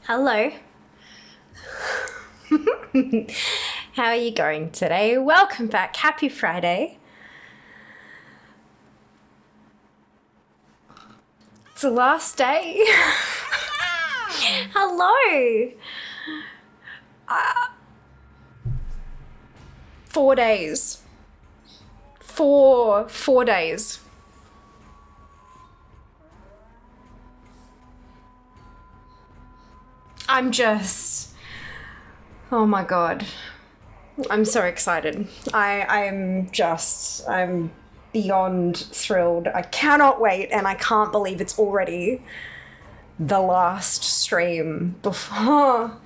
Hello. How are you going today? Welcome back. Happy Friday. It's the last day. Hello. 4 days. Four days. Oh my God. I'm so excited. I'm beyond thrilled. I cannot wait, and I can't believe it's already the last stream before.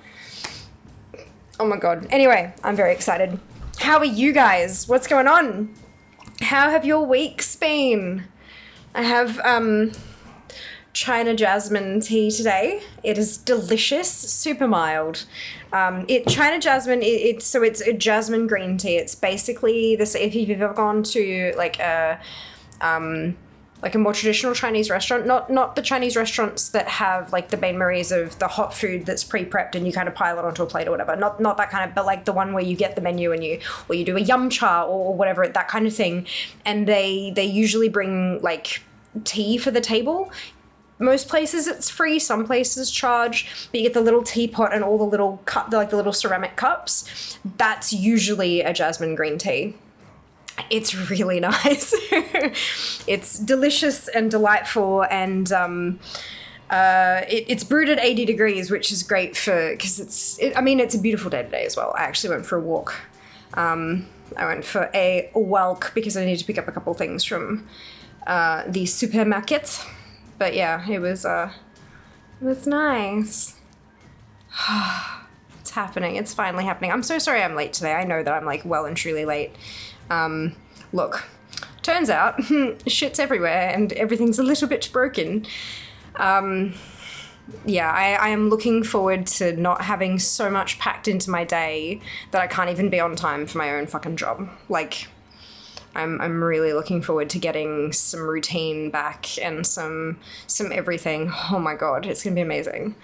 Oh my God. Anyway, I'm very excited. How are you guys? What's going on? How have your weeks been? I have China jasmine tea today. It is delicious, super mild. China jasmine, it's a jasmine green tea. It's basically this. If you've ever gone to like a more traditional Chinese restaurant, not the Chinese restaurants that have like the bain-maries of the hot food that's pre-prepped and you kind of pile it onto a plate or whatever. Not that kind of, but like the one where you get the menu and you do a yum cha or whatever, that kind of thing. And they usually bring like tea for the table. Most places it's free, some places charge, but you get the little teapot and all the little the little ceramic cups. That's usually a jasmine green tea. It's really nice. It's delicious and delightful, and it's brewed at 80 degrees, which is great because it's a beautiful day today as well. I actually went for a walk. I went for a walk because I needed to pick up a couple things from the supermarket. But yeah, it was nice. It's happening. It's finally happening. I'm so sorry I'm late today. I know that I'm like well and truly late. Look, turns out shit's everywhere and everything's a little bit broken. Yeah, I am looking forward to not having so much packed into my day that I can't even be on time for my own fucking job. Like, I'm really looking forward to getting some routine back and some everything. Oh my God, it's gonna be amazing.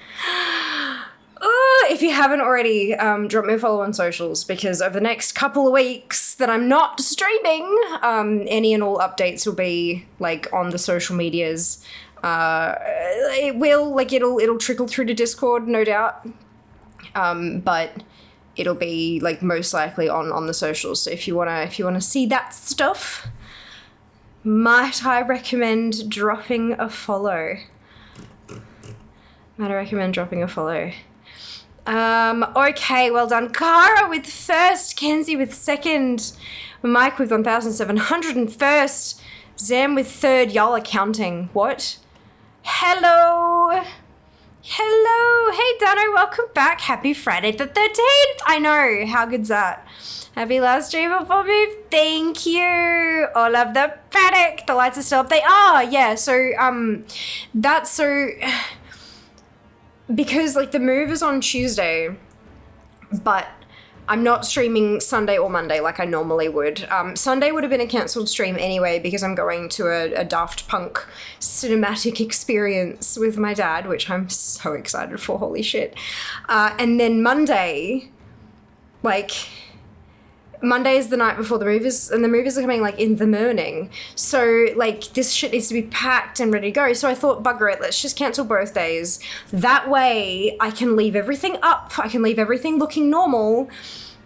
If you haven't already, drop me a follow on socials, because over the next couple of weeks that I'm not streaming, any and all updates will be like on the social medias. It'll trickle through to Discord, no doubt. But it'll be like most likely on the socials. So if you wanna see that stuff, might I recommend dropping a follow? Okay, well done. Cara with first, Kenzie with second, Mike with 1,701st, Zam with third. Y'all are counting. What? Hello. Hey Dano, welcome back. Happy Friday the 13th. I know, how good's that? Happy last stream before move. Thank you. All of the paddock. The lights are still up. They are, yeah. So because like the move is on Tuesday, but I'm not streaming Sunday or Monday like I normally would. Sunday would have been a cancelled stream anyway because I'm going to a Daft Punk cinematic experience with my dad, which I'm so excited for, holy shit. And then Monday is the night before the movies, and the movies are coming like in the morning. So like this shit needs to be packed and ready to go. So I thought, bugger it, let's just cancel both days. That way I can leave everything up. I can leave everything looking normal,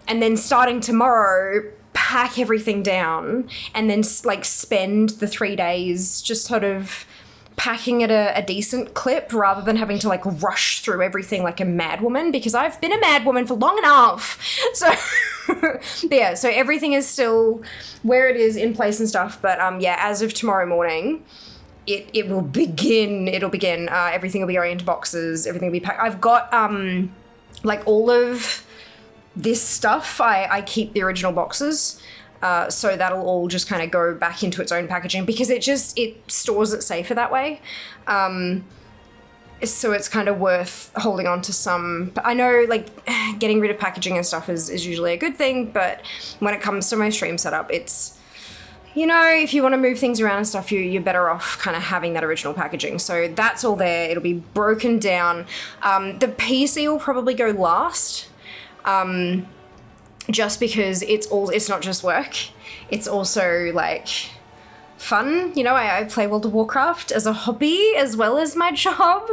and then starting tomorrow, pack everything down, and then like spend the 3 days just sort of packing at a decent clip rather than having to like rush through everything like a madwoman, because I've been a madwoman for long enough. So yeah, so everything is still where it is, in place and stuff. But yeah, as of tomorrow morning, it will begin. It'll begin. Everything will be going into boxes. Everything will be packed. I've got like all of this stuff. I keep the original boxes. So that'll all just kind of go back into its own packaging because it stores it safer that way. So it's kind of worth holding on to some. I know like getting rid of packaging and stuff is usually a good thing, but when it comes to my stream setup, it's you know, if you want to move things around and stuff, you're better off kind of having that original packaging. So that's all there. It'll be broken down. The PC will probably go last, just because it's not just work. It's also like fun. You know, I play World of Warcraft as a hobby as well as my job.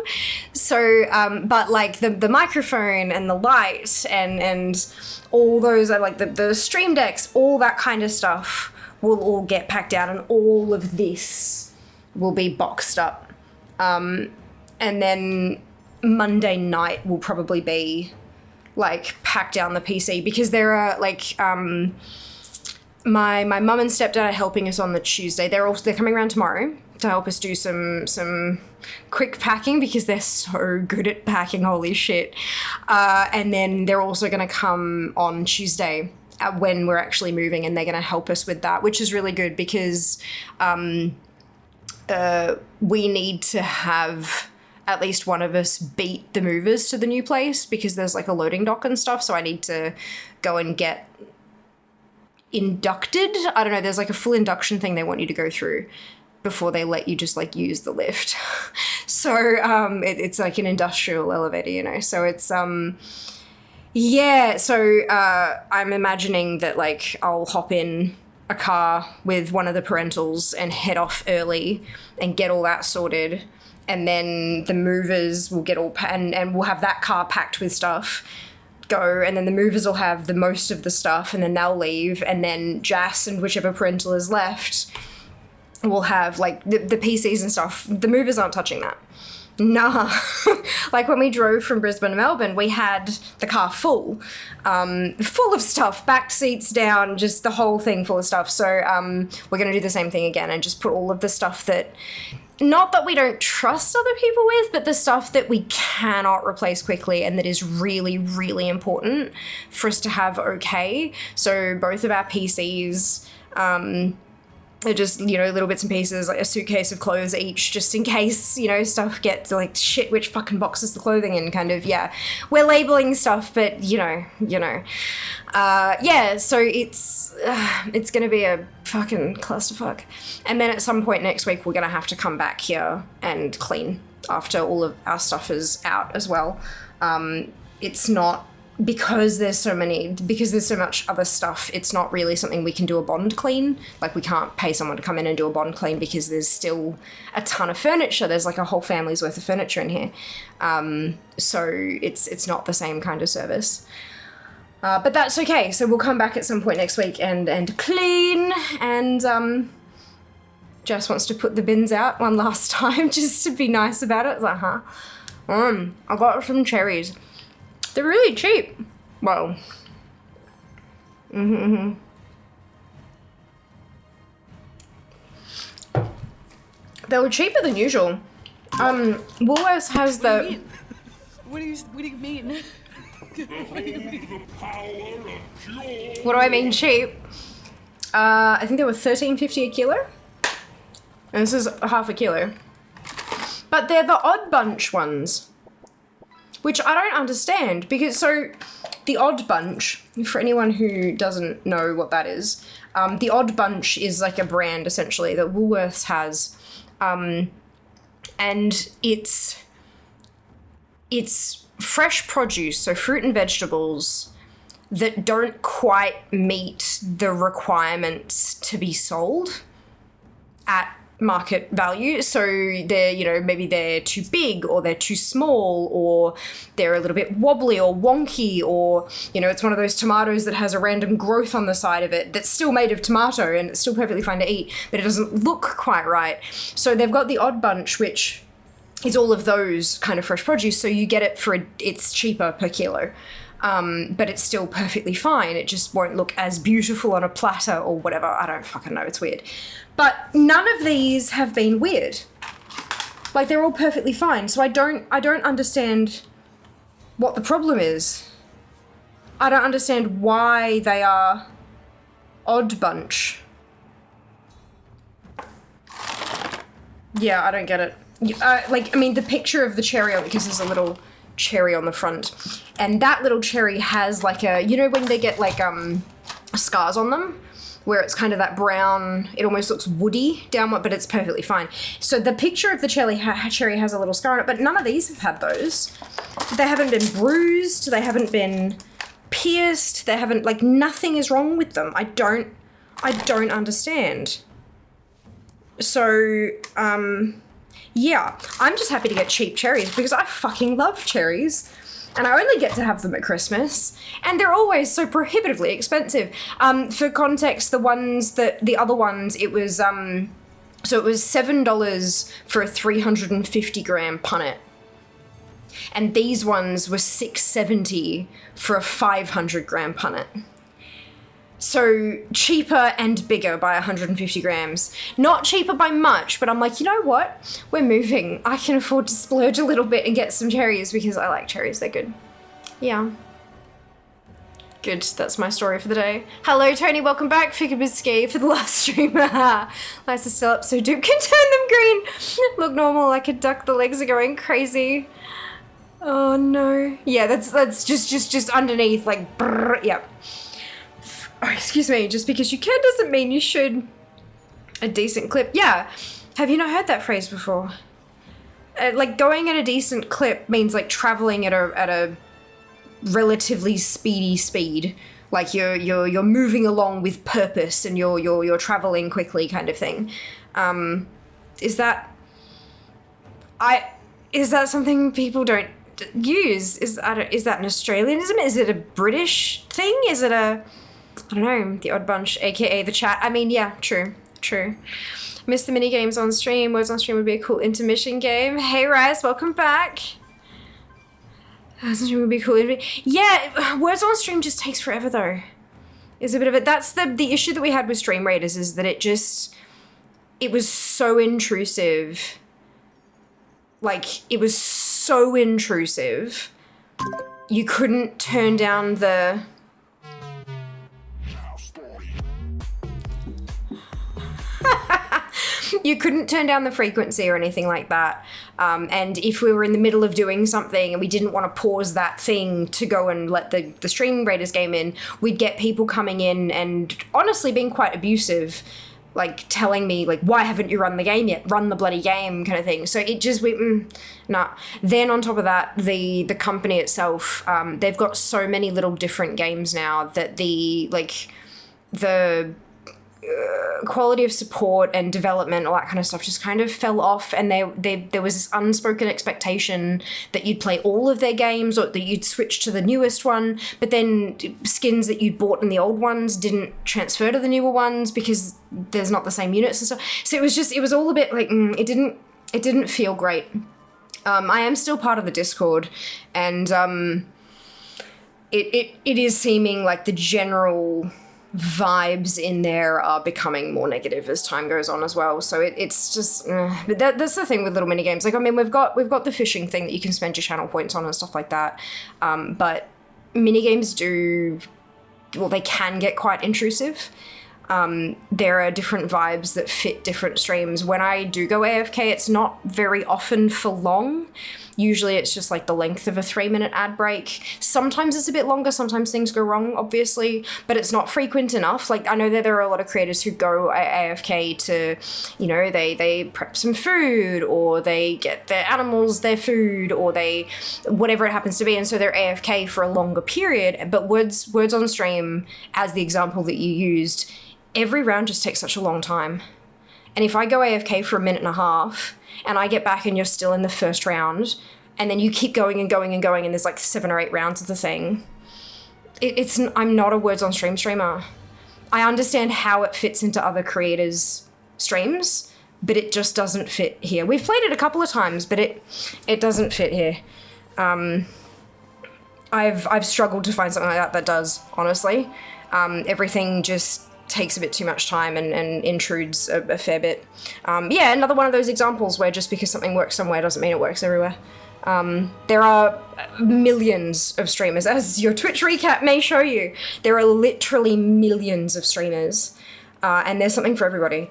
So, but like the microphone and the light and all those, like the stream decks, all that kind of stuff will all get packed down, and all of this will be boxed up. And then Monday night will probably be like pack down the PC, because there are like my mum and stepdad are helping us on the Tuesday. They're coming around tomorrow to help us do some quick packing, because they're so good at packing, holy shit. And then they're also going to come on Tuesday when we're actually moving, and they're going to help us with that, which is really good, because we need to have at least one of us beat the movers to the new place, because there's like a loading dock and stuff. So I need to go and get inducted. I don't know, there's like a full induction thing they want you to go through before they let you just like use the lift. So it's like an industrial elevator, you know. So it's yeah, so I'm imagining that like I'll hop in a car with one of the parentals and head off early and get all that sorted, and then the movers will get all and we'll have that car packed with stuff go, and then the movers will have the most of the stuff, and then they'll leave, and then Jas and whichever parental is left will have like the PCs and stuff. The movers aren't touching that. Nah. Like when we drove from Brisbane to Melbourne, we had the car full of stuff, back seats down, just the whole thing full of stuff. So we're going to do the same thing again and just put all of the stuff that, not that we don't trust other people with, but the stuff that we cannot replace quickly and that is really, really important for us to have okay. So both of our PCs, they're just, you know, little bits and pieces, like a suitcase of clothes each, just in case, you know, stuff gets like, shit, which fucking box is the clothing in, kind of, yeah. We're labeling stuff, but, you know. Yeah, so it's gonna be a fucking clusterfuck. And then at some point next week, we're gonna have to come back here and clean after all of our stuff is out as well. It's not, because there's so much other stuff, it's not really something we can do a bond clean. Like, we can't pay someone to come in and do a bond clean because there's still a ton of furniture. There's like a whole family's worth of furniture in here. So it's not the same kind of service. But that's okay. So we'll come back at some point next week and clean, and Jess wants to put the bins out one last time just to be nice about it. It's like, huh? I got some cherries. They're really cheap. Well, They were cheaper than usual. Woolworths has the. What do you mean? What do I mean cheap? I think they were $13.50 a kilo, and this is half a kilo. But they're the Odd Bunch ones, which I don't understand, because so the Odd Bunch, for anyone who doesn't know what that is, the Odd Bunch is like a brand essentially that Woolworths has, and it's fresh produce, so fruit and vegetables that don't quite meet the requirements to be sold at market value. So they're, you know, maybe they're too big, or they're too small, or they're a little bit wobbly or wonky, or, you know, it's one of those tomatoes that has a random growth on the side of it that's still made of tomato and it's still perfectly fine to eat, but it doesn't look quite right. So they've got the Odd Bunch, which is all of those kind of fresh produce, so you get it for it's cheaper per kilo. But it's still perfectly fine. It just won't look as beautiful on a platter or whatever. I don't fucking know. It's weird. But none of these have been weird. Like, they're all perfectly fine. So I don't understand what the problem is. I don't understand why they are Odd Bunch. Yeah, I don't get it. Like, I mean, the picture of the cherry on it, because there's a little cherry on the front, and that little cherry has like a, you know, when they get like scars on them, where it's kind of that brown, it almost looks woody downward, but it's perfectly fine. So the picture of the cherry has a little scar on it, but none of these have had those. They haven't been bruised, they haven't been pierced, they haven't, like, nothing is wrong with them. I don't understand. So, yeah, I'm just happy to get cheap cherries because I fucking love cherries. And I only get to have them at Christmas. And they're always so prohibitively expensive. For context, the other ones, it was, so it was $7 for a 350 gram punnet. And these ones were $6.70 for a 500 gram punnet. So cheaper and bigger by 150 grams. Not cheaper by much, but I'm like, you know what? We're moving. I can afford to splurge a little bit and get some cherries because I like cherries. They're good. Yeah. Good. That's my story for the day. Hello, Tony. Welcome back. Fikabisky for the last stream. Lights are still up, so Dupe can turn them green. Look normal like a duck. The legs are going crazy. Oh, no. Yeah, that's just underneath, like, brrr, yep. Oh, excuse me, just because you can doesn't mean you should. A decent clip. Yeah. Have you not heard that phrase before? Like, going at a decent clip means, like, traveling at a relatively speedy speed. Like, you're moving along with purpose and you're traveling quickly kind of thing. Is that something people don't use? Is that an Australianism? Is it a British thing? Is it a... I don't know, the odd bunch, aka the chat. I mean, yeah, true. Miss the mini games on stream. Words on stream would be a cool intermission game. Hey, Rice, welcome back. Words on stream would be cool. Yeah, words on stream just takes forever though. Is a bit of it. That's the issue that we had with Stream Raiders is that it was so intrusive. Like, it was so intrusive. You couldn't turn down the... You couldn't turn down the frequency or anything like that. And if we were in the middle of doing something and we didn't want to pause that thing to go and let the Stream Raiders game in, we'd get people coming in and honestly being quite abusive, like telling me, like, why haven't you run the game yet? Run the bloody game kind of thing. So it just went, nah. Then on top of that, the company itself, they've got so many little different games now that the quality of support and development, all that kind of stuff just kind of fell off, and there was this unspoken expectation that you'd play all of their games or that you'd switch to the newest one, but then skins that you'd bought in the old ones didn't transfer to the newer ones because there's not the same units and stuff. So it was all a bit like, it didn't feel great. I am still part of the Discord, and it is seeming like the general vibes in there are becoming more negative as time goes on as well. So it's just, but that's the thing with little mini games. Like, I mean, we've got the fishing thing that you can spend your channel points on and stuff like that. But mini games they can get quite intrusive. There are different vibes that fit different streams. When I do go AFK, it's not very often for long. Usually it's just like the length of a 3-minute ad break. Sometimes it's a bit longer, sometimes things go wrong, obviously, but it's not frequent enough. Like, I know that there are a lot of creators who go AFK to, you know, they prep some food, or they get their animals their food, or whatever it happens to be, and so they're AFK for a longer period. But words on stream, as the example that you used, every round just takes such a long time. And if I go AFK for a minute and a half, and I get back and you're still in the first round, and then you keep going and going and going, and there's like 7 or 8 rounds of the thing, I'm not a words on stream streamer. I understand how it fits into other creators' streams, but it just doesn't fit here. We've played it a couple of times, but it doesn't fit here. I've struggled to find something like that does, honestly. Everything just takes a bit too much time and intrudes a fair bit. Yeah, another one of those examples where just because something works somewhere doesn't mean it works everywhere. There are millions of streamers, as your Twitch recap may show you. There are literally millions of streamers, and there's something for everybody.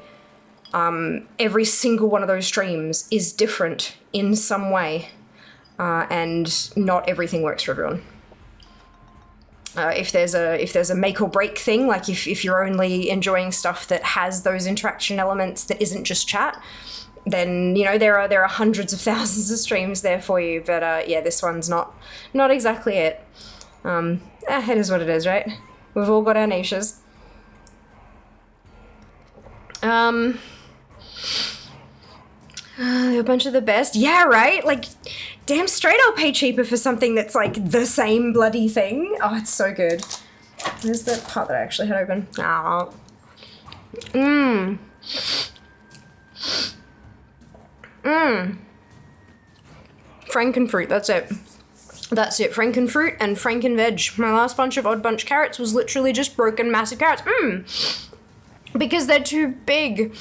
Every single one of those streams is different in some way, and not everything works for everyone. if there's a make or break thing, like if you're only enjoying stuff that has those interaction elements that isn't just chat, then there are hundreds of thousands of streams there for you. But yeah, this one's not exactly it. It is what it is, right? We've all got our niches. They're a bunch of the best. Yeah, right? Like, damn straight I'll pay cheaper for something that's like the same bloody thing. Oh, it's so good. Where's the part that I actually had open? Oh. Frankenfruit, that's it. That's it. Frankenfruit and Frankenveg. My last bunch of Odd Bunch carrots was literally just broken massive carrots. Because they're too big.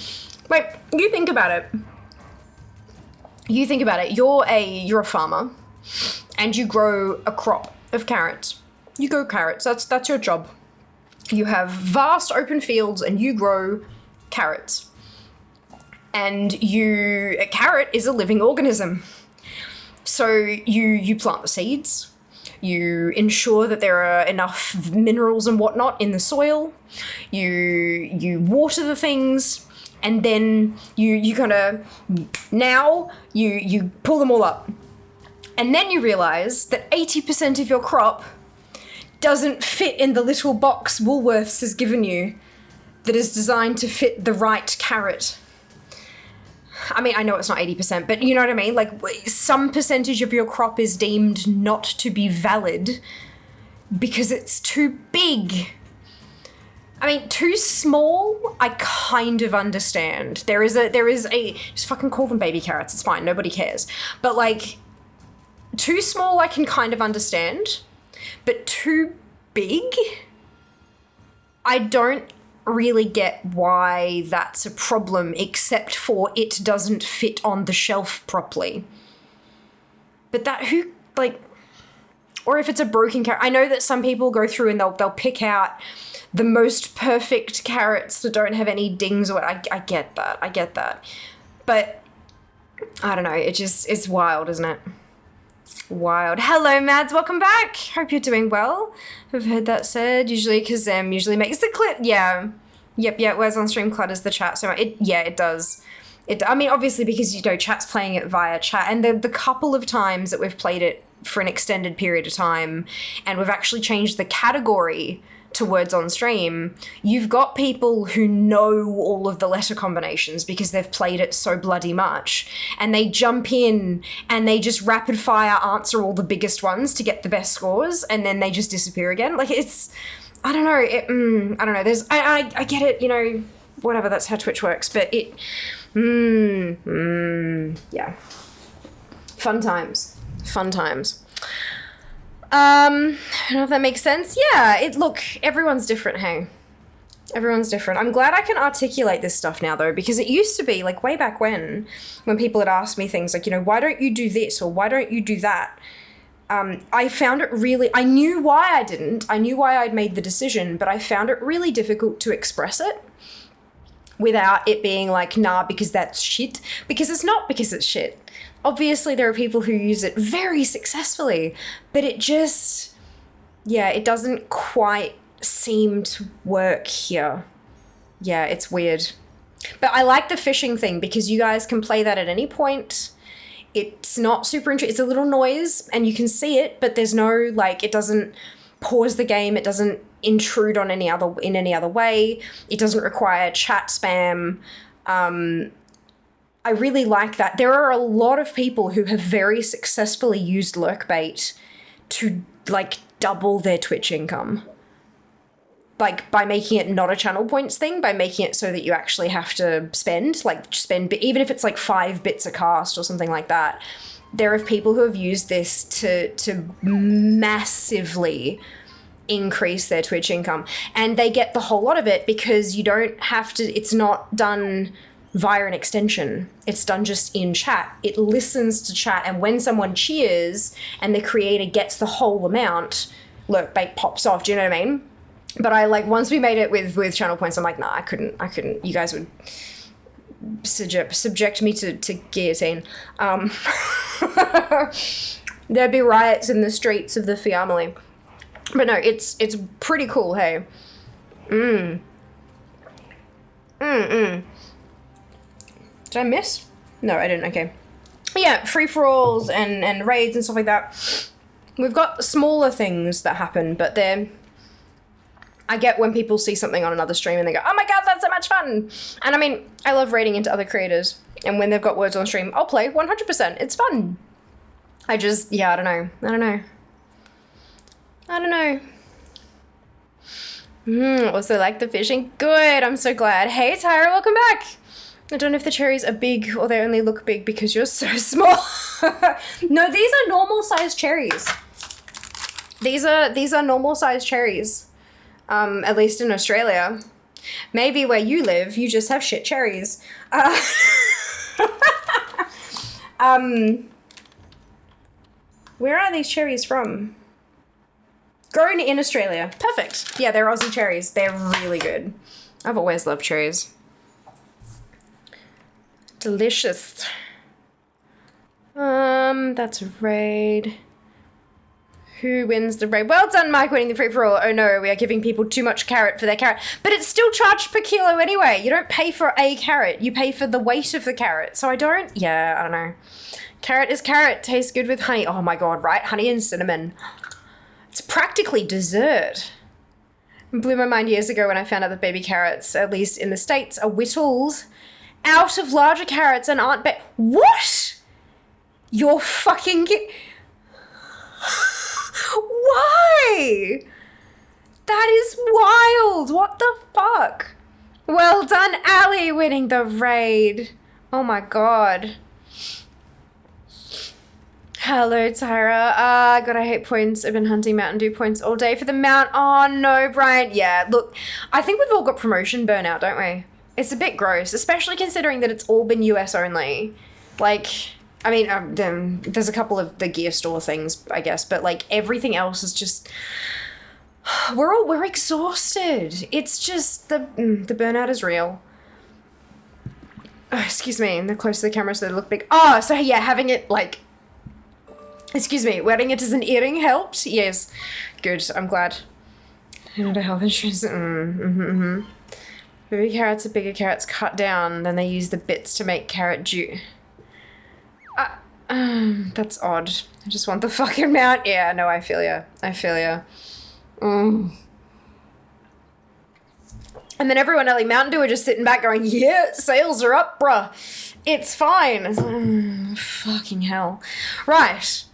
Like, you think about it. You're a farmer, and you grow a crop of carrots. You grow carrots. That's your job. You have vast open fields, and you grow carrots. And a carrot is a living organism. So you plant the seeds. You ensure that there are enough minerals and whatnot in the soil. You water the things. And then you pull them all up. And then you realize that 80% of your crop doesn't fit in the little box Woolworths has given you that is designed to fit the right carrot. I mean, I know it's not 80%, but you know what I mean? Like, some percentage of your crop is deemed not to be valid because it's too big. I mean, too small, I kind of understand. There is a, just fucking call them baby carrots, it's fine, nobody cares. But like, too small I can kind of understand, but too big? I don't really get why that's a problem, except for it doesn't fit on the shelf properly. But or if it's a broken carrot, I know that some people go through and they'll pick out the most perfect carrots that don't have any dings or I get that. But I don't know, it's wild, isn't it? Wild. Hello, Mads, welcome back. Hope you're doing well. I've heard that said, usually because usually makes the clip. Yeah. Yep, where's on stream clutters the chat so much. It does. I mean, obviously because, chat's playing it via chat, and the couple of times that we've played it for an extended period of time, and we've actually changed the category to words on stream, you've got people who know all of the letter combinations because they've played it so bloody much, and they jump in and they just rapid fire answer all the biggest ones to get the best scores, and then they just disappear again. Like, it's, I don't know, I don't know, there's, I get it, whatever, that's how Twitch works, but it, yeah. Fun times. I don't know if that makes sense. Yeah, look, everyone's different, hey? Everyone's different. I'm glad I can articulate this stuff now, though, because it used to be, like, way back when people had asked me things like, why don't you do this, or why don't you do that? I found it really, I knew why I didn't, I knew why I'd made the decision, but I found it really difficult to express it without it being like, nah, because that's shit, because it's not because it's shit. Obviously, there are people who use it very successfully, but it just, it doesn't quite seem to work here. Yeah, it's weird. But I like the fishing thing because you guys can play that at any point. It's not super interesting. It's a little noise and you can see it, but there's no, like, it doesn't pause the game. It doesn't intrude on any other way. It doesn't require chat spam. I really like that. There are a lot of people who have very successfully used lurkbait to, like, double their Twitch income. Like, by making it not a channel points thing, by making it so that you actually have to spend, even if it's like 5 bits a cast or something like that. There are people who have used this to massively increase their Twitch income. And they get the whole lot of it because you don't have to, it's not done via an extension. It's done just in chat. It listens to chat, and when someone cheers and the creator gets the whole amount, lurkbait pops off. Do you know what I mean? But I, like, once we made it with channel points, I'm like, nah, I couldn't. You guys would subject me to guillotine. There'd be riots in the streets of the family. But no, it's pretty cool, hey. Did I miss? No, I didn't, okay. But yeah, free-for-alls and raids and stuff like that. We've got smaller things that happen, but they're... I get when people see something on another stream and they go, oh my god, that's so much fun! And I mean, I love raiding into other creators, and when they've got words on stream, I'll play 100%. It's fun. I just, yeah, I don't know. Also like the fishing. Good, I'm so glad. Hey Tyra, welcome back. I don't know if the cherries are big or they only look big because you're so small. No, these are normal sized cherries. These are normal sized cherries. At least in Australia. Maybe where you live, you just have shit cherries. Where are these cherries from? Grown in Australia. Perfect. Yeah, they're Aussie cherries. They're really good. I've always loved cherries. Delicious. That's a raid. Who wins the raid? Well done, Mike, winning the free-for-all. Oh no, we are giving people too much carrot for their carrot. But it's still charged per kilo anyway. You don't pay for a carrot. You pay for the weight of the carrot. So I don't know. Carrot is carrot. Tastes good with honey. Oh my god, right? Honey and cinnamon. It's practically dessert. It blew my mind years ago when I found out that baby carrots, at least in the States, are whittled out of larger carrots and aren't What? You're fucking... Why? That is wild. What the fuck? Well done, Ali, winning the raid. Oh my god. Hello, Tyra. God, I hate points. I've been hunting Mountain Dew points all day for the mount. Oh no, Brian. Yeah, look, I think we've all got promotion burnout, don't we? It's a bit gross, especially considering that it's all been US only. Like... I mean, there's a couple of the gear store things, I guess, but like everything else is just, we're exhausted. It's just the burnout is real. Oh, excuse me, and they're close to the camera so they look big. Oh, so yeah, having it like, excuse me, wearing it as an earring helped. Yes, good. I'm glad. And health insurance. Baby carrots are bigger carrots cut down. Then they use the bits to make carrot juice. That's odd. I just want the fucking mount. Yeah, no, I feel ya. And then everyone at like Mountain Dew are just sitting back going, yeah, sales are up, bruh. It's fine. Fucking hell. Right.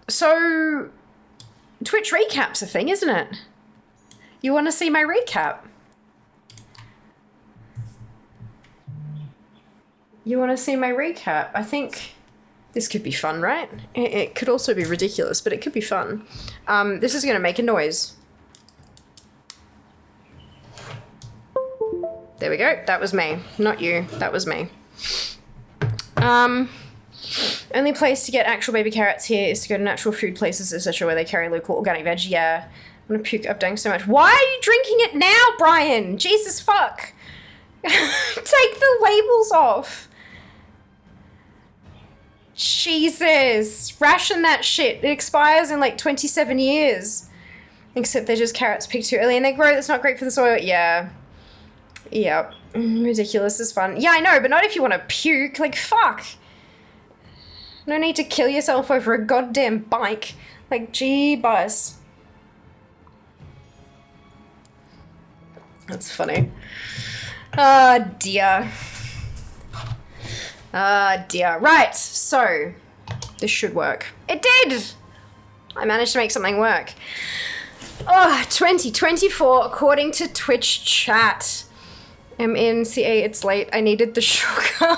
So Twitch recap's a thing, isn't it? You want to see my recap? You want to see my recap? I think this could be fun, right? It could also be ridiculous, but it could be fun. This is going to make a noise. There we go. That was me. Not you. That was me. Only place to get actual baby carrots here is to go to natural food places, etc., where they carry local organic veg. Yeah. I'm going to puke up dang so much. Why are you drinking it now, Brian? Jesus fuck. Take the labels off. Jesus, ration that shit. It expires in like 27 years. Except they're just carrots picked too early and they grow. That's not great for the soil. Yeah. Yep. Ridiculous is fun. Yeah, I know, but not if you want to puke. Like, fuck. No need to kill yourself over a goddamn bike. Like, gee, bus. That's funny. Oh, dear. Dear. Right, so this should work. It did! I managed to make something work. Oh, 2024, according to Twitch chat. MNCA, it's late. I needed the sugar.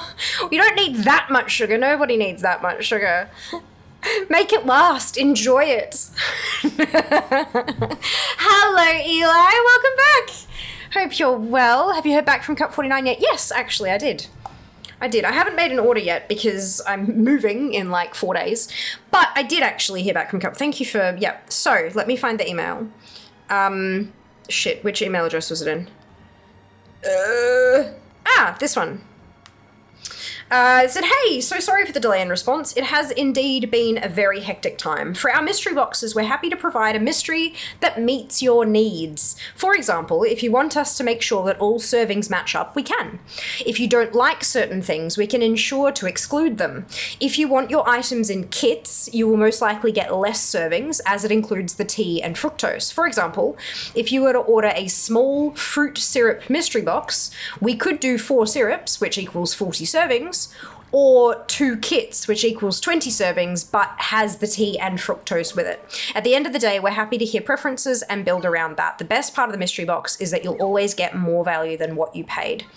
You don't need that much sugar. Nobody needs that much sugar. Make it last. Enjoy it. Hello, Eli. Welcome back. Hope you're well. Have you heard back from Cup 49 yet? Yes, actually, I did. I haven't made an order yet because I'm moving in like 4 days. But I did actually hear back from Cup. Thank you for... Yeah. So, let me find the email. Shit. Which email address was it in? This one. It said, hey, so sorry for the delay in response. It has indeed been a very hectic time. For our mystery boxes, we're happy to provide a mystery that meets your needs. For example, if you want us to make sure that all servings match up, we can. If you don't like certain things, we can ensure to exclude them. If you want your items in kits, you will most likely get less servings, as it includes the tea and fructose. For example, if you were to order a small fruit syrup mystery box, we could do 4 syrups, which equals 40 servings, or 2 kits, which equals 20 servings, but has the tea and fructose with it. At the end of the day, we're happy to hear preferences and build around that. The best part of the mystery box is that you'll always get more value than what you paid,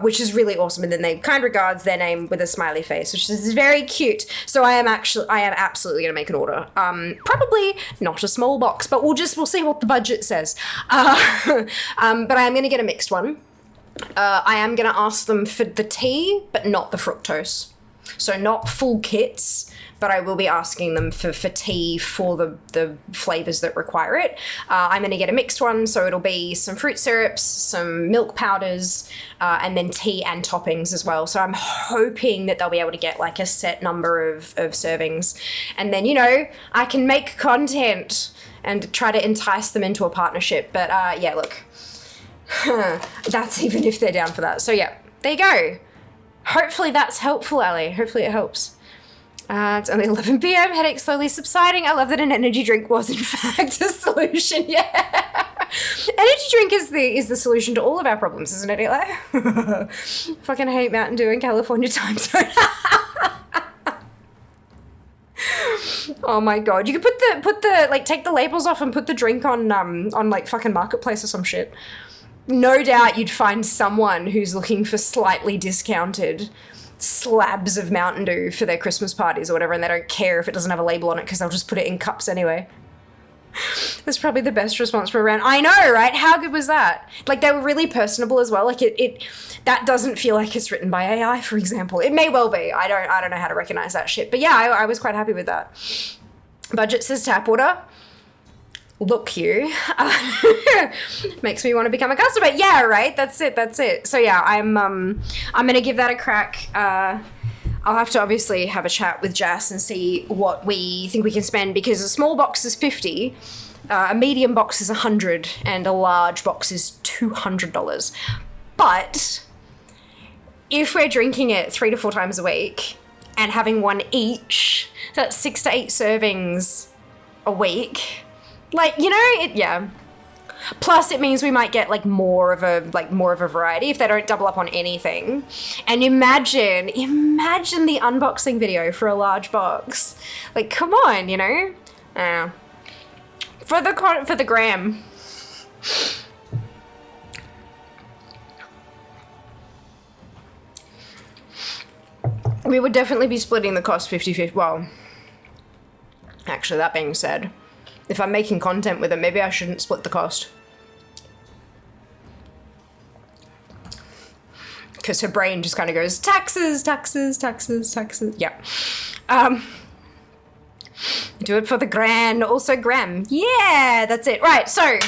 which is really awesome. And then they kind regards their name with a smiley face, which is very cute. So I am absolutely going to make an order. Probably not a small box, but we'll see what the budget says. But I am going to get a mixed one. I am going to ask them for the tea, but not the fructose. So not full kits, but I will be asking them for tea for the flavors that require it. I'm going to get a mixed one, so it'll be some fruit syrups, some milk powders, and then tea and toppings as well. So I'm hoping that they'll be able to get like a set number of servings. And then, I can make content and try to entice them into a partnership. But yeah, look. That's even if they're down for that. So yeah, there you go. Hopefully that's helpful, Ali. Hopefully it helps. It's only 11 p.m. Headache slowly subsiding. I love that an energy drink was in fact a solution. Yeah, energy drink is the solution to all of our problems, isn't it, Eli? Fucking hate Mountain Dew in California time zone. Oh my god, you could put the like take the labels off and put the drink on like fucking Marketplace or some shit. No doubt you'd find someone who's looking for slightly discounted slabs of Mountain Dew for their Christmas parties or whatever, and they don't care if it doesn't have a label on it because they'll just put it in cups anyway. That's probably the best response for around. I know, right? How good was that? Like, they were really personable as well. Like, it that doesn't feel like it's written by AI, for example. It may well be. I don't know how to recognize that shit. But yeah, I was quite happy with that. Budget says tap water. Look you. Makes me want to become a customer. Yeah, right? That's it. So yeah, I'm going to give that a crack. I'll have to obviously have a chat with Jas and see what we think we can spend, because a small box is $50, a medium box is $100, and a large box is $200. But if we're drinking it 3 to 4 times a week and having one each, that's 6 to 8 servings a week. Like, yeah. Plus, it means we might get like more of a variety if they don't double up on anything. And imagine the unboxing video for a large box. Like, come on, for the gram. We would definitely be splitting the cost 50-50. Well, actually, that being said, if I'm making content with it, maybe I shouldn't split the cost. Because her brain just kind of goes, taxes. Yeah. Do it for the grand, also gram. Yeah, that's it. Right, so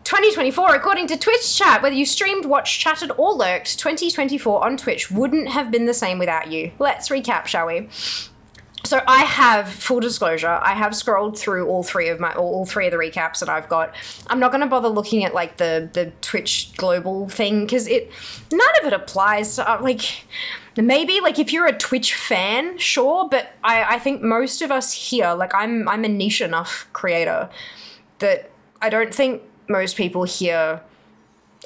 2024, according to Twitch chat, whether you streamed, watched, chatted, or lurked, 2024 on Twitch wouldn't have been the same without you. Let's recap, shall we? So I have, full disclosure, I have scrolled through all three of the recaps that I've got. I'm not going to bother looking at like the Twitch global thing, because none of it applies to, maybe like if you're a Twitch fan, sure, but I think most of us here, like I'm a niche enough creator that I don't think most people here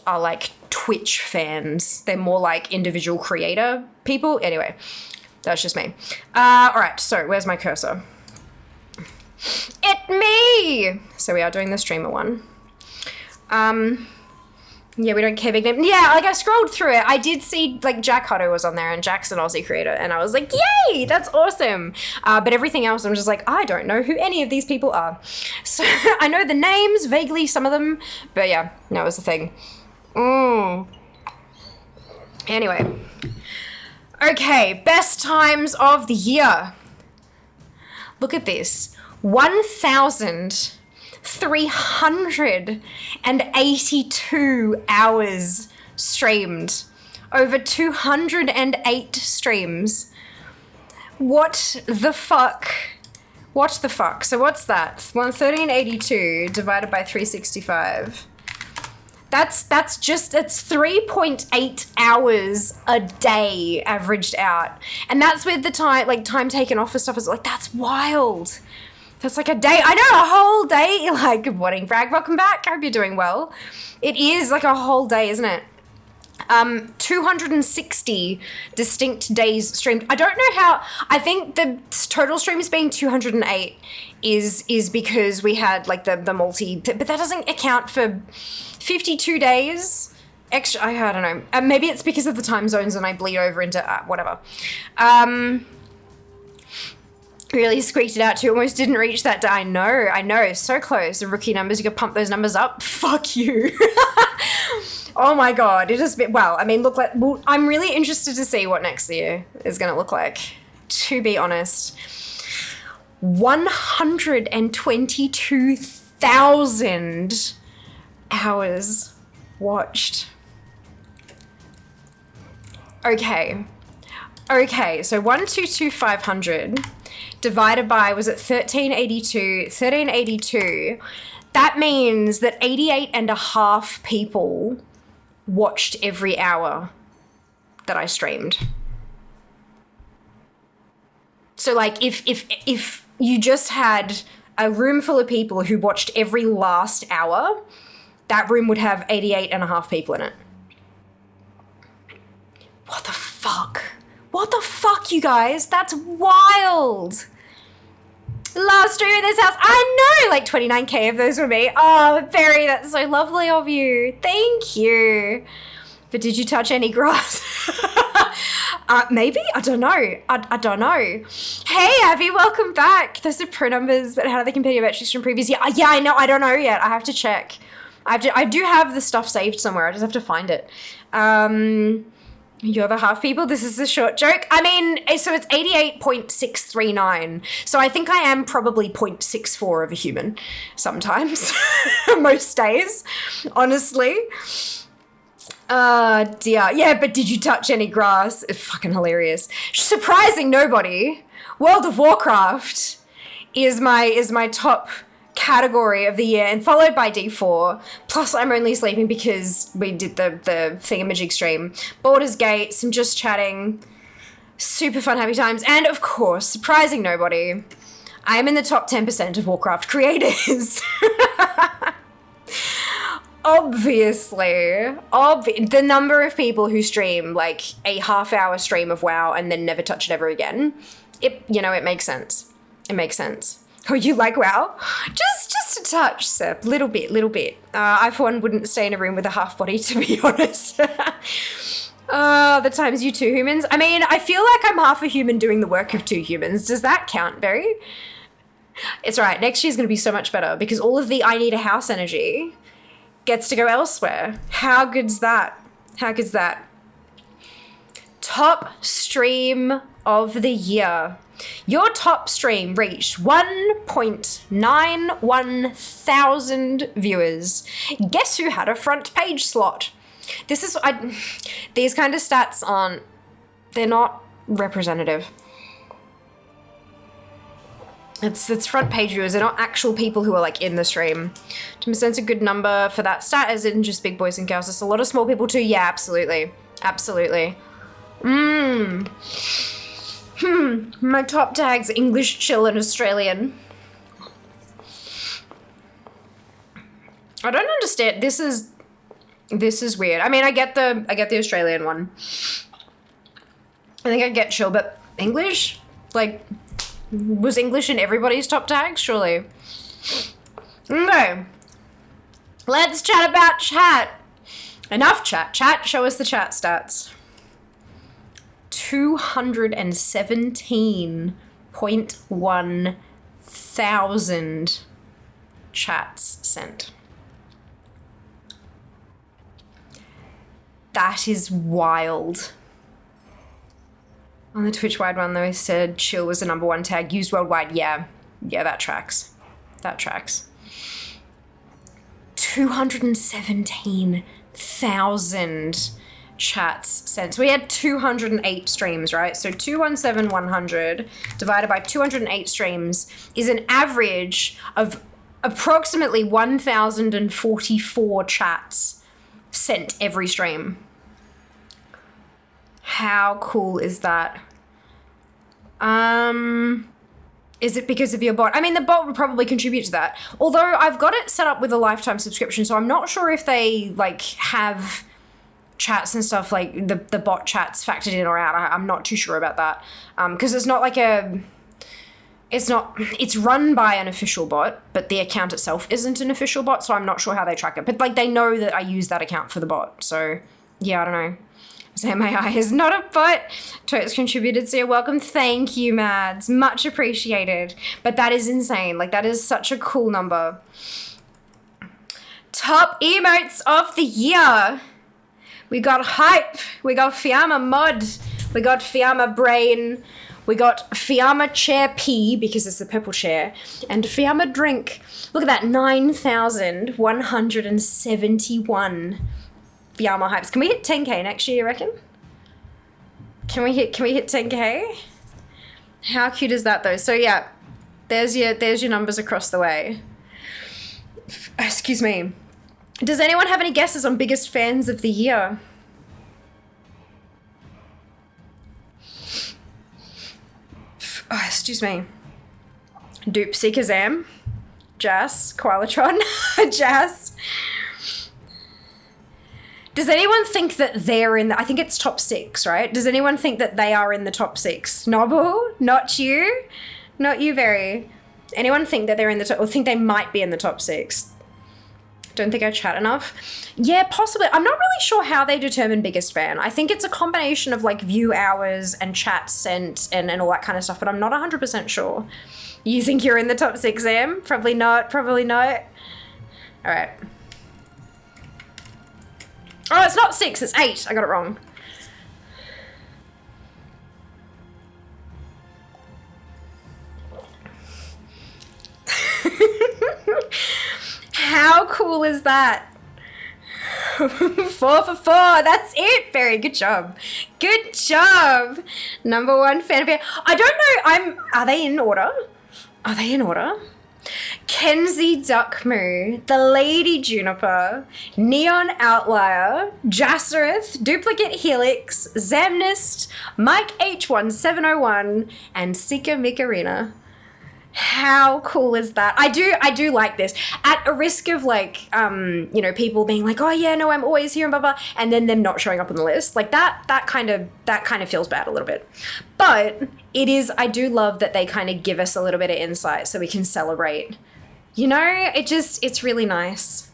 are like Twitch fans. They're more like individual creator people. Anyway. That's just me. All right, so where's my cursor? It me! So we are doing the streamer one. Yeah, we don't care big name. Yeah, like I scrolled through it. I did see like Jack Hutto was on there, and Jack's an Aussie creator, and I was like, yay, that's awesome. But everything else, I'm just like, I don't know who any of these people are. So I know the names, vaguely, some of them, but yeah, that was the thing. Anyway. Okay, best times of the year. Look at this. 1,382 hours streamed over 208 streams. What the fuck? What the fuck? So what's that? 1382 divided by 365. That's 3.8 hours a day averaged out. And that's with the time taken off for stuff. Is like, that's wild. That's like a day. I know, a whole day. Like, good morning, Bragg. Welcome back. I hope you're doing well. It is like a whole day, isn't it? 260 distinct days streamed. I don't know how. I think the total streams being 208 is because we had like the multi, but that doesn't account for 52 days extra. I don't know. Maybe it's because of the time zones and I bleed over into whatever. Really squeaked it out too. Almost didn't reach that day. I know. So close. The rookie numbers, you could pump those numbers up. Fuck you. Oh my God. It has been, well, I mean, I'm really interested to see what next year is going to look like, to be honest. 122,000 hours watched. Okay, so 122,500 divided by, was it 1382? 1382. That means that 88 and a half people watched every hour that I streamed. So like if you just had a room full of people who watched every last hour, that room would have 88 and a half people in it. What the fuck? What the fuck, you guys? That's wild. Last stream in this house. I know, like 29K of those were me. Oh, Barry, that's so lovely of you. Thank you. But did you touch any grass? Maybe? I don't know. I don't know. Hey, Abby, welcome back. Those are pro numbers, but how do they compare your metrics from previous year? Yeah, I know. I don't know yet. I have to check. I do have the stuff saved somewhere. I just have to find it. You're the half people. This is a short joke. I mean, so it's 88.639. So I think I am probably 0.64 of a human sometimes, most days, honestly. Dear. Yeah, but did you touch any grass? It's fucking hilarious. Surprising nobody. World of Warcraft is my top category of the year, and followed by D4. Plus I'm only sleeping because we did the thingamajig stream. Baldur's Gate, some just chatting, super fun happy times, and of course, surprising nobody, I am in the top 10% of Warcraft creators. Obviously, the number of people who stream like a half-hour stream of WoW and then never touch it ever again, it makes sense. It makes sense. Oh, you like WoW? Just a touch, Sep. Little bit. I, for one, wouldn't stay in a room with a half body, to be honest. The times you two humans. I mean, I feel like I'm half a human doing the work of two humans. Does that count, Barry? It's all right. Next year's going to be so much better because all of the I need a house energy gets to go elsewhere. How good's that? Top stream of the year. Your top stream reached 1.91 thousand viewers. Guess who had a front page slot? These kind of stats they're not representative. It's front page viewers. They're not actual people who are like in the stream. 10%'s a good number for that stat, as in just big boys and girls. There's a lot of small people too. Yeah, absolutely. My top tags: English, chill, and Australian. I don't understand. This is weird. I mean, I get the Australian one. I think I get chill, but English? Like, was English in everybody's top tags? Surely. Okay. Let's chat about chat. Enough chat. Chat, show us the chat stats. 217.1 thousand chats sent. That is wild. On the Twitch wide one, though, it said chill was the #1 tag used worldwide. Yeah, that tracks. 217,000 chats sent. So we had 208 streams, right? So 217,100 divided by 208 streams is an average of approximately 1,044 chats sent every stream. How cool is that? Is it because of your bot? I mean, the bot would probably contribute to that. Although I've got it set up with a lifetime subscription, so I'm not sure if they like have chats and stuff like the bot chats factored in or out. I'm not too sure about that. Because it's not like it's run by an official bot, but the account itself isn't an official bot, so I'm not sure how they track it. But like they know that I use that account for the bot. So yeah, I don't know. Sam AI is not a bot. Totes contributed, so you're welcome. Thank you, Mads. Much appreciated. But that is insane. Like, that is such a cool number. Top emotes of the year. We got Hype. We got Fiamma Mod. We got Fiamma Brain. We got Fiamma Chair P, because it's the purple chair. And Fiamma Drink. Look at that, 9,171. Fiamma Hypes. Can we hit 10k next year, you reckon? Can we hit 10k? How cute is that though? So yeah, there's your numbers across the way. Excuse me. Does anyone have any guesses on biggest fans of the year? Oh, excuse me. Dupe Seeker Zam. Jas. Koalatron. Jas. Does anyone think that they're in I think it's top 6, right? Does anyone think that they are in the top 6? Noble? Not you? Not you, Very. Anyone think that they're in the top, or think they might be in the top 6? Don't think I chat enough. Yeah, possibly. I'm not really sure how they determine biggest fan. I think it's a combination of like view hours and chats sent and all that kind of stuff, but I'm not 100% sure. You think you're in the top 6, Em? Probably not. Probably not. All right. Oh, it's not 6, it's 8. I got it wrong. How cool is that? 4 for 4. That's it. Very good job. Good job. Number 1 fan. I don't know. Are they in order? Are they in order? Kenzie Duckmoo, The Lady Juniper, Neon Outlier, Jassereth, Duplicate Helix, Zamnist, Mike H1701, and Sika Mikarina. How cool is that? I do like this. At a risk of like, people being like, oh yeah, no, I'm always here and blah blah, and then them not showing up on the list. Like that kind of feels bad a little bit. But it is. I do love that they kind of give us a little bit of insight so we can celebrate. You know, it's really nice.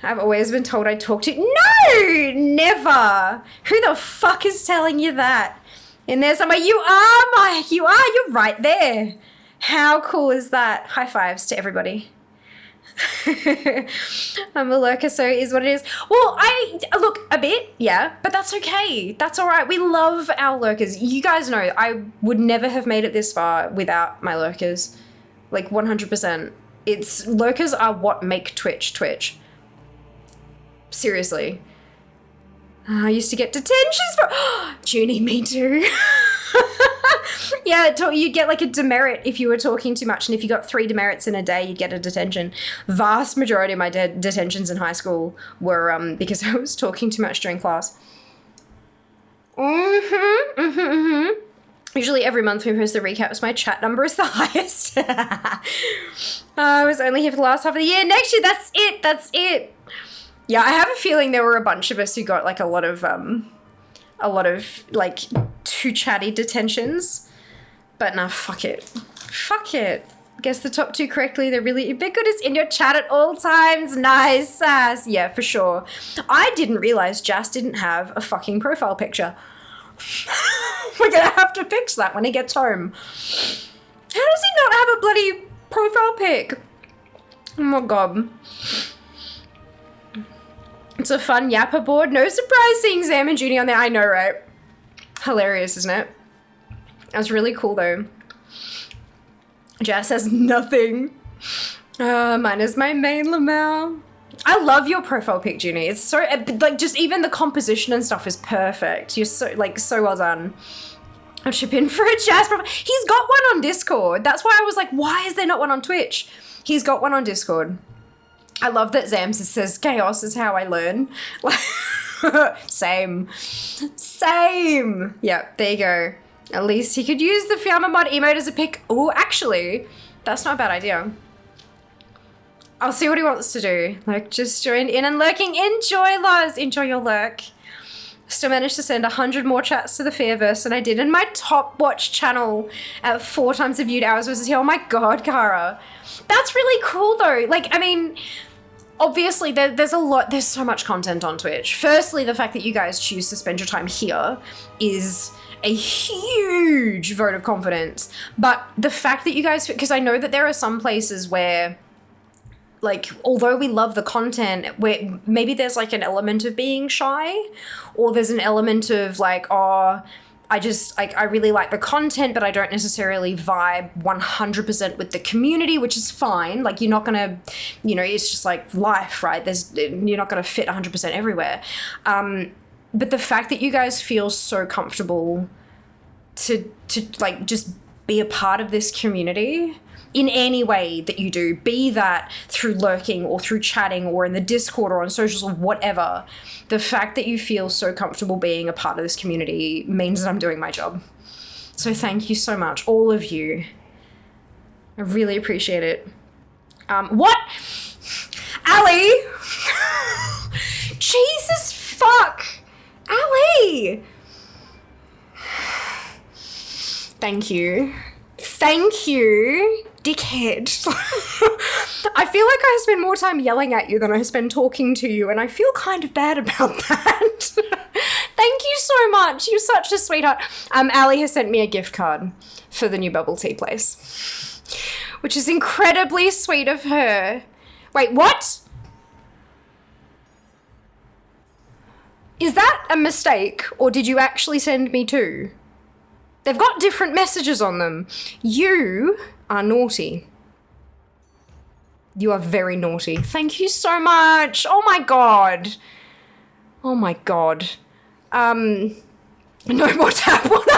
I've always been told I talk to. No, never. Who the fuck is telling you that? In there somewhere, you're right there. How cool is that? High fives to everybody. I'm a lurker, so it is what it is. Well, I look a bit, yeah, but that's okay. That's all right. We love our lurkers. You guys know I would never have made it this far without my lurkers. Like 100%. Lurkers are what make Twitch. Seriously. I used to get detentions for Junie, me too. Yeah, you get like a demerit if you were talking too much, and if you got 3 demerits in a day, you'd get a detention. Vast majority of my detentions in high school were because I was talking too much during class. Usually every month we post the recaps, my chat number is the highest. I was only here for the last half of the year. Next year, that's it. Yeah, I have a feeling there were a bunch of us who got like a lot of like too chatty detentions. But nah, fuck it. Guess the top 2 correctly. They're really ubiquitous in your chat at all times. Nice sass. Yeah, for sure. I didn't realize Jas didn't have a fucking profile picture. We're gonna have to fix that when he gets home. How does he not have a bloody profile pic? Oh my god. It's a fun yapper board. No surprise seeing Zam and Junie on there. I know, right? Hilarious, isn't it? That's really cool, though. Jas has nothing. Mine is my main Lamau. I love your profile pic, Junie. It's so, like, just even the composition and stuff is perfect. You're so, like, so well done. I'll chip in for a jazz profile. He's got one on Discord. That's why I was like, why is there not one on Twitch? He's got one on Discord. I love that Zams says, chaos is how I learn. Same. Yep, there you go. At least he could use the Fiamma mod emote as a pic. Oh, actually, that's not a bad idea. I'll see what he wants to do. Like, just join in and lurking. Enjoy, Lars. Enjoy your lurk. Still managed to send 100 more chats to the Fairverse than I did in my top watch channel at 4 times the viewed hours versus here. Oh my God, Kara. That's really cool though. Like, I mean, obviously there's so much content on Twitch. Firstly, the fact that you guys choose to spend your time here is a huge vote of confidence. But the fact that you guys, because I know that there are some places where, like, although we love the content, where maybe there's like an element of being shy, or there's an element of like, oh, I really like the content, but I don't necessarily vibe 100% with the community, which is fine. Like, you're not gonna, it's just like life, right? You're not gonna fit 100% everywhere. But the fact that you guys feel so comfortable to like just be a part of this community in any way that you do, be that through lurking or through chatting or in the Discord or on socials or whatever, the fact that you feel so comfortable being a part of this community means that I'm doing my job. So thank you so much, all of you. I really appreciate it. What? Ali! Jesus fuck! Ali! Thank you, dickhead. I feel like I spend more time yelling at you than I spend talking to you, and I feel kind of bad about that. Thank you so much. You're such a sweetheart. Ali has sent me a gift card for the new bubble tea place, which is incredibly sweet of her. Wait, what? Is that a mistake, or did you actually send me two? They've got different messages on them. You are naughty. You are very naughty. Thank you so much. Oh my God. Oh my God. No more tap water.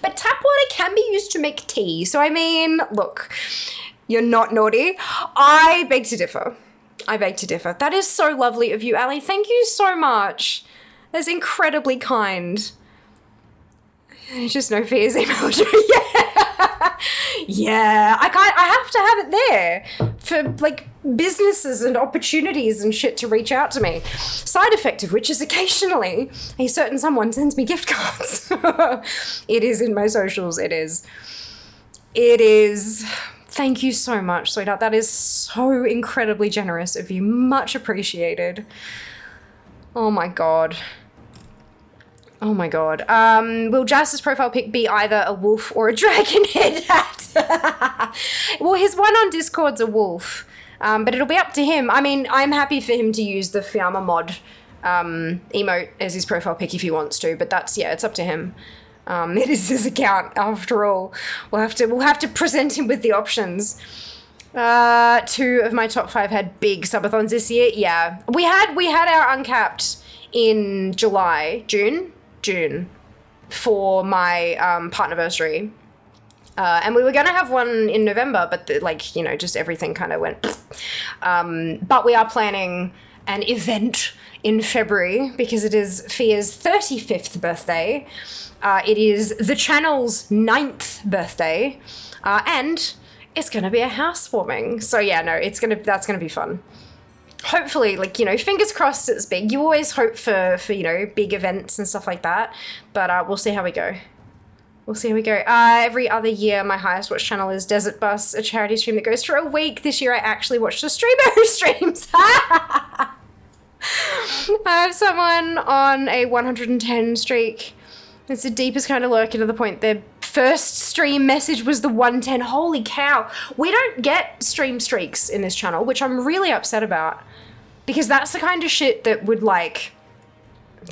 But tap water can be used to make tea. So I mean, look, you're not naughty. I beg to differ. That is so lovely of you, Ali. Thank you so much. That's incredibly kind. Just no fears emoji. Yeah. I have to have it there for like businesses and opportunities and shit to reach out to me. Side effect of which is occasionally a certain someone sends me gift cards. It is in my socials. It is. Thank you so much, sweetheart. That is so incredibly generous of you. Much appreciated. Oh my God. Will Jazz's profile pic be either a wolf or a dragon head hat? Well, his one on Discord's a wolf, but it'll be up to him. I mean, I'm happy for him to use the Fiamma mod emote as his profile pic if he wants to, but it's up to him. It is his account after all. We'll have to present him with the options. 2 of my top 5 had big subathons this year. Yeah, we had our uncapped in June for my partnerversary. And we were going to have one in November, but just everything kind of went. But we are planning an event in February because it is Fia's 35th birthday. It is the channel's 9th birthday. And it's going to be a housewarming. So yeah, no, that's going to be fun. Hopefully, fingers crossed it's big. You always hope for big events and stuff like that. But we'll see how we go. Every other year, my highest watch channel is Desert Bus, a charity stream that goes for a week. This year, I actually watched a streamer who streams. I have someone on a 110 streak. It's the deepest kind of lurking to the point their first stream message was the 110. Holy cow. We don't get stream streaks in this channel, which I'm really upset about. Because that's the kind of shit that would,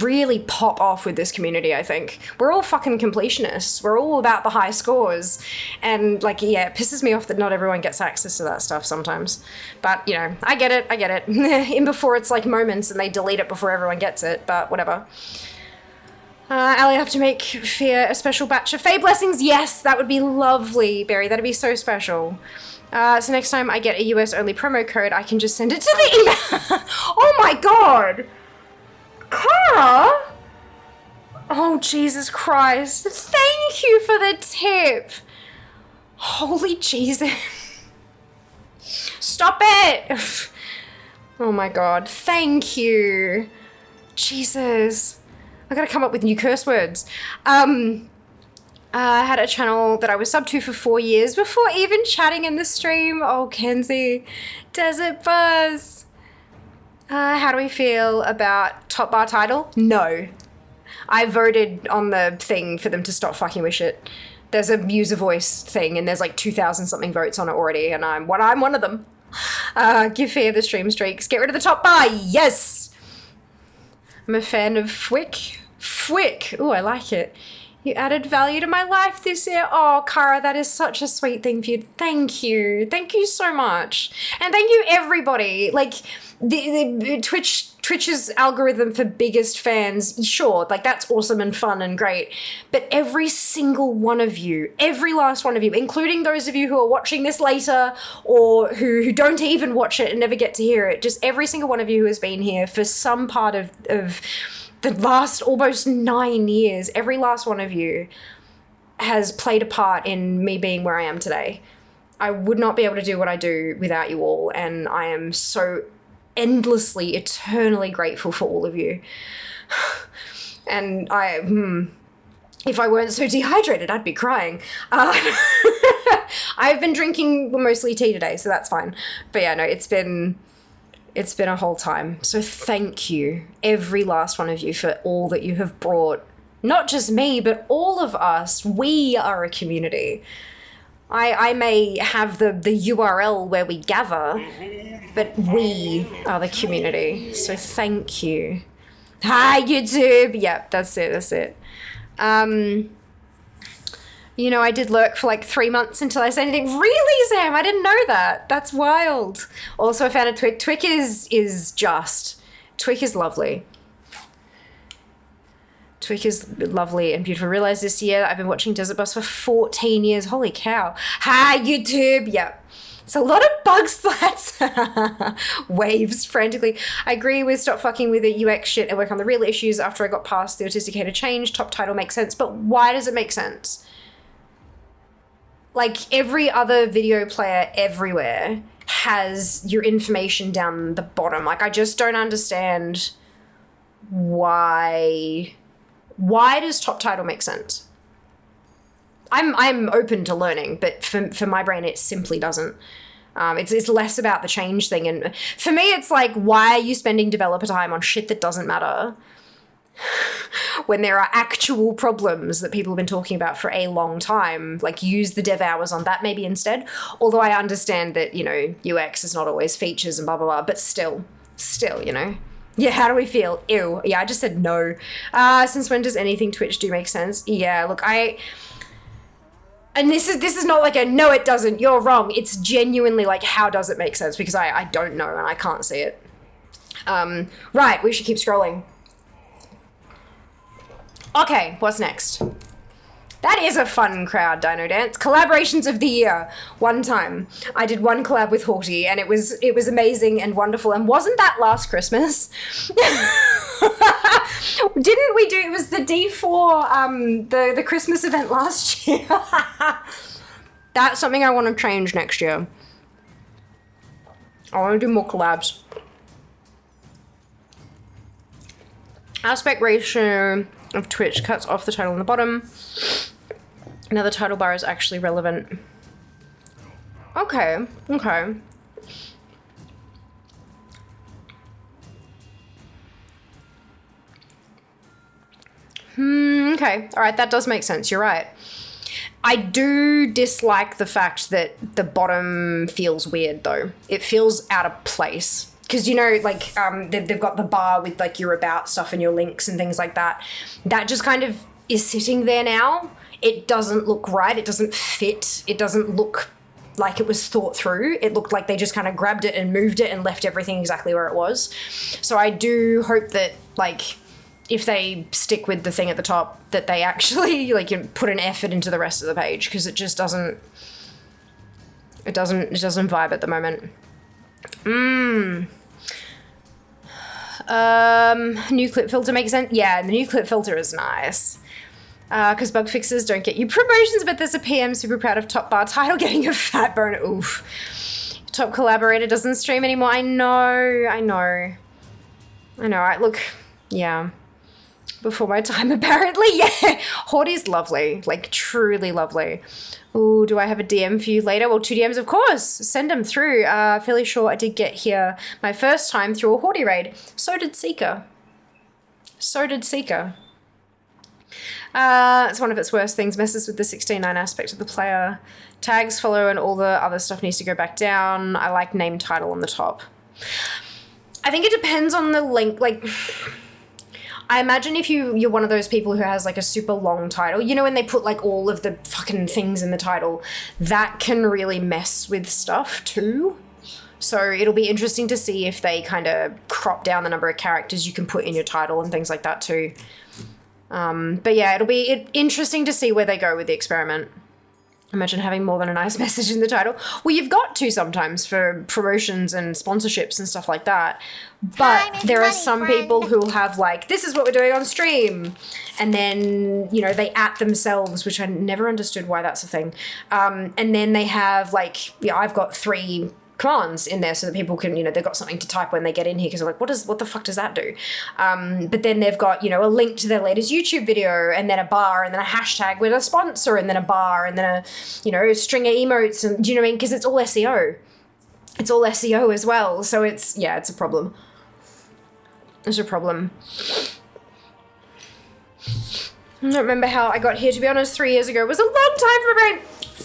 really pop off with this community, I think. We're all fucking completionists. We're all about the high scores. And, like, yeah, it pisses me off that not everyone gets access to that stuff sometimes. But, you know, I get it. In before it's, like, moments and they delete it before everyone gets it, but whatever. Ali, have to make Fear a special batch of Fae Blessings. Yes, that would be lovely, Barry. That'd be so special. So next time I get a US-only promo code, I can just send it to the email. Oh, my God. Cara? Oh, Jesus Christ. Thank you for the tip. Holy Jesus. Stop it. Oh my God. Thank you. Jesus. I gotta come up with new curse words. I had a channel that I was sub to for 4 years before even chatting in the stream. Oh, Kenzie. Desert Buzz. How do we feel about top bar title? No. I voted on the thing for them to stop fucking with shit. There's a user voice thing and there's like 2,000 something votes on it already and I'm one of them. Give Fear the stream streaks. Get rid of the top bar. Yes. I'm a fan of Fwick. Fwick. Ooh, I like it. You added value to my life this year. Oh, Cara, that is such a sweet thing for you. Thank you. Thank you so much. And thank you, everybody. Like, the Twitch's algorithm for biggest fans, sure, like, that's awesome and fun and great. But every single one of you, every last one of you, including those of you who are watching this later or who don't even watch it and never get to hear it, just every single one of you who has been here for some part of the last almost 9 years, every last one of you has played a part in me being where I am today. I would not be able to do what I do without you all, and I am so endlessly, eternally grateful for all of you. And if I weren't so dehydrated, I'd be crying. I've been drinking mostly tea today, so that's fine. But yeah, no, it's been a whole time. So thank you, every last one of you, for all that you have brought. Not just me, but all of us. We are a community. I may have the URL where we gather, but we are the community. So thank you. Hi, YouTube. Yep, that's it. You know, I did lurk for like 3 months until I said anything. Really, Sam? I didn't know that. That's wild. Also, I found a Twick. Twick is lovely. Twick is lovely and beautiful. I realized this year I've been watching Desert Bus for 14 years. Holy cow. Hi, YouTube. Yep. It's a lot of bug splats. Waves frantically. I agree with stop fucking with the UX shit and work on the real issues after I got past the autistic change. Top title makes sense, but why does it make sense? Like, every other video player everywhere has your information down the bottom. Like, I just don't understand why does top title make sense? I'm open to learning, but for my brain, it simply doesn't. It's less about the change thing. And for me, it's like, why are you spending developer time on shit that doesn't matter when there are actual problems that people have been talking about for a long time? Like, use the dev hours on that maybe instead. Although I understand that, you know, UX is not always features and blah, blah, blah, but still, you know. Yeah, how do we feel? Ew. Yeah, I just said no. Since when does anything Twitch do make sense? Yeah, look, and this is not like a no it doesn't, you're wrong. It's genuinely like, how does it make sense? Because I don't know and I can't see it. Right, we should keep scrolling. Okay, what's next? That is a fun crowd, Dino Dance. Collaborations of the year. One time, I did one collab with Haughty, and it was amazing and wonderful. And wasn't that last Christmas? Didn't we do? It was the D4, the Christmas event last year. That's something I want to change next year. I want to do more collabs. Aspect ratio of Twitch cuts off the title on the bottom. Now the title bar is actually relevant. Okay. Okay, all right, that does make sense, you're right. I do dislike the fact that the bottom feels weird though. It feels out of place. because like they've got the bar with like your about stuff and your links and things like that. That just kind of is sitting there now. It doesn't look right. It doesn't fit. It doesn't look like it was thought through. It looked like they just kind of grabbed it and moved it and left everything exactly where it was. So I do hope that like if they stick with the thing at the top, that they actually like put an effort into the rest of the page, because it just doesn't vibe at the moment. New clip filter makes sense. Yeah, the new clip filter is nice. Because bug fixes don't get you promotions, but there's a PM super proud of top bar title getting a fat burn. Oof. Top collaborator doesn't stream anymore. I know. Look, yeah. Before my time, apparently. Yeah. Horty's lovely. Like, truly lovely. Ooh, do I have a DM for you later? Well, 2 DMs, of course. Send them through. Fairly sure I did get here my first time through a Horty raid. So did Seeker. It's one of its worst things. Messes with the 16:9 aspect of the player. Tags, follow, and all the other stuff needs to go back down. I like name title on the top. I think it depends on the link. Like, I imagine if you're one of those people who has like a super long title, when they put like all of the fucking things in the title, that can really mess with stuff too. So it'll be interesting to see if they kind of crop down the number of characters you can put in your title and things like that too. But yeah, it'll be interesting to see where they go with the experiment. Imagine having more than a nice message in the title. Well, you've got to sometimes for promotions and sponsorships and stuff like that. But there are some people who have like, this is what we're doing on stream. And then, they at themselves, which I never understood why that's a thing. And then they have like, I've got 3 commands in there so that people can, they've got something to type when they get in here, because they're like, what the fuck does that do? But then they've got, a link to their latest YouTube video, and then a bar, and then a hashtag with a sponsor, and then a bar, and then a string of emotes, and do you know what I mean? Because it's all SEO. It's all SEO as well. So it's a problem. It's a problem. I don't remember how I got here, to be honest. 3 years ago. It was a long time for me.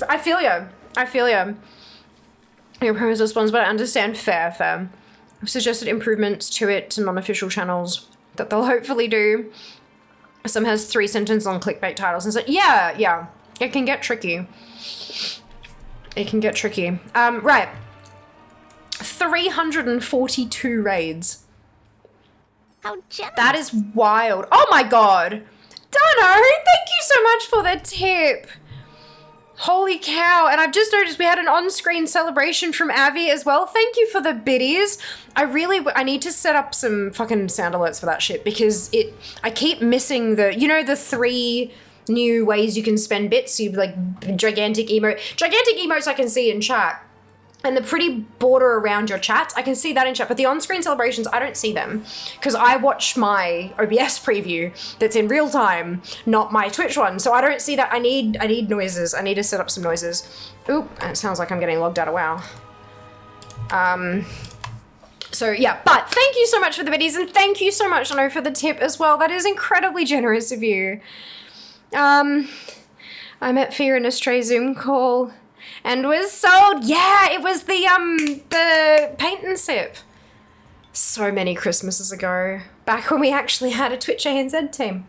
I feel you. Your promise responds, but I understand. Fair. I've suggested improvements to it to non-official channels that they'll hopefully do. Some has 3-sentence long clickbait titles and so yeah. It can get tricky. Right. 342 raids. How generous. That is wild. Oh my god. Dano, thank you so much for the tip. Holy cow. And I've just noticed we had an on-screen celebration from Avi as well. Thank you for the biddies. I need to set up some fucking sound alerts for that shit, because I keep missing the 3 new ways you can spend bits. You like gigantic emotes I can see in chat. And the pretty border around your chats, I can see that in chat, but the on-screen celebrations, I don't see them, because I watch my OBS preview that's in real time, not my Twitch one, so I don't see that. I need noises. I need to set up some noises. Oop, it sounds like I'm getting logged out of WoW. So yeah, but thank you so much for the biddies, and thank you so much, Ano, for the tip as well. That is incredibly generous of you. I met Fear in a stray Zoom call. And was sold. Yeah, it was the paint and sip. So many Christmases ago. Back when we actually had a Twitch ANZ team.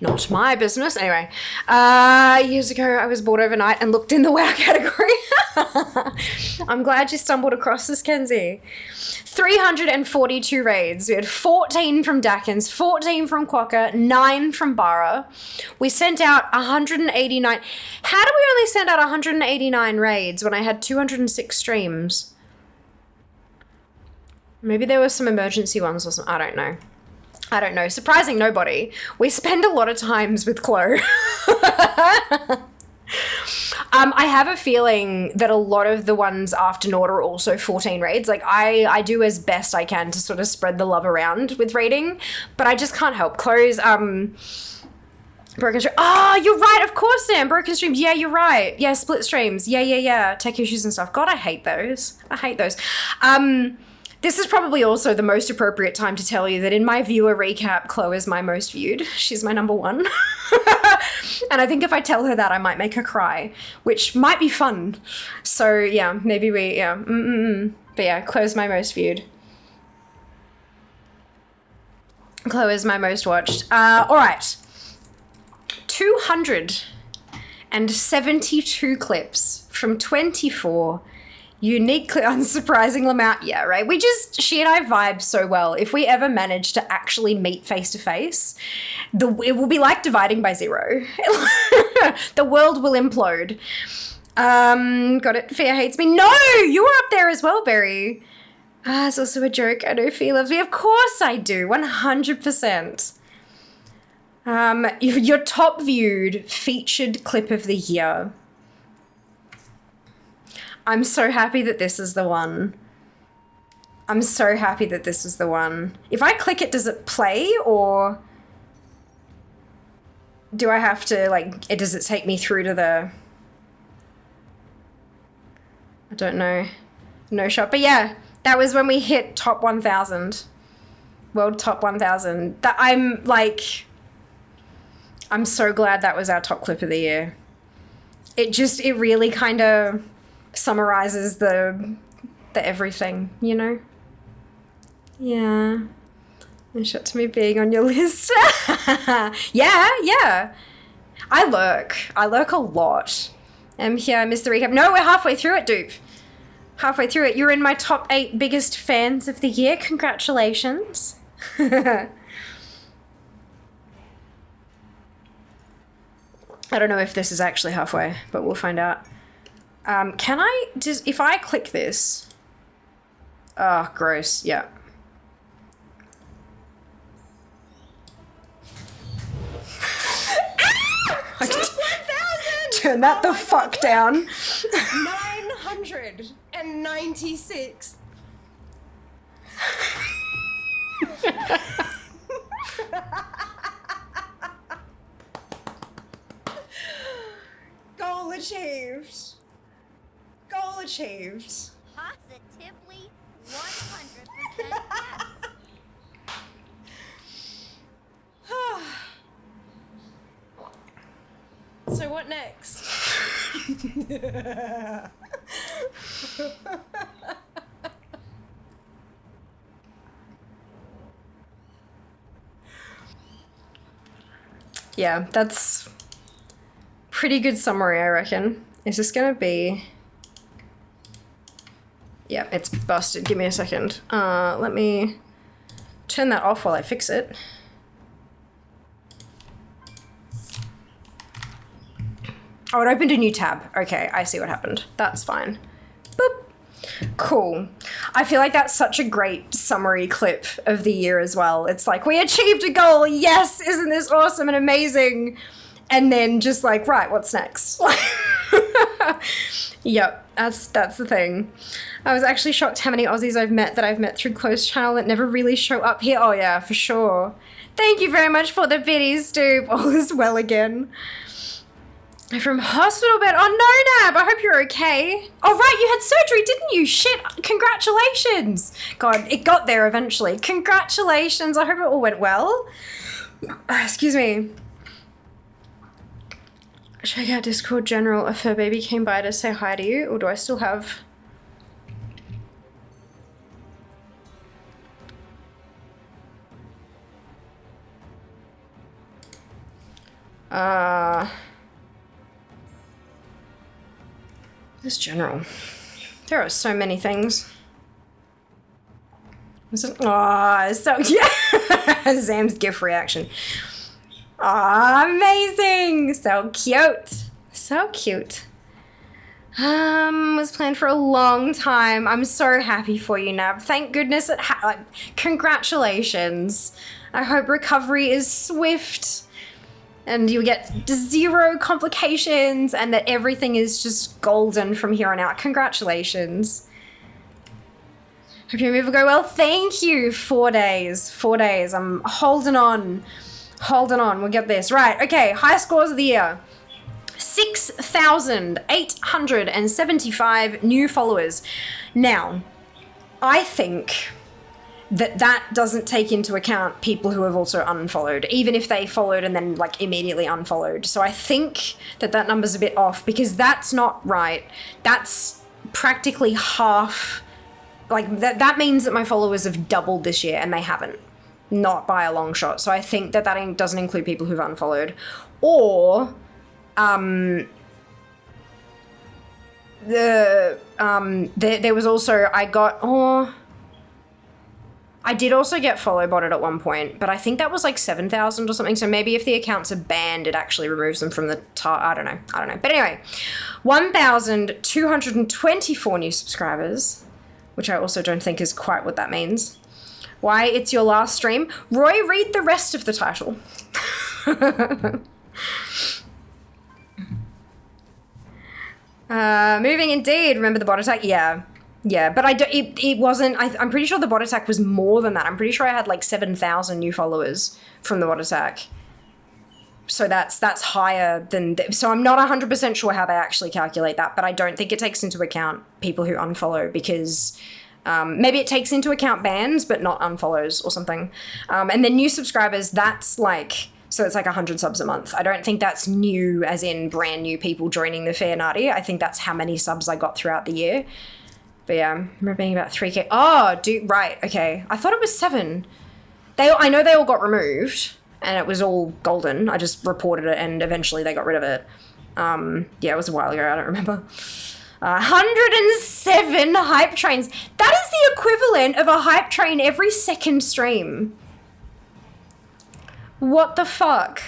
Not my business. Anyway, years ago I was bored overnight and looked in the WoW category. I'm glad you stumbled across this, Kenzie. 342 raids. We had 14 from Dakins, 14 from Quokka, 9 from Bara. We sent out 189. How do we only send out 189 raids when I had 206 streams? Maybe there were some emergency ones or something. I don't know. Surprising nobody. We spend a lot of times with Chloe. I have a feeling that a lot of the ones after Nord are also 14 raids. Like, I do as best I can to sort of spread the love around with raiding, but I just can't help. Chloe's, broken stream. Oh, you're right. Of course, Sam. Broken streams. Yeah, you're right. Yeah, split streams. Yeah. Tech issues and stuff. God, I hate those. This is probably also the most appropriate time to tell you that in my viewer recap, Chloe is my most viewed. She's my number 1. And I think if I tell her that, I might make her cry, which might be fun. So yeah, maybe we, yeah. But yeah, Chloe's my most viewed. Chloe is my most watched. All right. 272 clips from 24 uniquely unsurprising amount. Yeah, right. She and I vibe so well. If we ever manage to actually meet face to face, it will be like dividing by zero. The world will implode. Got it. Fear hates me. No, you were up there as well, Barry. It's also a joke. I know Fear loves me. Of course I do. 100%. Your top viewed featured clip of the year. I'm so happy that this is the one. I'm so happy that this is the one. If I click it, does it play, or do I have to, like, does it take me through to the... I don't know. No shot. But yeah, that was when we hit top 1,000. World top 1,000. I'm so glad that was our top clip of the year. It really kind of summarizes the everything, you know? Yeah. No shot to me being on your list. Yeah. I lurk a lot. I'm here, I missed the recap. No, we're halfway through it, dupe. Halfway through it. You're in my top 8 biggest fans of the year. Congratulations. I don't know if this is actually halfway, but we'll find out. Can I just, if I click this, oh, gross, yeah. Turn that the fuck down. 996. Goal achieved. Goal achieved. Positively 100% yes. So what next? Yeah, that's pretty good summary, I reckon. Is this gonna be... Yeah, it's busted. Give me a second. Let me turn that off while I fix it. Oh, it opened a new tab. Okay, I see what happened. That's fine. Boop. Cool. I feel like that's such a great summary clip of the year as well. It's like, we achieved a goal. Yes, isn't this awesome and amazing? And then just like, right, what's next? Yep, that's the thing. I was actually shocked how many Aussies I've met through Close channel that never really show up here. Oh yeah, for sure. Thank you very much for the biddies, dude. All is well again. From hospital bed. Oh no, Nab, I hope you're okay. Oh right, you had surgery, didn't you? Shit, congratulations. God, it got there eventually. Congratulations, I hope it all went well. Excuse me. Check out Discord General. A fur baby came by to say hi to you, or do I still have... This general. There are so many things. Oh, so yeah. Zam's GIF reaction. Oh, amazing. So cute. So cute. Was planned for a long time. I'm so happy for you, Nab. Thank goodness it congratulations. I hope recovery is swift and you get 0 complications and that everything is just golden from here on out. Congratulations. Hope your move will go well. Thank you. 4 days. 4 days. I'm holding on. Holding on. We'll get this. Right. Okay. High scores of the year. 6,875 new followers. Now, I think that doesn't take into account people who have also unfollowed, even if they followed and then like immediately unfollowed. So I think that number's a bit off, because that's not right. That's practically half. Like that means that my followers have doubled this year, and they haven't, not by a long shot. So I think that doesn't include people who've unfollowed, or there was also, I did also get follow botted at one point, but I think that was like 7,000 or something. So maybe if the accounts are banned, it actually removes them from the I don't know. But anyway, 1,224 new subscribers, which I also don't think is quite what that means. Why it's your last stream? Roy, read the rest of the title. Moving indeed. Remember the bot attack? Yeah, but it wasn't. I'm pretty sure the bot attack was more than that. I'm pretty sure I had like 7,000 new followers from the bot attack. So that's higher than. So I'm not 100% sure how they actually calculate that, but I don't think it takes into account people who unfollow, because maybe it takes into account bans but not unfollows or something. And then new subscribers, that's like. So it's like 100 subs a month. I don't think that's new as in brand new people joining the Fair Narty. I think that's how many subs I got throughout the year. But yeah, I remember being about 3K. Oh, right, okay. I thought it was 7. I know they all got removed, and it was all golden. I just reported it, and eventually they got rid of it. Yeah, it was a while ago. I don't remember. 107 hype trains. That is the equivalent of a hype train every second stream. What the fuck?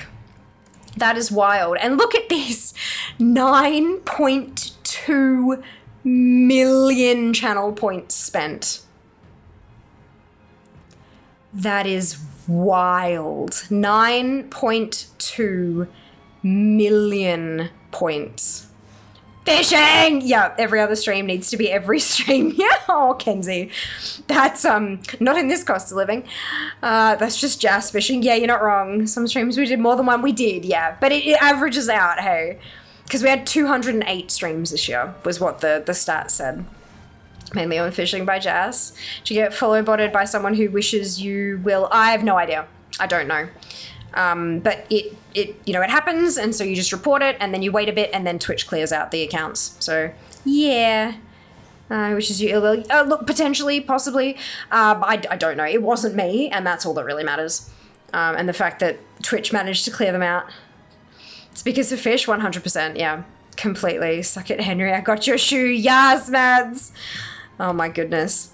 That is wild. And look at this. 9.2 million channel points spent. That is wild. 9.2 million points. Fishing! Yeah, every other stream needs to be every stream. Yeah, oh, Kenzie. That's, not in this cost of living. That's just jazz fishing. Yeah, you're not wrong. Some streams we did more than one. We did, yeah. But it averages out, hey. Because we had 208 streams this year, was what the stats said. Mainly on fishing by Jazz. Do you get follow botted by someone who wishes you will? I have no idea. I don't know. But it happens, and so you just report it, and then you wait a bit, and then Twitch clears out the accounts. So, yeah. Wishes you ill will. Look, potentially, possibly. I don't know. It wasn't me, and that's all that really matters. And the fact that Twitch managed to clear them out. It's because of fish, 100%, yeah. Completely. Suck it, Henry. I got your shoe. Yes, mads. Oh, my goodness.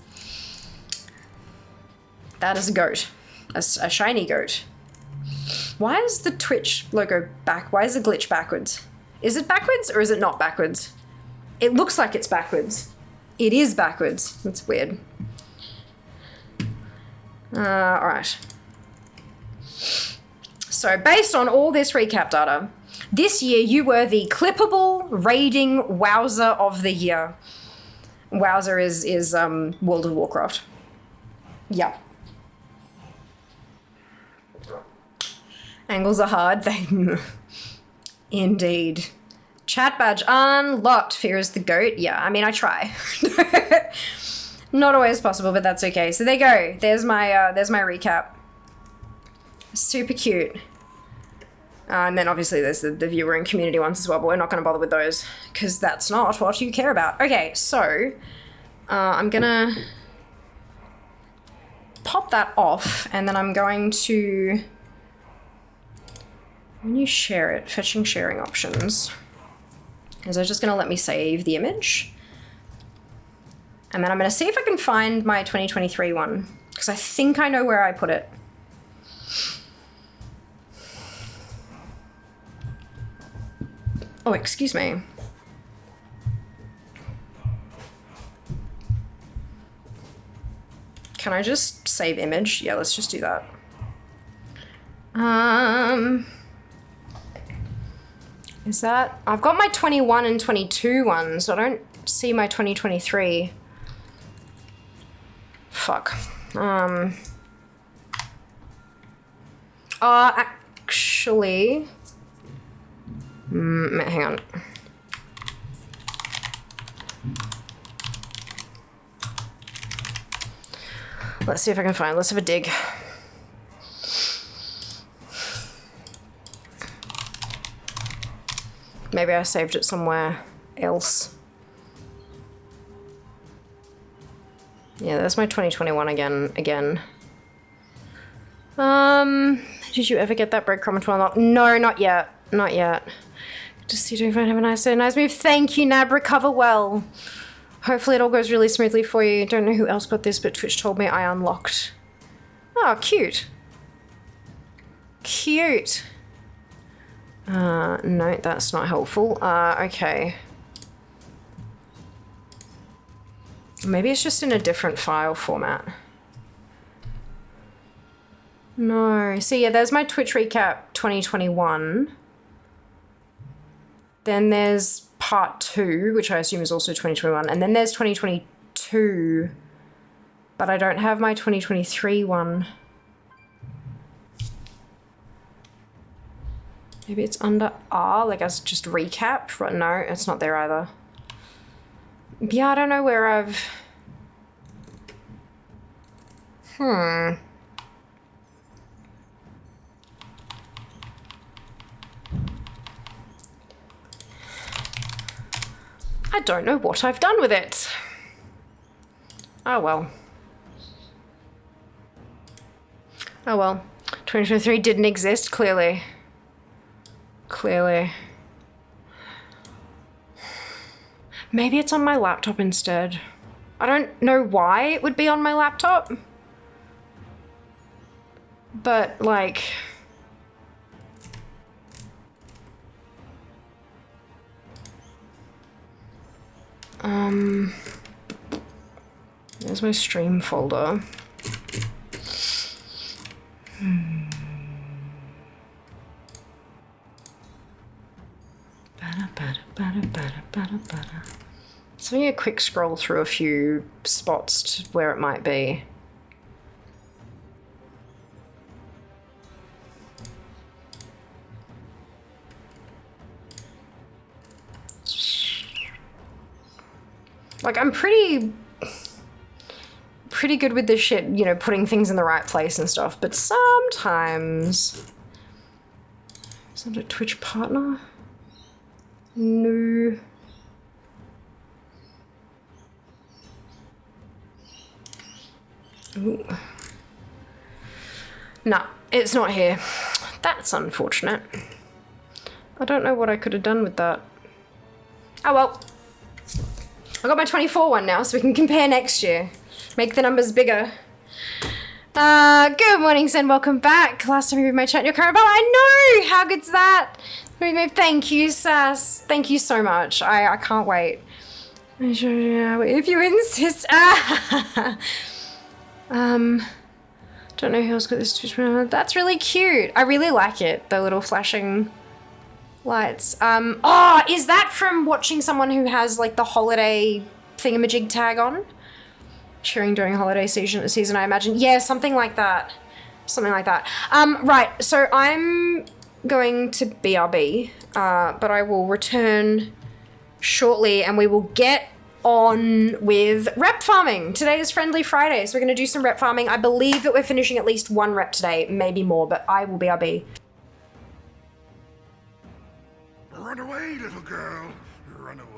That is a goat. A shiny goat. Why is the Twitch logo back? Why is the glitch backwards? Is it backwards or is it not backwards? It looks like it's backwards. It is backwards. That's weird. Alright. So based on all this recap data, this year you were the clippable raiding wowser of the year. Wowser is World of Warcraft. Yeah. Angles are hard. Indeed. Chat badge unlocked. Fear is the goat. Yeah, I mean, I try. Not always possible, but that's okay. So there you go. There's my recap. Super cute. And then obviously there's the viewer and community ones as well, but we're not going to bother with those because that's not what you care about. Okay, so I'm going to pop that off, and then I'm going to... When you share it, fetching sharing options. Is it just going to let me save the image? And then I'm going to see if I can find my 2023 one, because I think I know where I put it. Oh, excuse me. Can I just save image? Yeah, let's just do that. Is that... I've got my 21 and 22 ones, so I don't see my 2023. Fuck. Actually... hang on. Let's see if I can find. Let's have a dig. Maybe I saved it somewhere else. Yeah, there's my 2021 again. Did you ever get that breadcrumb to unlock? No, not yet. Not yet. Just you doing fine. Have a nice day. Nice move. Thank you, Nab. Recover well. Hopefully it all goes really smoothly for you. Don't know who else got this, but Twitch told me I unlocked. Oh, cute. Cute. No, that's not helpful. Okay. Maybe it's just in a different file format. No. So yeah, there's my Twitch recap 2021. Then there's part 2, which I assume is also 2021. And then there's 2022. But I don't have my 2023 one. Maybe it's under R, like as just recap. But no, it's not there either. Yeah, I don't know where I've... I don't know what I've done with it. Oh well. Oh well. 2023 didn't exist, clearly. Clearly. Maybe it's on my laptop instead. I don't know why it would be on my laptop. But, like... There's my stream folder. So yeah, quick scroll through a few spots to where it might be. Like, I'm pretty good with this shit, you know, putting things in the right place and stuff, but sometimes... Is that a Twitch partner? No. Ooh. No, it's not here. That's unfortunate. I don't know what I could have done with that. Oh well. I got my 24 one now, so we can compare next year. Make the numbers bigger. Good morning, Sen. Welcome back. Last time you read my chat, your current bar. I know! How good's that? Thank you, Sass. Thank you so much. I can't wait. If you insist. Don't know who else got this Twitch. That's really cute. I really like it. The little flashing lights. Oh, is that from watching someone who has like the holiday thingamajig tag on? Cheering during holiday season, I imagine. Yeah, something like that. Something like that. Right, so I'm going to BRB, but I will return shortly and we will get on with rep farming. Today is Friendly Friday, so we're going to do some rep farming. I believe that we're finishing at least one rep today, maybe more, but I will BRB. Run away, little girl. Run away.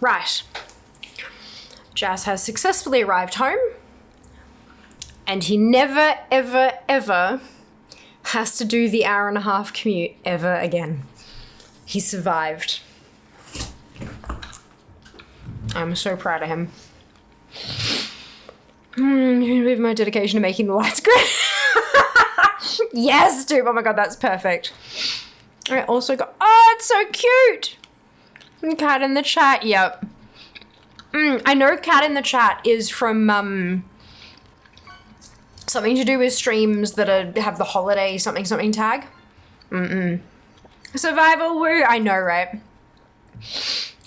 Right. Jazz has successfully arrived home, and he never, ever, ever has to do the hour-and-a-half commute ever again. He survived. I'm so proud of him. With my dedication to making the lights great. Yes, dude. Oh my god, that's perfect. I also got... Oh, it's so cute. Cat in the chat, yep. I know Cat in the chat is from something to do with streams that have the holiday something tag. Survival woo. I know, right?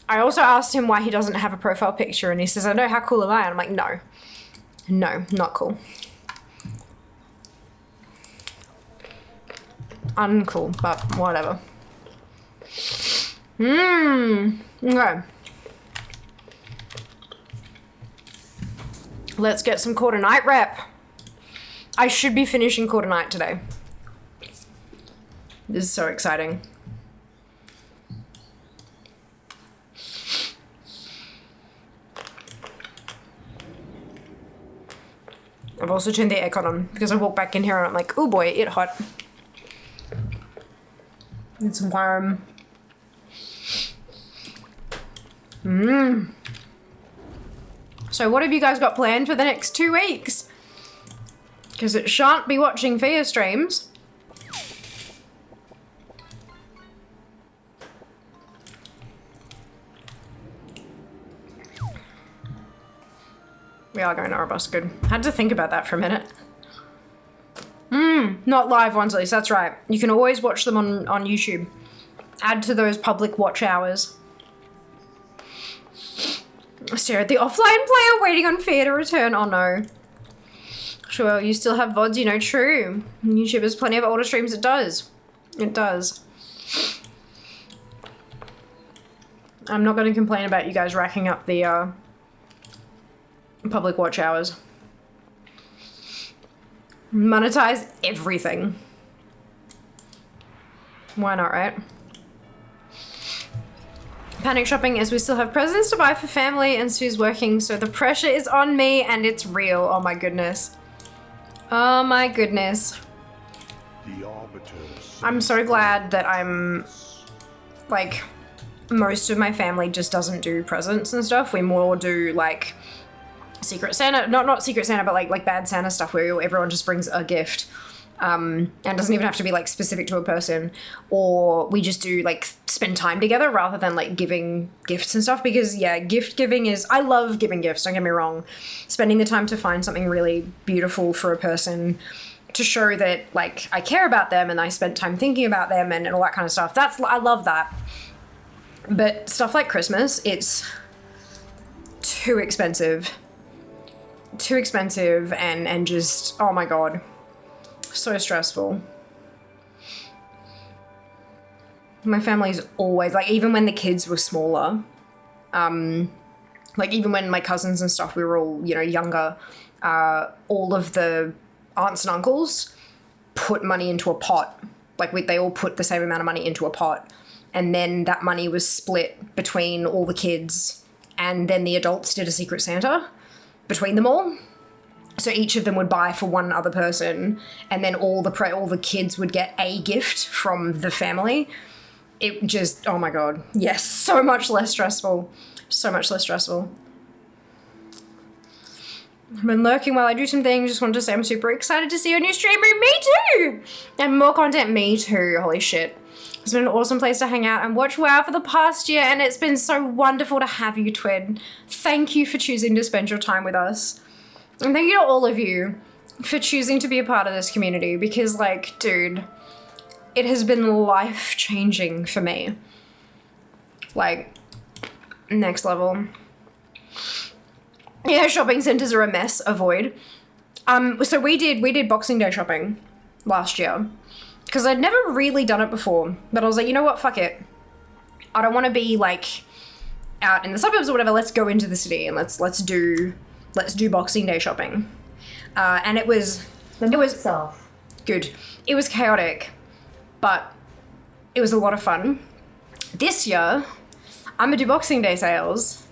I also asked him why he doesn't have a profile picture, and he says, I know, how cool am I? And I'm like, no. No, not cool. Uncool, but whatever. Okay. Let's get some quarter night rep. I should be finishing quarter night today. This is so exciting. I've also turned the aircon on because I walked back in here and I'm like, oh boy, it's hot. It's warm. So what have you guys got planned for the next 2 weeks? Because it shan't be watching Fia streams. We are going to Erebus, good. Had to think about that for a minute. Not live ones at least, that's right. You can always watch them on YouTube. Add to those public watch hours. Stare at the offline player waiting on Fia to return. Oh no. Sure, you still have VODs, you know, true. YouTube has plenty of older streams, it does. It does. I'm not going to complain about you guys racking up the public watch hours. Monetize everything. Why not, right? Panic shopping as we still have presents to buy for family and Sue's working, so the pressure is on me and it's real. Oh my goodness. Oh my goodness. I'm so glad that I'm, like, most of my family just doesn't do presents and stuff. We more do, like, Secret Santa, not Secret Santa, but like Bad Santa stuff where everyone just brings a gift. And doesn't even have to be like specific to a person, or we just do like spend time together rather than like giving gifts and stuff, because yeah, gift giving is, I love giving gifts, don't get me wrong. Spending the time to find something really beautiful for a person to show that like I care about them and I spent time thinking about them and all that kind of stuff. I love that. But stuff like Christmas, it's too expensive and just, oh my god. So stressful. My family's always, like, even when the kids were smaller, like, even when my cousins and stuff, we were all, you know, younger, all of the aunts and uncles put money into a pot. Like, they all put the same amount of money into a pot. And then that money was split between all the kids, and then the adults did a Secret Santa between them all. So each of them would buy for one other person, and then all the kids would get a gift from the family. It just, oh my god. Yes, so much less stressful. So much less stressful. I've been lurking while I do some things. Just wanted to say I'm super excited to see your new stream. Me too! And more content, me too. Holy shit. It's been an awesome place to hang out and watch WoW for the past year, and it's been so wonderful to have you, Twin. Thank you for choosing to spend your time with us. And thank you to all of you for choosing to be a part of this community, because, like, dude, it has been life-changing for me. Like, next level. Yeah, shopping centers are a mess. Avoid. So we did Boxing Day shopping last year, because I'd never really done it before, but I was like, you know what, fuck it. I don't want to be, like, out in the suburbs or whatever. Let's go into the city and let's do Boxing Day shopping. And it was good. It was chaotic, but it was a lot of fun. This year, I'm gonna do Boxing Day sales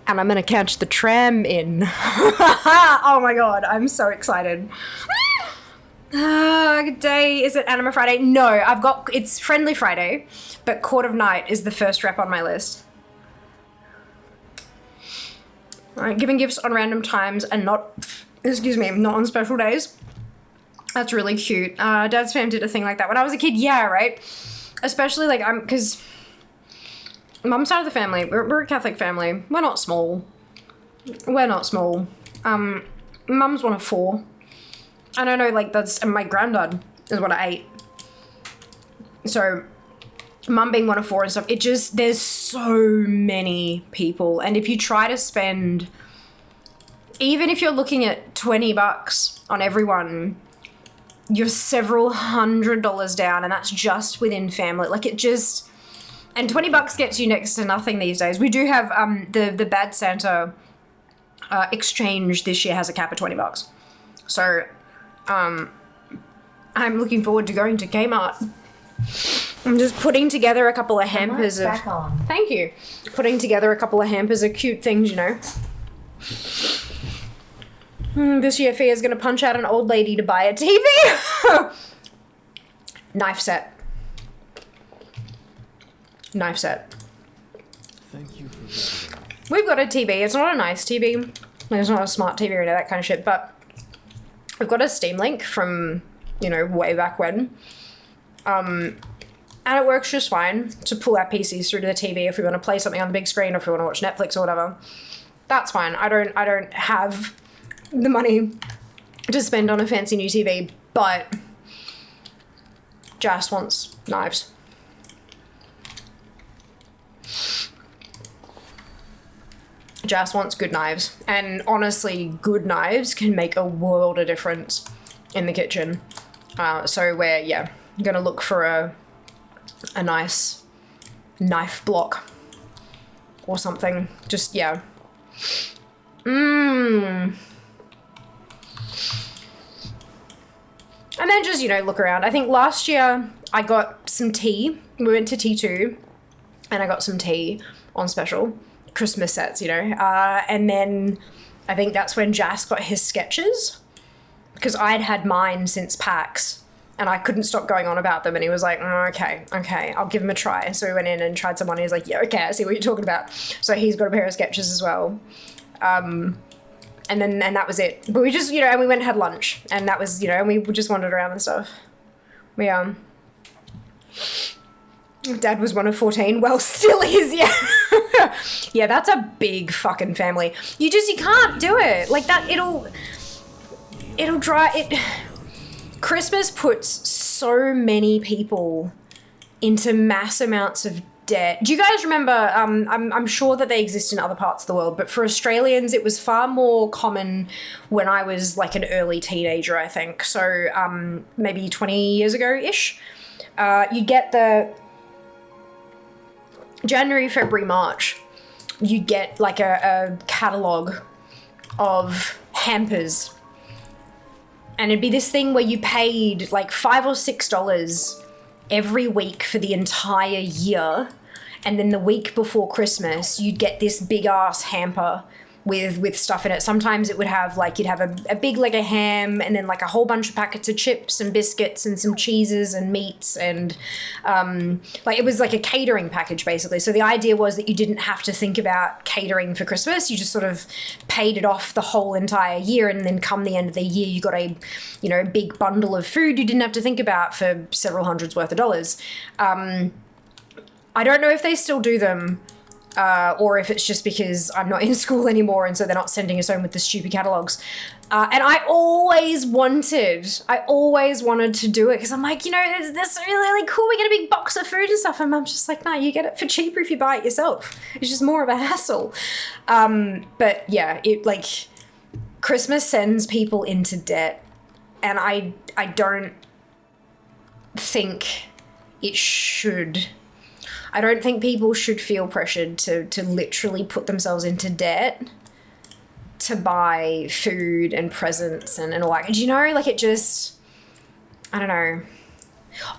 and I'm gonna catch the tram in. Oh my god, I'm so excited. Good day. Is it Anima Friday? No, it's Friendly Friday, but Court of Night is the first rep on my list. Alright, giving gifts on random times and not on special days. That's really cute. Dad's fam did a thing like that when I was a kid. Yeah, right? Especially like, because Mum's side of the family, we're a Catholic family. We're not small. Mum's one of 4. I don't know, like and my granddad is one of 8. So Mum being one of 4 and stuff, there's so many people. And if you try to spend, even if you're looking at $20 on everyone, you're several $100s down, and that's just within family. Like and $20 gets you next to nothing these days. We do have the Bad Santa exchange this year has a cap of $20. So I'm looking forward to going to Kmart. I'm just putting together a couple of hampers of... Back on. Thank you. Putting together a couple of hampers of cute things, you know. This year Fia's going to punch out an old lady to buy a TV. Knife set. Knife set. Thank you for visiting. We've got a TV. It's not a nice TV. It's not a smart TV or any of that kind of shit, but we've got a Steam Link from, way back when. And it works just fine to pull our PCs through to the TV if we want to play something on the big screen or if we want to watch Netflix or whatever. That's fine. I don't have the money to spend on a fancy new TV, but Jas wants knives. Jas wants good knives, and honestly, good knives can make a world of difference in the kitchen. So we're, gonna look for a nice knife block or something. Just, And then just, look around. I think last year I got some tea. We went to T2 and I got some tea on special. Christmas sets, and then I think that's when Jas got his sketches, because I'd had mine since PAX and I couldn't stop going on about them, and he was like, okay, I'll give him a try. So we went in and tried some on. He was like, yeah, okay, I see what you're talking about. So he's got a pair of sketches as well. And that was it. But we just, and we went and had lunch, and that was, and we just wandered around and stuff. Dad was one of 14. Well, still is, yeah. Yeah, that's a big fucking family. You can't do it. Like that, it'll drive it. Christmas puts so many people into mass amounts of debt. Do you guys remember, I'm sure that they exist in other parts of the world, but for Australians, it was far more common when I was like an early teenager, I think. So maybe 20 years ago-ish. You get the January, February, March, you get like a catalogue of hampers. And it'd be this thing where you paid like $5 or $6 every week for the entire year. And then the week before Christmas, you'd get this big ass hamper with stuff in it. Sometimes it would have you'd have a big leg of ham and then like a whole bunch of packets of chips and biscuits and some cheeses and meats and it was like a catering package basically. So the idea was that you didn't have to think about catering for Christmas. You just sort of paid it off the whole entire year, and then come the end of the year you got a big bundle of food you didn't have to think about for several hundreds worth of dollars. I don't know if they still do them. Or if it's just because I'm not in school anymore and so they're not sending us home with the stupid catalogues. And I always wanted to do it because I'm like, this is really cool. We get a big box of food and stuff. And Mum's just like, no, you get it for cheaper if you buy it yourself. It's just more of a hassle. But yeah, Christmas sends people into debt. And I don't think it should. I don't think people should feel pressured to literally put themselves into debt to buy food and presents and all that. Do it just, I don't know.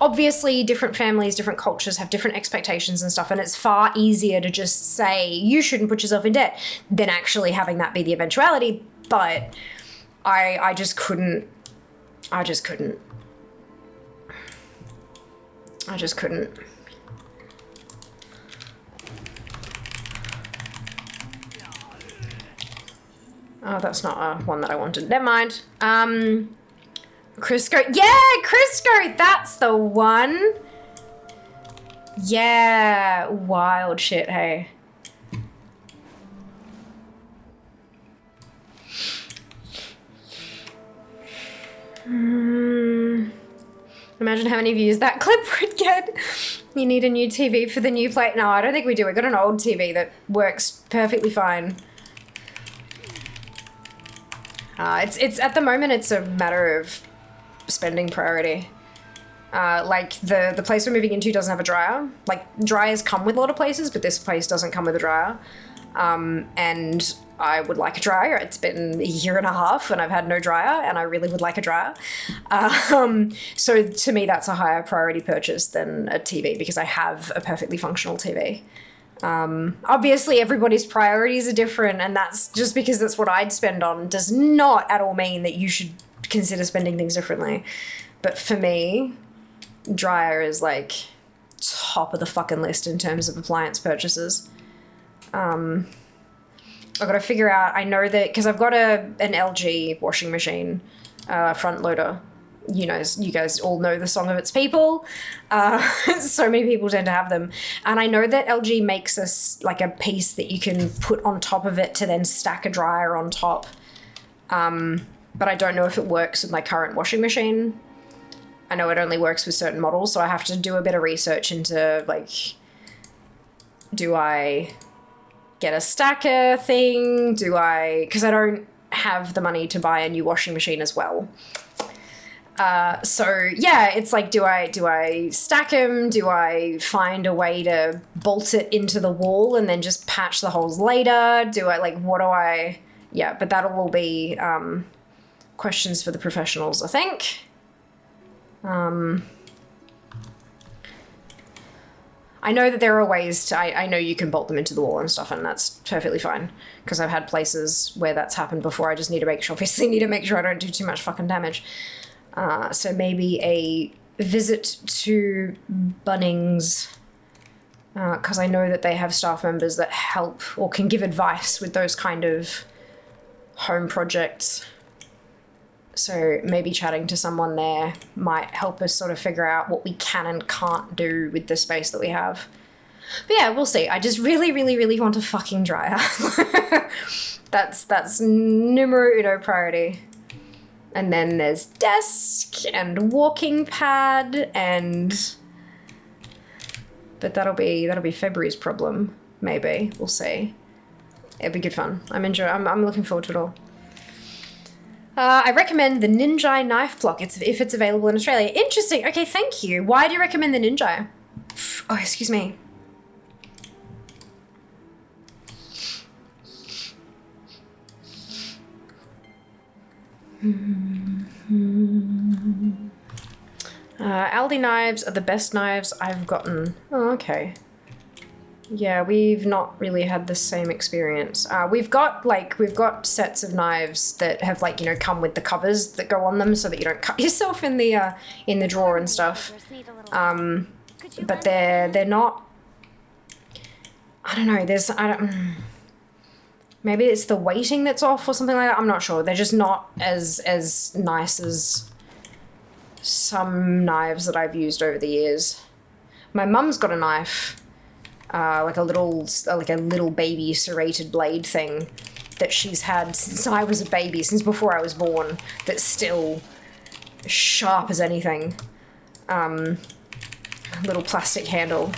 obviously different families, different cultures have different expectations and stuff, and it's far easier to just say you shouldn't put yourself in debt than actually having that be the eventuality. But I just couldn't. I just couldn't. Oh, that's not one that I wanted. Never mind. Crisco. Yeah, Crisco. That's the one. Yeah, wild shit, hey. Imagine how many views that clip would get. You need a new TV for the new plate. No, I don't think we do. We got an old TV that works perfectly fine. It's at the moment it's a matter of spending priority. Like the place we're moving into doesn't have a dryer. Like dryers come with a lot of places, but this place doesn't come with a dryer. And I would like a dryer. It's been a year and a half and I've had no dryer and I really would like a dryer. So to me, that's a higher priority purchase than a TV because I have a perfectly functional TV. Obviously everybody's priorities are different and that's just because that's what I'd spend on does not at all mean that you should consider spending things differently. But for me, dryer is like top of the fucking list in terms of appliance purchases. I've got to figure out, I know that, because I've got an LG washing machine, front loader. You know, you guys all know the song of its people. So many people tend to have them. And I know that LG makes us like a piece that you can put on top of it to then stack a dryer on top. But I don't know if it works with my current washing machine. I know it only works with certain models, so I have to do a bit of research into like, do I get a stacker thing? Because I don't have the money to buy a new washing machine as well. So yeah, it's like, do I stack them? Do I find a way to bolt it into the wall and then just patch the holes later? Yeah, but that'll all be, questions for the professionals, I think. I know that there are ways to, I know you can bolt them into the wall and stuff, and that's perfectly fine, because I've had places where that's happened before. I just need to make sure I don't do too much fucking damage. So maybe a visit to Bunnings, because I know that they have staff members that help or can give advice with those kind of home projects. So maybe chatting to someone there might help us sort of figure out what we can and can't do with the space that we have. But yeah, we'll see. I just really, really, really want a fucking dryer. That's numero uno priority. And then there's desk and walking pad but that'll be February's problem, maybe. We'll see. It'll be good fun. I'm looking forward to it all. I recommend the Ninja knife block if it's available in Australia. Interesting. Okay, thank you. Why do you recommend the Ninja? Oh, excuse me. Aldi knives are the best knives I've gotten. Oh, okay. Yeah, we've not really had the same experience. We've got sets of knives that have come with the covers that go on them so that you don't cut yourself in the drawer and stuff. But they're not. I don't know. Maybe it's the weighting that's off or something like that. I'm not sure. They're just not as nice as some knives that I've used over the years. My mum's got a knife. Like a little baby serrated blade thing that she's had since I was a baby, since before I was born, that's still sharp as anything. Little plastic handle.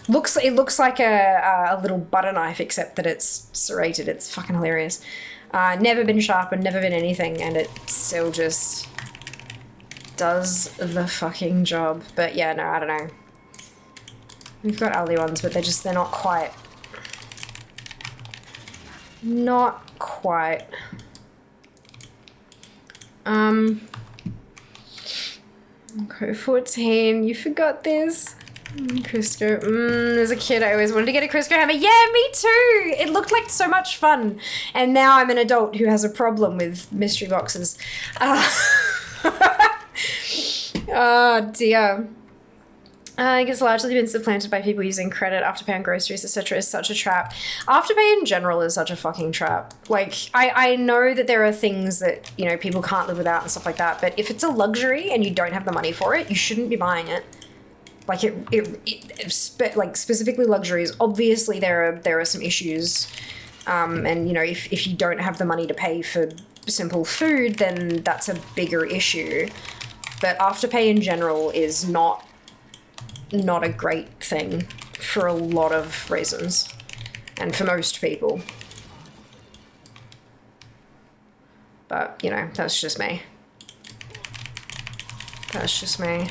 It looks like a little butter knife, except that it's serrated. It's fucking hilarious. Never been sharpened, never been anything, and it still just does the fucking job. But yeah, no, I don't know. We've got Aldi ones, but they're not quite. Not quite. Okay, 14. You forgot this. Crisco. As a kid, I always wanted to get a Crisco hammer. Yeah, me too. It looked like so much fun. And now I'm an adult who has a problem with mystery boxes. Oh, dear. I guess largely been supplanted by people using credit, Afterpay on groceries, etc. is such a trap. Afterpay in general is such a fucking trap. Like, I know that there are things that, you know, people can't live without and stuff like that, but if it's a luxury and you don't have the money for it, you shouldn't be buying it. Like, like, specifically luxuries, obviously there are some issues. And, you know, if you don't have the money to pay for simple food, then that's a bigger issue. But Afterpay in general is not a great thing for a lot of reasons, and for most people. But, you know, that's just me. That's just me.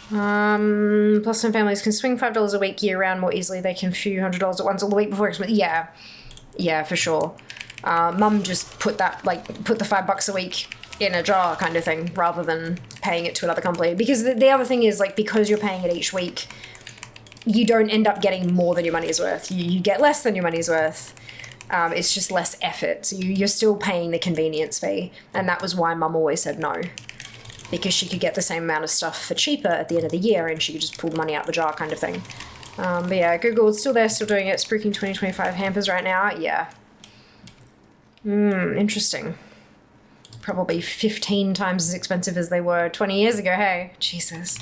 Plus some families can swing $5 a week year round more easily. They can few $100 at once all the week before Christmas. Yeah. Yeah, for sure. Mum just put the $5 a week in a jar kind of thing, rather than paying it to another company. Because the other thing is, like, because you're paying it each week, you don't end up getting more than your money's worth. You get less than your money's worth. It's just less effort. So you're still paying the convenience fee. And that was why Mum always said no. Because she could get the same amount of stuff for cheaper at the end of the year, and she could just pull the money out of the jar kind of thing. But yeah, Google is still there, still doing it. Spooking 2025 hampers right now. Yeah. Interesting. Probably 15 times as expensive as they were 20 years ago, hey? Jesus.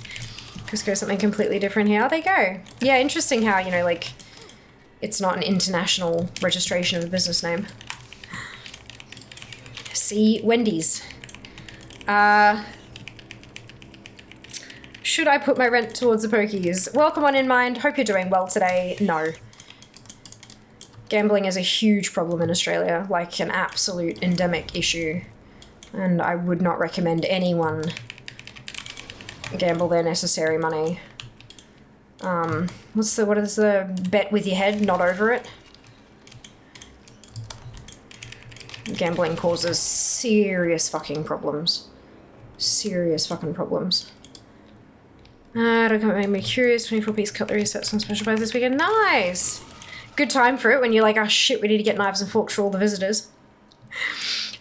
Crisco something completely different here. Oh, there you go. Yeah, interesting how, you know, like, it's not an international registration of a business name. See, Wendy's. Should I put my rent towards the pokies? Welcome on in mind. Hope you're doing well today. No. Gambling is a huge problem in Australia, like an absolute endemic issue. And I would not recommend anyone gamble their necessary money. What is the bet with your head, not over it? Gambling causes serious fucking problems. Serious fucking problems. Don't make me curious. 24-piece cutlery sets on special buys this weekend. Nice! Good time for it when you're like, oh shit, we need to get knives and forks for all the visitors.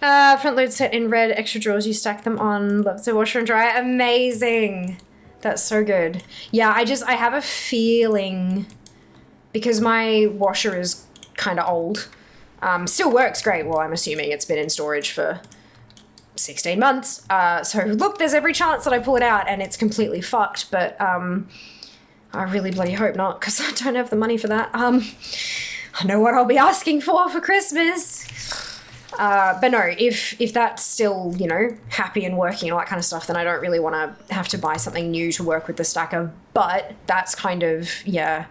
Front load set in red, extra drawers, you stack them on, love to washer and dry. Amazing. That's so good. Yeah, I have a feeling, because my washer is kind of old, still works great. Well, I'm assuming it's been in storage for 16 months. So look, there's every chance that I pull it out and it's completely fucked, but I really bloody hope not, because I don't have the money for that. I know what I'll be asking for Christmas. But no, if that's still, you know, happy and working and all that kind of stuff, then I don't really want to have to buy something new to work with the stacker. But that's kind of, yeah,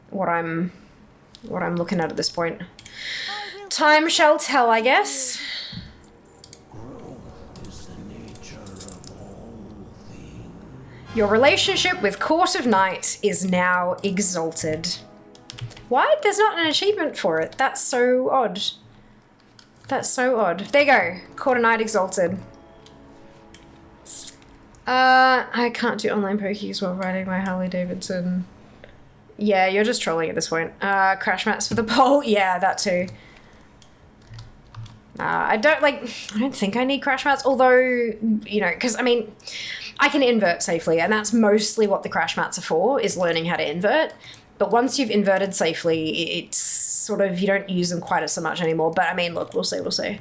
what I'm looking at this point. Time shall tell, I guess. Your relationship with Court of Night is now exalted. What? There's not an achievement for it. That's so odd. That's so odd. There you go. Court of Night exalted. I can't do online pokies while riding my Harley Davidson. Yeah, you're just trolling at this point. Crash mats for the pole. Yeah, that too. I don't think I need crash mats, although, you know, because, I mean, I can invert safely, and that's mostly what the crash mats are for, is learning how to invert. But once you've inverted safely, it's sort of, you don't use them quite so much anymore. But, I mean, look, we'll see.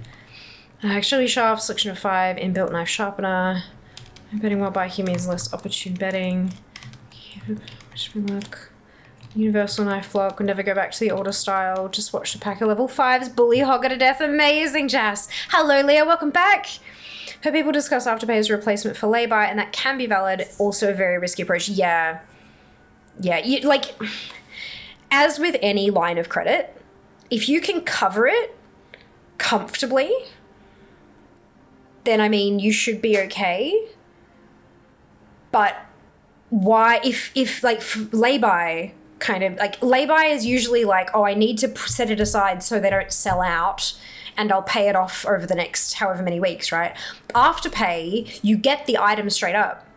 Actually, shaft, selection of 5, inbuilt knife sharpener. Betting while biking means less opportune betting. Wish me luck. Universal knife block. Will never go back to the older style. Just watch the pack of level 5s. Bully hogger to death. Amazing, Jas. Hello, Leah. Welcome back. Heard people discuss Afterpay as a replacement for lay-by, and that can be valid. Also a very risky approach. Yeah. You, like, as with any line of credit, if you can cover it comfortably, then, I mean, you should be okay. But why, if like, lay-by kind of like lay-by is usually like, oh, I need to set it aside so they don't sell out and I'll pay it off over the next however many weeks, right? Afterpay, you get the item straight up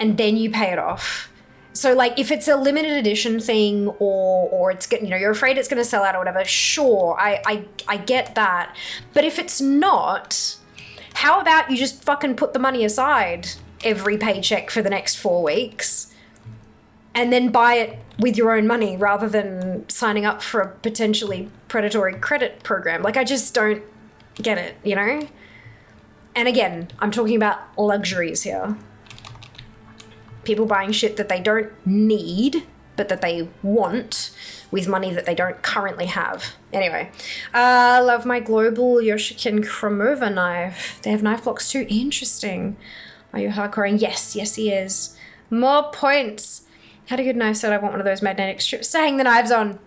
and then you pay it off. So like if it's a limited edition thing or it's getting, you know, you're afraid it's going to sell out or whatever, sure, I get that. But if it's not, how about you just fucking put the money aside every paycheck for the next 4 weeks and then buy it with your own money rather than signing up for a potentially predatory credit program. Like, I just don't get it, you know? And again, I'm talking about luxuries here. People buying shit that they don't need, but that they want with money that they don't currently have. Anyway, love my global Yoshikin Chromova knife. They have knife blocks too. Interesting. Are you hardcoring? Yes, he is. More points. Had a good knife set. I want one of those magnetic strips to hang the knives on.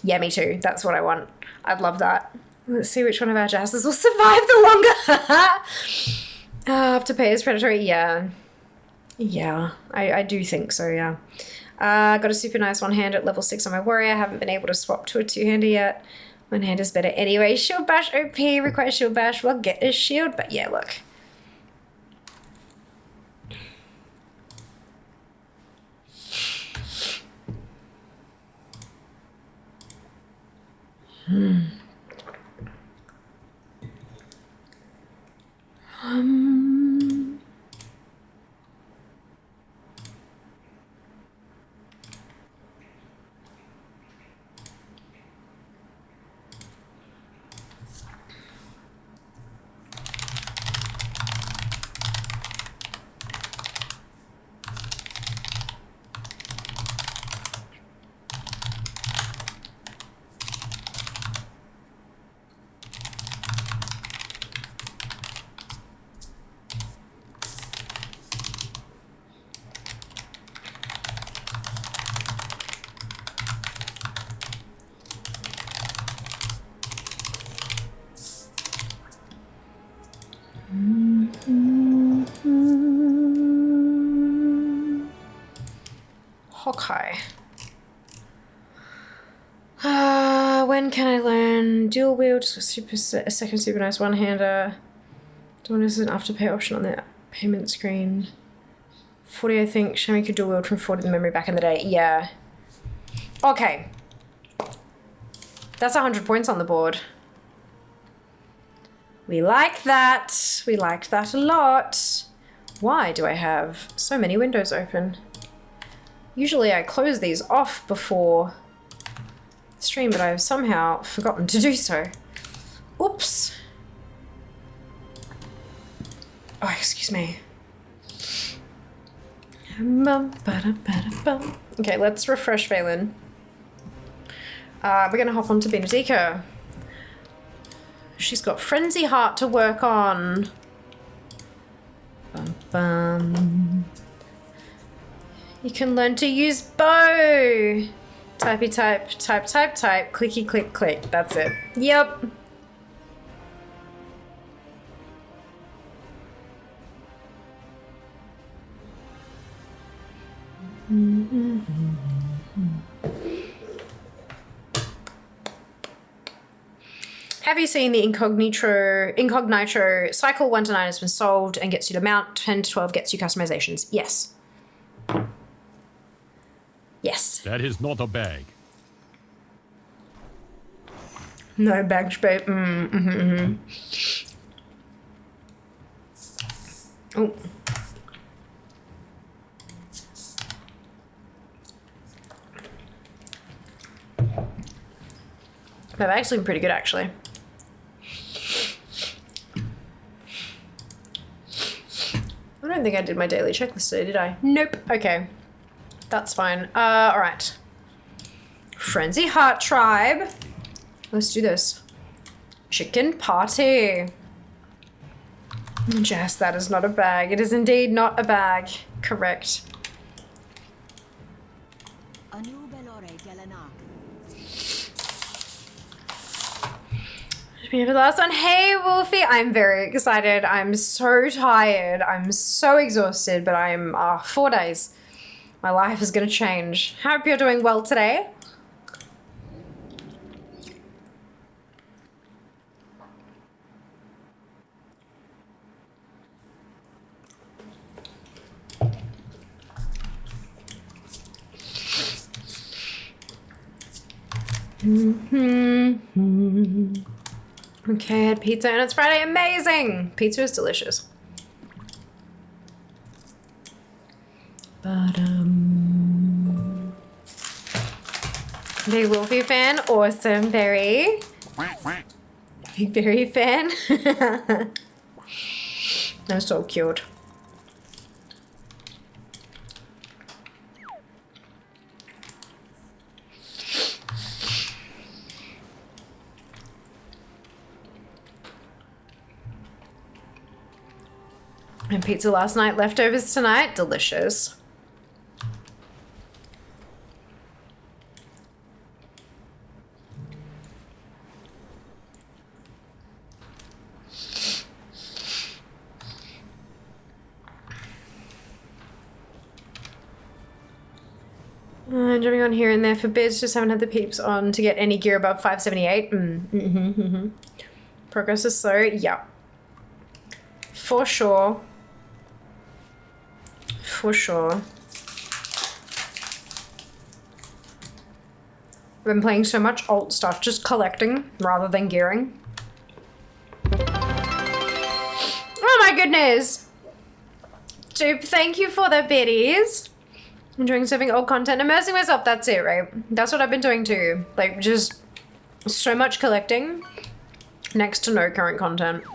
Yeah, me too. That's what I want. I'd love that. Let's see which one of our jazzes will survive the longer. Afterpay is predatory. Yeah, I do think so, yeah. Got a super nice one-hand at level 6 on my warrior. Haven't been able to swap to a two-hander yet. One hand is better anyway. Shield bash OP, requires shield bash. Well, get a shield, but yeah, look. Okay. When can I learn dual wield? Just a second super nice one-hander. Don't want to an afterpay option on the payment screen. 40, I think. Shami could dual wield from 40 the memory back in the day. Yeah. Okay. That's 100 points on the board. We like that. We liked that a lot. Why do I have so many windows open? Usually I close these off before stream, but I've somehow forgotten to do so. Oops. Oh, excuse me. Okay, let's refresh Valen. We're gonna hop on to Benedika. She's got Frenzy Heart to work on. Bum, bum. You can learn to use bow. Typey type, type, type, type, clicky click click. That's it. Yep. Have you seen the Incognito cycle 1 to 9 has been solved and gets you to mount, 10 to 12 gets you customizations? Yes. Yes. That is not a bag. No bag babe. Oh. My bag's looking pretty good, actually. I don't think I did my daily checklist today, did I? Nope. Okay. That's fine. All right. Frenzy Heart Tribe. Let's do this. Chicken Party. Jess, that is not a bag. It is indeed not a bag. Correct. Me for the last one. Hey, Wolfie. I'm very excited. I'm so tired. I'm so exhausted, but I'm 4 days. My life is gonna change. Hope you're doing well today. Okay, I had pizza and it's Friday. Amazing! Pizza is delicious. But, big Wolfie fan. Awesome, very. Big Berry fan. That's so cute. And pizza last night, leftovers tonight. Delicious. Jumping on here and there for bids, just haven't had the peeps on to get any gear above 578. Progress is slow, yeah. For sure. For sure. I've been playing so much alt stuff, just collecting rather than gearing. Oh my goodness! Dupe, thank you for the biddies. Enjoying surfing old content, immersing myself, that's it, right? That's what I've been doing too. Like, just so much collecting, next to no current content.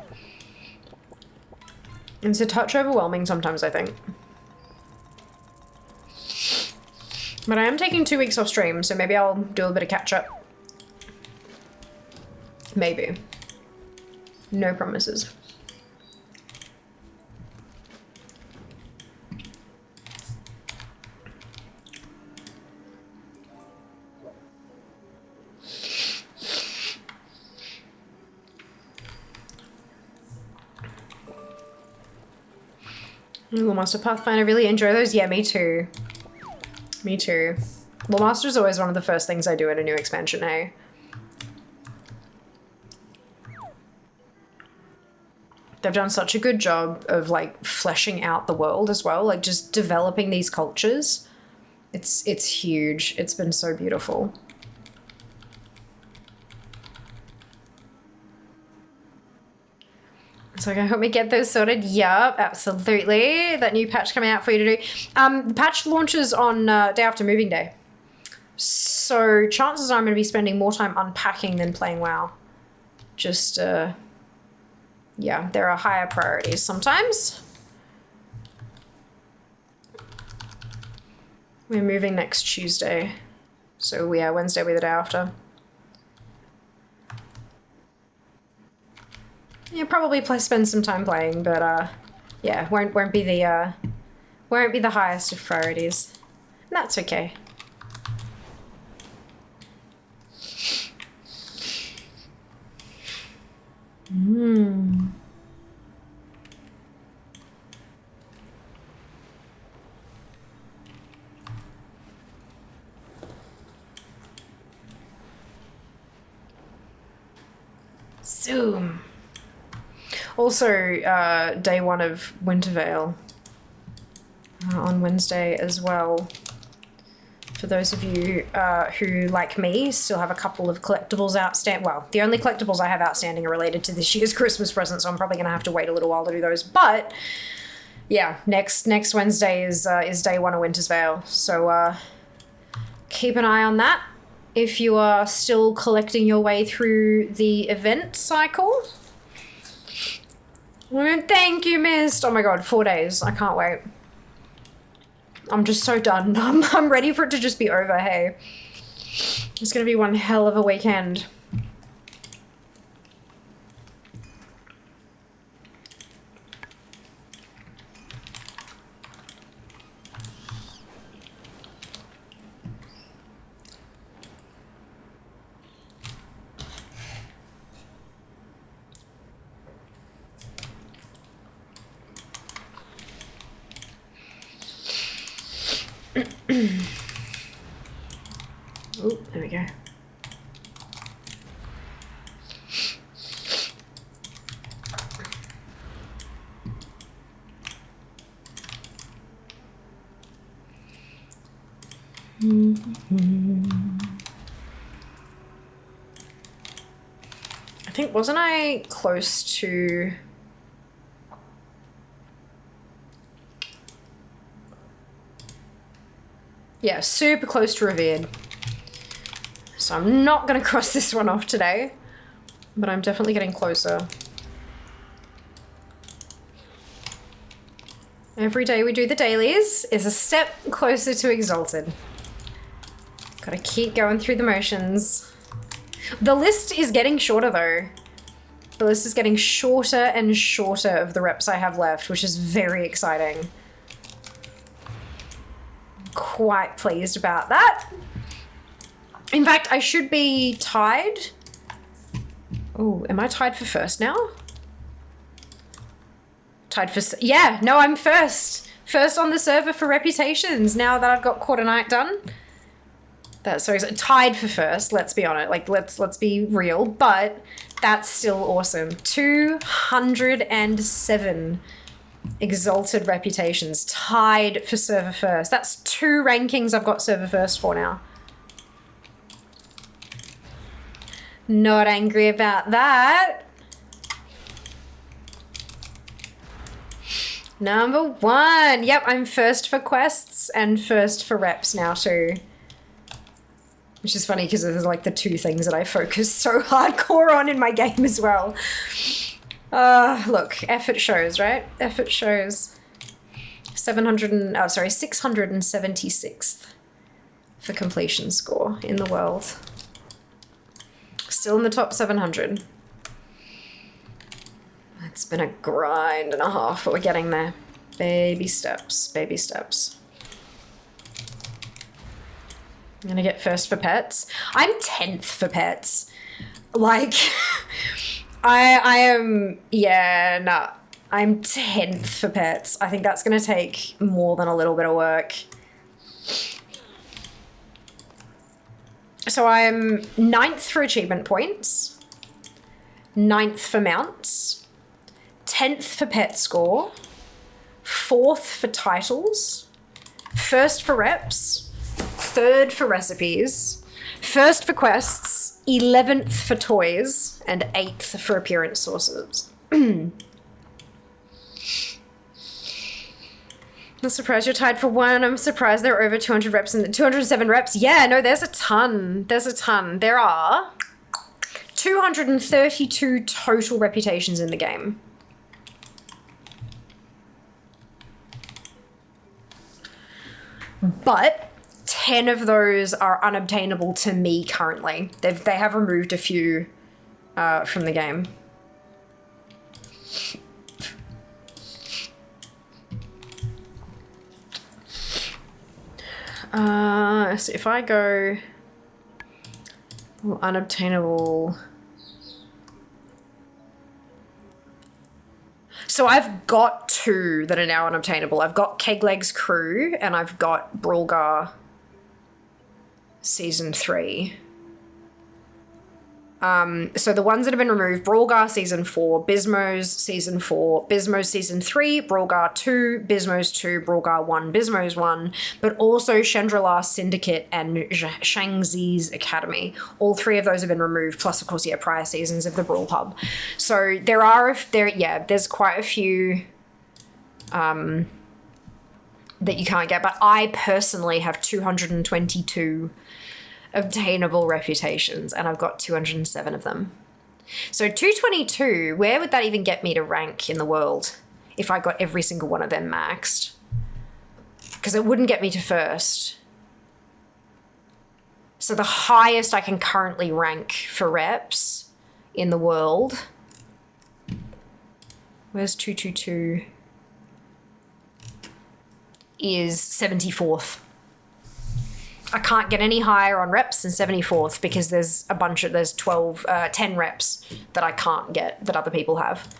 It's a touch overwhelming sometimes, I think. But I am taking 2 weeks off stream, so maybe I'll do a bit of catch up. Maybe. No promises. Lawmaster Pathfinder, I really enjoy those. Yeah, me too. Me too. Lawmaster is always one of the first things I do in a new expansion, hey? They've done such a good job of, like, fleshing out the world as well, like, just developing these cultures. It's huge. It's been so beautiful. So I hope we get those sorted. Yup, absolutely. That new patch coming out for you to do. The patch launches on day after moving day. So chances are I'm going to be spending more time unpacking than playing WoW. Just, yeah, there are higher priorities sometimes. We're moving next Tuesday. So yeah, Wednesday will be the day after. Yeah, probably spend some time playing, but yeah, won't be the highest of priorities. And that's okay. Zoom. Also, day 1 of Wintervale on Wednesday as well. For those of you who, like me, still have a couple of collectibles outstanding. Well, the only collectibles I have outstanding are related to this year's Christmas present, so I'm probably going to have to wait a little while to do those. But, yeah, next Wednesday is day 1 of Wintersvale. So, keep an eye on that if you are still collecting your way through the event cycle. Thank you, Mist. Oh my god, 4 days. I can't wait. I'm just so done. I'm ready for it to just be over, hey. It's gonna be one hell of a weekend. Oh, there we go. I think, wasn't I close to... Yeah, super close to revered. So I'm not going to cross this one off today, but I'm definitely getting closer. Every day we do the dailies is a step closer to Exalted. Gotta keep going through the motions. The list is getting shorter though. The list is getting shorter and shorter of the reps I have left, which is very exciting. Quite pleased about that. In fact, I should be tied. Oh, am I tied for first now? Tied for... Yeah, no, I'm first. First on the server for reputations now that I've got Quarter Night done. That's so tied for first, let's be honest. Like, let's be real, but that's still awesome. 207 Exalted reputations, tied for server first. That's 2 rankings I've got server first for now. Not angry about that. Number 1. Yep, I'm first for quests and first for reps now too. Which is funny because there's like the 2 things that I focus so hardcore on in my game as well. Look, effort shows, right? Effort shows. 676th for completion score in the world. Still in the top 700. It's been a grind and a half, but we're getting there. Baby steps, baby steps. I'm gonna get first for pets. I'm 10th for pets. Like... I am, yeah, nah. I'm 10th for pets. I think that's going to take more than a little bit of work. So I'm 9th for achievement points, 9th for mounts, 10th for pet score, 4th for titles, 1st for reps, 3rd for recipes, 1st for quests, 11th for toys, and 8th for appearance sources. I'm surprised you're tied for 1. I'm surprised there are over 200 reps and 207 reps. Yeah, no, there's a ton. There's a ton. There are 232 total reputations in the game. But 10 of those are unobtainable to me currently. They have removed a few from the game. So if I go unobtainable. So I've got 2 that are now unobtainable. I've got Kegleg's Crew and I've got Brawlgar Season 3. So the ones that have been removed, Brawlgar Season 4, Bismo's Season 4, Bismo's Season 3, Brawlgar 2, Bismo's 2, Brawlgar 1, Bismo's 1, but also Chandrila Syndicate and Shangzi's Academy. All 3 of those have been removed, plus of course, yeah, prior seasons of the Brawl Pub. So there's quite a few that you can't get, but I personally have 222 obtainable reputations, and I've got 207 of them. So 222, where would that even get me to rank in the world if I got every single one of them maxed? Because it wouldn't get me to first. So the highest I can currently rank for reps in the world, where's 222, is 74th. I can't get any higher on reps than 74th because there's 10 reps that I can't get that other people have.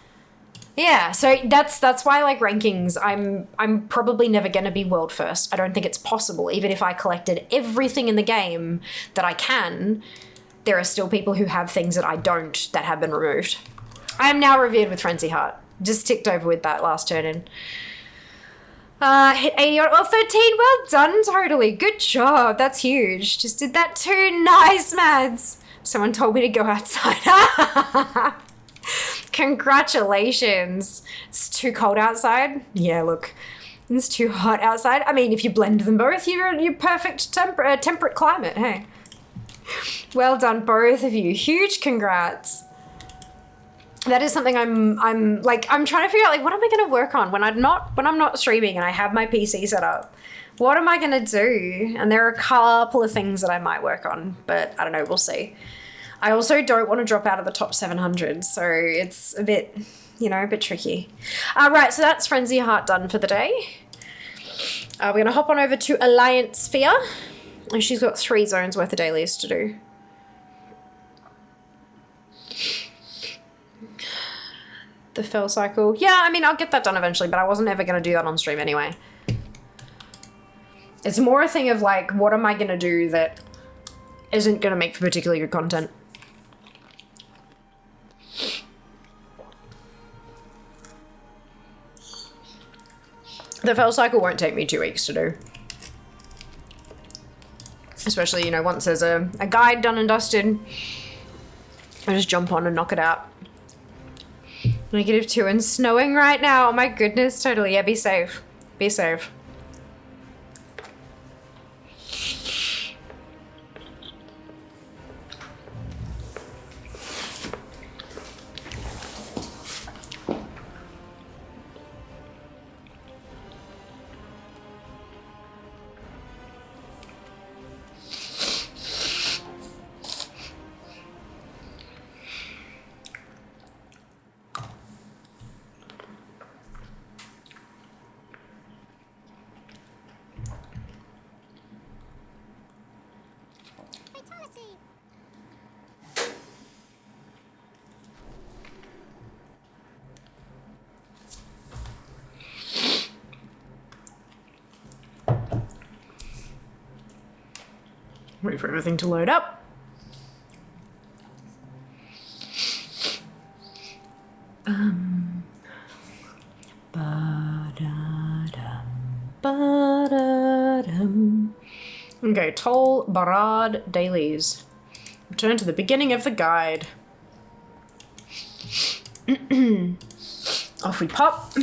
Yeah, so that's why like rankings, I'm probably never gonna be world first. I don't think it's possible. Even if I collected everything in the game that I can, there are still people who have things that I don't that have been removed. I am now revered with Frenzy Heart. Just ticked over with that last turn in. Hit 80 on, well, 13, well done, totally. Good job, that's huge. Just did that too, nice, Mads. Someone told me to go outside. Congratulations. It's too cold outside. Yeah, look, it's too hot outside. I mean, if you blend them both, you're perfect temperate climate, hey. Well done, both of you. Huge congrats. That is something I'm trying to figure out, like, what am I going to work on when I'm not streaming and I have my PC set up? What am I going to do? And there are a couple of things that I might work on, but I don't know, we'll see. I also don't want to drop out of the top 700, so it's a bit, you know, a bit tricky. Right, so that's Frenzy Heart done for the day. We're going to hop on over to Alliance Sphere, and she's got 3 zones worth of dailies to do. The Fell Cycle. Yeah, I mean, I'll get that done eventually, but I wasn't ever going to do that on stream anyway. It's more a thing of, like, what am I going to do that isn't going to make for particularly good content? The Fell Cycle won't take me 2 weeks to do. Especially, you know, once there's a guide done and dusted, I just jump on and knock it out. -2 and snowing right now. Oh my goodness, totally. Yeah, be safe. Be safe. Wait for everything to load up. Okay, Tol Barad dailies. Return to the beginning of the guide. Off we pop.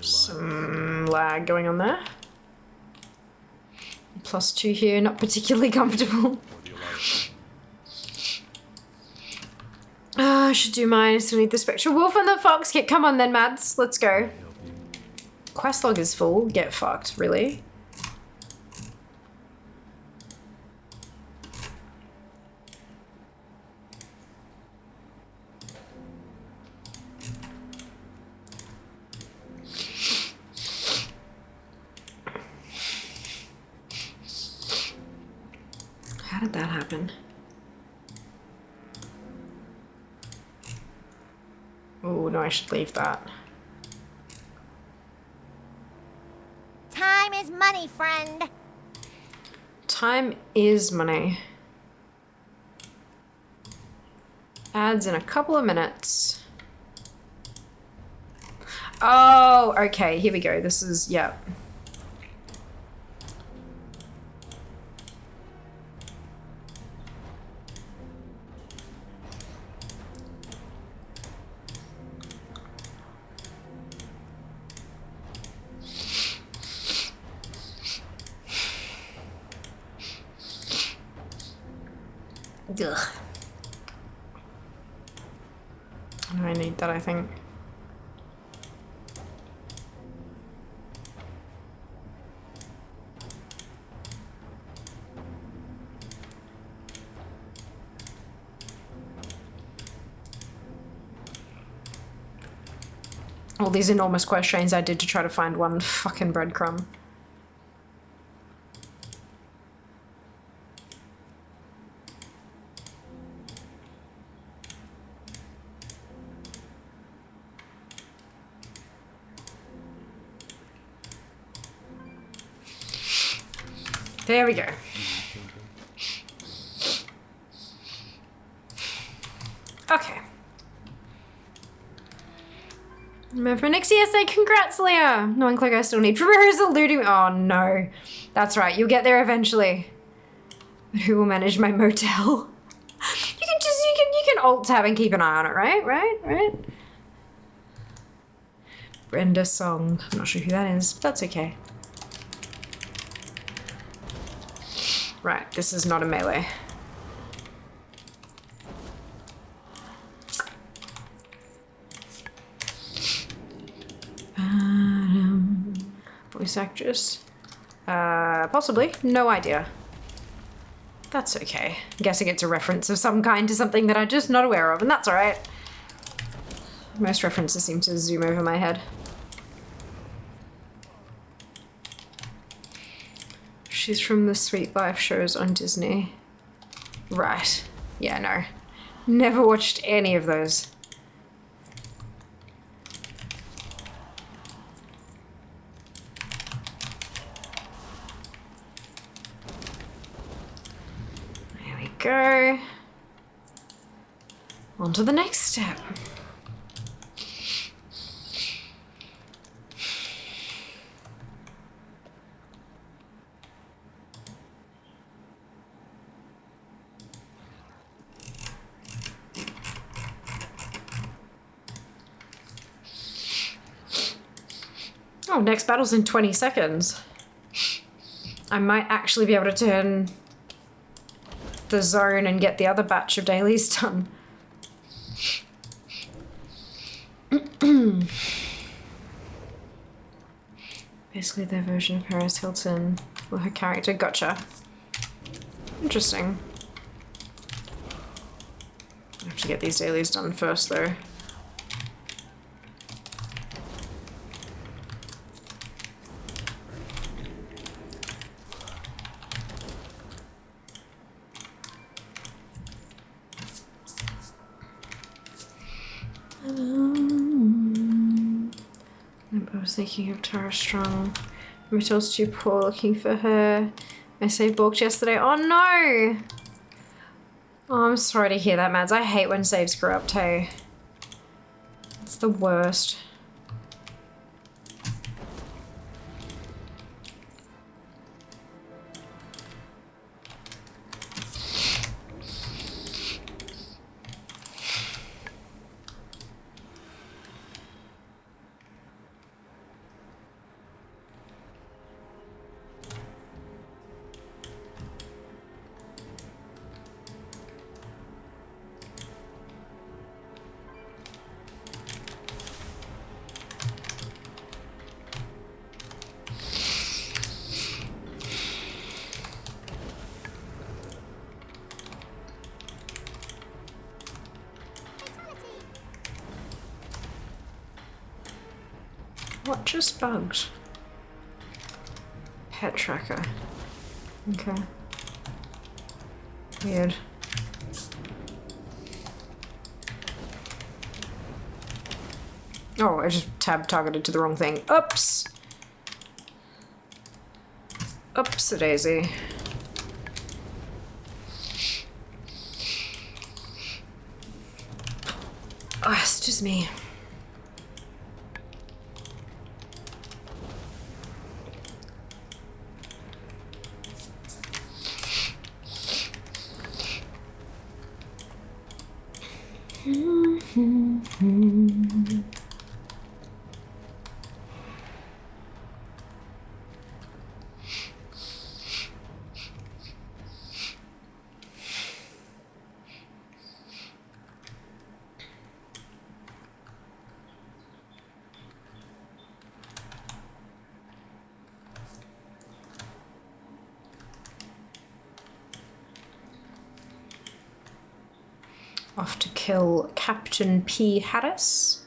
Some lag going on there. +2 here, not particularly comfortable. I should do mine. I still need the Spectral Wolf and the Fox kit. Come on then, Mads. Let's go. Quest log is full. Get fucked, really? How did that happen? Oh, no, I should leave that. Time is money, friend. Time is money. Ads in a couple of minutes. Oh, okay, here we go. This is, yeah. Ugh. I need that, I think. All these enormous quest chains I did to try to find one fucking breadcrumb. There we go. Okay. For next ESA, congrats, Leah! Knowing Click I still need rehearsal looting. Oh no. That's right, you'll get there eventually. But who will manage my motel? You can alt tab and keep an eye on it, right? Brenda Song. I'm not sure who that is, but that's okay. Right, this is not a melee. Voice actress? Possibly. No idea. That's okay. I'm guessing it's a reference of some kind to something that I'm just not aware of, and that's alright. Most references seem to zoom over my head. She's from the Sweet Life shows on Disney. Right. Yeah, no. Never watched any of those. There we go. On to the next step. Oh, next battle's in 20 seconds. I might actually be able to turn the zone and get the other batch of dailies done. Basically their version of Paris Hilton or her character. Gotcha. Interesting. I have to get these dailies done first though. I was thinking of Tara Strong. Michelle's too poor looking for her. I saved balked yesterday. Oh no! Oh, I'm sorry to hear that, Mads. I hate when saves screw up too. It's the worst. What just bugged? Pet tracker. Okay. Weird. Oh, I just tab targeted to the wrong thing. Oops! Oops-a-daisy. Oh, excuse me. Off to kill Captain P. Harris.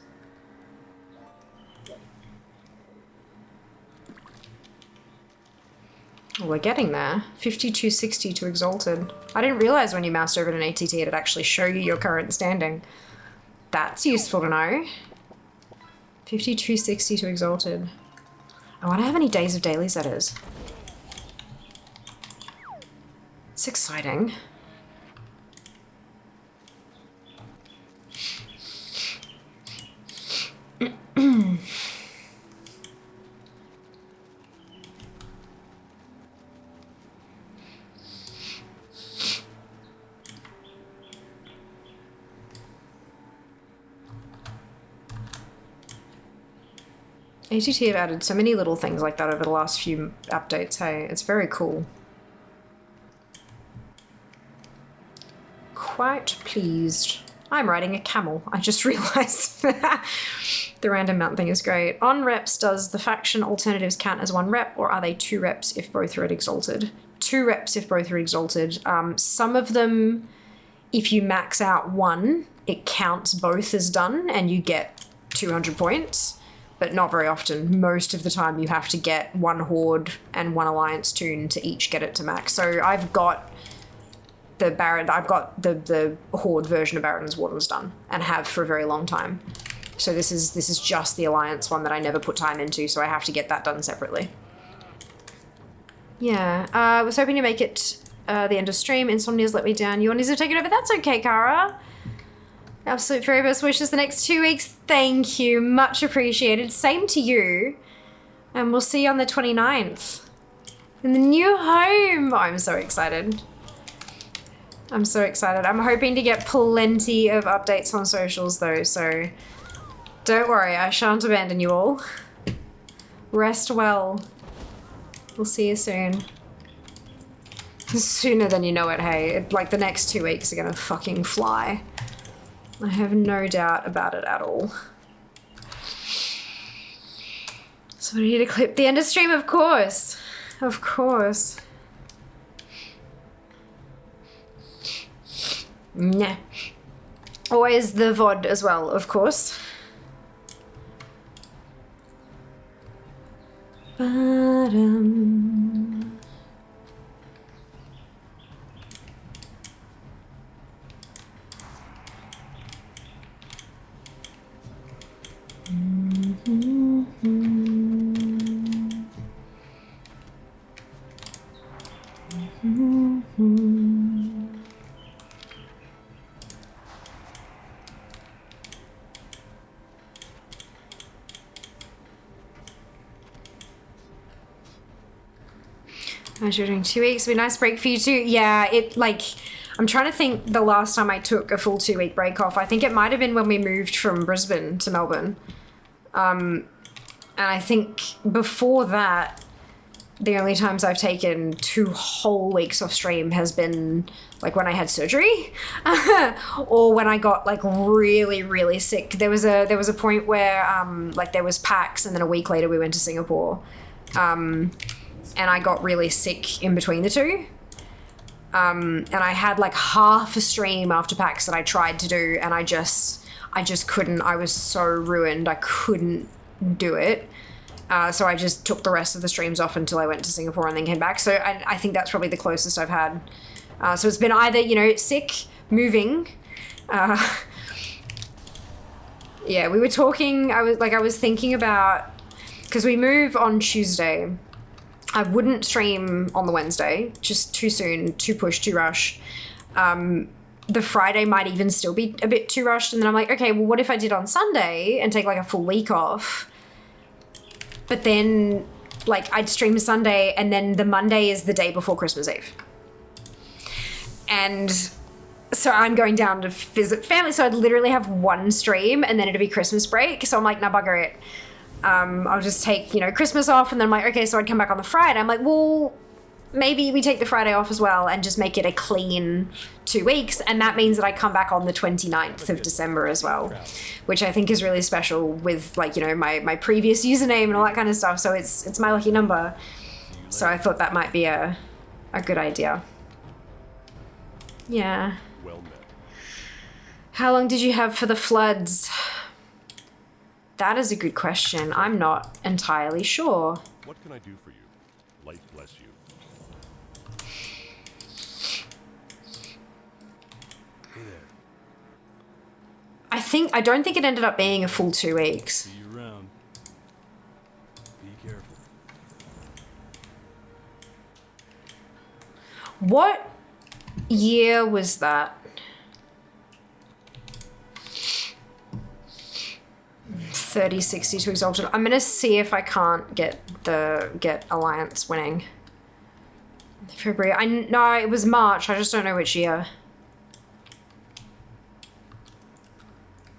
Well, we're getting there. 5260 to Exalted. I didn't realize when you moused over to an ATT it'd actually show you your current standing. That's useful to know. 5260 to Exalted. I wonder how many days of dailies that is. It's exciting. ATT have added so many little things like that over the last few updates, hey? It's very cool. Quite pleased. I'm riding a camel. I just realized. The random mount thing is great. On reps, does the faction alternatives count as 1 rep, or are they 2 reps if both are at Exalted? 2 reps if both are Exalted. Some of them, if you max out 1, it counts both as done and you get 200 points. But not very often. Most of the time you have to get 1 Horde and 1 Alliance tune to each get it to max. So I've got the the Horde version of Baron's Wardens done and have for a very long time. So this is just the Alliance one that I never put time into, so I have to get that done separately. Yeah, I was hoping to make it the end of stream. Insomnia's let me down. You want to take it over? That's okay, Kara. Absolute very best wishes the next 2 weeks. Thank you. Much appreciated. Same to you. And we'll see you on the 29th. In the new home. Oh, I'm so excited. I'm so excited. I'm hoping to get plenty of updates on socials though, so don't worry, I shan't abandon you all. Rest well. We'll see you soon. Sooner than you know it, hey. Like the next 2 weeks are gonna fucking fly. I have no doubt about it at all. So we need to clip the end of stream, of course. Of course. Nah. Always the VOD as well, of course. As you're doing 2 weeks, it'd be a nice break for you too. Yeah, I'm trying to think the last time I took a full 2 week break off. I think it might have been when we moved from Brisbane to Melbourne. And I think before that, the only times I've taken 2 whole weeks off stream has been like when I had surgery or when I got like really, really sick. There was a point where like there was PAX and then a week later we went to Singapore. And I got really sick in between the two. And I had like half a stream after PAX that I tried to do and I just couldn't. I was so ruined. I couldn't do it. So I just took the rest of the streams off until I went to Singapore and then came back. So I think that's probably the closest I've had. So it's been either, you know, sick, moving. Yeah, we were talking, I was thinking about, because we move on Tuesday. I wouldn't stream on the Wednesday, just too soon, too push, too rush. The Friday might even still be a bit too rushed. And then I'm like, okay, well, what if I did on Sunday and take like a full week off? But then like I'd stream Sunday and then the Monday is the day before Christmas Eve. And so I'm going down to visit family. So I'd literally have 1 stream and then it'd be Christmas break. So I'm like, nah, bugger it. I'll just take, you know, Christmas off. And then I'm like, okay, so I'd come back on the Friday. I'm like, well, maybe we take the Friday off as well and just make it a clean 2 weeks. And that means that I come back on the 29th of December as well, which I think is really special with like, you know, my previous username and all that kind of stuff. So it's my lucky number. So I thought that might be a good idea. Yeah. How long did you have for the floods? That is a good question. I'm not entirely sure. What can I do for you? Light bless you. I don't think it ended up being a full 2 weeks. See you around. Be careful. What year was that? 3062 Exalted. I'm gonna see if I can't get Alliance winning. February. No, it was March. I just don't know which year.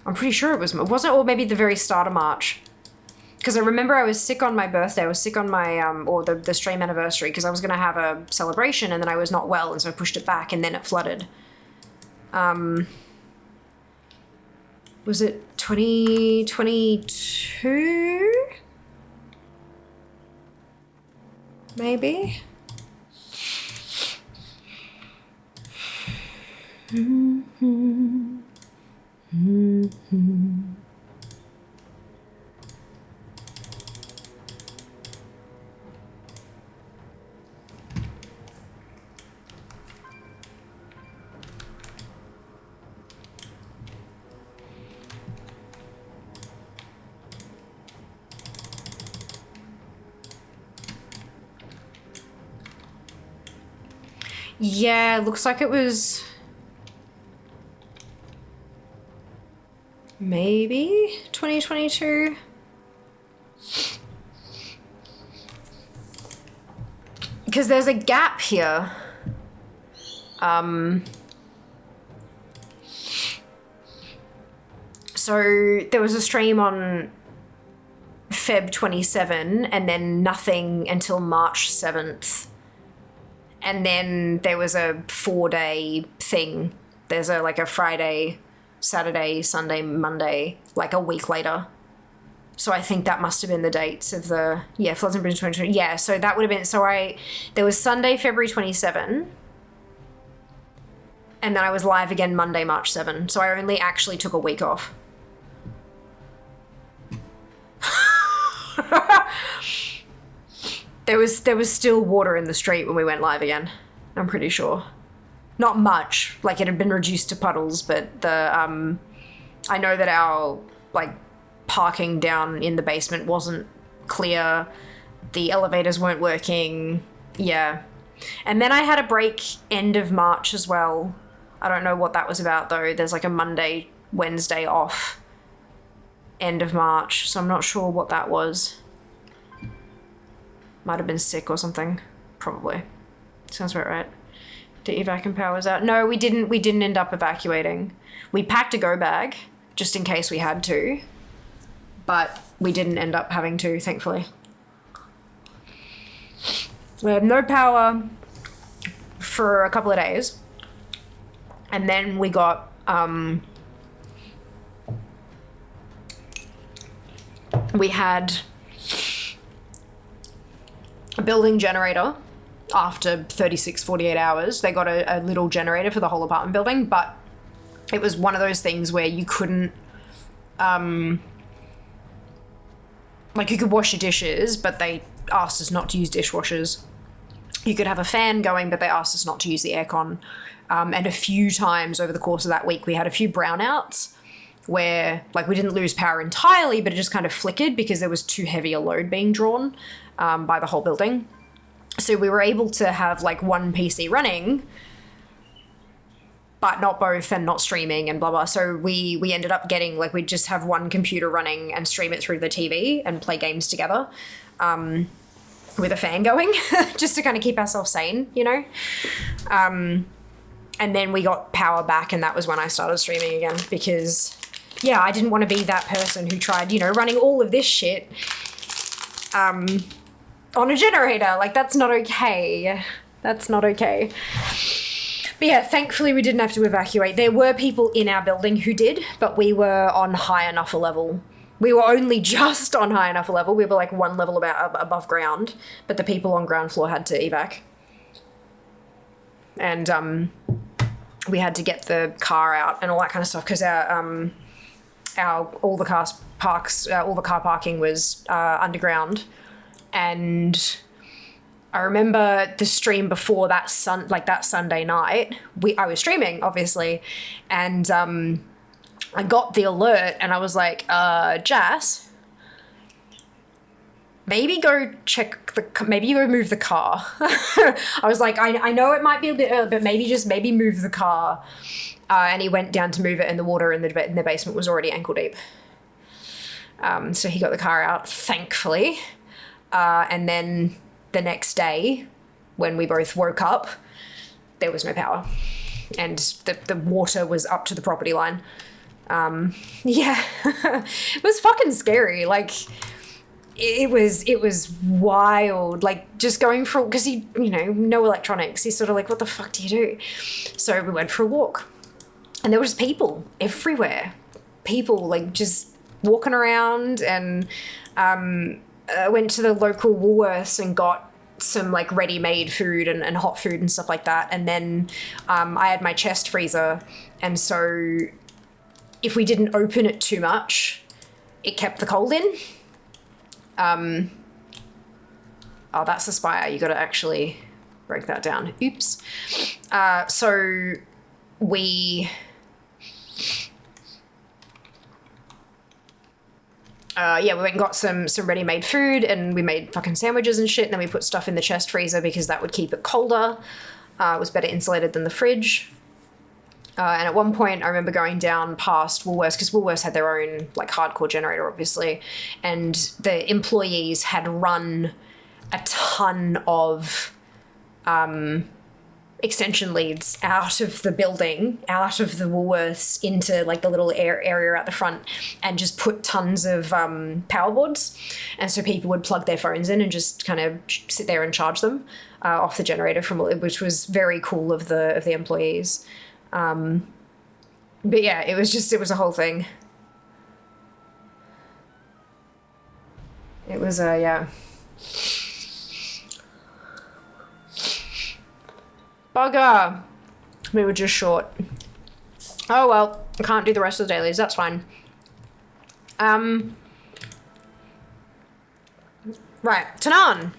I'm pretty sure it was it, or maybe the very start of March. Because I remember I was sick on my birthday. I was sick on my or the stream anniversary because I was gonna have a celebration and then I was not well and so I pushed it back and then it flooded. Was it 2022? Maybe. Yeah, looks like it was maybe 2022. Because there's a gap here. So there was a stream on Feb 27 and then nothing until March 7th. And then there was a 4-day thing. There's a Friday, Saturday, Sunday, Monday, like a week later. So I think that must have been the dates of the, Floods in Britain 2020. Yeah, so that would have been, there was Sunday, February 27, and then I was live again Monday, March 7. So I only actually took a week off. There was still water in the street when we went live again, I'm pretty sure. Not much, like it had been reduced to puddles, but I know that our parking down in the basement wasn't clear, the elevators weren't working, yeah. And then I had a break end of March as well. I don't know what that was about though. There's a Monday, Wednesday off end of March, so I'm not sure what that was. Might have been sick or something. Probably. Sounds about right. Did evacuum powers out? No, we didn't end up evacuating. We packed a go bag just in case we had to, but we didn't end up having to, thankfully. We had no power for a couple of days, and then we got we had a building generator after 48 hours. They got a little generator for the whole apartment building, but it was one of those things where you couldn't, you could wash your dishes, but they asked us not to use dishwashers. You could have a fan going, but they asked us not to use the aircon. And a few times over the course of that week, we had a few brownouts where, we didn't lose power entirely, but it just kind of flickered because there was too heavy a load being drawn by the whole building. So we were able to have one PC running, but not both and not streaming and blah, blah. So we ended up getting, we'd just have one computer running and stream it through the TV and play games together with a fan going just to kind of keep ourselves sane, you know? And then we got power back and that was when I started streaming again because, I didn't want to be that person who tried, running all of this shit on a generator. That's not okay. That's not okay. But yeah, thankfully we didn't have to evacuate. There were people in our building who did, but we were on high enough a level. We were only just on high enough a level. We were one level above ground, but the people on ground floor had to evac. And we had to get the car out and all that kind of stuff because all the car parking was underground. And I remember the stream before that that Sunday night, I was streaming obviously, and I got the alert and I was like, Jazz, maybe go check maybe you go move the car. I was like, I know it might be a bit early, but maybe move the car. And he went down to move it, and the water in the basement was already ankle deep. So he got the car out, thankfully. And then the next day, when we both woke up, there was no power. And the water was up to the property line. Yeah, it was fucking scary. Like, it was wild. Like, just going for, because he, no electronics. He's sort of like, what the fuck do you do? So we went for a walk. And there was people everywhere. People, like, just walking around. And went to the local Woolworths and got some, like, ready-made food and hot food and stuff like that. And then I had my chest freezer. And so if we didn't open it too much, it kept the cold in. Oh, that's the spire. You got to actually break that down. Oops. So we... we went and got some ready-made food, and we made fucking sandwiches and shit, and then we put stuff in the chest freezer because that would keep it colder. It was better insulated than the fridge. And at one point, I remember going down past Woolworths, because Woolworths had their own, like, hardcore generator, obviously, and the employees had run a ton of extension leads out of the building, out of the Woolworths into, like, the little area at the front, and just put tons of power boards. And so people would plug their phones in and just kind of sit there and charge them off the generator, which was very cool of the employees. But yeah, it was a whole thing. It was yeah. Bugger. We were just short. Oh well, I can't do the rest of the dailies, that's fine. Right, Tanan.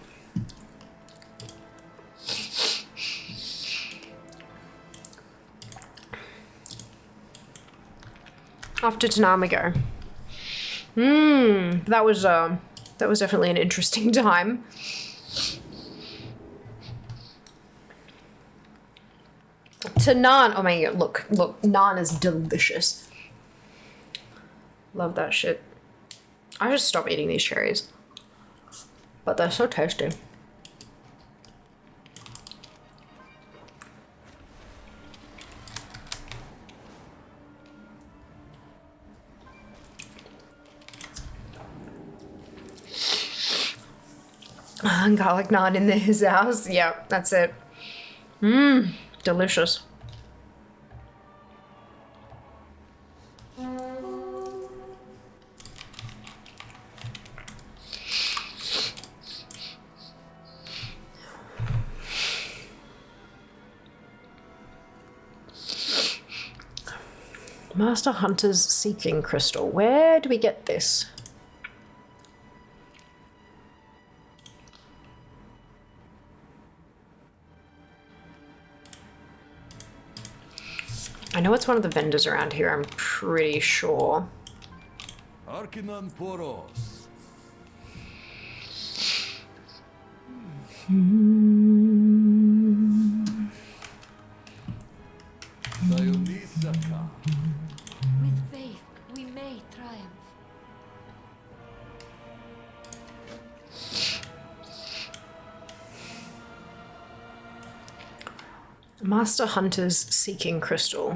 Off to Tanam we go. That was definitely an interesting time. To naan. Oh my god, look, naan is delicious. Love that shit. I just stop eating these cherries. But they're so tasty. Garlic naan in his house. Yep, that's it. Delicious. Master Hunter's Seeking Crystal. Where do we get this? I know it's one of the vendors around here, I'm pretty sure. Arkinan Poros. Dionysaka. With faith, we may triumph. Master Hunter's Seeking Crystal.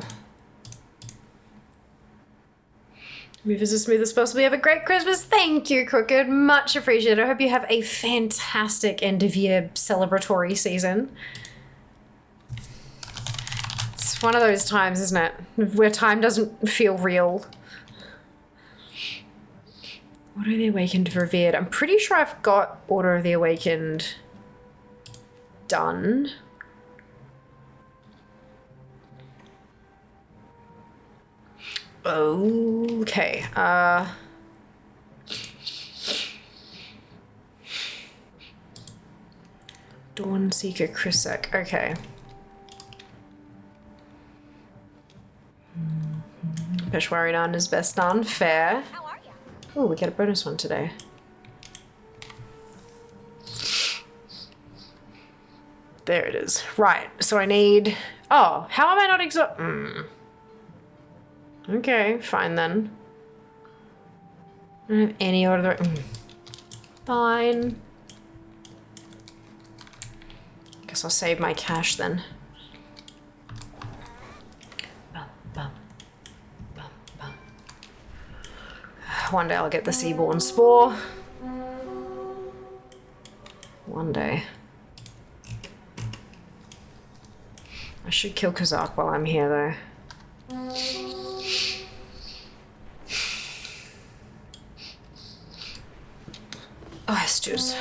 Move as smooth as possible. Have a great Christmas. Thank you, Crooked. Much appreciated. I hope you have a fantastic end of year celebratory season. It's one of those times, isn't it? Where time doesn't feel real. Order of the Awakened Revered. I'm pretty sure I've got Order of the Awakened done. Okay, Dawn Seeker Crisek, okay. Peshwari naan is best naan. Fair. How are you? Oh, we get a bonus one today. There it is. Right, so I need... Oh, how am I not Okay, fine then. I don't have any other... Fine. Guess I'll save my cash then. Bum, bum, bum, bum. One day I'll get the Seaborn Spore. One day. I should kill Kazak while I'm here though. Oh, it's just...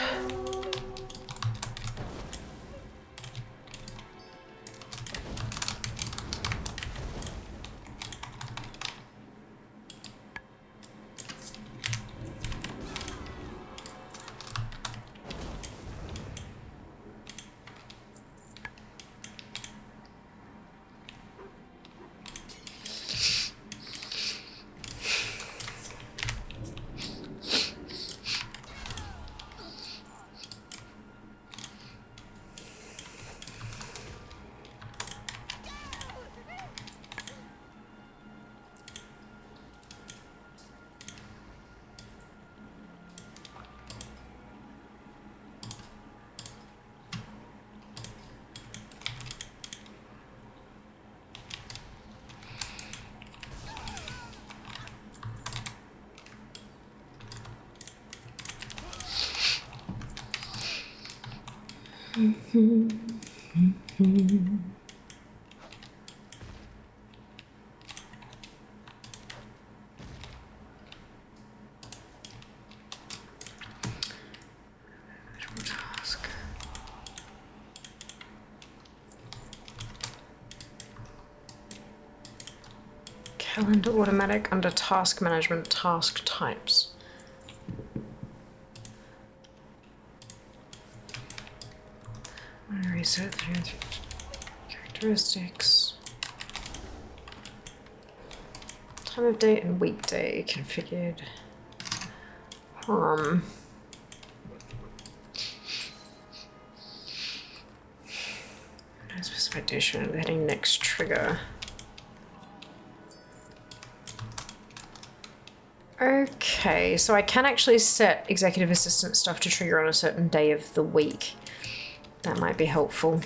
Calendar automatic under task management task types. Reset characteristics. Time of day and weekday configured. No specified dation. Heading next trigger. Okay, so I can actually set executive assistant stuff to trigger on a certain day of the week. That might be helpful.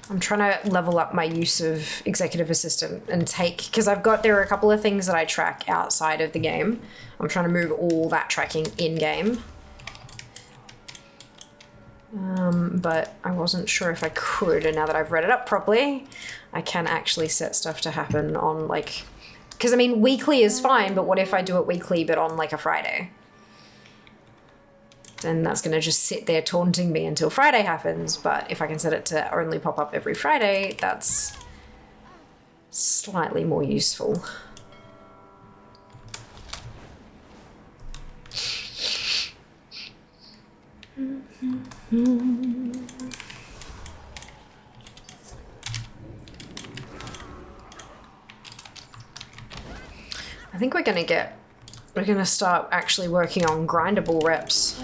I'm trying to level up my use of executive assistant and take, because there are a couple of things that I track outside of the game. I'm trying to move all that tracking in game. But I wasn't sure if I could, and now that I've read it up properly, I can actually set stuff to happen on like, because I mean weekly is fine, but what if I do it weekly but on like a Friday? Then that's going to just sit there taunting me until Friday happens. But if I can set it to only pop up every Friday, that's slightly more useful. I think we're gonna start actually working on grindable reps,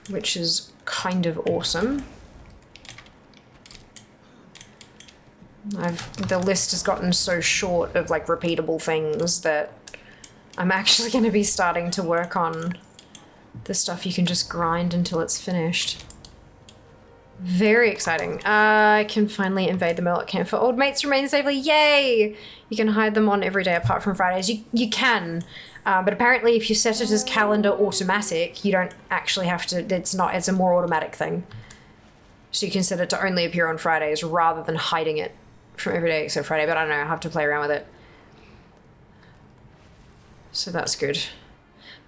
which is kind of awesome. The list has gotten so short of like repeatable things that I'm actually going to be starting to work on the stuff you can just grind until it's finished. Very exciting. I can finally invade the Murloc camp for old mates remain safely. Yay! You can hide them on every day apart from Fridays. You can, but apparently if you set it as calendar automatic, you don't actually have to, it's a more automatic thing. So you can set it to only appear on Fridays rather than hiding it from every day except Friday, but I don't know, I'll have to play around with it. So that's good.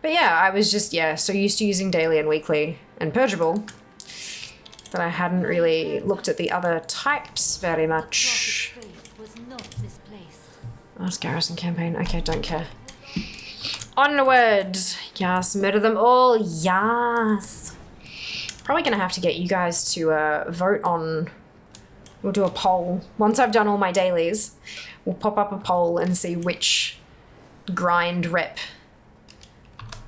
But yeah, I was just, so used to using daily and weekly and purgeable that I hadn't really looked at the other types very much. Prophet's faith was not misplaced. Last garrison campaign. Okay, don't care. Onward! Yes, murder them all. Yes. Probably gonna have to get you guys to vote on. We'll do a poll. Once I've done all my dailies, we'll pop up a poll and see which grind rep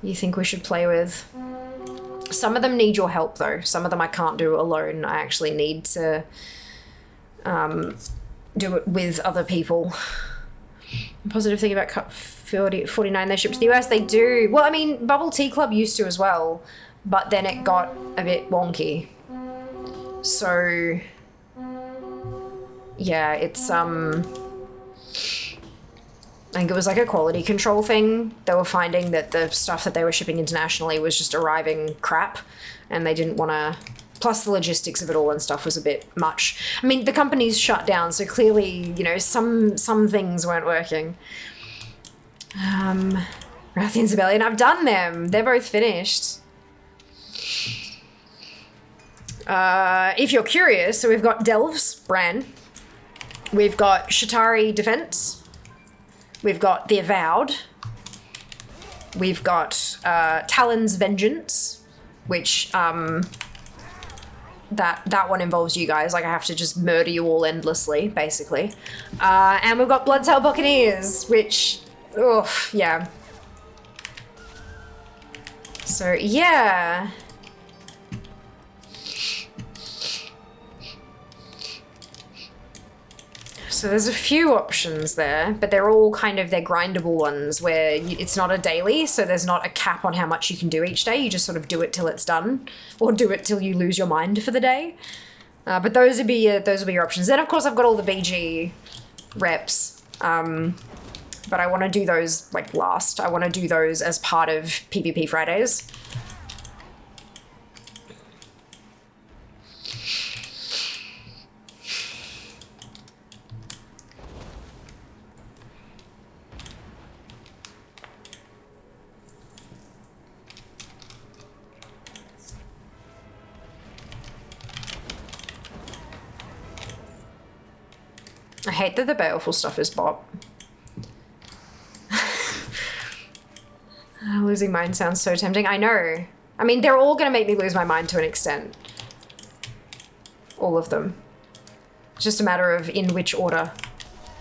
you think we should play with. Some of them need your help though. Some of them I can't do alone. I actually need to do it with other people. Positive thing about Cup 49, they ship to the US. They do. Well, I mean, Bubble Tea Club used to as well, but then it got a bit wonky. So, yeah, it's, I think it was like a quality control thing. They were finding that the stuff that they were shipping internationally was just arriving crap, and they didn't want to... Plus the logistics of it all and stuff was a bit much. I mean, the company's shut down, so clearly, you know, some things weren't working. Rathian's Rebellion, I've done them. They're both finished. If you're curious, so we've got Delves, Bran. We've got Shatari Defense. We've got The Avowed. We've got Talon's Vengeance, which that one involves you guys. Like, I have to just murder you all endlessly, basically. And we've got Bloodsail Buccaneers, which, oof, yeah. So, yeah. So there's a few options there, but they're all kind of, they're grindable ones where it's not a daily, so there's not a cap on how much you can do each day. You just sort of do it till it's done, or do it till you lose your mind for the day. But those would be your options. Then of course I've got all the BG reps, but I want to do those like last. I want to do those as part of PvP Fridays. I hate that the baleful stuff is bot. Losing mind sounds so tempting. I know. I mean, they're all gonna make me lose my mind to an extent. All of them. It's just a matter of in which order.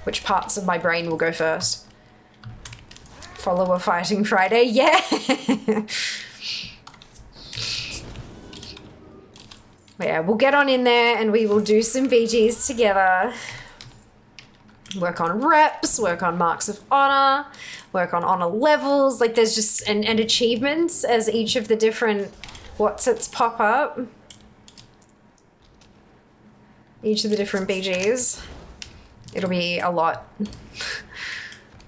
Which parts of my brain will go first. Follower Fighting Friday, yeah! But yeah, we'll get on in there and we will do some BGs together. Work on reps, work on marks of honor, work on honor levels. Like there's just, and achievements as each of the different what's-its pop up. Each of the different BGs. It'll be a lot.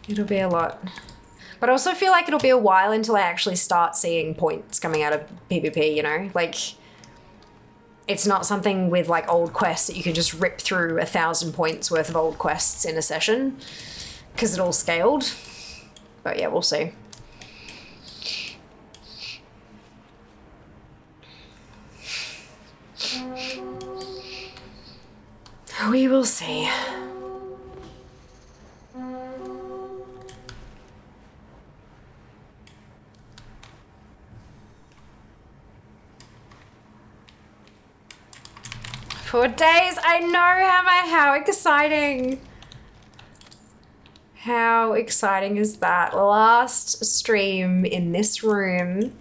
It'll be a lot. But I also feel like it'll be a while until I actually start seeing points coming out of PvP, you know? Like, it's not something with like old quests that you can just rip through 1,000 points worth of old quests in a session because it all scaled. But yeah, we'll see. We will see. For days, I know, Hammer, how exciting. How exciting is that? Last stream in this room.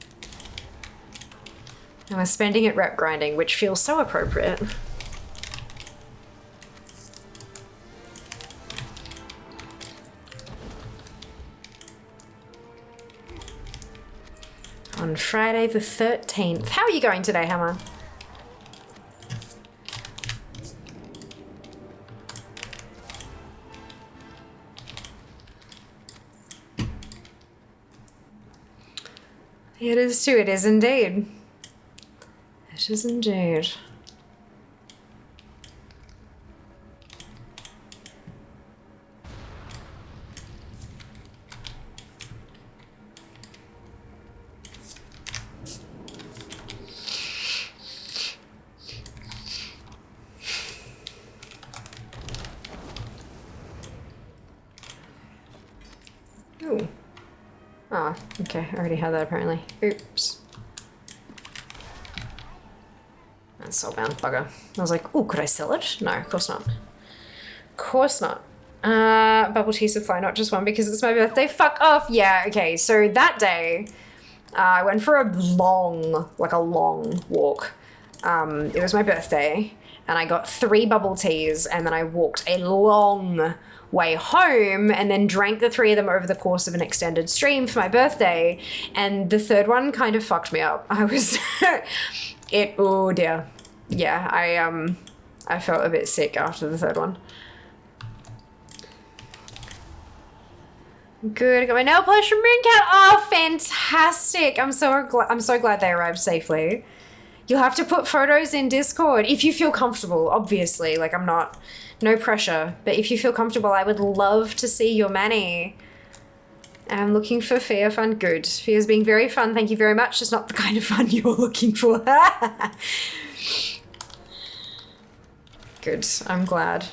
And we're spending it rep grinding, which feels so appropriate. On Friday the 13th. How are you going today, Hammer? It is too, it is indeed. It is indeed. Ooh. Oh, okay. I already had that apparently. Oops. That's soulbound bugger. I was like, oh, could I sell it? No, of course not. Of course not. Bubble tea supply, not just one because it's my birthday. Fuck off. Yeah, okay. So that day, I went for a long walk. It was my birthday and I got 3 bubble teas and then I walked a long way home and then drank the 3 of them over the course of an extended stream for my birthday. And the third one kind of fucked me up. I was, oh dear. Yeah, I felt a bit sick after the third one. Good, I got my nail polish from Mooncat. Oh, fantastic. I'm so glad they arrived safely. You'll have to put photos in Discord if you feel comfortable, obviously. Like, I'm not, no pressure. But if you feel comfortable, I would love to see your Manny. I'm looking for fair fun. Good. Fair's being very fun. Thank you very much. It's not the kind of fun you're looking for. Good. I'm glad.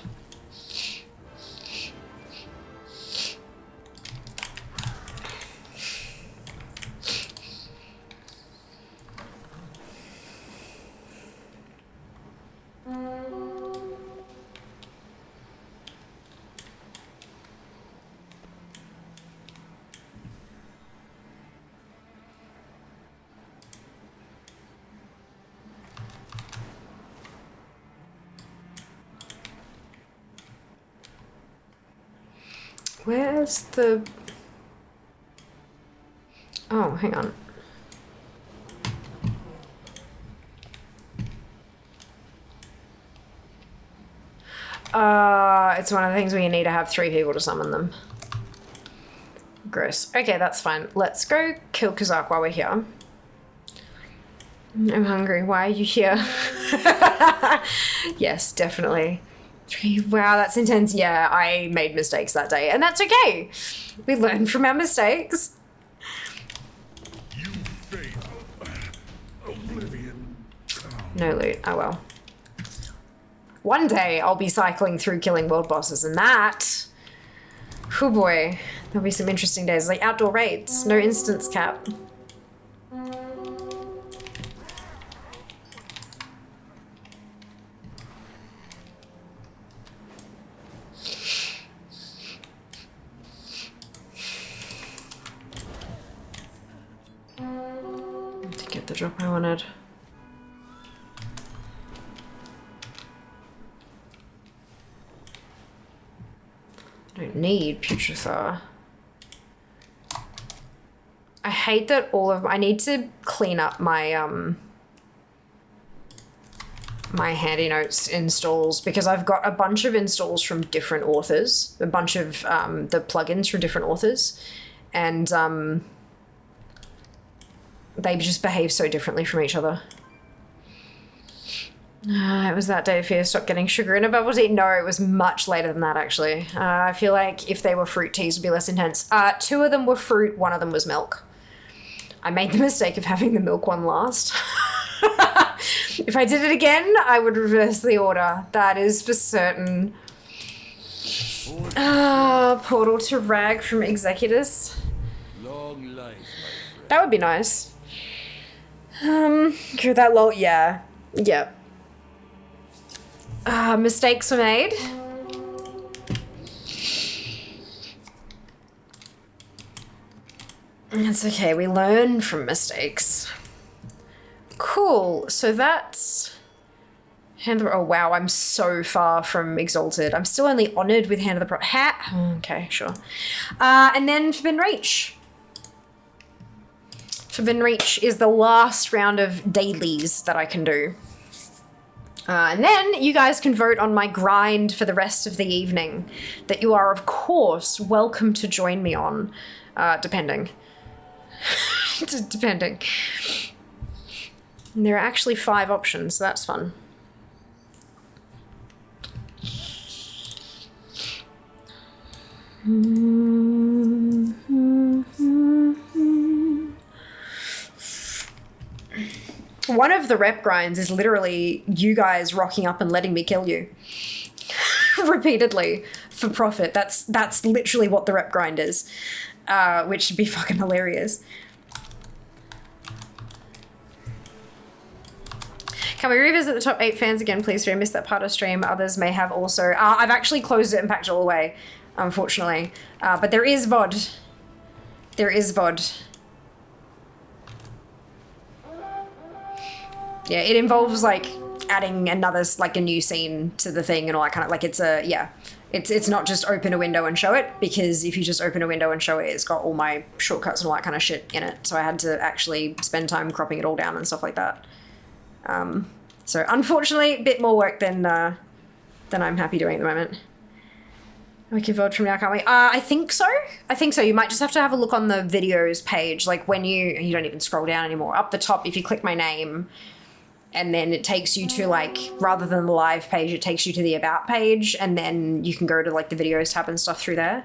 Where's the... Oh, hang on. It's one of the things where you need to have 3 people to summon them. Gross. Okay, that's fine. Let's go kill Kazak while we're here. I'm hungry. Why are you here? Yes, definitely. Wow, that's intense. Yeah, I made mistakes that day, and that's okay. We learn from our mistakes. You fail. Oblivion. No loot. Oh well. One day I'll be cycling through killing world bosses, and that... Oh boy. There'll be some interesting days. Like outdoor raids. No instance cap. To get the drop I wanted. I don't need Putrethar. I hate that I need to clean up my my handy notes installs because I've got a bunch of installs from different authors, a bunch of the plugins from different authors, and they just behave so differently from each other. It was that day Fear stopped getting sugar in a bubble tea. No, it was much later than that, actually. I feel like if they were fruit teas, it would be less intense. 2 of them were fruit, 1 of them was milk. I made the mistake of having the milk one last. If I did it again, I would reverse the order. That is for certain. Portal to Rag from Executus. Long life, my friend. That would be nice. Okay, that lol, yeah. Yep. Mistakes were made. It's okay, we learn from mistakes. Cool, so that's... oh wow, I'm so far from Exalted. I'm still only honoured with Hand of the okay, sure. And then Forbidden Reach. Forbidden Reach is the last round of dailies that I can do. And then you guys can vote on my grind for the rest of the evening that you are, of course, welcome to join me on, depending. Depending. And there are actually 5 options, so that's fun. One of the rep grinds is literally you guys rocking up and letting me kill you. repeatedly for profit. That's literally what the rep grind is, which would be fucking hilarious. Can we revisit the top 8 fans again, please? I missed that part of stream. Others may have also. I've actually closed it and packed it all away, unfortunately. But there is VOD. There is VOD. Yeah, it involves like adding another, like a new scene to the thing and all that kind of, like it's a, yeah. It's not just open a window and show it, because if you just open a window and show it, it's got all my shortcuts and all that kind of shit in it. So I had to actually spend time cropping it all down and stuff like that. So unfortunately, a bit more work than I'm happy doing at the moment. We can vote from now, can't we? I think so. I think so. You might just have to have a look on the videos page, like when you don't even scroll down anymore. Up the top, if you click my name, and then it takes you to like, rather than the live page, it takes you to the about page, and then you can go to like the videos tab and stuff through there.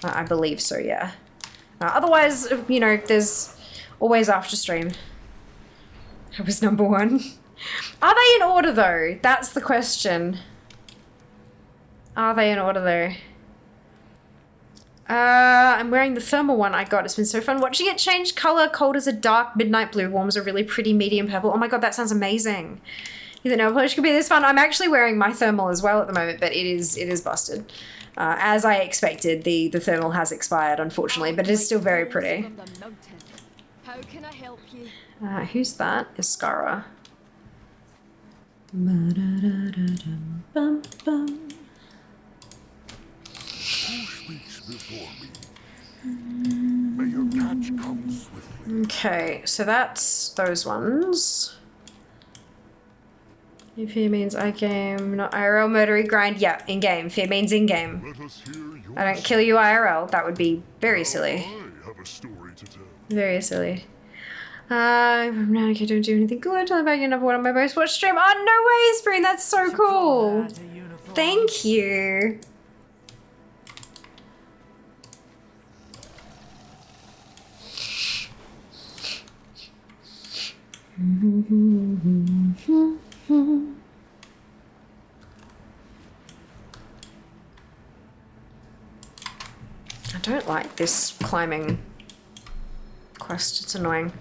I believe so, yeah. Otherwise, you know, there's always after stream. That was number 1. Are they in order though? That's the question. Are they in order though? I'm wearing the thermal one I got. It's been so fun watching it change color. Cold as a dark midnight blue, warm as a really pretty medium purple. Oh my god, that sounds amazing. You know, polish could be this fun. I'm actually wearing my thermal as well at the moment, but it is busted. As I expected, the thermal has expired, unfortunately, but it is still very pretty. How can I help you? Who's that? Iskara. 2 speaks before me. May your catch come swiftly. Okay, so that's those ones. If fear means I game, not IRL murdery grind. Yeah, in game. Fear means in game. Let us hear your I don't kill you IRL. That would be very silly. I have a story to tell. Very silly. I'm not okay, don't do anything good. I'm back in number 1 on my most watched stream. Oh, no way, Spring. That's so cool. Thank you. I don't like this climbing quest. It's annoying.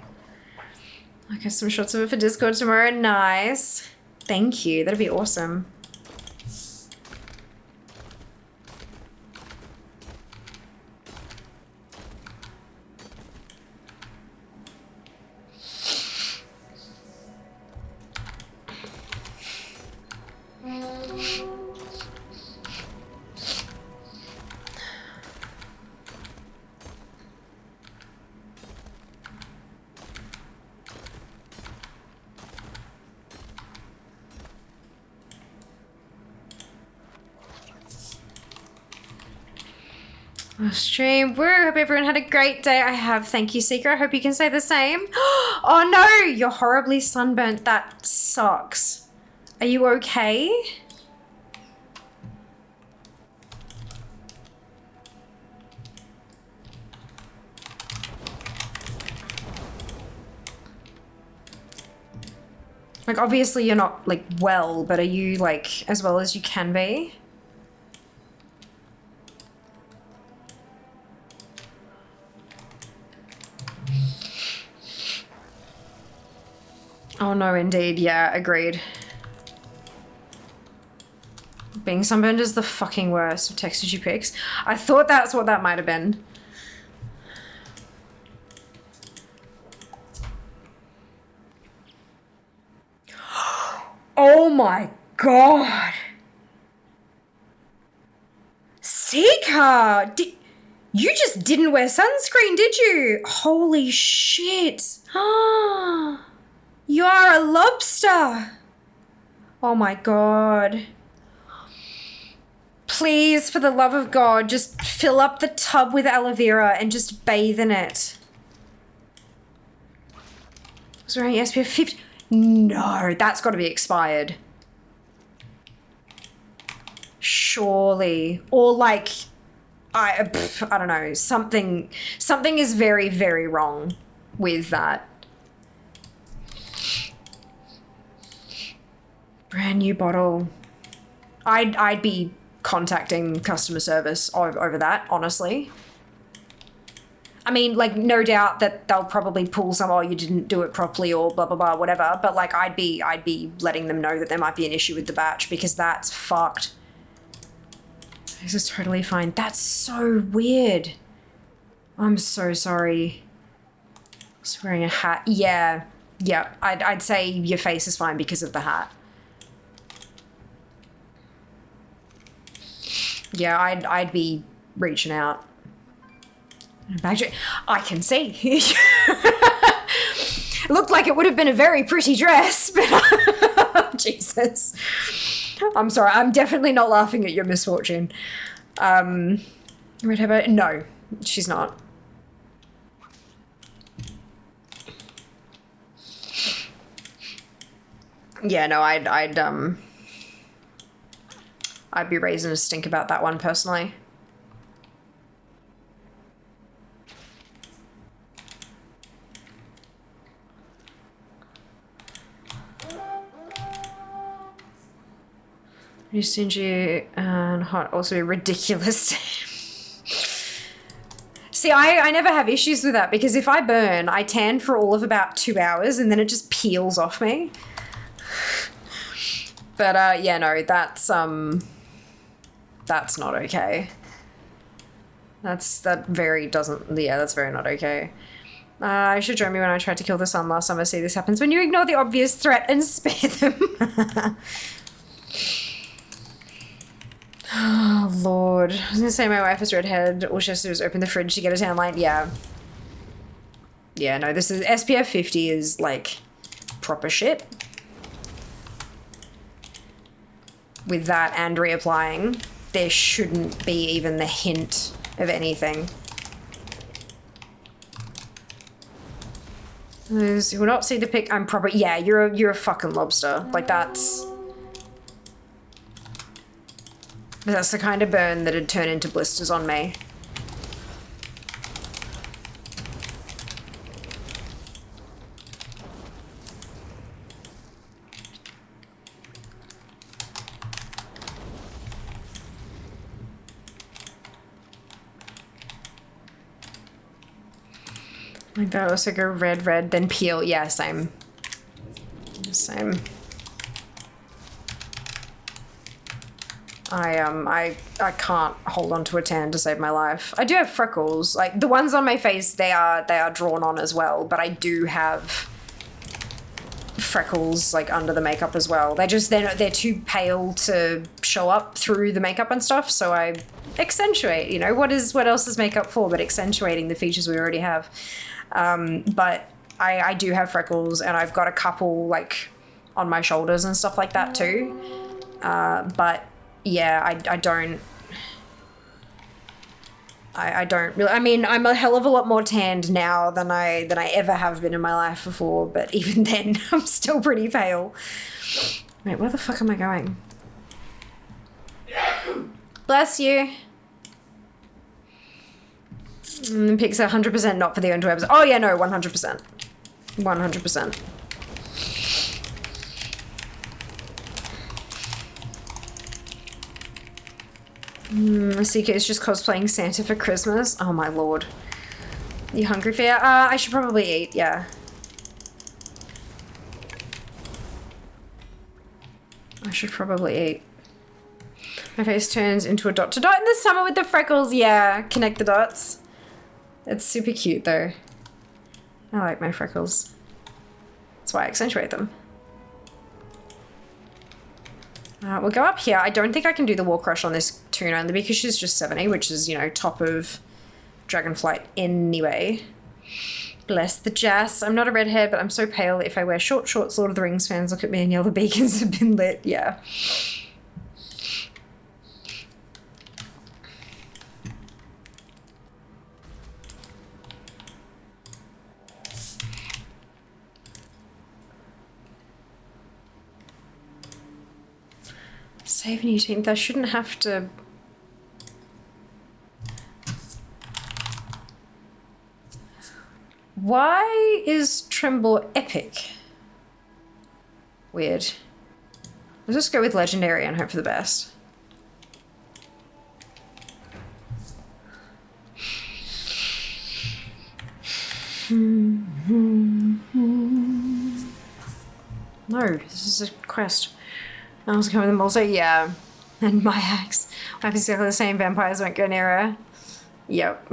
Okay, some shots of it for Discord tomorrow. Nice. Thank you. That'd be awesome. Stream. Woo! Hope everyone had a great day. I have. Thank you, Seeker. I hope you can say the same. Oh no! You're horribly sunburnt. That sucks. Are you okay? Like, obviously you're not, like, well, but are you, like, as well as you can be? Oh no, indeed. Yeah, agreed. Being sunburned is the fucking worst. I've texted you pics. I thought that's what that might have been. Oh my god. Seeker! You just didn't wear sunscreen, did you? Holy shit. You are a lobster. Oh my god. Please, for the love of God, just fill up the tub with aloe vera and just bathe in it. I was wearing SPF 50. No, that's got to be expired. Surely. Or like, I don't know, something is very, very wrong with that. Brand new bottle. I'd be contacting customer service over that, honestly. I mean, like, no doubt that they'll probably pull some, oh, you didn't do it properly or blah, blah, blah, whatever. But, like, I'd be letting them know that there might be an issue with the batch because that's fucked. This is totally fine. That's so weird. I'm so sorry. I was wearing a hat. Yeah. Yeah. I'd say your face is fine because of the hat. Yeah, I'd be reaching out. I can see. It looked like it would have been a very pretty dress, but Jesus. I'm sorry, I'm definitely not laughing at your misfortune. Red hair, no, she's not. Yeah, no, I'd be raising a stink about that one personally. You're stingy and hot, also be ridiculous. See, I never have issues with that because if I burn, I tan for all of about 2 hours and then it just peels off me. But yeah, no, that's not okay. That's very not okay. I should join me when I tried to kill the sun last summer. See, this happens when you ignore the obvious threat and spare them. Oh, Lord. I was gonna say my wife is redhead. All she has to do is open the fridge to get a tan line. Yeah. Yeah, no, this is... SPF 50 is, like, proper shit. With that and reapplying, there shouldn't be even the hint of anything. Those who will not see the pic, I'm probably... Yeah, you're a fucking lobster. Like, that's the kind of burn that'd turn into blisters on me. Like that also go red, then peel. Yeah, same. Same. I can't hold on to a tan to save my life. I do have freckles. Like the ones on my face, they are drawn on as well, but I do have freckles like under the makeup as well. They're too pale to show up through the makeup and stuff, so I accentuate, you know, what else is makeup for but accentuating the features we already have. But I do have freckles and I've got a couple like on my shoulders and stuff like that too. But yeah, I don't really, I mean, I'm a hell of a lot more tanned now than I ever have been in my life before, but even then I'm still pretty pale. Wait, where the fuck am I going? Bless you. Pics are 100% not for the interwebs. Oh yeah, no, 100%. 100%. CK is just cosplaying Santa for Christmas. Oh my lord. You hungry for it? I should probably eat, yeah. I should probably eat. My face turns into a dot to dot in the summer with the freckles. Yeah, connect the dots. It's super cute though. I like my freckles. That's why I accentuate them. We'll go up here. I don't think I can do the wall crush on this toon only because she's just 70, which is, you know, top of Dragonflight anyway. Bless the Jass. I'm not a redhead, but I'm so pale. If I wear short shorts, Lord of the Rings fans look at me and yell the beacons have been lit. Yeah. Save new 18th. I shouldn't have to... Why is Tremble epic? Weird. Let's just go with legendary and hope for the best. No, this is a quest. I was going with them also, yeah. And my axe. I have exactly the same, vampires won't go near her. Yep.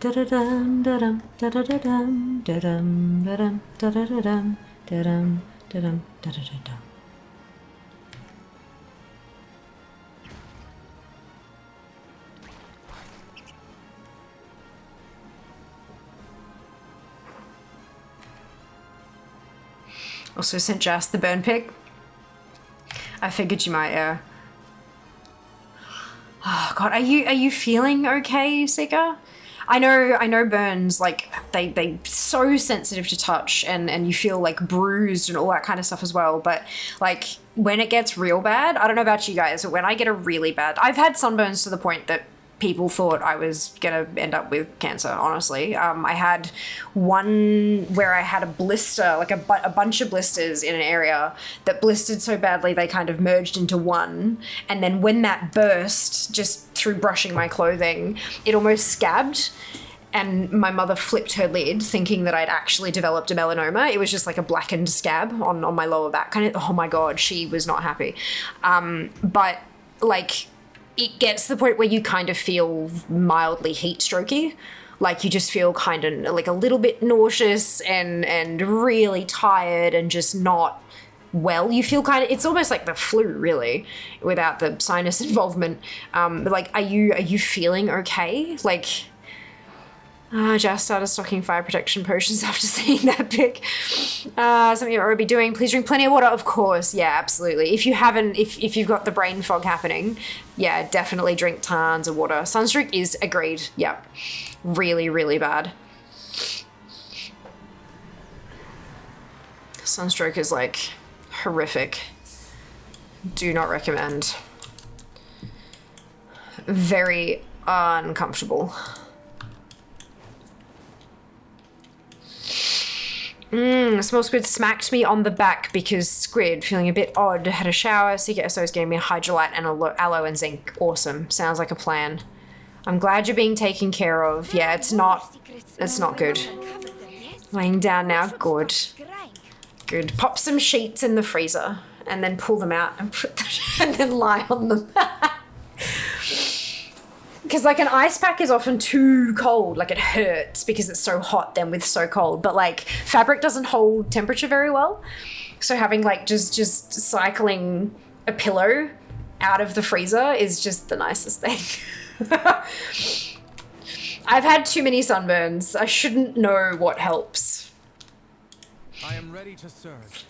Da-dum, da-dum, da-da-da-dum, da-dum, da-dum, da-da-da-dum, da-dum, da-dum, da-da-da-dum. Also sent Jas the burn pic. I figured you might, yeah. Oh god, are you feeling okay, Sika? I know burns, like they so sensitive to touch and you feel like bruised and all that kind of stuff as well, but like when it gets real bad, I don't know about you guys, but when I get a really bad, I've had sunburns to the point that people thought I was gonna end up with cancer, honestly. I had one where I had a blister, like a bunch of blisters in an area that blistered so badly they kind of merged into one, and then when that burst, just through brushing my clothing, it almost scabbed, and my mother flipped her lid thinking that I'd actually developed a melanoma. It was just like a blackened scab on my lower back. Kind of, oh my god, she was not happy. But like, it gets to the point where you kind of feel mildly heat strokey. Like you just feel kind of like a little bit nauseous and really tired and just not well. You feel kind of, it's almost like the flu really, without the sinus involvement. But like, are you feeling okay? Like, I just started stocking fire protection potions after seeing that pic. Something you'll already be doing. Please drink plenty of water. Of course, yeah, absolutely. If you haven't, if you've got the brain fog happening, yeah, definitely drink tons of water. Sunstroke is agreed. Yeah, really, really bad. Sunstroke is like horrific. Do not recommend. Very uncomfortable. Small Squid smacked me on the back because Squid, feeling a bit odd, had a shower. CKSO's gave me a hydrolyte and aloe and zinc. Awesome. Sounds like a plan. I'm glad you're being taken care of. Yeah, it's not good. Laying down now. Good. Good. Pop some sheets in the freezer and then pull them out and and then lie on them. Because like an ice pack is often too cold, like it hurts because it's so hot then with so cold, but like fabric doesn't hold temperature very well. So having like just cycling a pillow out of the freezer is just the nicest thing. I've had too many sunburns. I shouldn't know what helps. I am ready to serve.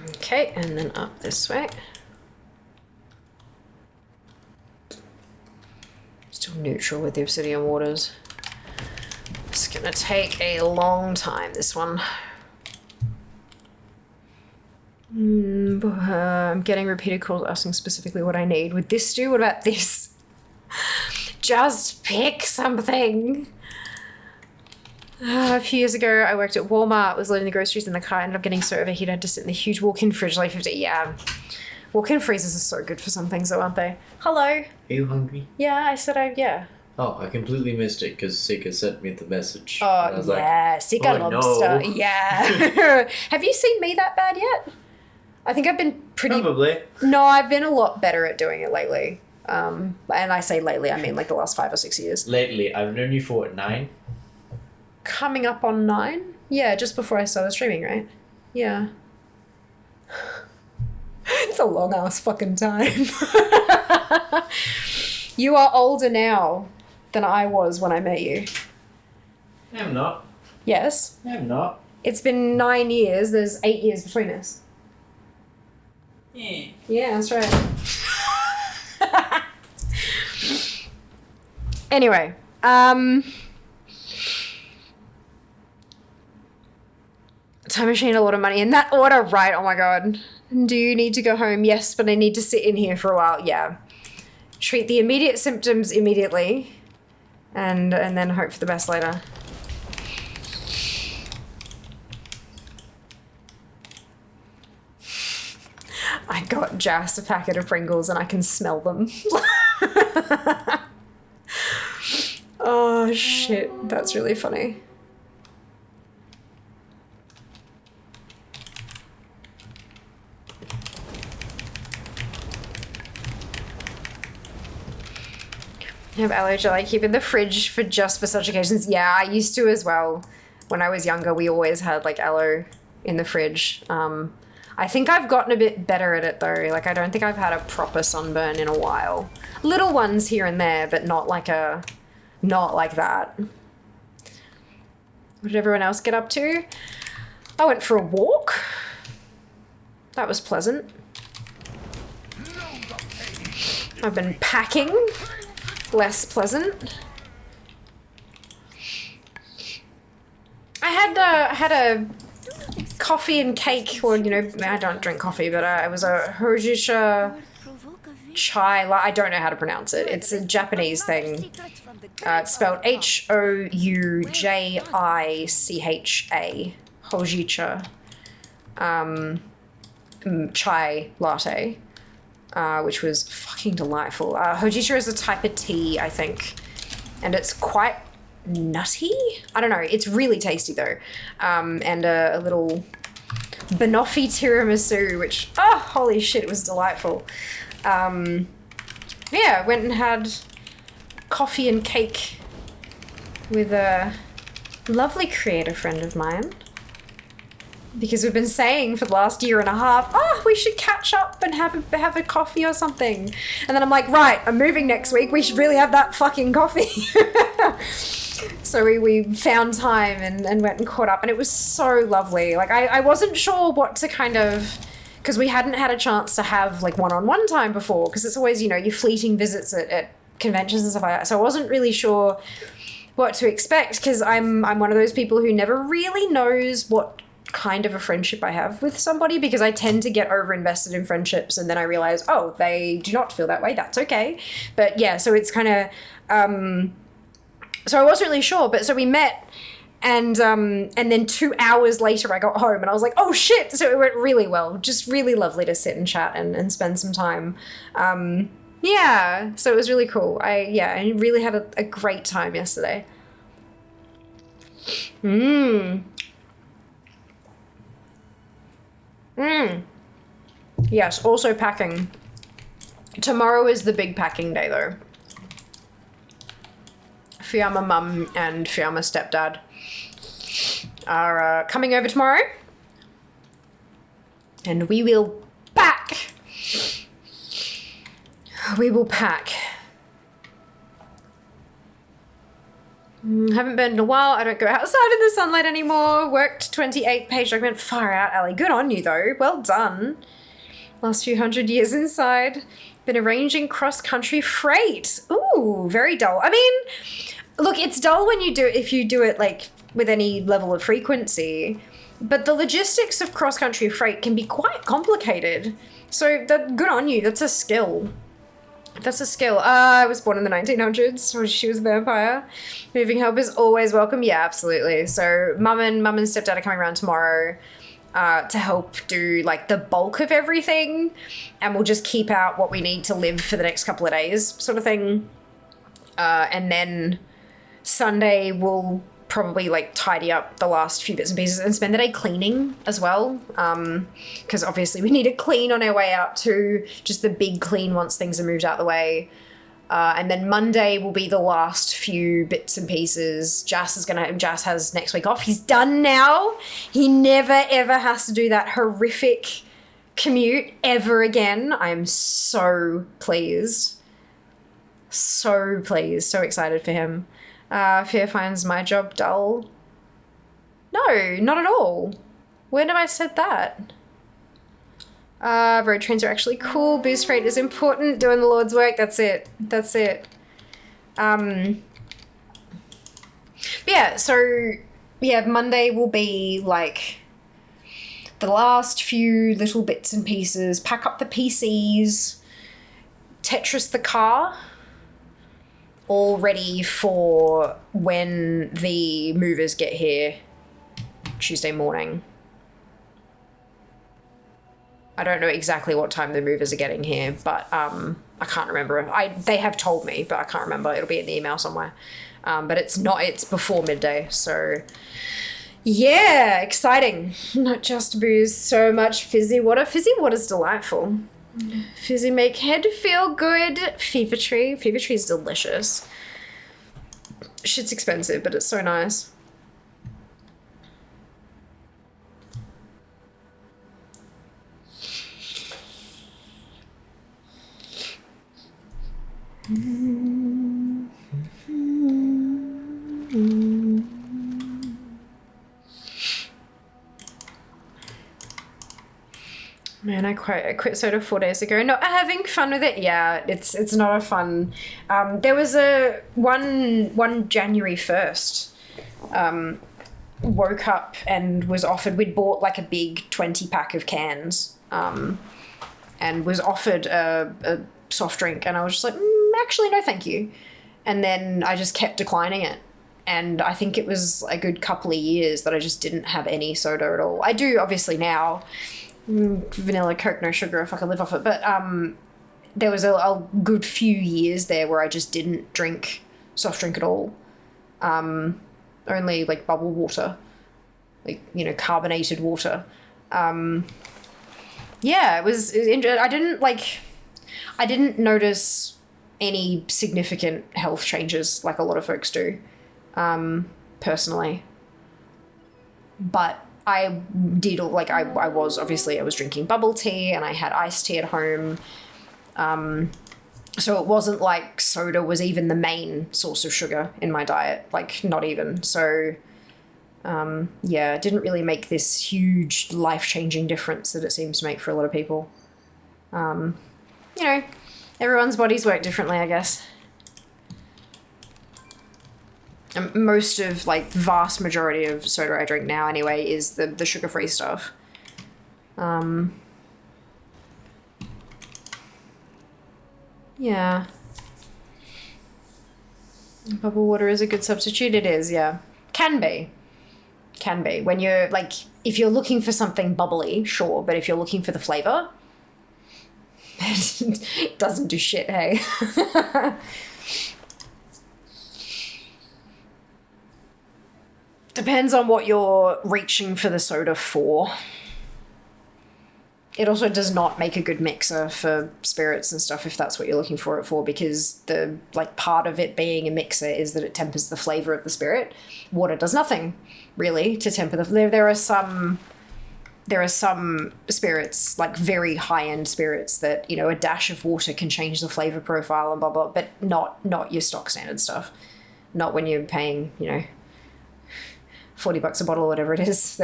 Okay, and then up this way. Still neutral with the obsidian waters. It's gonna take a long time, this one. I'm getting repeated calls asking specifically what I need. Would this do? What about this? Just pick something. A few years ago, I worked at Walmart, was loading the groceries in the car, ended up getting so overheated I had to sit in the huge walk-in fridge like 50. Yeah. Walk-in freezers are so good for some things though, aren't they? Hello. Are you hungry? Yeah, I said yeah. Oh, I completely missed it because Sika sent me the message. Oh, I was yeah. Sika oh, lobster. no. Yeah. Have you seen me that bad yet? I think I've been pretty... Probably. No, I've been a lot better at doing it lately. And I say lately, I mean like the last 5 or 6 years. Lately, I've known you for 9. Coming up on 9? Yeah, just before I started streaming, right? Yeah. It's a long ass fucking time. You are older now than I was when I met you. I'm not. Yes? I'm not. It's been 9 years. There's 8 years between us. Yeah. Yeah, that's right. Anyway, time machine, a lot of money in that order, right? Oh my god. Do you need to go home? Yes, but I need to sit in here for a while. Yeah. Treat the immediate symptoms immediately, and then hope for the best later. I got Jas a packet of Pringles and I can smell them. Oh shit, that's really funny. I have aloe gel I keep in the fridge for such occasions. Yeah, I used to as well. When I was younger, we always had like aloe in the fridge. I think I've gotten a bit better at it though. Like I don't think I've had a proper sunburn in a while. Little ones here and there, but not like that. What did everyone else get up to? I went for a walk. That was pleasant. I've been packing. Less pleasant. I had a coffee and cake, or you know, I don't drink coffee, but it was a Hojisha chai. I don't know how to pronounce it. It's a Japanese thing. It's spelled Houjicha. Hojicha. Chai latte. Which was fucking delightful. Hojicha is a type of tea, I think. And it's quite nutty. I don't know. It's really tasty though. And a little banoffee tiramisu, which, oh, holy shit, it was delightful. Yeah, went and had coffee and cake with a lovely creator friend of mine. Because we've been saying for the last year and a half, oh, we should catch up and have a coffee or something. And then I'm like, right, I'm moving next week. We should really have that fucking coffee. So we found time and went and caught up. And it was so lovely. Like, I wasn't sure what to kind of... Because we hadn't had a chance to have, like, one-on-one time before. Because it's always, you know, your fleeting visits at conventions and stuff like that. So I wasn't really sure what to expect. Because I'm one of those people who never really knows what kind of a friendship I have with somebody, because I tend to get over invested in friendships and then I realize, oh, they do not feel that way. That's okay. But yeah, so it's kind of, so I wasn't really sure, but so we met and then 2 hours later I got home and I was like, oh shit. So it went really well. Just really lovely to sit and chat and spend some time. Yeah, so it was really cool. I really had a great time yesterday. Yes, also packing. Tomorrow is the big packing day though. Fiamma mum and Fiamma stepdad are coming over tomorrow. And we will pack. We will pack. Haven't been in a while. I don't go outside in the sunlight anymore. Worked 28 page document. Far out, Ali. Good on you, though. Well done. Last few 100 years inside. Been arranging cross-country freight. Ooh, very dull. I mean, look, it's dull when if you do it, like, with any level of frequency. But the logistics of cross-country freight can be quite complicated. So, good on you. That's a skill. That's a skill. I was born in the 1900s, so she was a vampire. Moving help is always welcome. Yeah, absolutely. So mum and stepdad are coming around tomorrow to help do like the bulk of everything, and we'll just keep out what we need to live for the next couple of days, sort of thing. And then Sunday we'll probably like tidy up the last few bits and pieces and spend the day cleaning as well, because obviously we need to clean on our way out too, just the big clean once things are moved out the way. And then Monday will be the last few bits and pieces. Jas has next week off. He's done now. He never ever has to do that horrific commute ever again. I'm so pleased. So pleased. So excited for him. Fear finds my job dull. No, No, not at all. When have I said that? Road trains are actually cool. Boost rate is important. Doing the Lord's work. That's it. That's it. Yeah, so, yeah, Monday will be, like, the last few little bits and pieces. Pack up the PCs. Tetris the car. All ready for when the movers get here Tuesday morning. I don't know exactly what time the movers are getting here, but I can't remember. They have told me, but I can't remember. It'll be in the email somewhere. But it's before midday, so yeah, exciting. Not just booze, so much fizzy water. Fizzy water's delightful. Fizzy make head feel good. Fever Tree. Fever Tree's delicious. Shit's expensive, but it's so nice. Man, I quit soda 4 days ago. Not having fun with it. Yeah, it's not a fun. There was a one January 1st. Woke up and was offered. We'd bought like a big 20-pack of cans. And was offered a soft drink, and I was just like, actually, no, thank you. And then I just kept declining it. And I think it was a good couple of years that I just didn't have any soda at all. I do obviously now. Vanilla Coke, no sugar if I can live off it. But there was a good few years there where I just didn't drink soft drink at all. Only like bubble water, like, you know, carbonated water. Yeah, it was I didn't notice any significant health changes like a lot of folks do, personally. But I did, like, I was drinking bubble tea and I had iced tea at home. So it wasn't like soda was even the main source of sugar in my diet, like not even. So, yeah, it didn't really make this huge life-changing difference that it seems to make for a lot of people. You know, everyone's bodies work differently, I guess. And most of, like, vast majority of soda I drink now anyway is the sugar-free stuff. Yeah. Bubble water is a good substitute. It is, yeah. Can be. When you're, like, if you're looking for something bubbly, sure, but if you're looking for the flavor, it doesn't do shit, hey? Depends on what you're reaching for the soda for. It also does not make a good mixer for spirits and stuff if that's what you're looking for it for, because the, like, part of it being a mixer is that it tempers the flavor of the spirit. Water does nothing really to temper the flavor. There are some spirits, like very high-end spirits, that, you know, a dash of water can change the flavor profile and blah blah, but not your stock standard stuff. Not when you're paying, you know, $40 a bottle or whatever it is.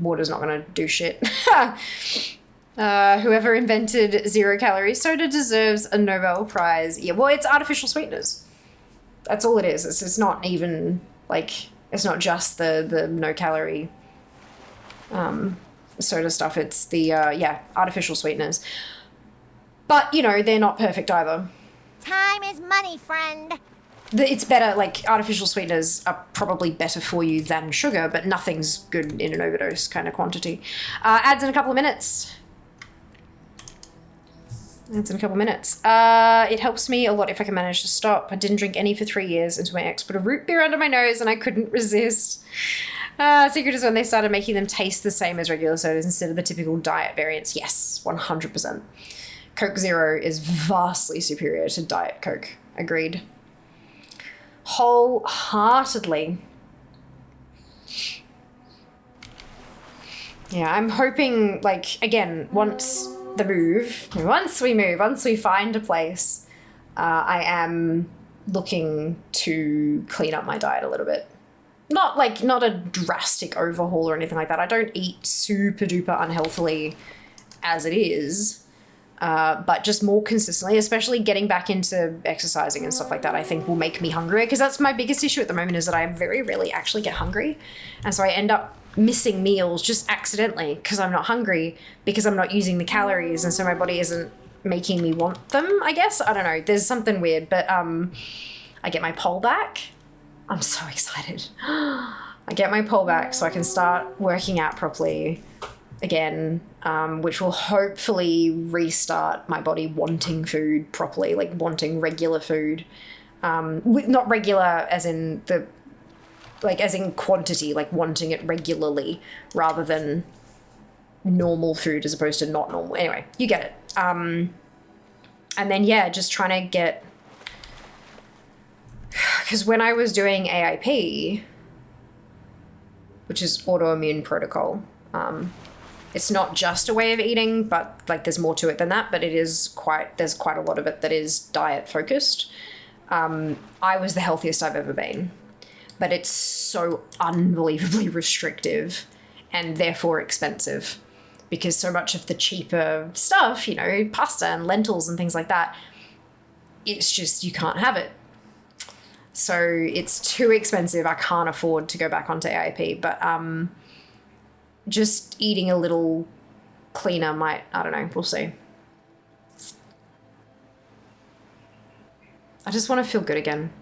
Water's not going to do shit. Whoever invented zero-calorie soda deserves a Nobel Prize. Yeah, well, it's artificial sweeteners. That's all it is. It's not even, like, it's not just the no-calorie soda stuff. It's the, artificial sweeteners. But, you know, they're not perfect either. Time is money, friend. It's better, like, artificial sweeteners are probably better for you than sugar, but nothing's good in an overdose kind of quantity. Ads in a couple of minutes. It helps me a lot if I can manage to stop. I didn't drink any for 3 years until my ex put a root beer under my nose and I couldn't resist. Secret is when they started making them taste the same as regular sodas instead of the typical diet variants. Yes, 100%. Coke Zero is vastly superior to Diet Coke. Agreed. Wholeheartedly. Yeah, I'm hoping, like, again, once we find a place, I am looking to clean up my diet a little bit. not a drastic overhaul or anything like that. I don't eat super duper unhealthily as it is, but just more consistently, especially getting back into exercising and stuff like that, I think will make me hungrier, because that's my biggest issue at the moment, is that I very rarely actually get hungry. And so I end up missing meals just accidentally because I'm not hungry, because I'm not using the calories, and so my body isn't making me want them, I guess. I don't know. There's something weird, but I get my pole back. I'm so excited. I get my pole back so I can start working out properly again, which will hopefully restart my body wanting food properly, like wanting regular food. Not regular as in as in quantity, like wanting it regularly rather than normal food as opposed to not normal. Anyway, you get it. And then, yeah, just trying to get, because when I was doing AIP, which is autoimmune protocol, it's not just a way of eating, but like there's more to it than that, but there's quite a lot of it that is diet focused. I was the healthiest I've ever been, but it's so unbelievably restrictive and therefore expensive, because so much of the cheaper stuff, you know, pasta and lentils and things like that, it's just, you can't have it. So it's too expensive. I can't afford to go back onto AIP, but just eating a little cleaner might, I don't know, we'll see. I just want to feel good again.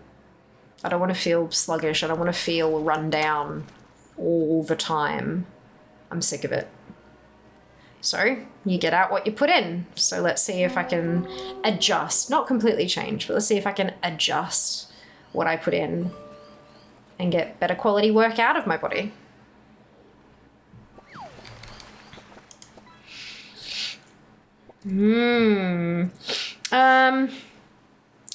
I don't want to feel sluggish. I don't want to feel run down all the time. I'm sick of it. So you get out what you put in. So let's see if I can adjust, not completely change, but let's see if I can adjust what I put in and get better quality work out of my body.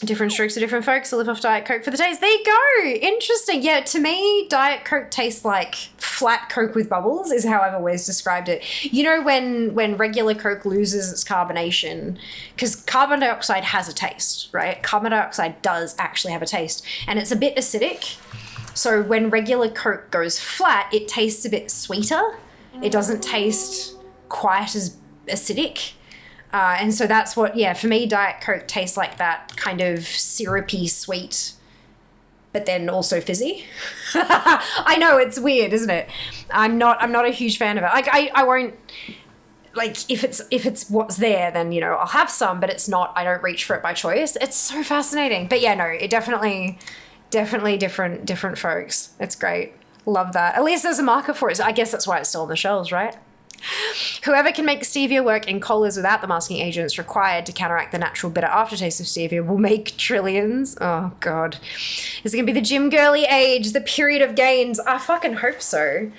Different strokes for different folks. I live off Diet Coke for the taste. There you go. Interesting. Yeah, to me, Diet Coke tastes like flat Coke with bubbles is how I've always described it. You know, when regular Coke loses its carbonation, because carbon dioxide has a taste, right? Carbon dioxide does actually have a taste, and it's a bit acidic. So when regular Coke goes flat, it tastes a bit sweeter. It doesn't taste quite as acidic. And so that's what, yeah, for me, Diet Coke tastes like that kind of syrupy sweet, but then also fizzy. I know, it's weird, isn't it? I'm not a huge fan of it. Like I won't, like if it's what's there, then, you know, I'll have some, but it's not, I don't reach for it by choice. It's so fascinating. But yeah, no, it definitely different folks. It's great. Love that. At least there's a market for it. I guess that's why it's still on the shelves, right? Whoever can make stevia work in colas without the masking agents required to counteract the natural bitter aftertaste of stevia will make trillions. Oh, God. Is it going to be the gym girly age, the period of gains? I fucking hope so.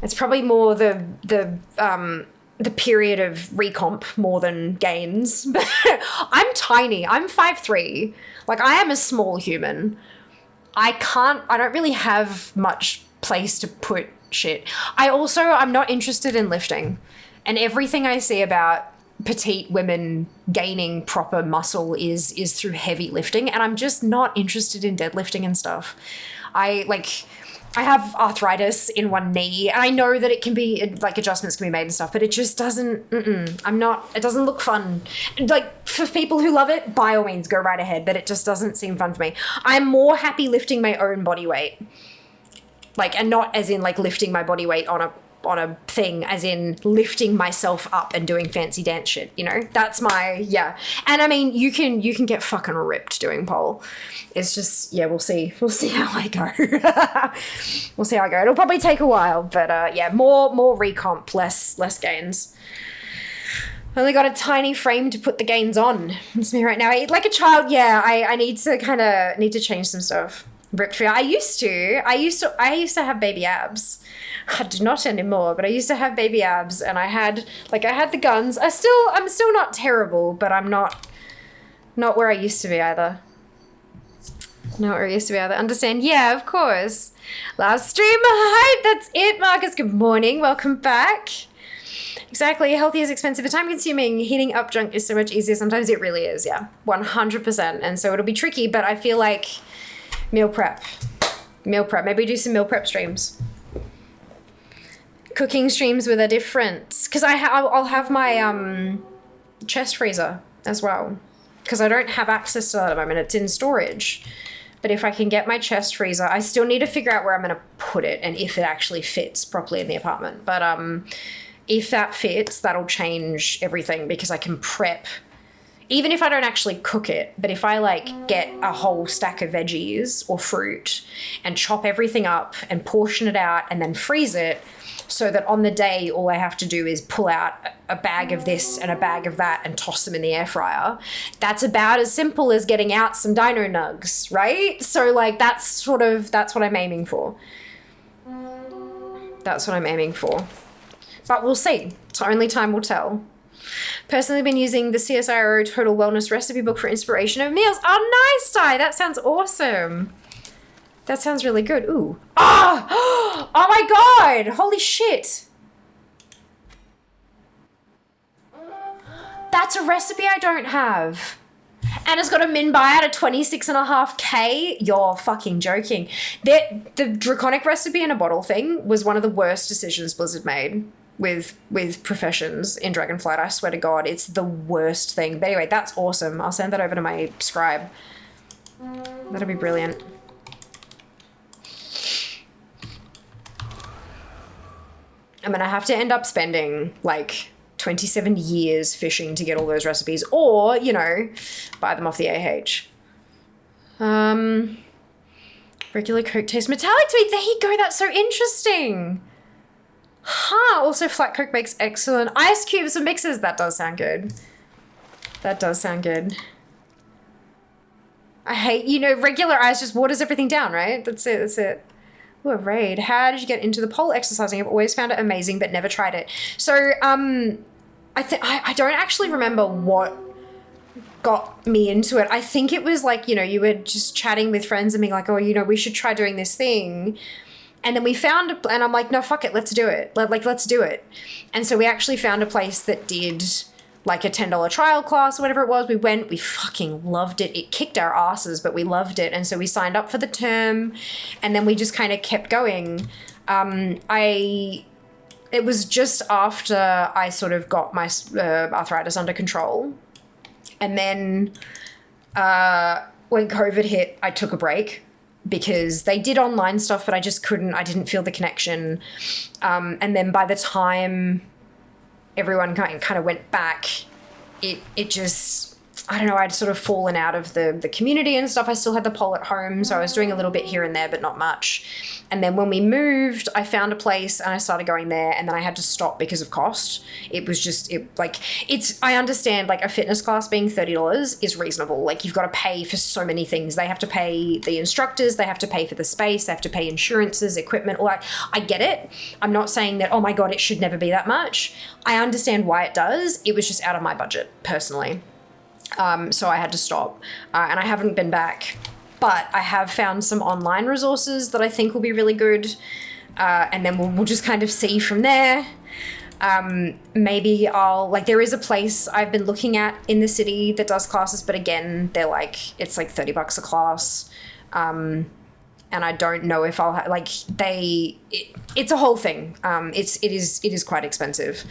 It's probably more the period of recomp more than gains. But I'm tiny. I'm 5'3". Like, I am a small human. I don't really have much place to put shit. I'm not interested in lifting, and everything I see about petite women gaining proper muscle is through heavy lifting, and I'm just not interested in deadlifting and stuff. I have arthritis in one knee, and I know that it can be, like, adjustments can be made and stuff, but it just doesn't, it doesn't look fun. Like, for people who love it, by all means, go right ahead, but it just doesn't seem fun for me. I'm more happy lifting my own body weight. Like, and not as in, like, lifting my body weight on a thing, as in lifting myself up and doing fancy dance shit, you know? That's my, yeah. And I mean, you can get fucking ripped doing pole. It's just, yeah, we'll see. We'll see how I go. We'll see how I go. It'll probably take a while, but yeah, more recomp, less gains. Only got a tiny frame to put the gains on. It's me right now. I eat like a child. Yeah, I need to change some stuff. Ripped free. I used to have baby abs. I do not anymore, but I used to have baby abs, and I had the guns. I'm still not terrible, but I'm not where I used to be either. Not where I used to be either. Understand? Yeah, of course. Last stream hype. That's it, Marcus. Good morning. Welcome back. Exactly. Healthy is expensive and time consuming. Heating up junk is so much easier. Sometimes it really is. Yeah, 100%. And so it'll be tricky, but I feel like meal prep. Meal prep. Maybe do some meal prep streams. Cooking streams with a difference. Because I'll have my chest freezer as well. Because I don't have access to that at the moment. It's in storage. But if I can get my chest freezer, I still need to figure out where I'm going to put it and if it actually fits properly in the apartment. But if that fits, that'll change everything because I can prep. Even if I don't actually cook it, but if I like get a whole stack of veggies or fruit and chop everything up and portion it out and then freeze it so that on the day all I have to do is pull out a bag of this and a bag of that and toss them in the air fryer, that's about as simple as getting out some dino nugs, right? So like that's what I'm aiming for. That's what I'm aiming for. But we'll see. So only time will tell. Personally been using the CSIRO Total Wellness Recipe Book for inspiration of meals. Oh, nice, Di. That sounds awesome. That sounds really good. Ooh. Oh! Oh my god! Holy shit! That's a recipe I don't have. And it's got a min buy out of 26.5k. You're fucking joking. The draconic recipe in a bottle thing was one of the worst decisions Blizzard made with professions in Dragonflight. I swear to God, it's the worst thing. But anyway, that's awesome. I'll send that over to my scribe. That'll be brilliant. I'm gonna have to end up spending like 27 years fishing to get all those recipes, or, you know, buy them off the AH. Regular Coke tastes metallic to me. There you go. That's so interesting. Huh. Also, flat Coke makes excellent ice cubes and mixes. That does sound good. That does sound good. I hate, you know, regular ice just waters everything down, right? That's it. That's it. Ooh, a raid. How did you get into the pole exercising? I've always found it amazing, but never tried it. So, I don't actually remember what got me into it. I think it was like, you know, you were just chatting with friends and being like, oh, you know, we should try doing this thing. And then we found, and I'm like, no, fuck it, let's do it. Let's do it. And so we actually found a place that did like a $10 trial class or whatever it was. We went, we fucking loved it. It kicked our asses, but we loved it. And so we signed up for the term and then we just kind of kept going. It was just after I sort of got my arthritis under control. And then when COVID hit, I took a break because they did online stuff, but I just couldn't, I didn't feel the connection. And then by the time everyone kind of went back, it just, I don't know, I'd sort of fallen out of the community and stuff. I still had the pole at home, so I was doing a little bit here and there, but not much. And then when we moved, I found a place and I started going there, and then I had to stop because of cost. It was just, I understand like a fitness class being $30 is reasonable. Like you've got to pay for so many things. They have to pay the instructors, they have to pay for the space, they have to pay insurances, equipment, all that. I get it. I'm not saying that, oh my God, it should never be that much. I understand why it does. It was just out of my budget personally. So I had to stop and I haven't been back. But I have found some online resources that I think will be really good. And then we'll just kind of see from there. Maybe there is a place I've been looking at in the city that does classes, but again, it's like $30 a class. And I don't know if I'll it's a whole thing. It is quite expensive.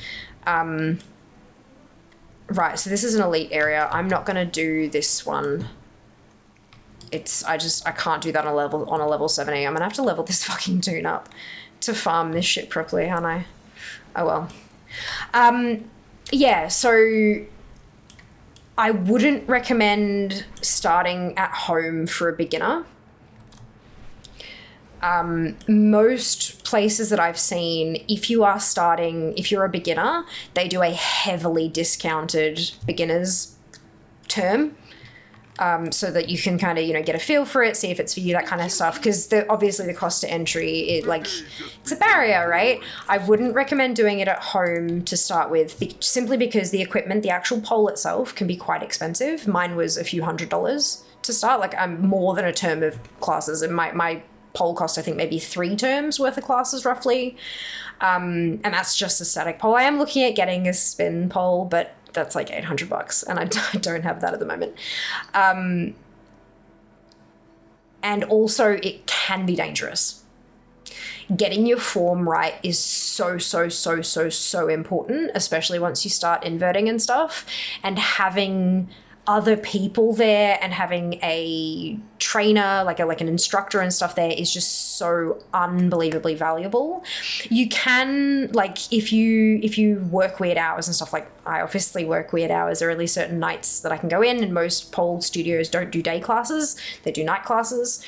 Right, so this is an elite area. I'm not gonna do this one. I can't do that on a level 70. I'm gonna have to level this fucking dune up to farm this shit properly, aren't I? Oh well. Yeah, so I wouldn't recommend starting at home for a beginner. Most places that I've seen, if you're a beginner, they do a heavily discounted beginner's term. So that you can kind of, get a feel for it, see if it's for you, that kind of stuff. Because obviously the cost to entry, it's a barrier, right? I wouldn't recommend doing it at home to start with, simply because the equipment, the actual pole itself can be quite expensive. Mine was a few $100s to start. Like I'm more than a term of classes, and my pole cost, I think maybe 3 terms worth of classes roughly. And that's just a static pole. I am looking at getting a spin pole, but that's like $800 and I don't have that at the moment. And also it can be dangerous. Getting your form right is so important, especially once you start inverting and stuff. And having other people there and having a trainer, like an instructor and stuff there is just so unbelievably valuable. You can, like, if you work weird hours and stuff, like I obviously work weird hours, there are only certain nights that I can go in, and most pole studios don't do day classes, they do night classes.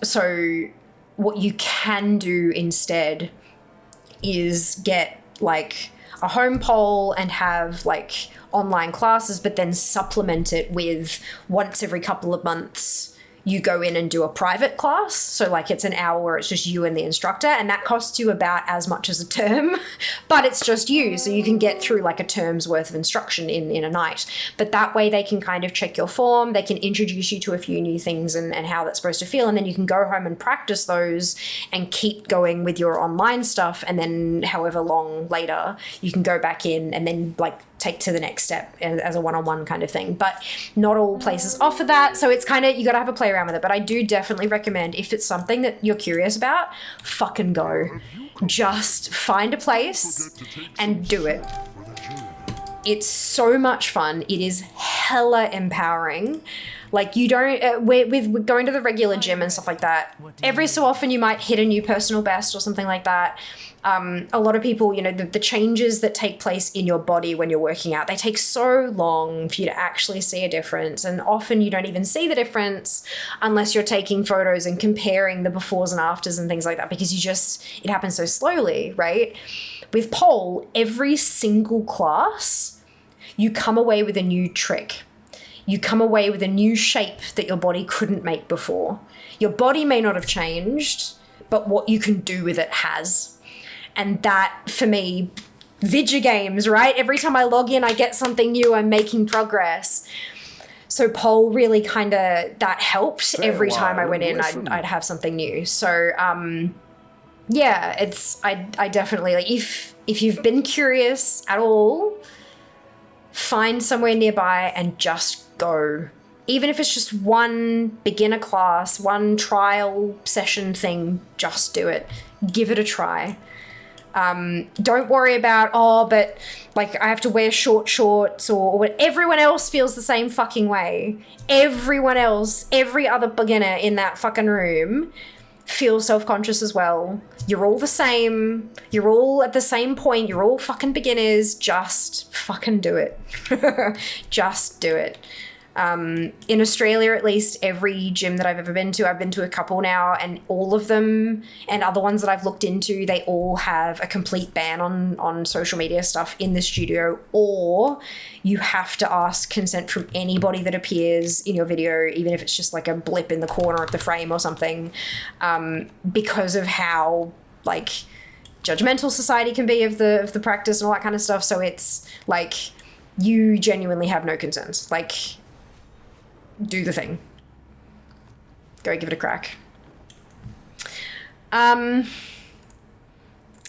So what you can do instead is get like a home pole and have like online classes, but then supplement it with once every couple of months you go in and do a private class. So like it's an hour where it's just you and the instructor, and that costs you about as much as a term, but it's just you. So you can get through like a term's worth of instruction in a night. But that way they can kind of check your form, they can introduce you to a few new things and how that's supposed to feel. And then you can go home and practice those and keep going with your online stuff. And then however long later you can go back in and then like take to the next step as a one-on-one kind of thing. But not all places offer that, so it's kind of, you gotta have a play around with it. But I do definitely recommend, if it's something that you're curious about, fucking go. Just find a place and do it. It's so much fun. It is hella empowering. Like you don't, with going to the regular gym and stuff like that, every so often you might hit a new personal best or something like that. A lot of people, you know, the changes that take place in your body when you're working out, they take so long for you to actually see a difference. And often you don't even see the difference unless you're taking photos and comparing the befores and afters and things like that, because it happens so slowly, right? With pole, every single class, you come away with a new trick. You come away with a new shape that your body couldn't make before. Your body may not have changed, but what you can do with it has. And that, for me, video games, right? Every time I log in, I get something new, I'm making progress. So pole really kind of, that helped. Every time I went in, I'd have something new. So, yeah, I definitely, like, if you've been curious at all, find somewhere nearby and just go. Even if it's just one beginner class, one trial session thing, just do it. Give it a try. Don't worry about, but like I have to wear short shorts or what. Everyone else feels the same fucking way. Everyone else, every other beginner in that fucking room feels self-conscious as well. You're all the same. You're all at the same point. You're all fucking beginners. Just fucking do it. Just do it. In Australia, at least, every gym that I've ever been to, I've been to a couple now, and all of them and other ones that I've looked into, they all have a complete ban on social media stuff in the studio, or you have to ask consent from anybody that appears in your video, even if it's just like a blip in the corner of the frame or something, because of how like judgmental society can be of the practice and all that kind of stuff. So it's like you genuinely have no concerns. Like, do the thing. Go give it a crack.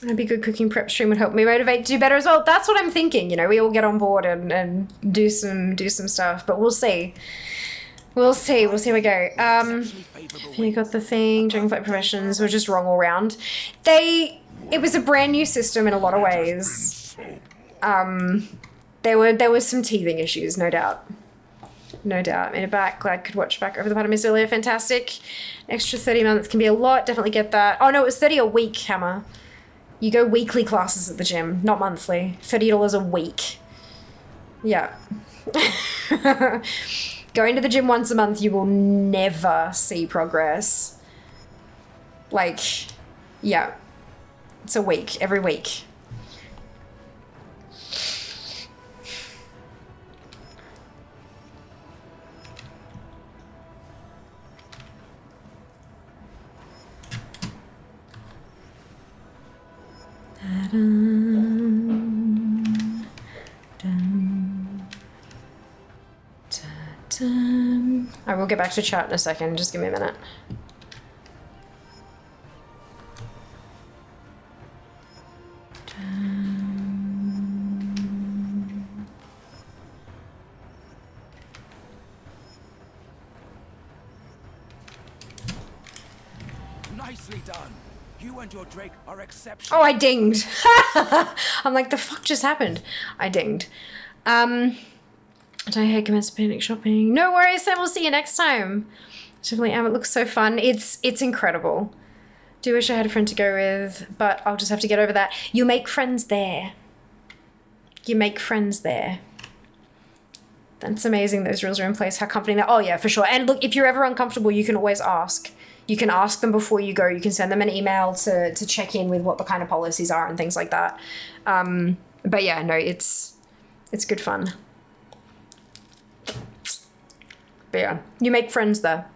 Maybe a good cooking prep stream would help me motivate to do better as well. That's what I'm thinking. You know, we all get on board and do some stuff, but we'll see. We'll see how we go. You got the thing, Dragonflight Professions were just wrong all round. It was a brand new system in a lot of ways. There were some teething issues, no doubt. No doubt. Made it back. Glad could watch back over the part I missed earlier. Fantastic. Extra 30 months can be a lot. Definitely get that. Oh no, it was 30 a week, Hammer. You go weekly classes at the gym, not monthly. $30 a week. Yeah. Going to the gym once a month, you will never see progress. Like, yeah. It's a week, every week. I will get back to chat in a second. Just give me a minute. and your Drake are exceptional. Oh, I dinged. I'm like, the fuck just happened? I dinged. Don't hate commence panic shopping. No worries, then we'll see you next time. Definitely am. It looks so fun. It's incredible. Do wish I had a friend to go with, but I'll just have to get over that. You make friends there. You make friends there. That's amazing. Those rules are in place. How comforting that. Oh yeah, for sure. And look, if you're ever uncomfortable, you can always ask. You can ask them before you go. You can send them an email to check in with what the kind of policies are and things like that. But yeah, no, it's good fun. But yeah, you make friends there.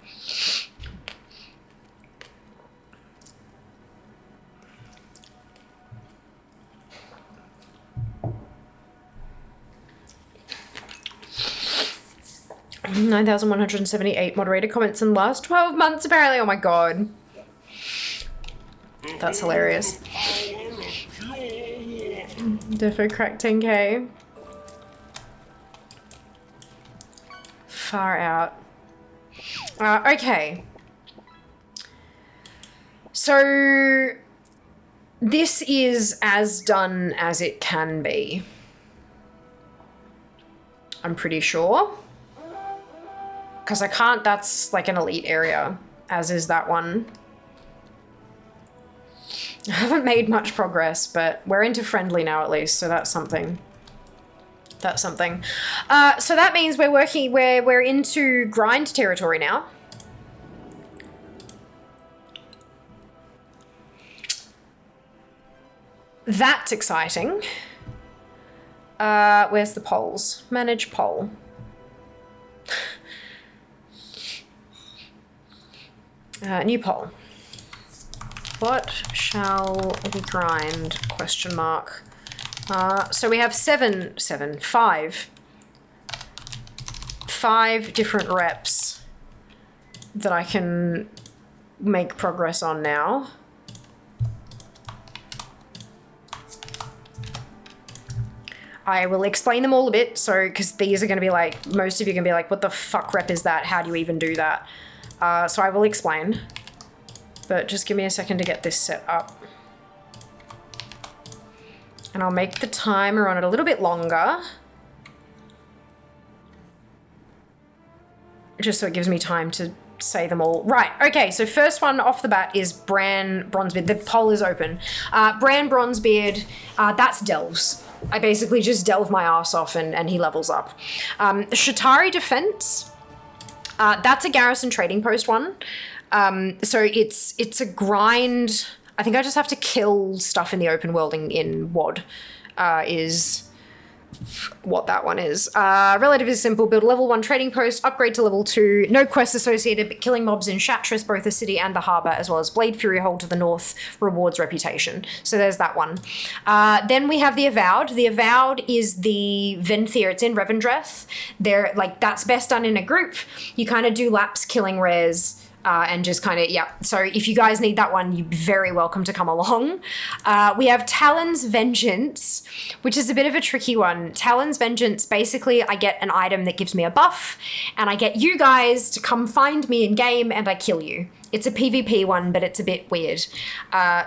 $9,178 moderator comments in the last 12 months, apparently. Oh my god. That's hilarious. Defo cracked 10k. Far out. Okay. So this is as done as it can be. I'm pretty sure. Because I can't, that's like an elite area, as is that one. I haven't made much progress, but we're into friendly now at least, so that's something. That's something. So that means we're into grind territory now. That's exciting. Where's the polls? Manage poll. New poll. What shall we grind? Question mark. So we have five different reps that I can make progress on now. I will explain them all a bit, so, because these are going to be like, most of you are going to be like, what the fuck rep is that? How do you even do that? So I will explain, but just give me a second to get this set up. And I'll make the timer on it a little bit longer, just so it gives me time to say them all. Right, okay, so first one off the bat is Bran Bronzebeard. The poll is open. Bran Bronzebeard, that's Delves. I basically just delve my ass off and he levels up. Shatari Defense, that's a garrison trading post one. So it's a grind. I think I just have to kill stuff in the open world in WOD, is what that one is. Relatively simple. Build a level 1 trading post, upgrade to level 2, no quests associated, but killing mobs in Shattrath, both the city and the harbour, as well as Blade Fury Hold to the north, rewards reputation. So there's that one. Then we have the Avowed. The Avowed is the Venthyr. It's in Revendreth. They're like, that's best done in a group. You kind of do laps killing rares. And just kind of, yeah. So if you guys need that one, you're very welcome to come along. We have Talon's Vengeance, which is a bit of a tricky one. Talon's Vengeance, basically I get an item that gives me a buff, and I get you guys to come find me in game and I kill you. It's a PvP one, but it's a bit weird.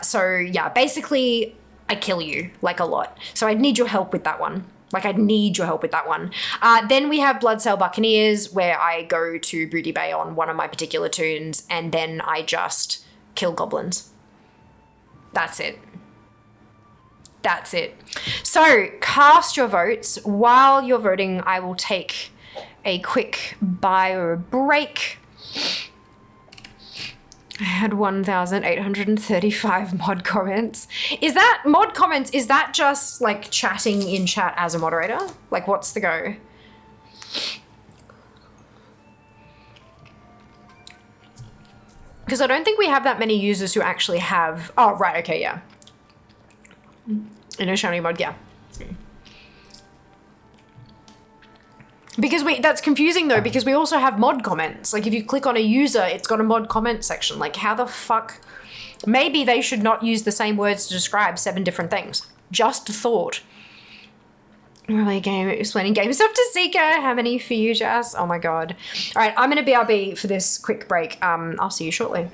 So yeah, basically I kill you, like a lot. So I need your help with that one. Like, I need your help with that one. Then we have Bloodsail Buccaneers, where I go to Booty Bay on one of my particular tunes, and then I just kill goblins. That's it. That's it. So, cast your votes. While you're voting, I will take a quick bio break. I had 1,835 mod comments. Is that mod comments? Is that just like chatting in chat as a moderator? Like, what's the go? Because I don't think we have that many users who actually have. Oh, right. Okay. Yeah. In a shiny mod. Yeah. Because that's confusing though, because we also have mod comments. Like if you click on a user, it's got a mod comment section. Like how the fuck? Maybe they should not use the same words to describe 7 different things. Just a thought. Really game, explaining game stuff to Seeker. How many for you, Jazz? Oh my God. All right, I'm gonna BRB for this quick break. I'll see you shortly.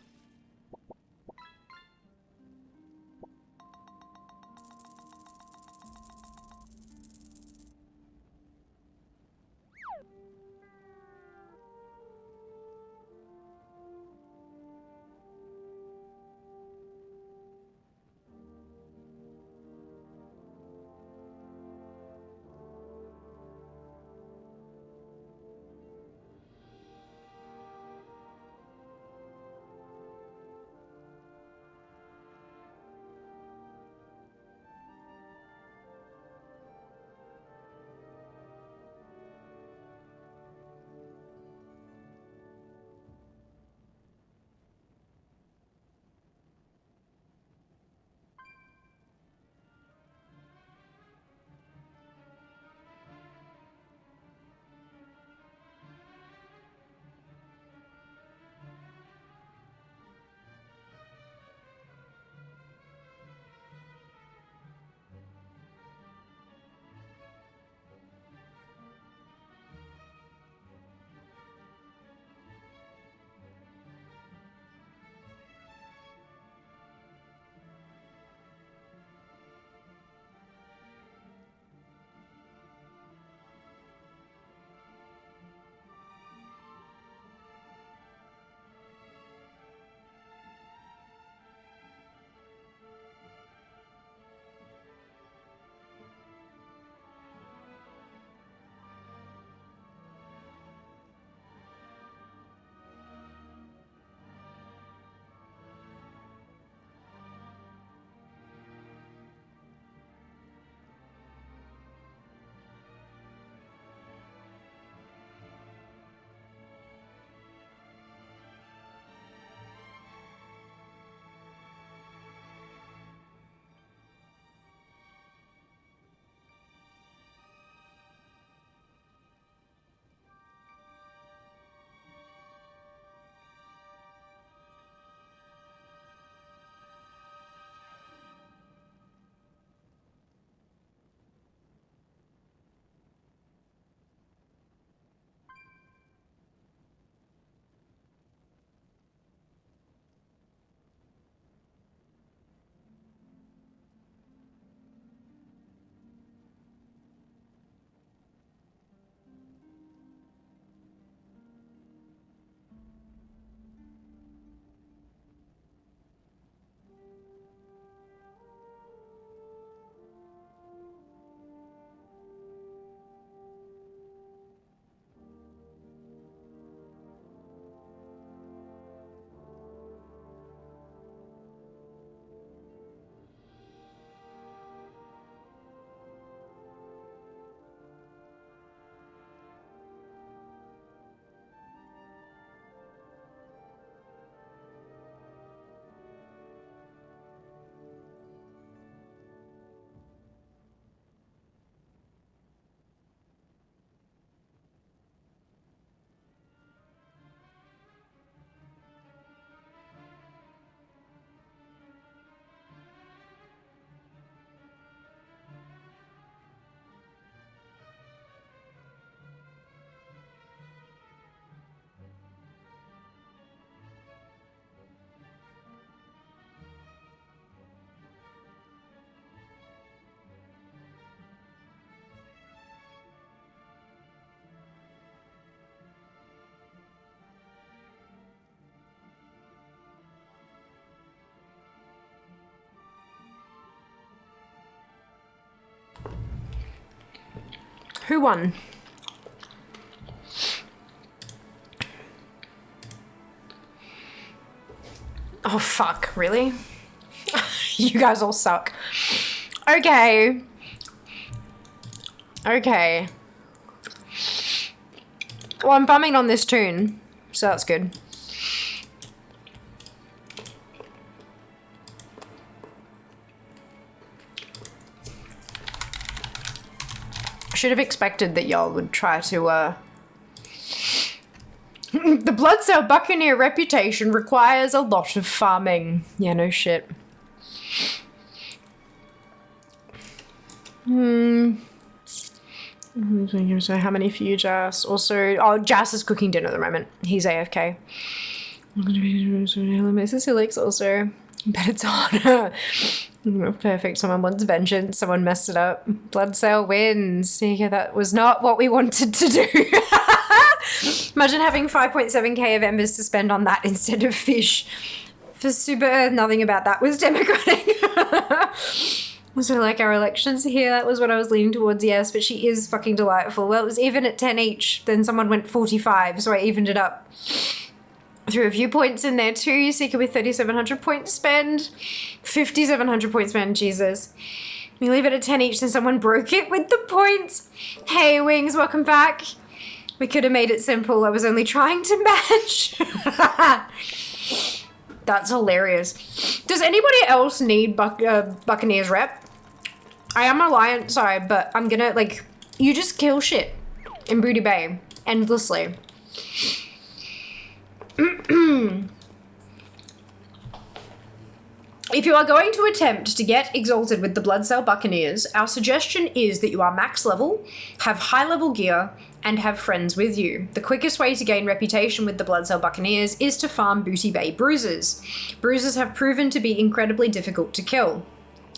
Who won? Oh, fuck. Really? You guys all suck. Okay. Okay. Well, I'm bumming on this tune, so that's good. Should have expected that y'all would try to, The Bloodcell Buccaneer reputation requires a lot of farming. Yeah, no shit. So how many for you, Jas? Also, oh, Jas is cooking dinner at the moment. He's AFK. Mrs. Helix also. But it's on. Perfect. Someone wants vengeance. Someone messed it up. Bloodcell wins. Yeah, that was not what we wanted to do. Imagine having 5.7k of embers to spend on that instead of fish. For Super, nothing about that was democratic. So like our elections here, that was what I was leaning towards, yes, but she is fucking delightful. Well, it was even at 10 each, then someone went 45, so I evened it up. Threw a few points in there too, Seeker with 3,700 points spend. 5,700 points spend, Jesus. We leave it at 10 each, then someone broke it with the points. Hey, Wings, welcome back. We could have made it simple, I was only trying to match. That's hilarious. Does anybody else need Buccaneers rep? I am Alliance side, but I'm gonna, like, you just kill shit in Booty Bay endlessly. If you are going to attempt to get exalted with the Bloodcell Buccaneers, our suggestion is that you are max level, have high level gear, and have friends with you. The quickest way to gain reputation with the Bloodcell Buccaneers is to farm Booty Bay bruisers. Bruisers have proven to be incredibly difficult to kill.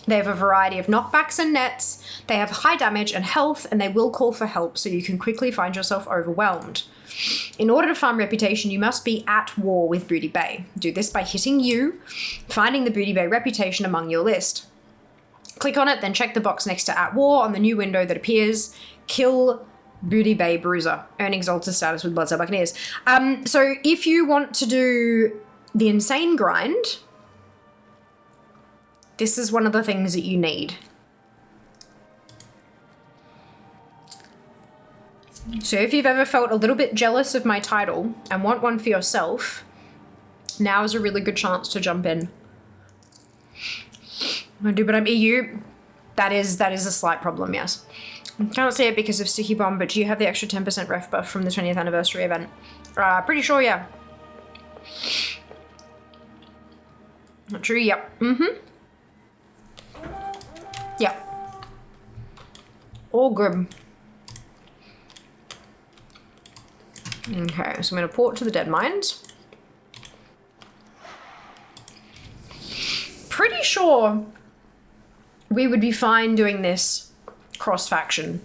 They have a variety of knockbacks and nets, they have high damage and health, and they will call for help, so you can quickly find yourself overwhelmed. In order to farm reputation, you must be at war with Booty Bay. Do this by hitting U, finding the Booty Bay reputation among your list. Click on it, then check the box next to at war on the new window that appears. Kill Booty Bay Bruiser. Earn exalted status with Bloodcell Buccaneers. So if you want to do the insane grind, this is one of the things that you need. So if you've ever felt a little bit jealous of my title and want one for yourself, now is a really good chance to jump in. I'm gonna do, but I'm EU. That is a slight problem, yes. I can't say it because of Sticky Bomb, but do you have the extra 10% ref buff from the 20th anniversary event? Pretty sure, yeah. Not true, yep. Yep. All good. Okay, so I'm going to port to the Dead Mines. Pretty sure we would be fine doing this cross-faction.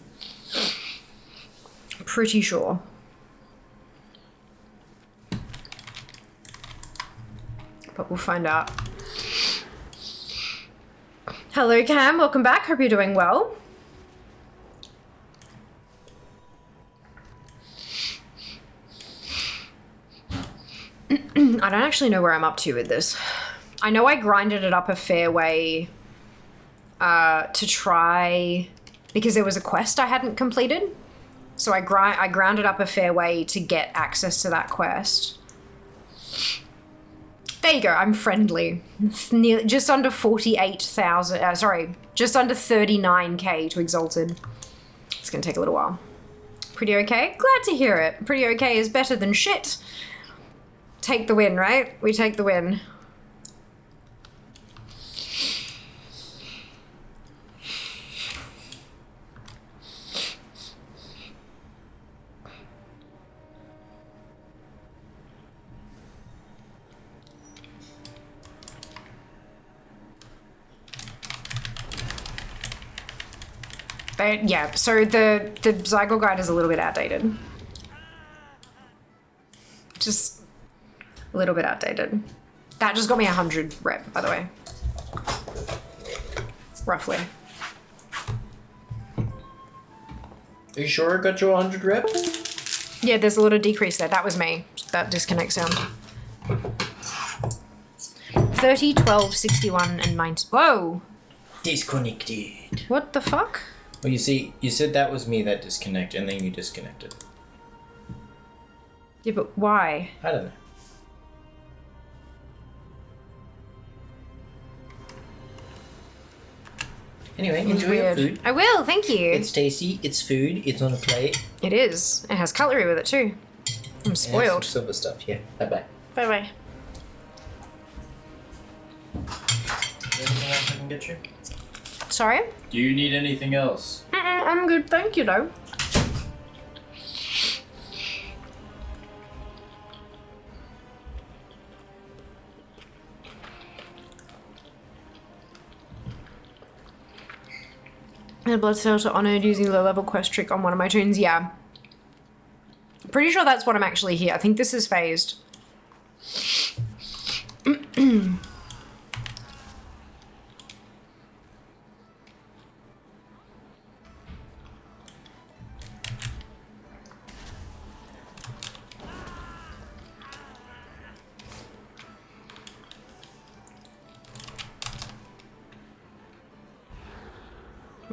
Pretty sure. But we'll find out. Hello, Cam. Welcome back. Hope you're doing well. I don't actually know where I'm up to with this. I know I grinded it up a fair way to try, because there was a quest I hadn't completed. So I ground it up a fair way to get access to that quest. There you go, I'm friendly. Just under 48,000, sorry, just under 39k to Exalted. It's gonna take a little while. Pretty okay? Glad to hear it. Pretty okay is better than shit. Take the win, right? We take the win. But yeah, so the Zygle guide is a little bit outdated. Just a little bit outdated. That just got me 100 rep, by the way. Roughly. Are you sure it got you 100 reps? Yeah, there's a little decrease there. That was me. That disconnect sound. 30, 12, 61, and 90. Whoa! Disconnected. What the fuck? Well, you see, you said that was me that disconnected, and then you disconnected. Yeah, but why? I don't know. Anyway, enjoy your food. I will, thank you. It's tasty, it's food, it's on a plate. It is. It has cutlery with it too. I'm It has some spoiled. silver stuff, yeah. Bye-bye. Bye-bye. Anything else I can get you? Sorry? Do you need anything else? I'm good, thank you though. The blood cells are honoured using low level quest trick on one of my tunes, yeah. Pretty sure that's what I'm actually here. I think this is phased.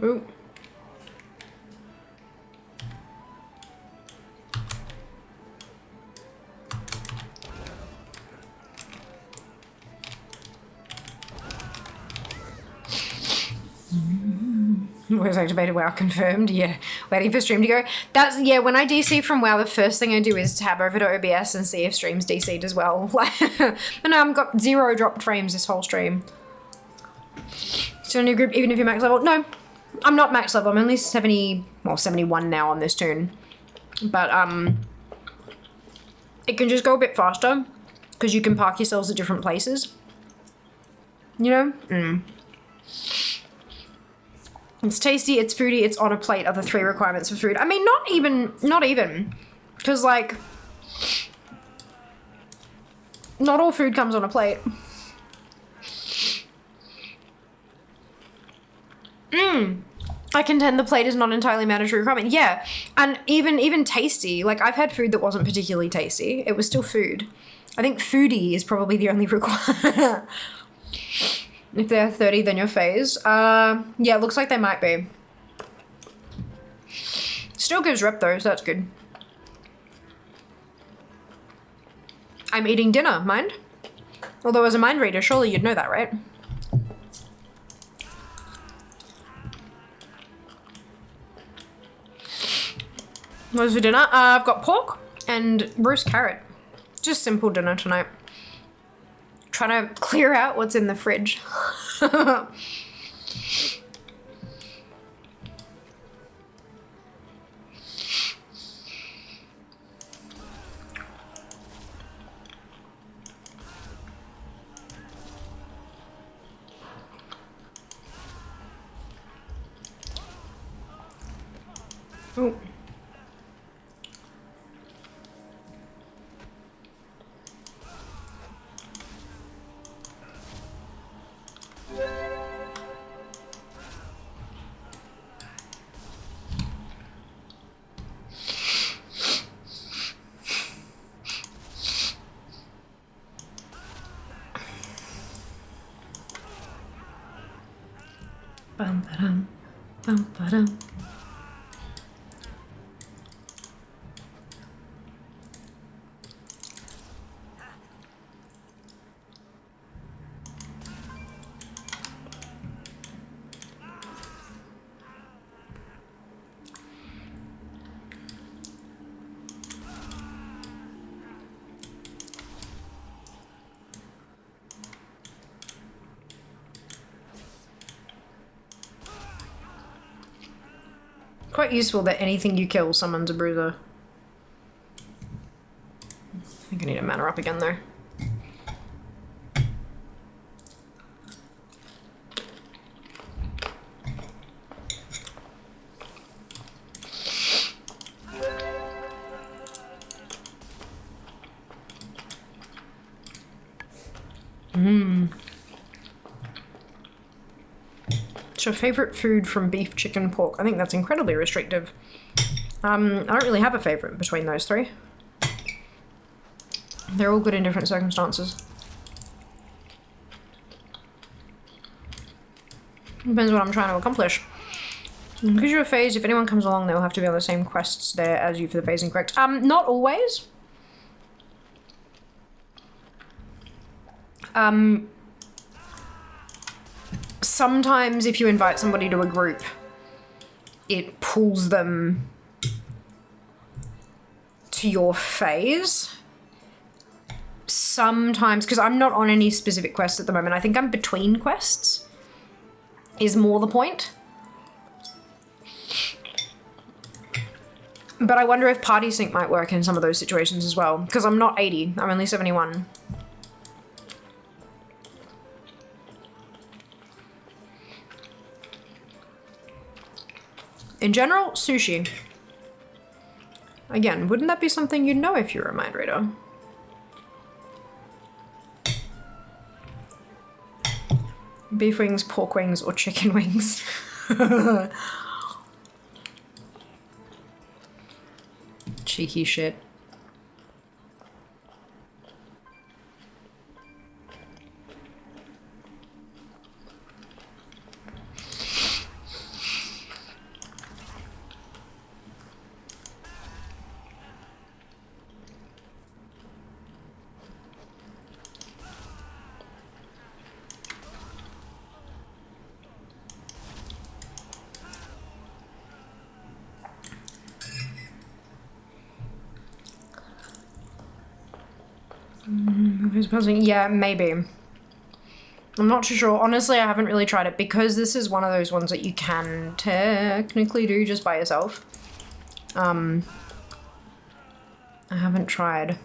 Ooh. Was activated. WoW confirmed. Yeah, waiting for stream to go. That's yeah. When I DC from WoW, the first thing I do is tab over to OBS and see if stream's DC'd as well. And I've got 0 dropped frames this whole stream. So a new group, even if you're max level. No, I'm not max level. I'm only 70, well 71 now on this tune. But it can just go a bit faster because you can park yourselves at different places. You know. It's tasty, it's foodie, it's on a plate are the 3 requirements for food. I mean, not even. Because, like, not all food comes on a plate. I contend the plate is not entirely mandatory requirement. Yeah, and even tasty. Like, I've had food that wasn't particularly tasty. It was still food. I think foodie is probably the only requirement. If they're 30, then you're phased. Yeah, it looks like they might be. Still gives rep though, so that's good. I'm eating dinner, mind? Although as a mind reader, surely you'd know that, right? What's for dinner? I've got pork and roast carrot. Just simple dinner tonight. Trying to clear out what's in the fridge. Ooh. Bum ba-dum, bum ba-dum. Quite useful that anything you kill summons a bruiser. I think I need a mana up again though. What's your favourite food from beef, chicken, pork? I think that's incredibly restrictive. I don't really have a favourite between those three. They're all good in different circumstances. Depends what I'm trying to accomplish. Because you're a phase, if anyone comes along, they'll have to be on the same quests there as you for the phasing, correct? Not always. Sometimes if you invite somebody to a group, it pulls them to your phase. Sometimes, because I'm not on any specific quests at the moment, I think I'm between quests, is more the point. But I wonder if party sync might work in some of those situations as well, because I'm not 80, I'm only 71. In general, sushi. Again, wouldn't that be something you'd know if you were a mind reader? Beef wings, pork wings, or chicken wings? Cheeky shit. Yeah, maybe. I'm not too sure. Honestly, I haven't really tried it because this is one of those ones that you can technically do just by yourself. I haven't tried.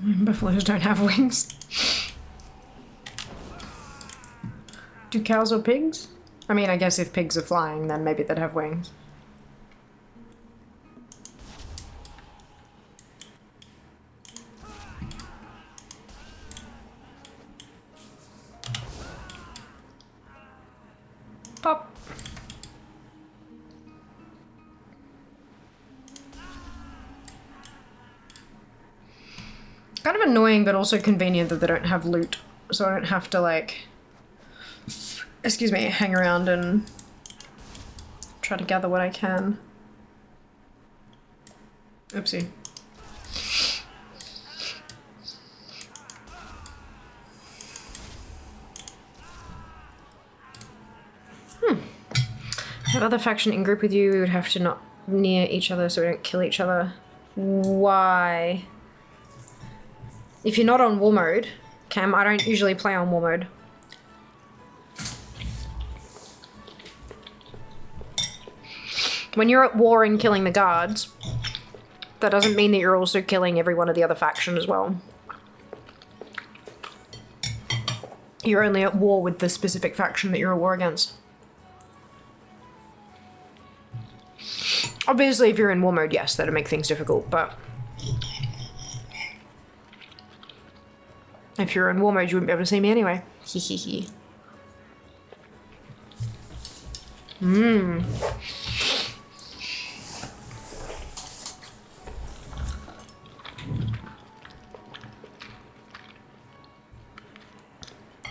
Buffaloes don't have wings. Do cows or pigs? I mean, I guess if pigs are flying, then maybe they'd have wings. Pop. Kind of annoying, but also convenient that they don't have loot, so I don't have to, like, excuse me, hang around and try to gather what I can. Oopsie. Have other faction in group with you, we would have to not near each other so we don't kill each other. Why? If you're not on war mode, Cam, I don't usually play on war mode. When you're at war and killing the guards, that doesn't mean that you're also killing every one of the other faction as well. You're only at war with the specific faction that you're at war against. Obviously, if you're in war mode, yes, that'll make things difficult, but if you're in war mode, you wouldn't be able to see me anyway. Hee hee hee.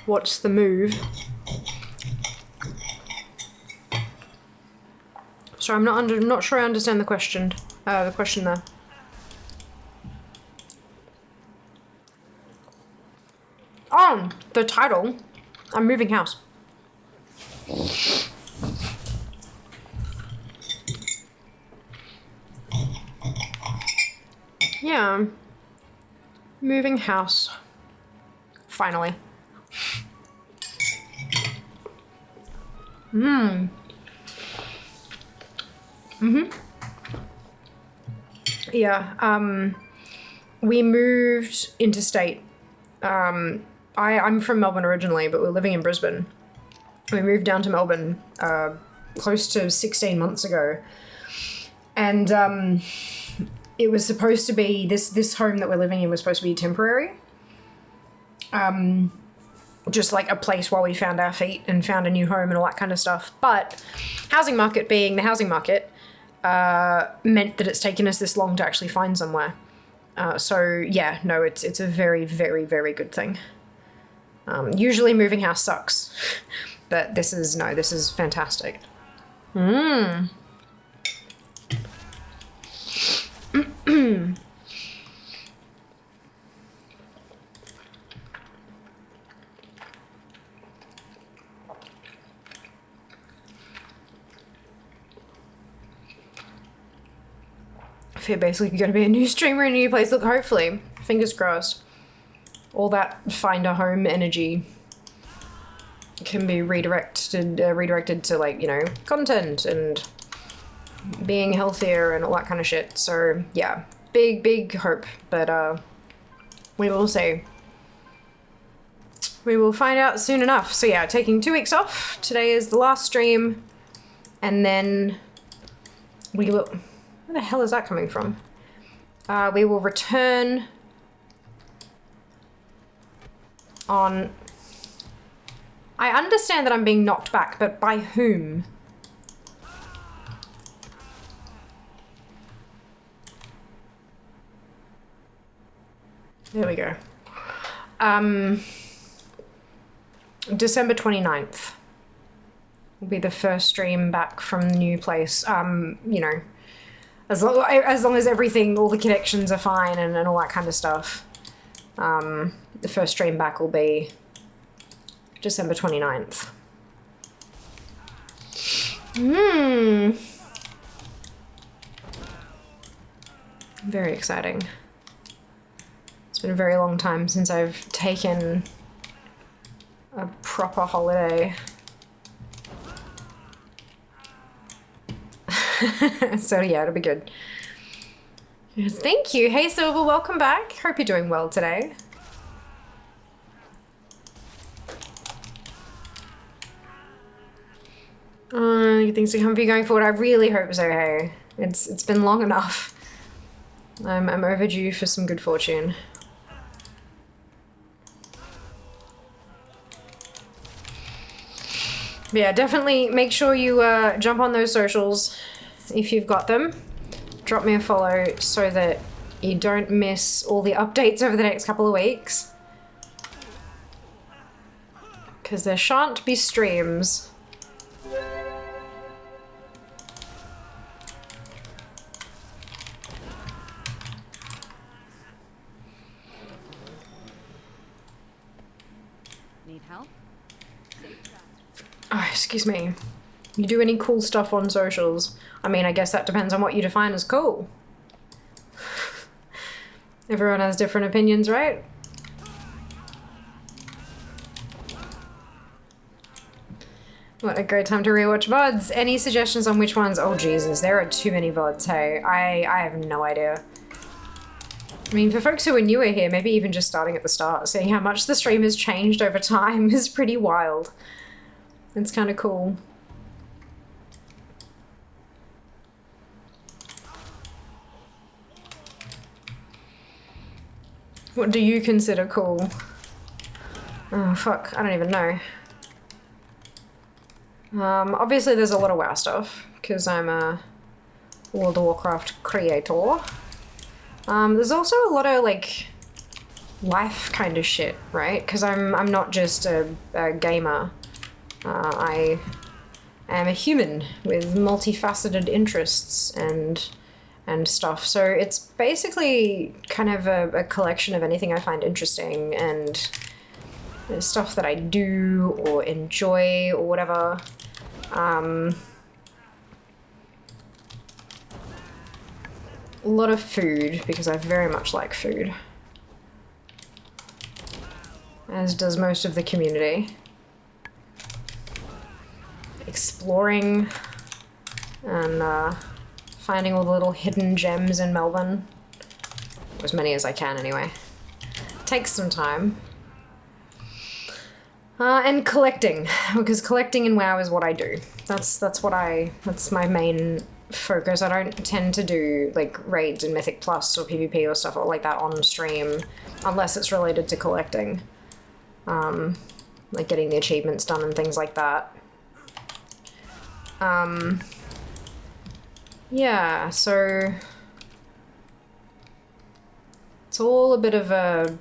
What's the move? Sorry, I'm not sure I understand the question. The question there. Oh, the title. I'm moving house. Yeah. Moving house. Finally. Yeah, we moved interstate. I'm from Melbourne originally, but we're living in Brisbane. We moved down to Melbourne close to 16 months ago. And it was supposed to be, this home that we're living in was supposed to be temporary. Just like a place while we found our feet and found a new home and all that kind of stuff. But housing market being the housing market, meant that it's taken us this long to actually find somewhere. So yeah, no, it's a very, very, very good thing. Usually moving house sucks, but this is fantastic. If you're basically going to be a new streamer in a new place, look, hopefully, fingers crossed, all that find a home energy can be redirected to, like, you know, content and being healthier and all that kind of shit. So yeah, big hope, but we will see. We will find out soon enough. So yeah, taking 2 weeks off. Today is the last stream, and then we will... Where the hell is that coming from? We will return on... I understand that I'm being knocked back, but by whom? There we go. December 29th will be the first stream back from the new place. You know, as long as everything, all the connections are fine and all that kind of stuff. The first stream back will be December 29th. Very exciting. It's been a very long time since I've taken a proper holiday. So yeah, it'll be good. Thank you. Hey Silver, welcome back. Hope you're doing well today. Things are comfy going forward. I really hope so, hey. It's been long enough. I'm overdue for some good fortune. But yeah, definitely make sure you jump on those socials if you've got them. Drop me a follow so that you don't miss all the updates over the next couple of weeks. Because there shan't be streams. Need help? Oh, excuse me. You do any cool stuff on socials? I mean, I guess that depends on what you define as cool. Everyone has different opinions, right? What a great time to rewatch VODs. Any suggestions on which ones? Oh Jesus, there are too many VODs, hey. I have no idea. I mean, for folks who are newer here, maybe even just starting at the start, seeing how much the stream has changed over time is pretty wild. It's kind of cool. What do you consider cool? Oh, fuck. I don't even know. Obviously there's a lot of WoW stuff, because I'm a World of Warcraft creator. There's also a lot of, like, life kind of shit, right? Because I'm not just a gamer. I am a human with multifaceted interests and stuff. So it's basically kind of a collection of anything I find interesting and stuff that I do or enjoy or whatever. A lot of food, because I very much like food. As does most of the community. Exploring and finding all the little hidden gems in Melbourne. As many as I can anyway. Takes some time. And collecting, because collecting in WoW is what I do. That's my main focus. I don't tend to do like raids in Mythic Plus or PvP or stuff like that on stream, unless it's related to collecting. Like getting the achievements done and things like that. Yeah, so it's all a bit of a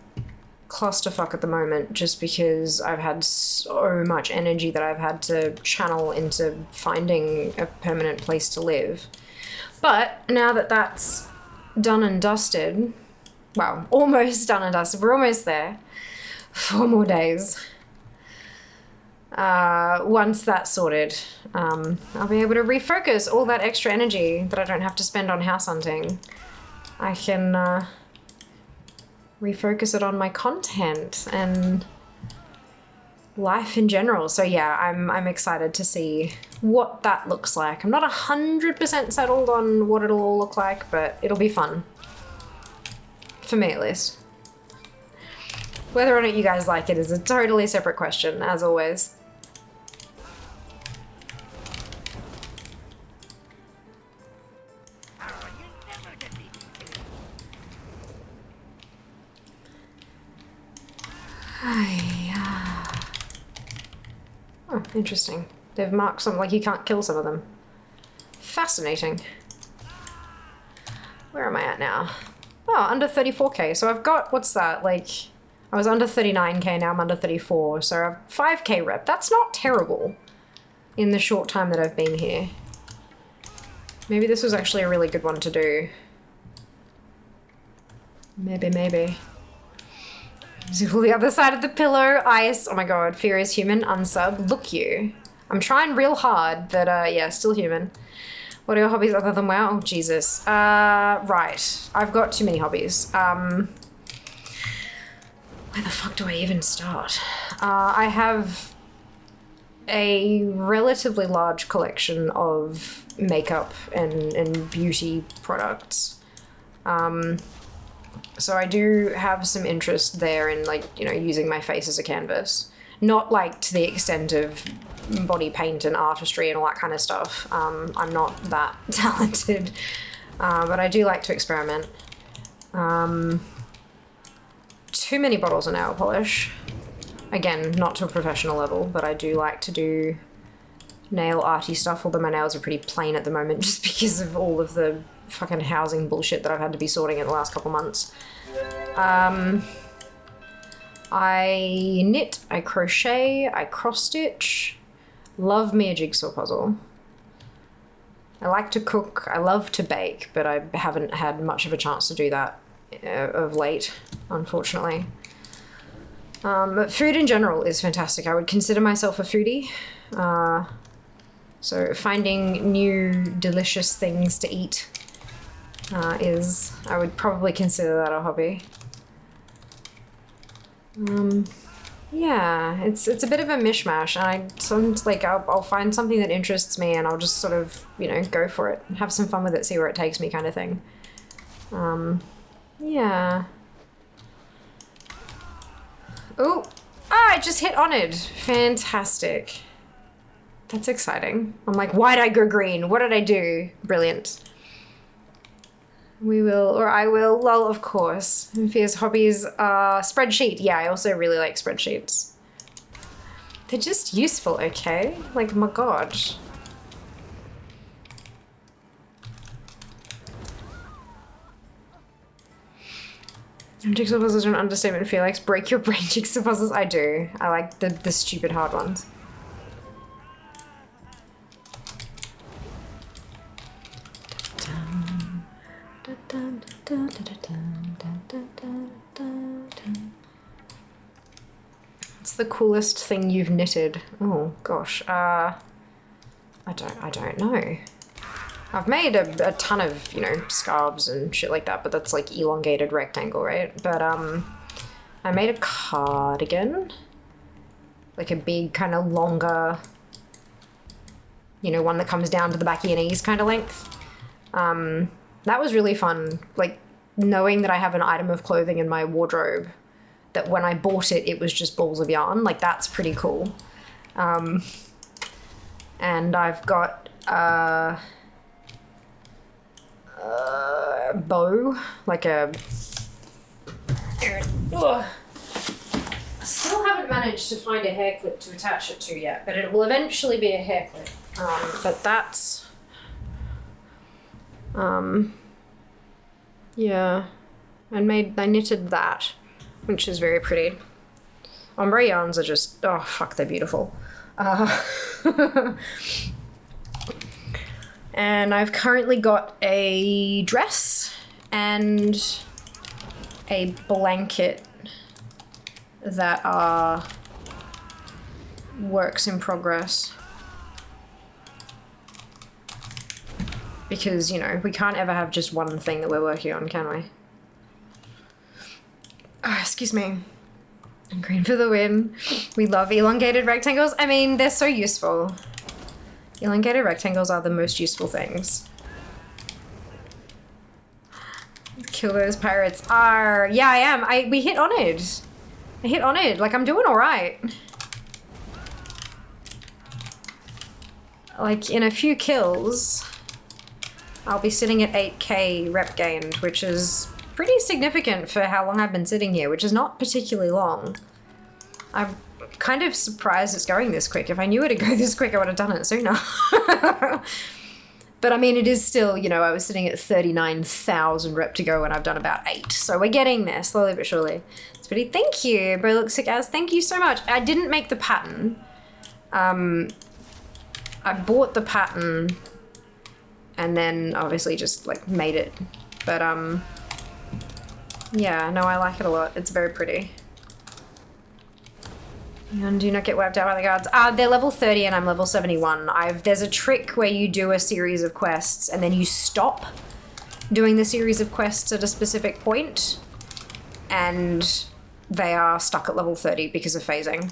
clusterfuck at the moment, just because I've had so much energy that I've had to channel into finding a permanent place to live. But now that that's done and dusted, well, almost done and dusted, we're almost there. 4 more days. Once that's sorted, I'll be able to refocus all that extra energy that I don't have to spend on house hunting. I can refocus it on my content and life in general. So yeah, I'm excited to see what that looks like. I'm not 100% settled on what it'll all look like, but it'll be fun. For me, at least. Whether or not you guys like it is a totally separate question, as always. Oh, interesting. They've marked some, like you can't kill some of them. Fascinating. Where am I at now? Oh, under 34k. So I've got, what's that? Like, I was under 39k, now I'm under 34. So I have 5k rep. That's not terrible in the short time that I've been here. Maybe this was actually a really good one to do. Maybe. Zizzle the other side of the pillow. Ice. Oh my god. Furious human. Unsub. Look you. I'm trying real hard, but yeah, still human. What are your hobbies other than WoW? Oh, Jesus. Right. I've got too many hobbies. Where the fuck do I even start? I have a relatively large collection of makeup and beauty products. So I do have some interest there in, like, you know, using my face as a canvas. Not like to the extent of body paint and artistry and all that kind of stuff. I'm not that talented, but I do like to experiment. Too many bottles of nail polish. Again, not to a professional level, but I do like to do nail arty stuff, although my nails are pretty plain at the moment just because of all of the fucking housing bullshit that I've had to be sorting in the last couple months. I knit, I crochet, I cross stitch. Love me a jigsaw puzzle. I like to cook, I love to bake, but I haven't had much of a chance to do that of late, unfortunately. But food in general is fantastic. I would consider myself a foodie. So finding new delicious things to eat I would probably consider that a hobby. Yeah, it's a bit of a mishmash, and I'll find something that interests me and I'll just sort of, you know, go for it, have some fun with it, see where it takes me kind of thing. Yeah. Oh, I just hit on it. Fantastic. That's exciting. I'm like, why'd I go green? What did I do? Brilliant. We will, or I will, lol, of course. Fia's hobbies are spreadsheet. Yeah, I also really like spreadsheets. They're just useful, okay? Like, my god. Jigsaw puzzles are an understatement, Felix. Break your brain jigsaw puzzles. I do. I like the stupid hard ones. What's the coolest thing you've knitted? Oh gosh, I don't know. I've made a ton of, you know, scarves and shit like that, but that's like elongated rectangle, right? But I made a cardigan, like a big kind of longer, you know, one that comes down to the back of your knees kind of length. That was really fun, like knowing that I have an item of clothing in my wardrobe that when I bought it, it was just balls of yarn. Like, that's pretty cool. And I've got a bow, like a... Ugh. I still haven't managed to find a hair clip to attach it to yet, but it will eventually be a hair clip. But that's... yeah. I knitted that, which is very pretty. Ombre yarns are just, oh fuck, they're beautiful. And I've currently got a dress and a blanket that are works in progress. Because, you know, we can't ever have just one thing that we're working on, can we? Oh, excuse me. Green for the win. We love elongated rectangles. I mean, they're so useful. Elongated rectangles are the most useful things. Kill those pirates. Are yeah, I am. We hit honored. I hit honored. Like, I'm doing all right. Like, in a few kills, I'll be sitting at 8k rep gained, which is pretty significant for how long I've been sitting here, which is not particularly long. I'm kind of surprised it's going this quick. If I knew it'd go this quick, I would have done it sooner. But I mean, it is still, you know, I was sitting at 39,000 rep to go and I've done about 8. So we're getting there, slowly but surely. It's pretty, thank you. Bro looks sick as, thank you so much. I didn't make the pattern. I bought the pattern and then obviously just like made it. But yeah, no, I like it a lot. It's very pretty. And do not get wiped out by the guards. They're level 30 and I'm level 71. There's a trick where you do a series of quests and then you stop doing the series of quests at a specific point and they are stuck at level 30 because of phasing.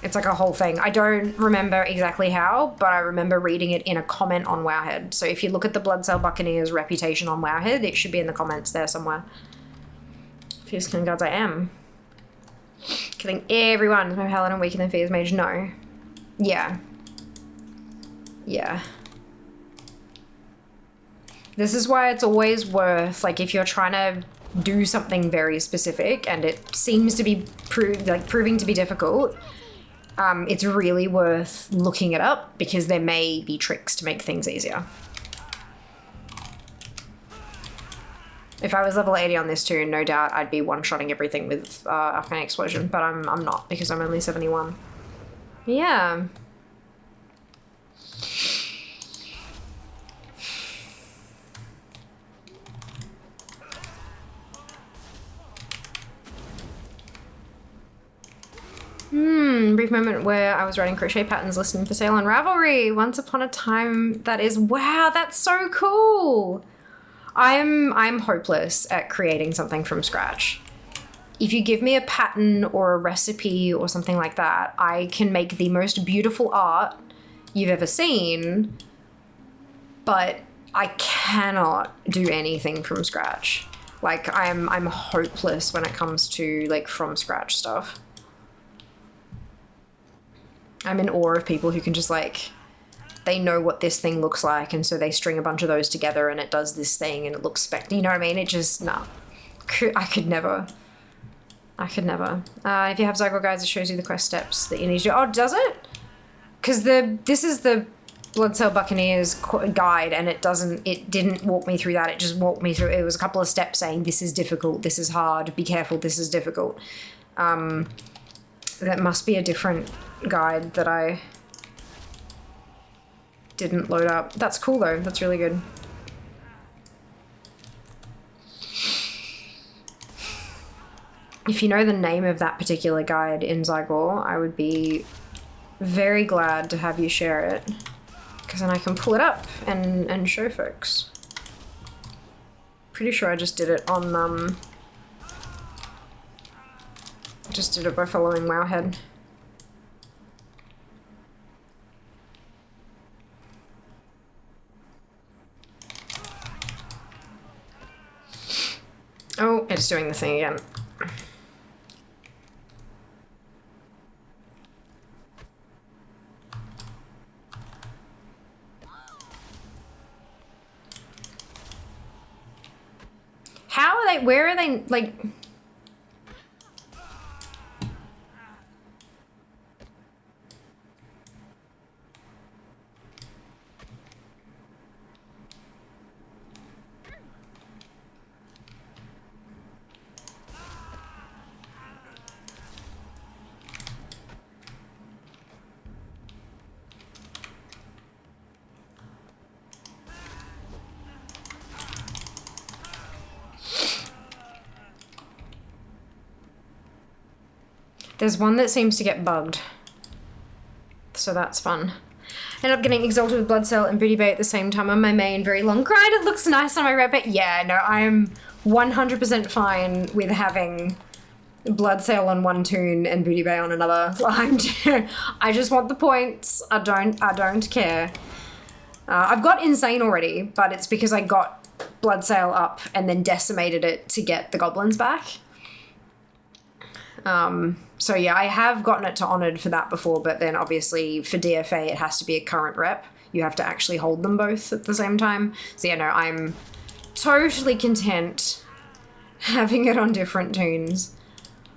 It's like a whole thing. I don't remember exactly how, but I remember reading it in a comment on Wowhead. So if you look at the Bloodsail Buccaneers reputation on Wowhead, it should be in the comments there somewhere. Fierce Killing Guards I am. Killing everyone. Is my paladin weaker than Fierce Mage? No. Yeah. Yeah. This is why it's always worth, like, if you're trying to do something very specific and it seems to be proving to be difficult, it's really worth looking it up because there may be tricks to make things easier. If I was level 80 on this too, no doubt I'd be one-shotting everything with Arcane Explosion, but I'm not because I'm only 71. Yeah. Brief moment where I was writing crochet patterns listening for sale on Ravelry. Once upon a time, that is, wow, that's so cool. I'm hopeless at creating something from scratch. If you give me a pattern or a recipe or something like that, I can make the most beautiful art you've ever seen, but I cannot do anything from scratch. Like, I'm hopeless when it comes to, like, from scratch stuff. I'm in awe of people who can just, like, they know what this thing looks like, and so they string a bunch of those together and it does this thing and it looks you know what I mean? It just, nah. I could never. If you have Zygote Guides, it shows you the quest steps that you need to do. Oh, does it? Because this is the Bloodsail Buccaneers guide and it didn't walk me through that. It just walked me through, it was a couple of steps saying this is difficult, this is hard, be careful, this is difficult. That must be a different guide that I didn't load up. That's cool though, that's really good. If you know the name of that particular guide in Zygor, I would be very glad to have you share it, because then I can pull it up and show folks. Pretty sure I just did it on just did it by following Wowhead. Oh, it's doing the thing again. How are they, where are they, like... There's one that seems to get bugged. So that's fun. End up getting exalted with Blood Cell and Booty Bay at the same time on my main very long grind. It looks nice on my red bait. Yeah, no, I am 100% fine with having Blood Cell on one toon and Booty Bay on another. I just want the points. I don't care. I've got Insane already, but it's because I got Blood Cell up and then decimated it to get the goblins back. So yeah, I have gotten it to Honoured for that before, but then obviously for DFA it has to be a current rep. You have to actually hold them both at the same time. So yeah, no, I'm totally content having it on different tunes.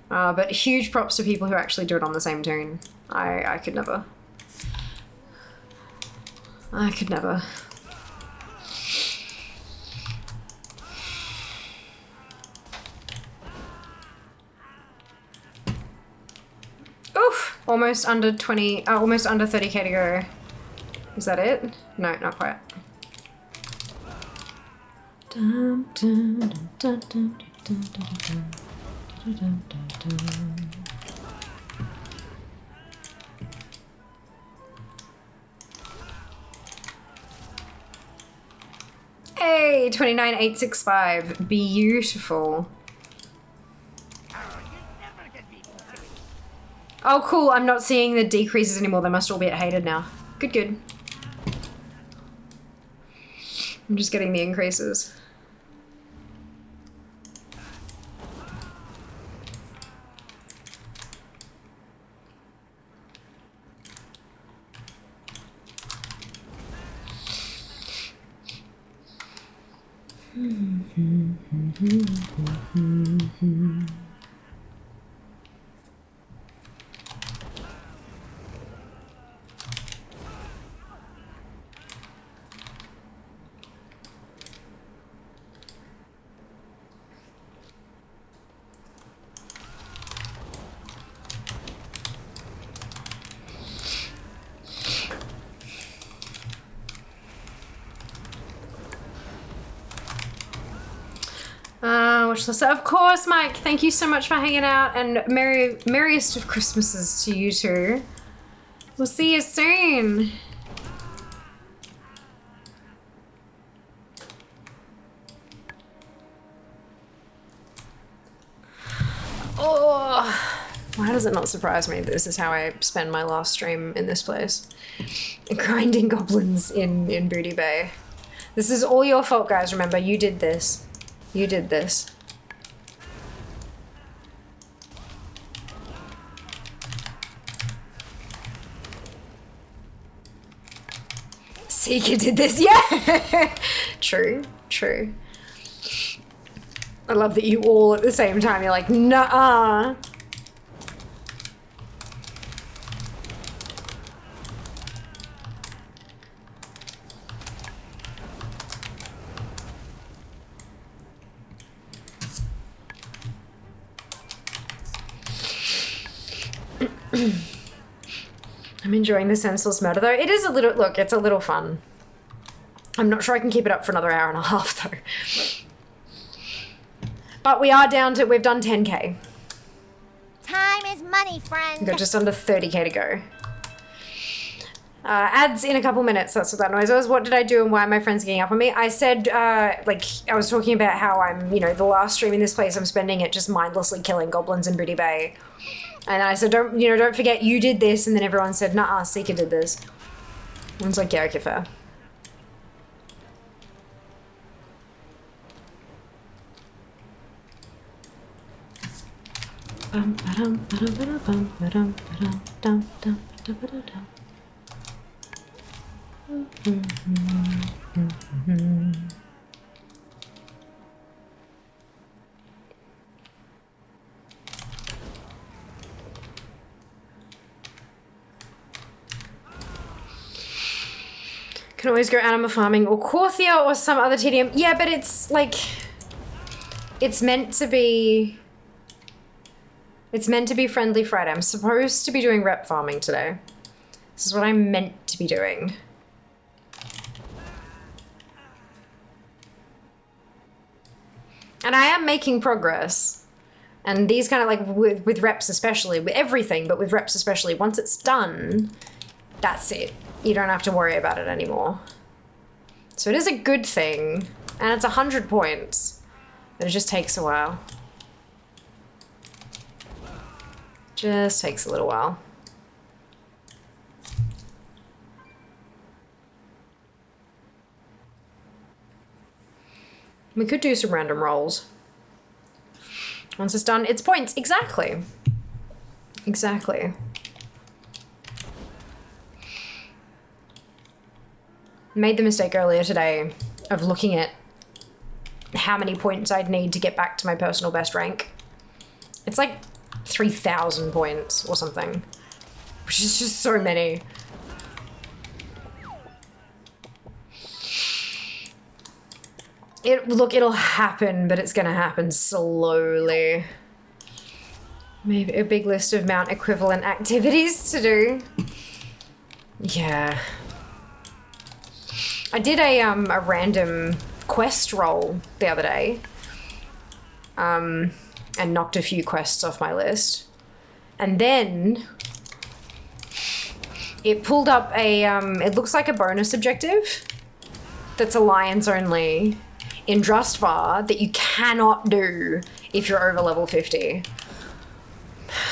But huge props to people who actually do it on the same tune. I could never. I could never. Oof! Almost under 20, almost under 30k to go. Is that it? No, not quite. Dun, dun, dun, dun, dun, dun, dun, dun, dun, dun, dun. Hey, 29,865. Beautiful. Oh, cool. I'm not seeing the decreases anymore. They must all be at hated now. Good, good. I'm just getting the increases. Of course, Mike. Thank you so much for hanging out, and merriest of Christmases to you too. We'll see you soon. Oh, why does it not surprise me that this is how I spend my last stream in this place? Grinding goblins in Booty Bay. This is all your fault, guys. Remember, you did this. You did this. Seeker did this, yeah! True, true. I love that you all at the same time, you're like, nuh-uh. I'm enjoying the senseless murder though. It is a little, look, it's a little fun. I'm not sure I can keep it up for another hour and a half though. But we are down to, we've done 10k. is money, We've friend. got just under 30k to go. Ads in a couple minutes, that's what that noise was. What did I do and why are my friends getting up on me? I said, like, I was talking about how I'm, you know, the last stream in this place, I'm spending it just mindlessly killing goblins in Booty Bay. And I said, don't forget you did this, and then everyone said, nah, Seeker did this. And it's like, yeah, okay, fair. Can always go animal farming or Corthia or some other TDM. Yeah, but it's like, it's meant to be Friendly Friday. I'm supposed to be doing rep farming today. This is what I'm meant to be doing. And I am making progress. And these kind of like, with reps especially, with everything, but with reps especially, once it's done, that's it. You don't have to worry about it anymore. So it is a good thing, and it's 100 points, but it just takes a while. Just takes a little while. We could do some random rolls. Once it's done, it's points. Exactly. Exactly. Made the mistake earlier today of looking at how many points I'd need to get back to my personal best rank. It's like 3,000 points or something, which is just so many. Look, it'll happen, but it's gonna happen slowly. Maybe a big list of mount equivalent activities to do. Yeah. I did a random quest roll the other day, and knocked a few quests off my list. And then it pulled up a, it looks like a bonus objective that's alliance only in Drustvar that you cannot do if you're over level 50.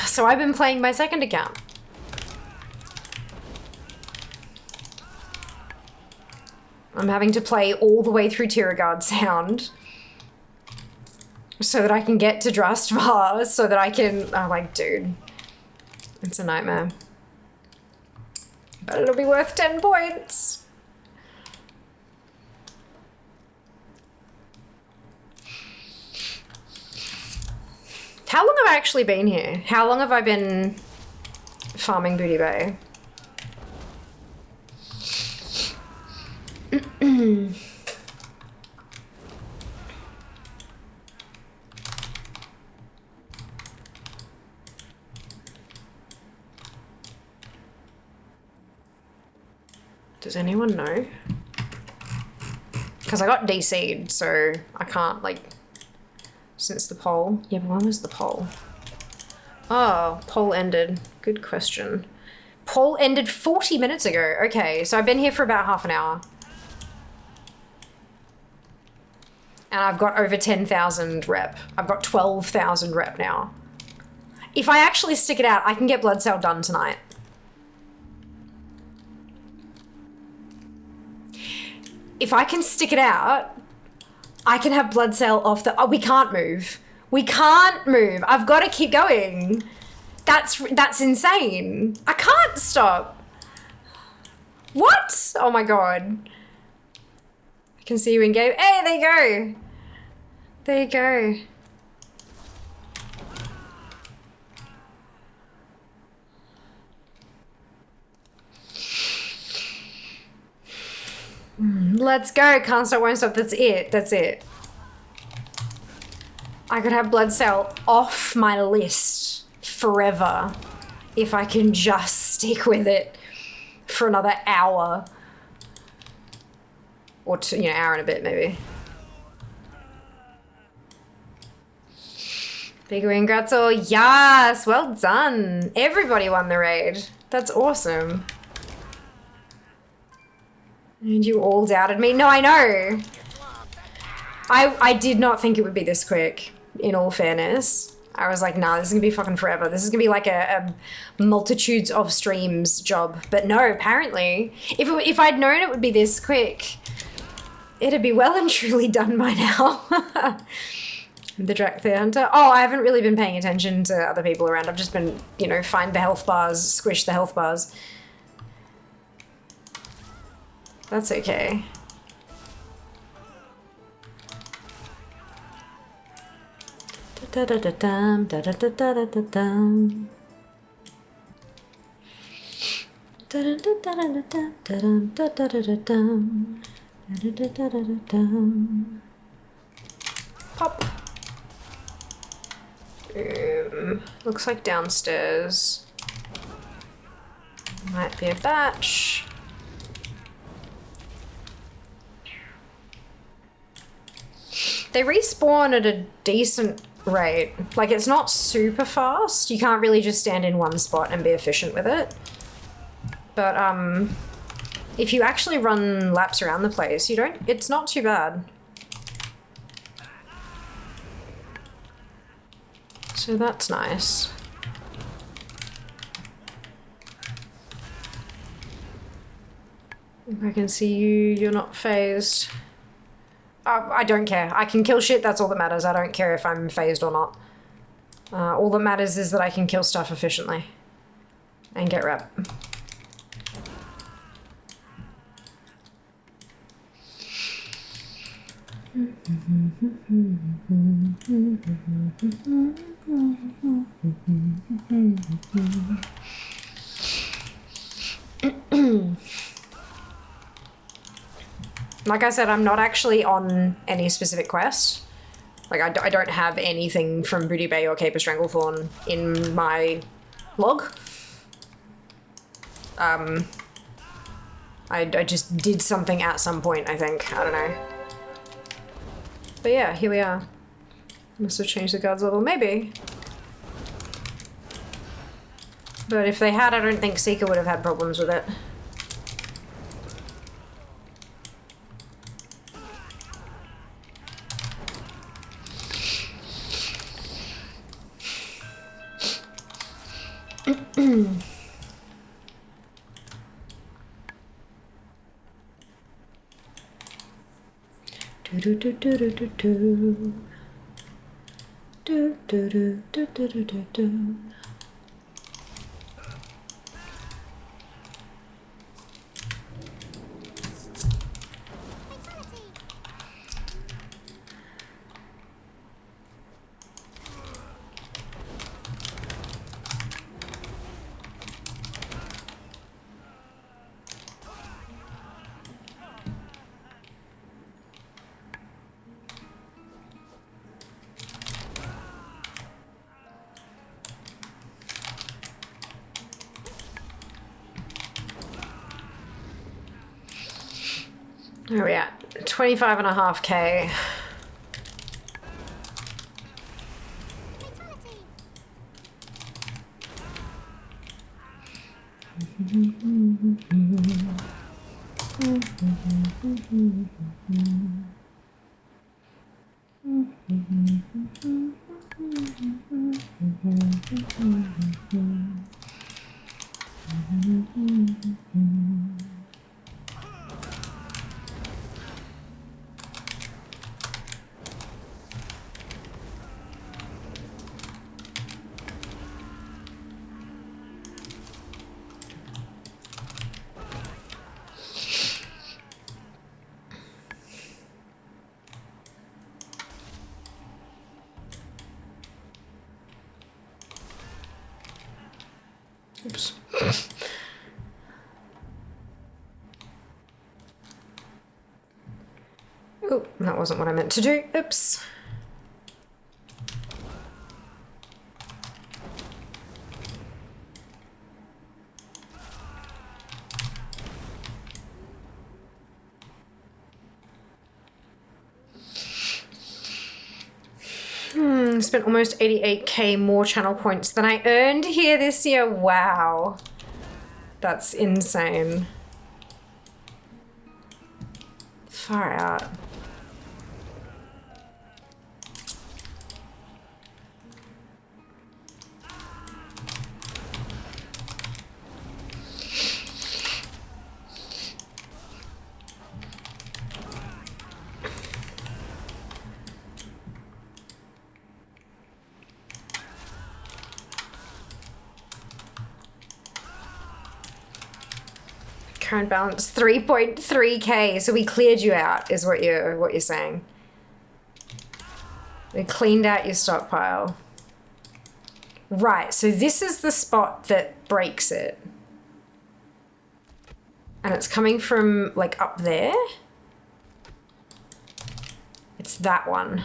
So I've been playing my second account. I'm having to play all the way through Tiragard Sound so that I can get to Drustvar, so that I can, I'm like, dude, it's a nightmare. But it'll be worth 10 points. How long have I actually been here? How long have I been farming Booty Bay? Does anyone know? Because I got DC'd, so I can't, like, since the poll. Yeah, but when was the poll? Oh, poll ended. Good question. Poll ended 40 minutes ago. Okay, so I've been here for about half an hour. And I've got over 10,000 rep. I've got 12,000 rep now. If I actually stick it out, I can get Blood Cell done tonight. If I can stick it out, I can have Blood Cell off the... Oh, we can't move. We can't move. I've got to keep going. That's insane. I can't stop. What? Oh my god. I can see you in game. Hey, there you go. There you go. Let's go. Can't stop, won't stop. That's it. That's it. I could have Blood Cell off my list forever if I can just stick with it for another hour. Or two, hour and a bit maybe. Big win, Gratzel. Yes, well done. Everybody won the raid. That's awesome. And you all doubted me. No, I know. I did not think it would be this quick, in all fairness. I was like, nah, this is gonna be fucking forever. This is gonna be like a multitudes of streams job. But no, apparently, if I'd known it would be this quick, it'd be well and truly done by now. The Dracthyr Hunter. Oh, I haven't really been paying attention to other people around. I've just been, you know, find the health bars, squish the health bars. That's okay. Da da da dum, da da da da da da dum. Da da da da da da dum, da da da da dum. Da da da da da dum. Pop. Looks like downstairs. Might be a batch. They respawn at a decent rate. Like, it's not super fast. You can't really just stand in one spot and be efficient with it. But, if you actually run laps around the place, it's not too bad. So that's nice. If I can see you, you're not phased. I don't care. I can kill shit, that's all that matters. I don't care if I'm phased or not. All that matters is that I can kill stuff efficiently. And get rep. Like I said, I'm not actually on any specific quest. Like, I don't have anything from Booty Bay or Cape of Stranglethorn in my log. I just did something at some point, I think. I don't know. But yeah, here we are. Must have changed the guards level, maybe. But if they had, I don't think Seeker would have had problems with it. Do do do do do do do do do do do do do do. Where are we at? 25.5K. Oops. Oh, that wasn't what I meant to do. Oops. spent almost 88k more channel points than I earned here this year. Wow. That's insane. Far out. Current balance 3.3k, so we cleared you out is what you're saying. We cleaned out your stockpile. Right, so this is the spot that breaks it. And it's coming from like up there. It's that one.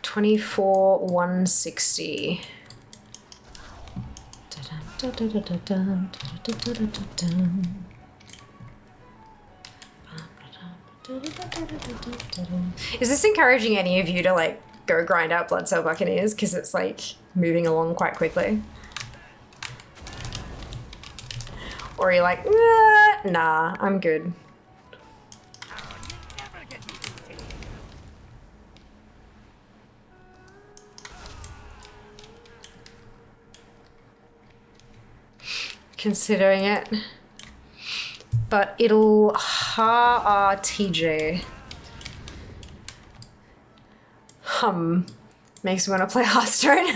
$24,160. Is this encouraging any of you to like go grind out Blood Cell Buccaneers because it's like moving along quite quickly? Or you're like, nah, I'm good. Considering it, but it'll TJ. Makes me want to play Hearthstone.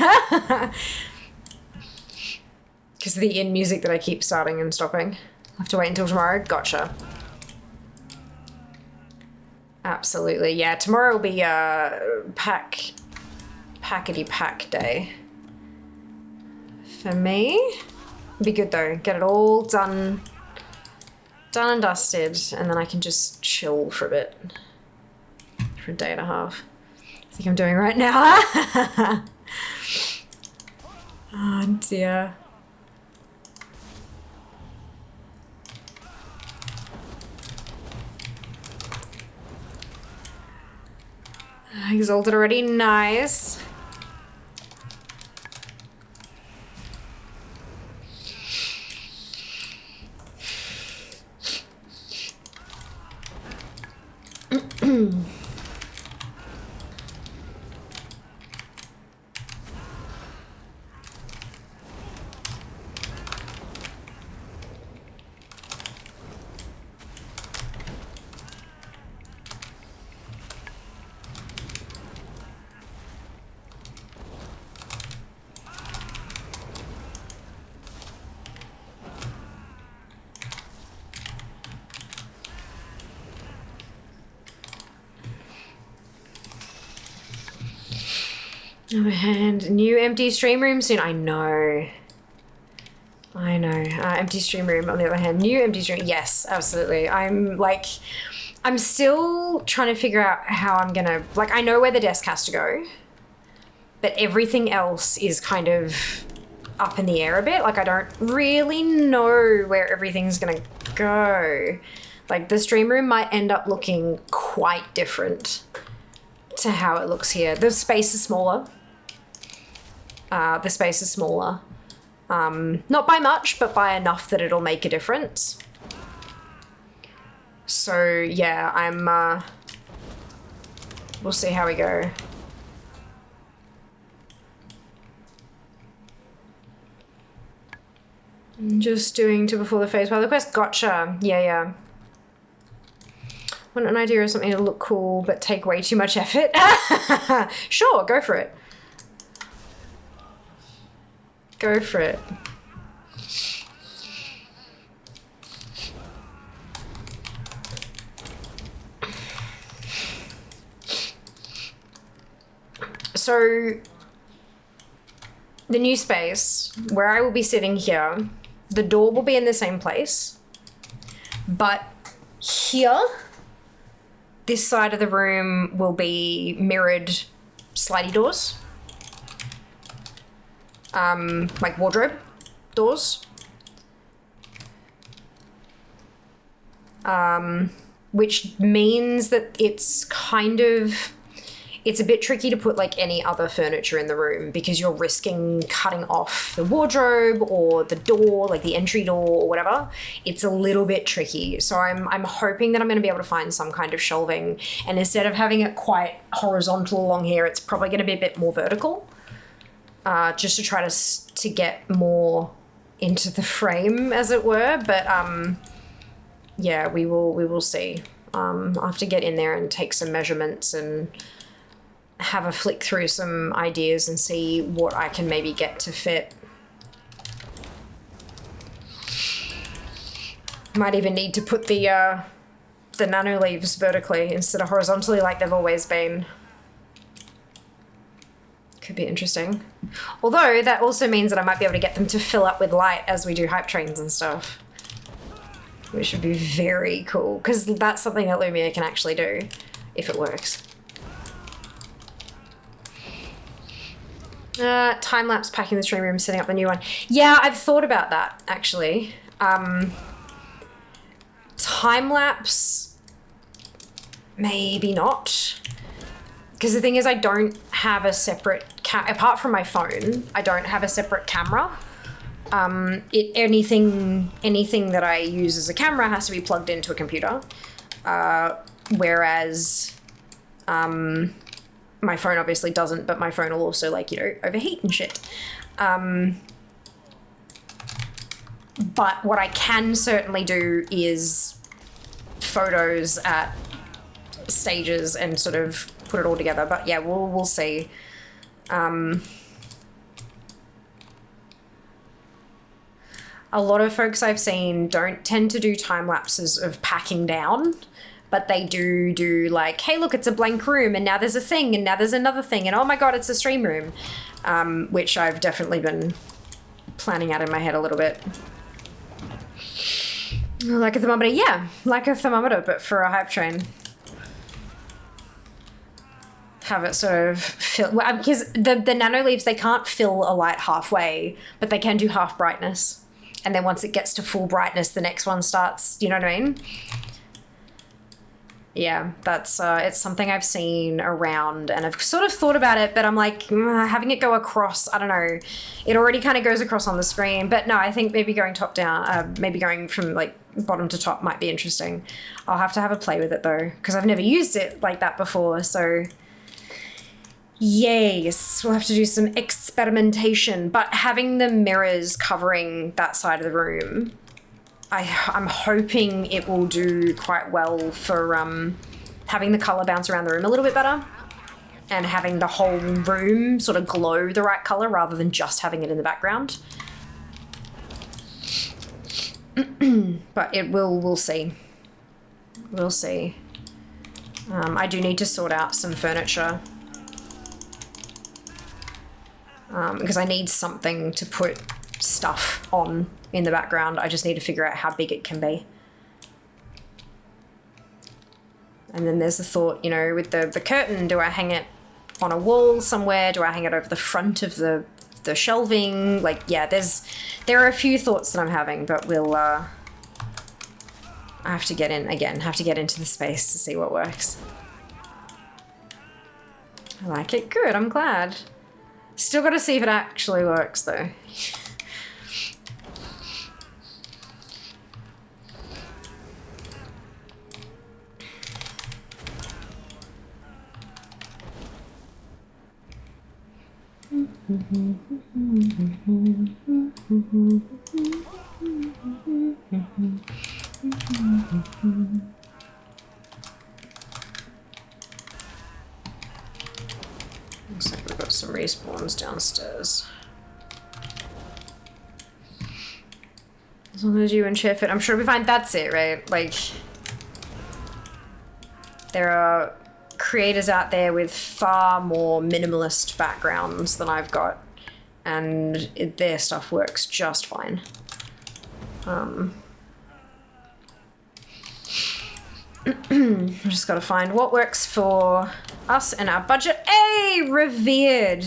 Because of the in music that I keep starting and stopping. I have to wait until tomorrow. Gotcha. Absolutely. Yeah, tomorrow will be packety pack day. For me. Be good though. Get it all done and dusted, and then I can just chill for a bit. For a day and a half. I think I'm doing right now. Oh dear. Exalted already, nice. And new empty stream room soon. I know. Empty stream room on the other hand. New empty stream. Yes, absolutely. I'm still trying to figure out how I'm gonna, like, I know where the desk has to go, but everything else is kind of up in the air a bit. Like, I don't really know where everything's gonna go. Like, the stream room might end up looking quite different to how it looks here. The space is smaller. Not by much, but by enough that it'll make a difference. So yeah, we'll see how we go. Just doing to before the phase by the quest. Gotcha. Yeah. Want an idea of something to look cool but take way too much effort? Sure, go for it. Go for it. So, the new space where I will be sitting here, the door will be in the same place, but here, this side of the room will be mirrored slidey doors, like wardrobe doors, which means that it's a bit tricky to put like any other furniture in the room because you're risking cutting off the wardrobe or the door, like the entry door or whatever. It's a little bit tricky. So I'm hoping that I'm going to be able to find some kind of shelving, and instead of having it quite horizontal along here, it's probably going to be a bit more vertical, just to try to get more into the frame, as it were. But yeah, we will see. I'll have to get in there and take some measurements and have a flick through some ideas and see what I can maybe get to fit. Might even need to put the nano leaves vertically instead of horizontally like they've always been. Could be interesting. Although that also means that I might be able to get them to fill up with light as we do hype trains and stuff, which would be very cool because that's something that Lumia can actually do if it works. Time-lapse packing the stream room, setting up the new one. Yeah, I've thought about that, actually. Time-lapse, maybe not. Because the thing is, I don't have a separate, apart from my phone, I don't have a separate camera. Anything that I use as a camera has to be plugged into a computer. Whereas, my phone obviously doesn't, but my phone will also, like, you know, overheat and shit. But what I can certainly do is photos at stages and sort of put it all together. But yeah, we'll see. A lot of folks I've seen don't tend to do time lapses of packing down, but they do like, hey, look, it's a blank room and now there's a thing and now there's another thing and oh my god, it's a stream room, which I've definitely been planning out in my head a little bit. Like a thermometer, yeah, like a thermometer, but for a hype train. Have it sort of fill, because the nano leaves, they can't fill a light halfway, but they can do half brightness. And then once it gets to full brightness, the next one starts, you know what I mean? Yeah, that's, it's something I've seen around and I've sort of thought about it, but I'm like, having it go across, I don't know. It already kind of goes across on the screen, but no, I think maybe going top down, maybe going from like bottom to top might be interesting. I'll have to have a play with it though, because I've never used it like that before, so yes, we'll have to do some experimentation. But having the mirrors covering that side of the room, I'm hoping it will do quite well for having the colour bounce around the room a little bit better and having the whole room sort of glow the right colour rather than just having it in the background. But it we'll see. We'll see. I do need to sort out some furniture because I need something to put stuff on in the background. I just need to figure out how big it can be. And then there's the thought, you know, with the curtain, do I hang it on a wall somewhere? Do I hang it over the front of the shelving? Like, yeah, there are a few thoughts that I'm having, but we'll, I have to get in, again, have to get into the space to see what works. I like it. Good, I'm glad. Still got to see if it actually works, though. Looks like we've got some respawns downstairs. As long as you and Chef it, I'm sure we find that's it, right? Like, there are creators out there with far more minimalist backgrounds than I've got, and their stuff works just fine. Just gotta find what works for us and our budget. Hey, revered!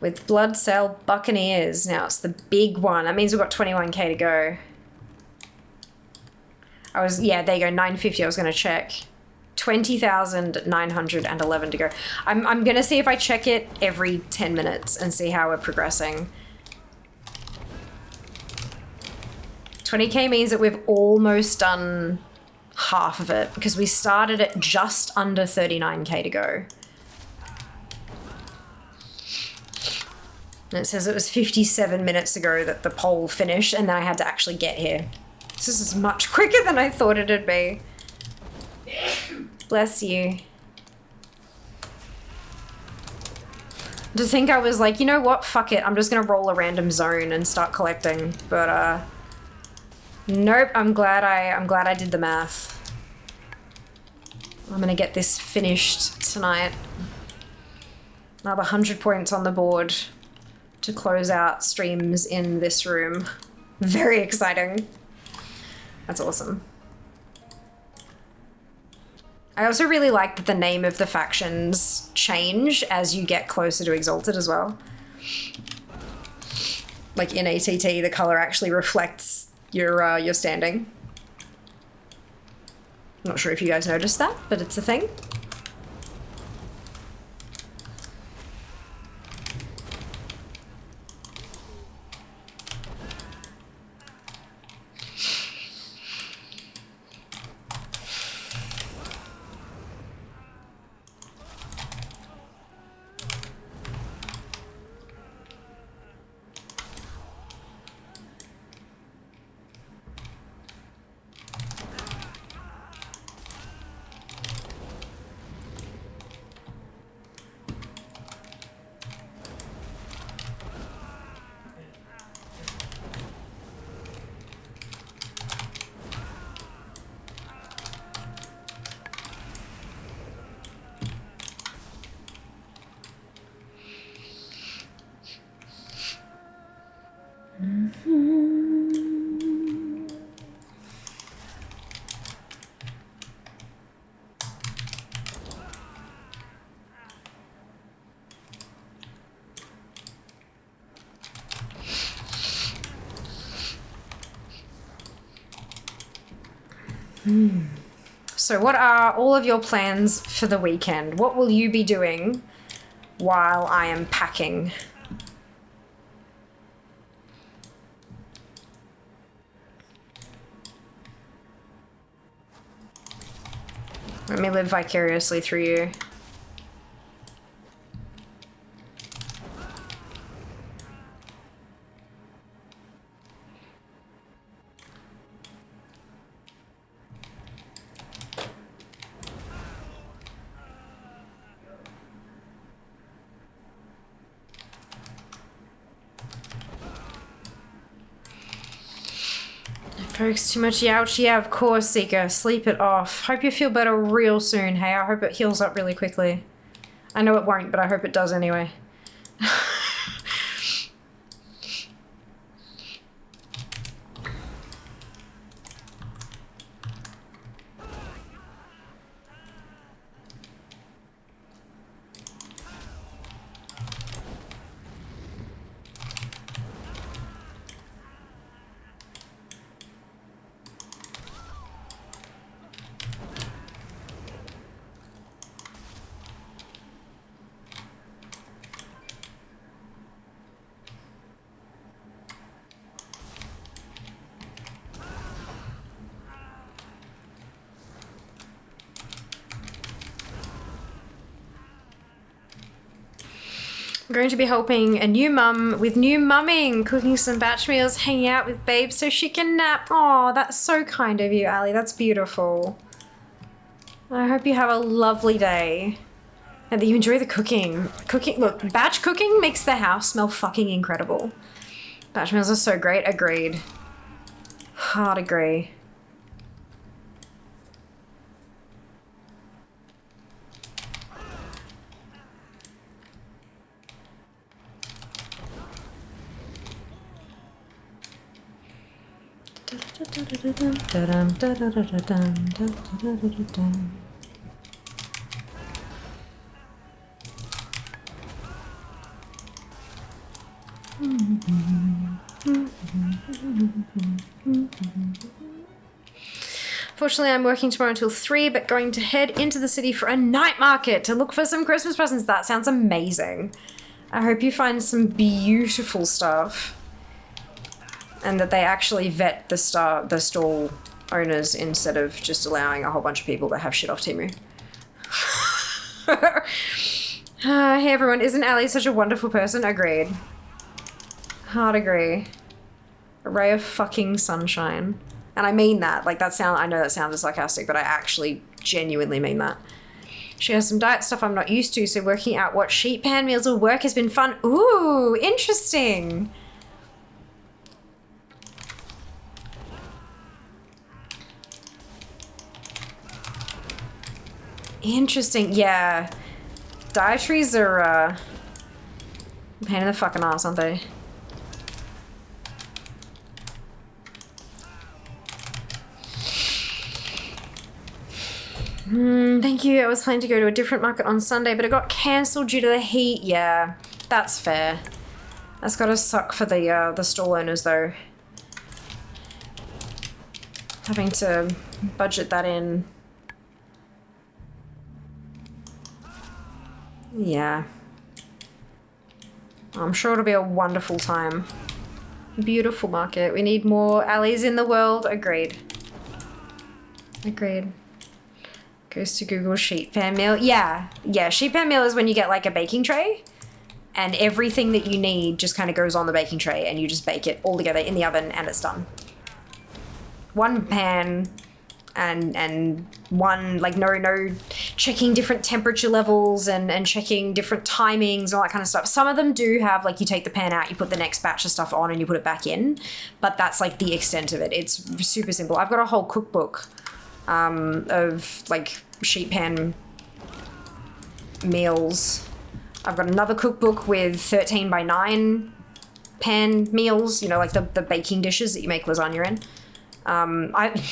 With Blood Cell Buccaneers. Now it's the big one. That means we've got 21k to go. Yeah, there you go, 950. I was gonna check. 20,911 to go. I'm gonna see if I check it every 10 minutes and see how we're progressing. 20k means that we've almost done half of it because we started at just under 39k to go. And it says it was 57 minutes ago that the poll finished and then I had to actually get here. This is much quicker than I thought it'd be. Bless you. To think I was like, you know what? Fuck it. I'm just gonna roll a random zone and start collecting. But nope. I'm glad I did the math. I'm gonna get this finished tonight. Another 100 points on the board to close out streams in this room. Very exciting. That's awesome. I also really like that the name of the factions change as you get closer to Exalted as well. Like in ATT, the color actually reflects your standing. Not sure if you guys noticed that, but it's a thing. So what are all of your plans for the weekend? What will you be doing while I am packing? Let me live vicariously through you. Folks, too much ouch. Yeah, of course, Seeker. Sleep it off. Hope you feel better real soon, hey? I hope it heals up really quickly. I know it won't, but I hope it does anyway. I'm going to be helping a new mum with new mumming, cooking some batch meals, hanging out with babe so she can nap. Oh, that's so kind of you, Ali. That's beautiful. I hope you have a lovely day and that you enjoy the cooking. Look, batch cooking makes the house smell fucking incredible. Batch meals are so great. Agreed. Hard agree. Fortunately, I'm working tomorrow until 3, but going to head into the city for a night market to look for some Christmas presents. That sounds amazing. I hope you find some beautiful stuff. And that they actually vet the stall owners instead of just allowing a whole bunch of people that have shit off Temu. Hey everyone, isn't Ali such a wonderful person? Agreed. Hard agree. A ray of fucking sunshine. And I mean that. Like I know that sounds sarcastic, but I actually genuinely mean that. She has some diet stuff I'm not used to, so working out what sheet pan meals will work has been fun. Ooh, interesting. Interesting, yeah. Dietaries are a pain in the fucking ass, aren't they? Thank you. I was planning to go to a different market on Sunday, but it got cancelled due to the heat. Yeah, that's fair. That's gotta suck for the stall owners though. Having to budget that in. Yeah. I'm sure it'll be a wonderful time. Beautiful market. We need more alleys in the world. Agreed. Agreed. Goes to Google sheet pan meal. Yeah. Yeah, sheet pan meal is when you get like a baking tray and everything that you need just kind of goes on the baking tray and you just bake it all together in the oven and it's done. One pan and one, like no checking different temperature levels and checking different timings and all that kind of stuff. Some of them do have, like, you take the pan out, you put the next batch of stuff on and you put it back in, but that's like the extent of it. It's super simple. I've got a whole cookbook of like sheet pan meals. I've got another cookbook with 13x9 pan meals, you know, like the baking dishes that you make lasagna in. I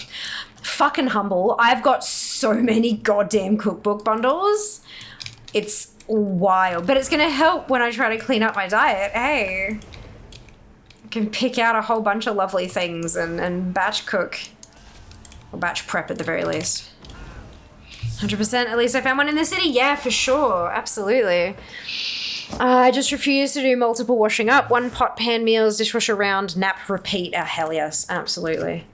fucking humble. I've got so many goddamn cookbook bundles. It's wild, but it's gonna help when I try to clean up my diet. Hey, I can pick out a whole bunch of lovely things and batch cook, or batch prep at the very least. 100%. At least I found one in the city. Yeah, for sure. Absolutely. I just refuse to do multiple washing up. One pot, pan meals, dishwasher round, nap, repeat. Hell yes. Absolutely.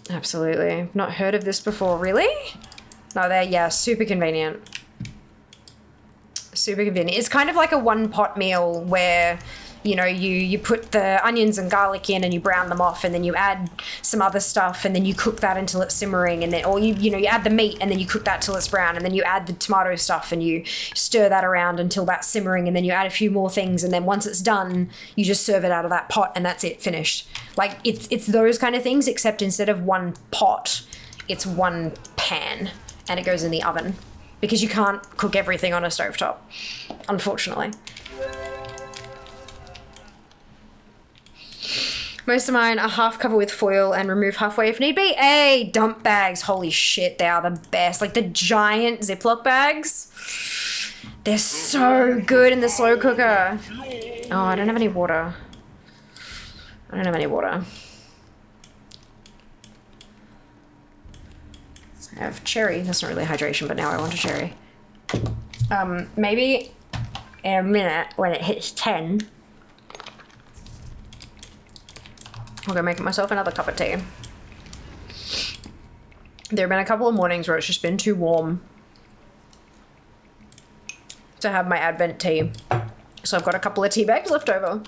Absolutely. I've not heard of this before. Really? No, they're, yeah, super convenient. Super convenient. It's kind of like a one pot meal where, you know, you put the onions and garlic in and you brown them off and then you add some other stuff and then you cook that until it's simmering and then, or you know, you add the meat and then you cook that till it's brown and then you add the tomato stuff and you stir that around until that's simmering and then you add a few more things and then once it's done, you just serve it out of that pot and that's it, finished. Like, it's those kind of things, except instead of one pot, it's one pan and it goes in the oven because you can't cook everything on a stovetop, unfortunately. Most of mine are half covered with foil and remove halfway if need be. Hey, dump bags. Holy shit, they are the best. Like the giant Ziploc bags. They're so good in the slow cooker. Oh, I don't have any water. I don't have any water. I have cherry. That's not really hydration, but now I want a cherry. Maybe in a minute when it hits 10, I'll go make myself another cup of tea. There have been a couple of mornings where it's just been too warm to have my Advent tea. So I've got a couple of tea bags left over.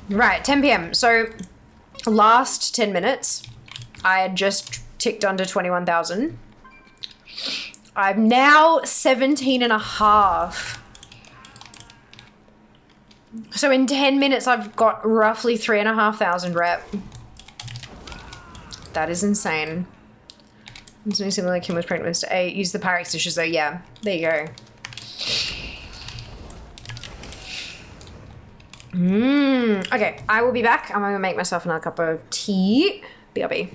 Right, 10 p.m. So last 10 minutes, I had just ticked under 21,000. I'm now 17 and a half. So in 10 minutes, I've got roughly 3,500 rep. That is insane. Something similar like Kim was pregnant with Mr. A. Use the Pyrex dishes though. Yeah, there you go. Okay, I will be back. I'm gonna make myself another cup of tea. BRB.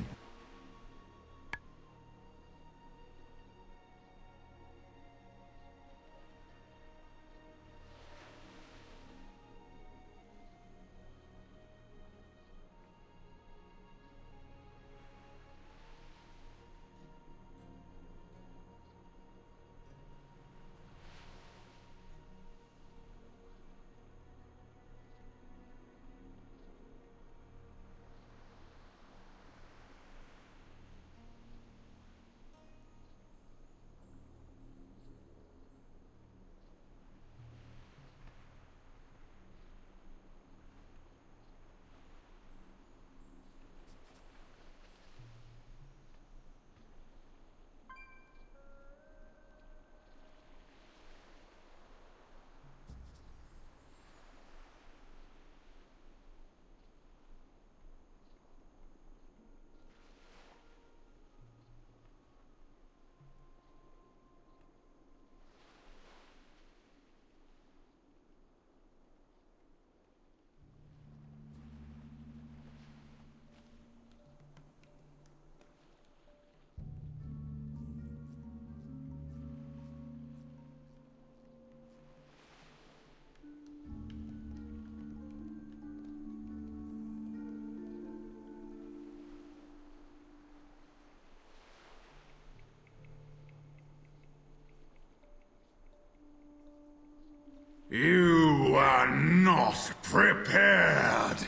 You are not prepared.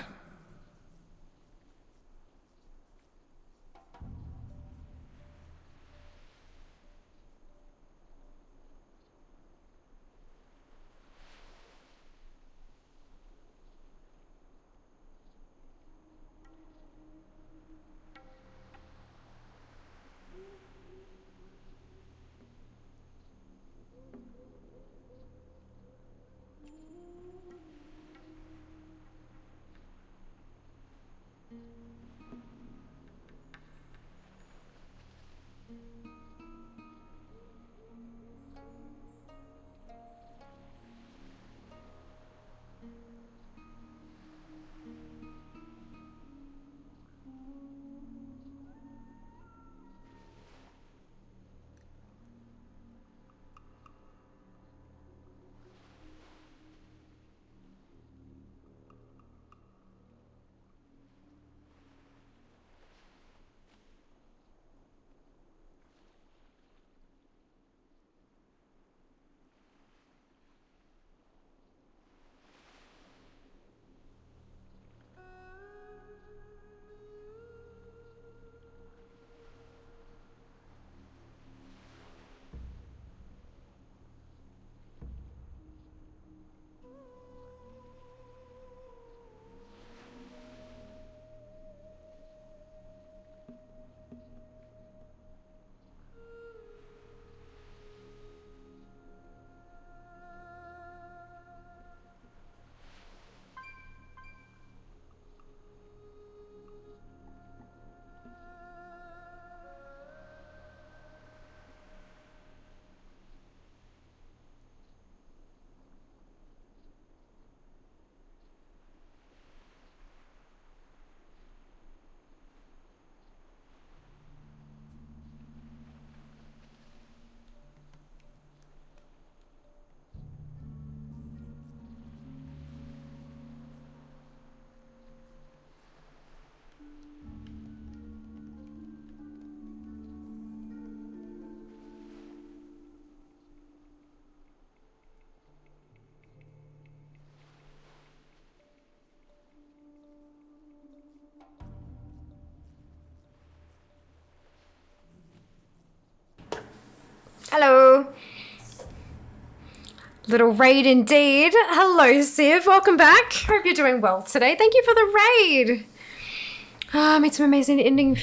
Hello. Little raid indeed. Hello, Civ. Welcome back. Hope you're doing well today. Thank you for the raid. Made some amazing Indian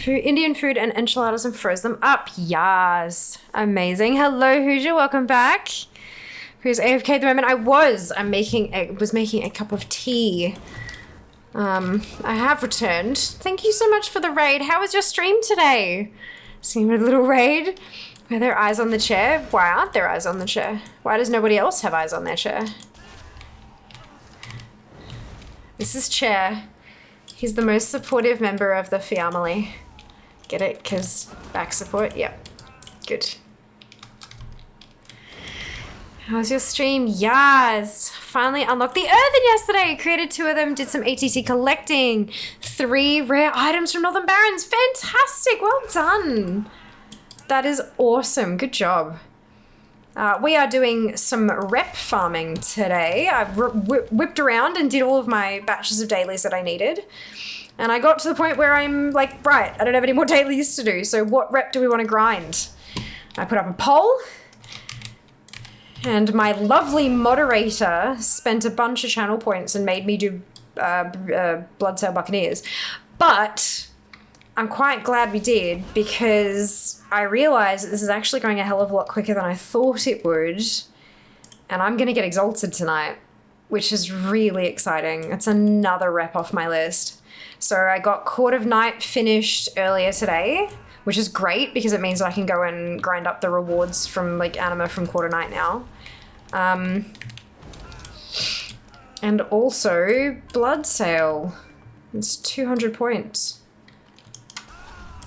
food and enchiladas and froze them up. Yes. Amazing. Hello, Hoosier. Welcome back. Who's AFK at the moment? I was making a cup of tea. I have returned. Thank you so much for the raid. How was your stream today? Seeing a little raid. Are there eyes on the chair? Why aren't there eyes on the chair? Why does nobody else have eyes on their chair? This is Chair. He's the most supportive member of the family. Get it? Because back support? Yep. Good. How's your stream? Yes. Finally unlocked the Earthen yesterday. Created 2 of them. Did some ATT collecting. 3 rare items from Northern Barrens. Fantastic. Well done. That is awesome. Good job. We are doing some rep farming today. I've whipped around and did all of my batches of dailies that I needed. And I got to the point where I'm like, right, I don't have any more dailies to do. So what rep do we want to grind? I put up a poll. And my lovely moderator spent a bunch of channel points and made me do Bloodsail Buccaneers. But I'm quite glad we did, because I realized that this is actually going a hell of a lot quicker than I thought it would. And I'm going to get Exalted tonight, which is really exciting. It's another rep off my list. So I got Court of Night finished earlier today, which is great because it means that I can go and grind up the rewards from like Anima from Court of Night now. And also Bloodsail. It's 200 points.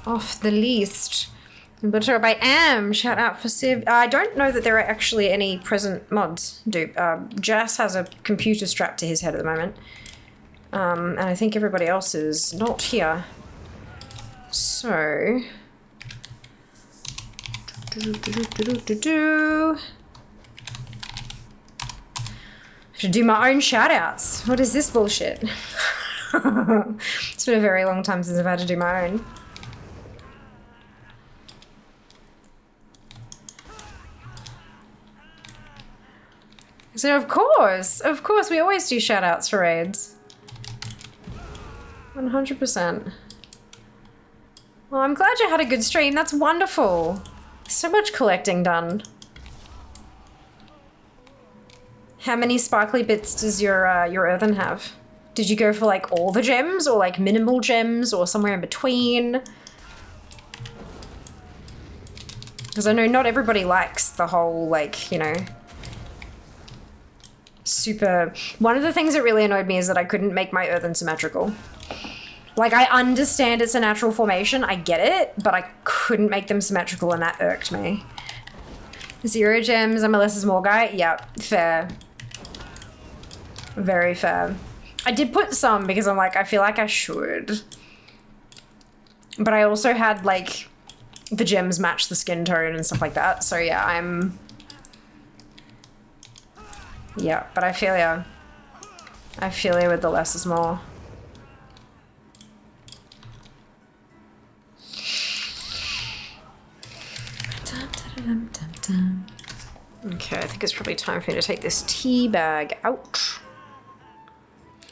Off the list. But I am. Shout out for Civ. I don't know that there are actually any present mods. Jas has a computer strapped to his head at the moment. And I think everybody else is not here. So... I have to do my own shout outs. What is this bullshit? It's been a very long time since I've had to do my own. So of course, we always do shout outs for raids. 100%. Well, I'm glad you had a good stream. That's wonderful. So much collecting done. How many sparkly bits does your earthen have? Did you go for like all the gems or like minimal gems or somewhere in between? Because I know not everybody likes the whole like, you know, super... One of the things that really annoyed me is that I couldn't make my earthen symmetrical. Like, I understand it's a natural formation, I get it, but I couldn't make them symmetrical and that irked me. 0 gems, I'm a less is more guy? Yep, fair. Very fair. I did put some because I'm like, I feel like I should. But I also had, like, the gems match the skin tone and stuff like that, so yeah, I'm... Yeah, but I feel ya. I feel ya with the less is more. Okay, I think it's probably time for me to take this tea bag out.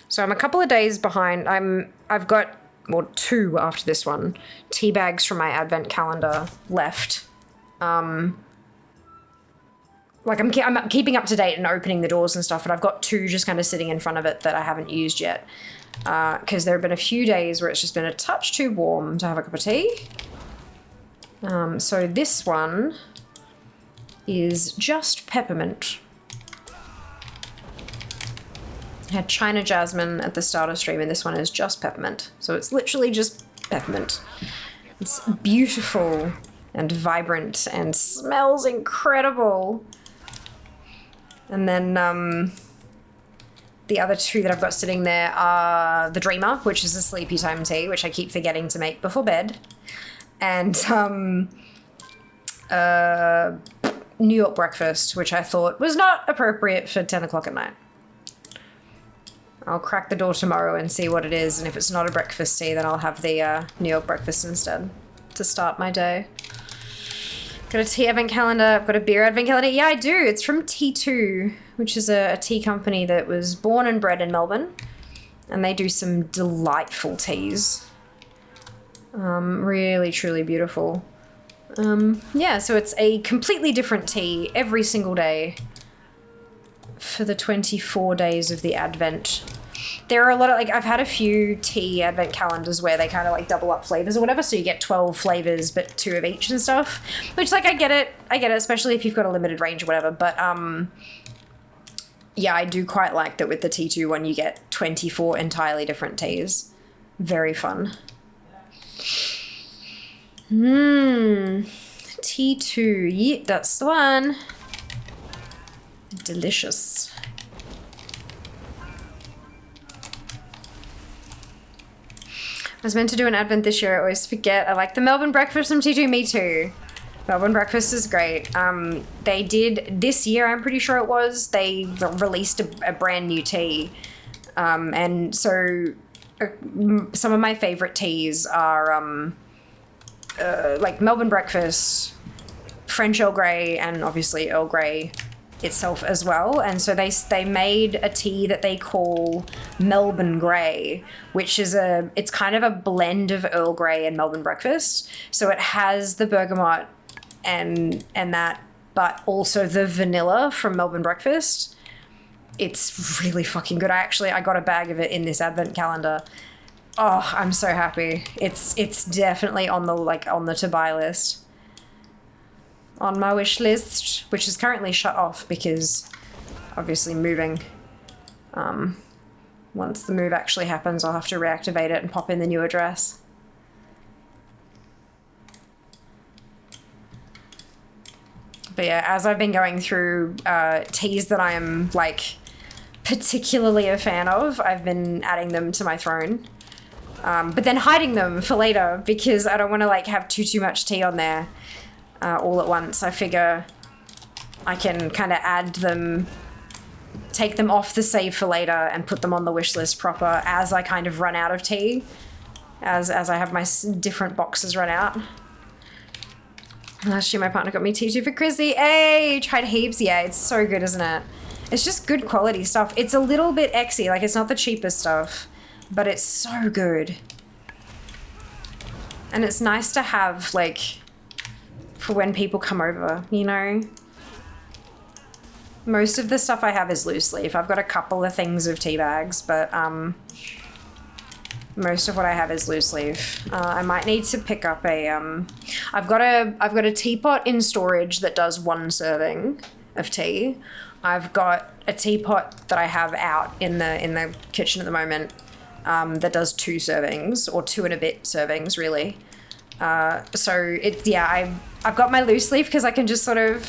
So I'm a couple of days behind. I've got, well, 2 after this one, tea bags from my advent calendar left. Like I'm keeping up to date and opening the doors and stuff, but I've got 2 just kind of sitting in front of it that I haven't used yet. Because there have been a few days where it's just been a touch too warm to have a cup of tea. So this one is just peppermint. I had China Jasmine at the start of stream, and this one is just peppermint. So it's literally just peppermint. It's beautiful and vibrant and smells incredible. And then the other 2 that I've got sitting there are the Dreamer, which is a sleepy time tea, which I keep forgetting to make before bed. And New York breakfast, which I thought was not appropriate for 10 o'clock at night. I'll crack the door tomorrow and see what it is, and if it's not a breakfast tea, then I'll have the New York breakfast instead to start my day. Got a tea advent calendar. I've got a beer advent calendar. Yeah, I do. It's from T2, which is a tea company that was born and bred in Melbourne. And they do some delightful teas. Really, truly beautiful. Yeah, so it's a completely different tea every single day for the 24 days of the Advent. There are a lot of, like, I've had a few tea Advent calendars where they kind of, like, double up flavors or whatever, so you get 12 flavors, but 2 of each and stuff. Which, like, I get it, especially if you've got a limited range or whatever, but, yeah, I do quite like that with the T2 one you get 24 entirely different teas. Very fun. T2, yeah, that's the one. Delicious. I was meant to do an Advent this year, I always forget. I like the Melbourne breakfast from T2, me too. Melbourne breakfast is great. They did, this year I'm pretty sure it was, they released a brand new tea. And so some of my favorite teas are like Melbourne breakfast, French Earl Grey, and obviously Earl Grey itself as well. And so they made a tea that they call Melbourne Grey, which is it's kind of a blend of Earl Grey and Melbourne breakfast. So it has the bergamot and that, but also the vanilla from Melbourne breakfast. It's really fucking good. I got a bag of it in this Advent calendar. Oh, I'm so happy. It's definitely on the to buy list. On my wish list, which is currently shut off because obviously moving. Once the move actually happens, I'll have to reactivate it and pop in the new address. But yeah, as I've been going through teas that I am like particularly a fan of, I've been adding them to my throne. But then hiding them for later because I don't want to like have too much tea on there all at once. I figure I can kind of add them, take them off the save for later and put them on the wish list proper as I kind of run out of tea, as I have my different boxes run out. Last year my partner got me T2 for Chrissy. Hey, tried heaps. Yeah, it's so good, isn't it? It's just good quality stuff. It's a little bit exy, like it's not the cheapest stuff, but it's so good. And it's nice to have, like, for when people come over, you know? Most of the stuff I have is loose leaf. I've got a couple of things of tea bags, but most of what I have is loose leaf. I might need to pick up a I've got a teapot in storage that does 1 serving of tea. I've got a teapot that I have out in the kitchen at the moment that does 2 servings, or 2 and a bit servings really. So I've got my loose leaf because I can just sort of,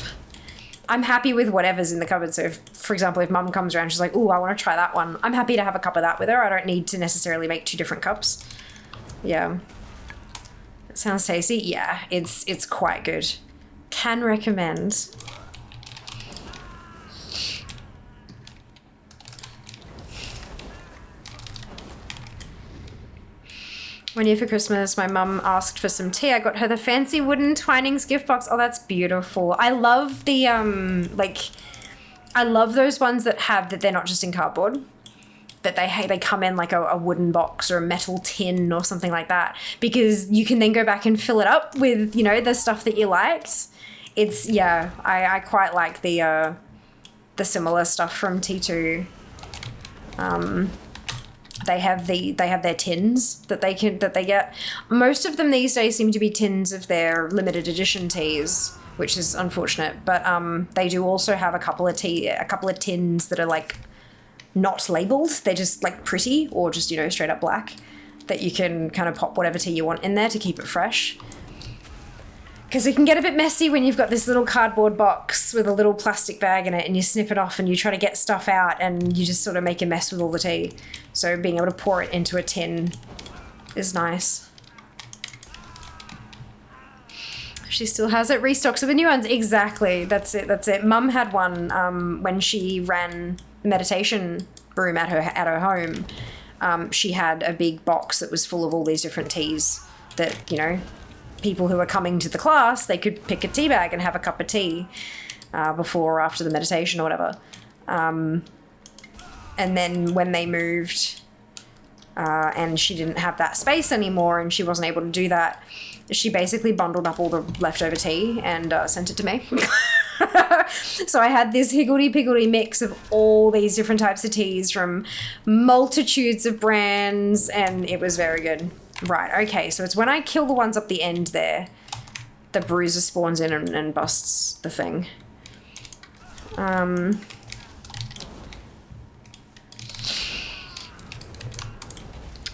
I'm happy with whatever's in the cupboard. So if, for example, if mum comes around, she's like, "Ooh, I want to try that one." I'm happy to have a cup of that with her. I don't need to necessarily make 2 different cups. Yeah. It sounds tasty. Yeah, it's quite good. Can recommend. One year for Christmas, my mum asked for some tea. I got her the fancy wooden Twinings gift box. Oh, that's beautiful. I love the, I love those ones that they're not just in cardboard. That they come in like a wooden box or a metal tin or something like that. Because you can then go back and fill it up with, you know, the stuff that you liked. It's, yeah, I quite like the similar stuff from T2. They have their tins that they get. Most of them these days seem to be tins of their limited edition teas, which is unfortunate. But they do also have a couple of tins that are like not labeled. They're just like pretty or just, you know, straight up black, that you can kind of pop whatever tea you want in there to keep it fresh. Because it can get a bit messy when you've got this little cardboard box with a little plastic bag in it and you snip it off and you try to get stuff out and you just sort of make a mess with all the tea. So being able to pour it into a tin is nice. She still has it. Restocks with the new ones. Exactly. That's it. Mum had one when she ran the meditation room at her home. She had a big box that was full of all these different teas that, you know, people who are coming to the class, they could pick a tea bag and have a cup of tea before or after the meditation or whatever. And then when they moved and she didn't have that space anymore and she wasn't able to do that, she basically bundled up all the leftover tea and sent it to me. So I had this higgledy-piggledy mix of all these different types of teas from multitudes of brands, and it was very good. Right, okay, so it's when I kill the ones up the end there, the bruiser spawns in and busts the thing.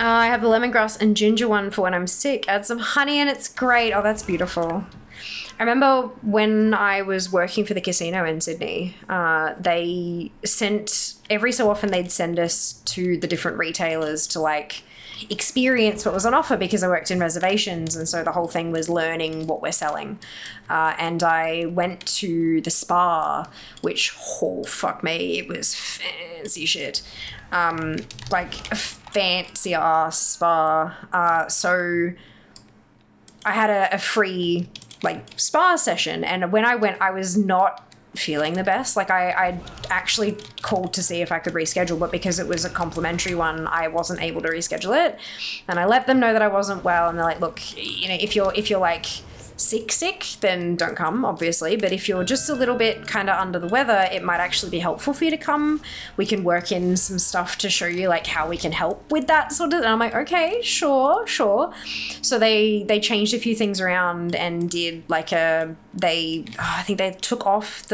I have the lemongrass and ginger one for when I'm sick. Add some honey and it's great. Oh, that's beautiful. I remember when I was working for the casino in Sydney, they sent, every so often they'd send us to the different retailers to like experience what was on offer because I worked in reservations, and so the whole thing was learning what we're selling. And I went to the spa, which, oh, fuck me, it was fancy shit. Like a fancy ass spa. So I had a free like spa session, and when I went, I was not feeling the best. Like I actually called to see if I could reschedule, but because it was a complimentary one, I wasn't able to reschedule it. And I let them know that I wasn't well, and they're like, look, you know, if you're like sick, then don't come, obviously. But if you're just a little bit kind of under the weather, it might actually be helpful for you to come. We can work in some stuff to show you like how we can help with that sort of. And I'm like, okay, sure. So they changed a few things around and did like I think they took off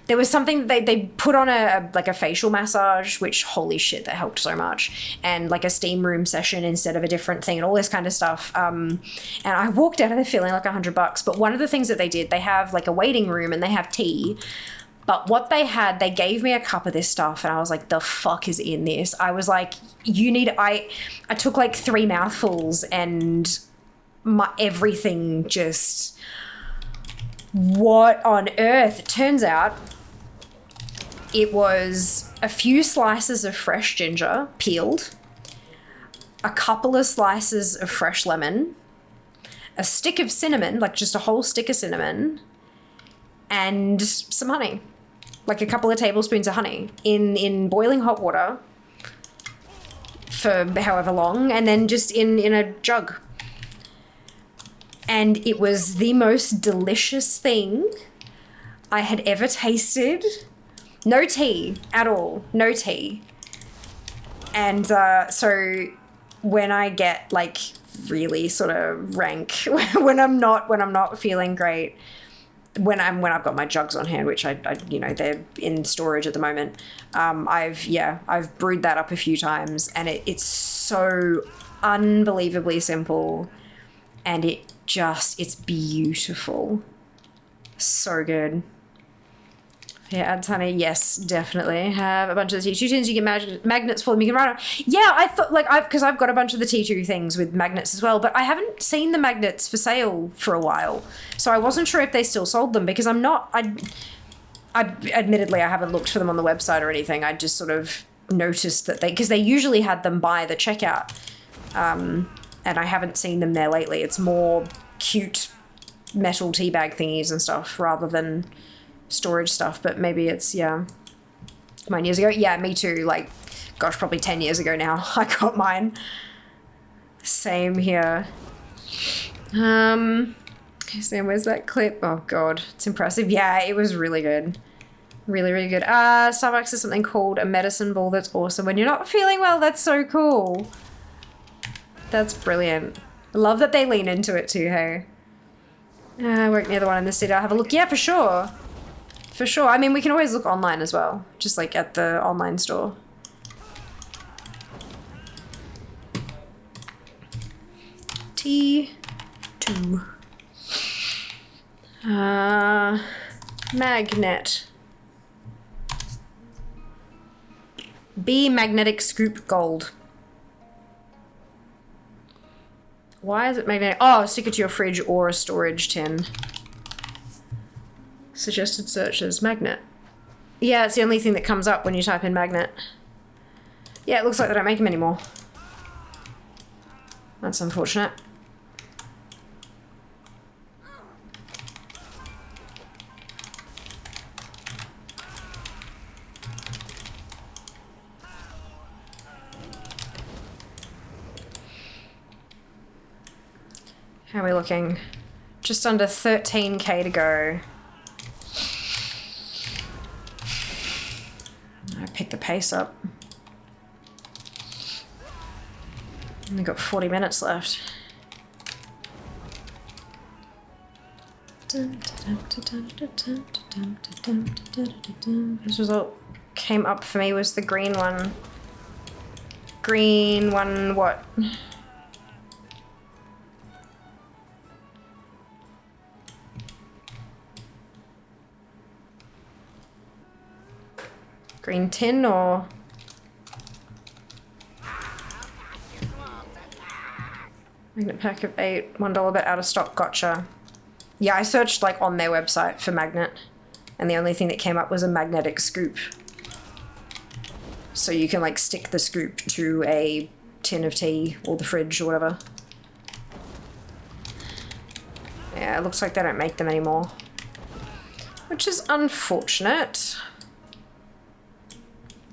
there was something they put on a facial massage, which holy shit, that helped so much, and like a steam room session instead of a different thing and all this kind of stuff. And I walked out of there feeling like $100. But one of the things that they did, they have like a waiting room and they have tea. But what they had, they gave me a cup of this stuff and I was like, the fuck is in this? I was like, I took like 3 mouthfuls and everything just, what on earth? It turns out it was a few slices of fresh ginger, peeled, a couple of slices of fresh lemon, a stick of cinnamon, like just a whole stick of cinnamon, and some honey, like a couple of tablespoons of honey in boiling hot water for however long, and then just in a jug. And it was the most delicious thing I had ever tasted. No tea at all, no tea. And so when I get like really sort of rank, when I'm not feeling great, when I've got my jugs on hand, which I you know, they're in storage at the moment. I've brewed that up a few times, and it's so unbelievably simple, and it's beautiful. So good. Yeah, add honey. Yes, definitely. Have a bunch of the T2 tins. You get magnets for them. You can write on. Yeah, I thought because I've got a bunch of the T2 things with magnets as well, but I haven't seen the magnets for sale for a while, so I wasn't sure if they still sold them because I admittedly I haven't looked for them on the website or anything. I just sort of noticed that because they usually had them by the checkout, and I haven't seen them there lately. It's more cute metal tea bag thingies and stuff rather than storage stuff, but maybe it's, mine years ago. Yeah, me too. Like, gosh, probably 10 years ago now I got mine. Same here. Okay, Sam, where's that clip? Oh god, it's impressive. Yeah, it was really good. Really, really good. Starbucks has something called a medicine ball that's awesome when you're not feeling well. That's so cool. That's brilliant. I love that they lean into it too, hey? I work near the one in the city. I'll have a look. Yeah, for sure. For sure. I mean, we can always look online as well. Just like at the online store. T2. Magnet. B magnetic scoop gold. Why is it magnetic? Oh, stick it to your fridge or a storage tin. Suggested searches, magnet. Yeah, it's the only thing that comes up when you type in magnet. Yeah, it looks like they don't make them anymore. That's unfortunate. How are we looking? Just under 13k to go. I picked the pace up. Only got 40 minutes left. This result came up for me was the green one. Green one what? Green tin or... Magnet pack of 8, $1 bet out of stock, gotcha. Yeah, I searched like on their website for magnet and the only thing that came up was a magnetic scoop. So you can like stick the scoop to a tin of tea or the fridge or whatever. Yeah, it looks like they don't make them anymore. Which is unfortunate.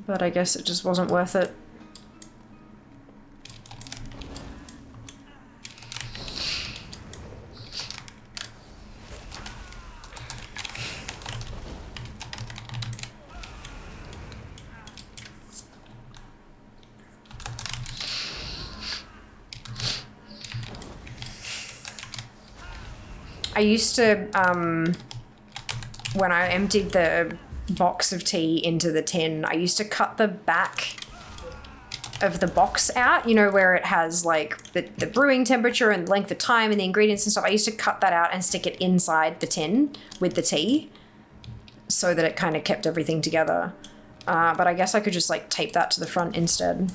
But I guess it just wasn't worth it. I used to, when I emptied the box of tea into the tin, I used to cut the back of the box out, you know, where it has like the brewing temperature and length of time and the ingredients and stuff. I used to cut that out and stick it inside the tin with the tea so that it kind of kept everything together. But I guess I could just like tape that to the front instead.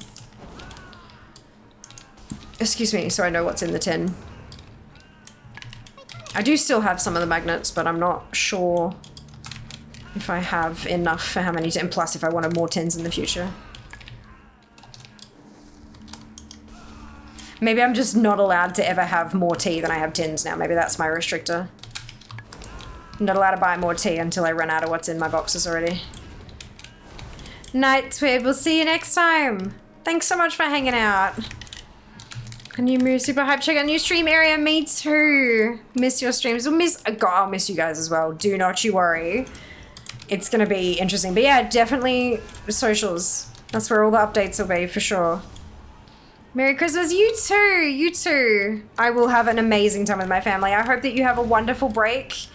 Excuse me, so I know what's in the tin. I do still have some of the magnets, but I'm not sure if I have enough for how many, and plus if I wanted more tins in the future. Maybe I'm just not allowed to ever have more tea than I have tins now. Maybe that's my restrictor. I'm not allowed to buy more tea until I run out of what's in my boxes already. Night Twib, we'll see you next time. Thanks so much for hanging out. Can you move super hype? Check out new stream area. Me too. Miss your streams. I'll miss you guys as well. Do not you worry. It's gonna be interesting. But yeah, definitely socials. That's where all the updates will be for sure. Merry Christmas. You too. You too. I will have an amazing time with my family. I hope that you have a wonderful break.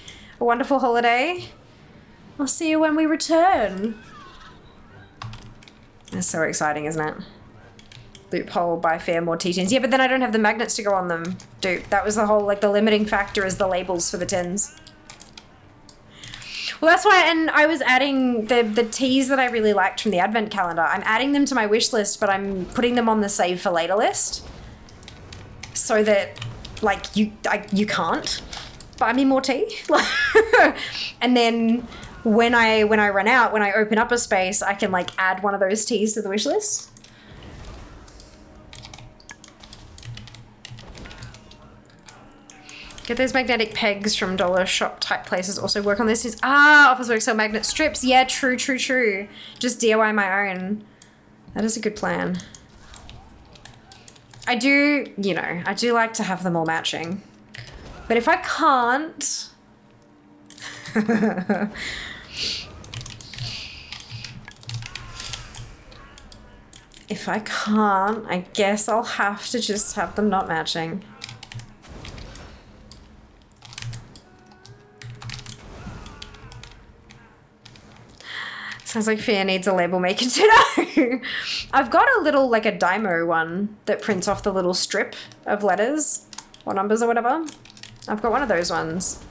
A wonderful holiday. I'll see you when we return. That's so exciting, isn't it? Loophole, buy fair, more tea tins. Yeah, but then I don't have the magnets to go on them. Dude, that was the whole, like, the limiting factor is the labels for the tins. Well, that's why, and I was adding the teas that I really liked from the advent calendar. I'm adding them to my wish list, but I'm putting them on the save for later list. So that, like, you can't buy me more tea. And then when I run out, when I open up a space, I can, like, add one of those teas to the wish list. Get those magnetic pegs from dollar shop type places. Also work on this. Office work sell magnet strips. Yeah, true. Just DIY my own. That is a good plan. I do like to have them all matching. But if I can't... if I can't, I guess I'll have to just have them not matching. Sounds like Fear needs a label maker too. I've got a little, like a Dymo one that prints off the little strip of letters or numbers or whatever. I've got one of those ones.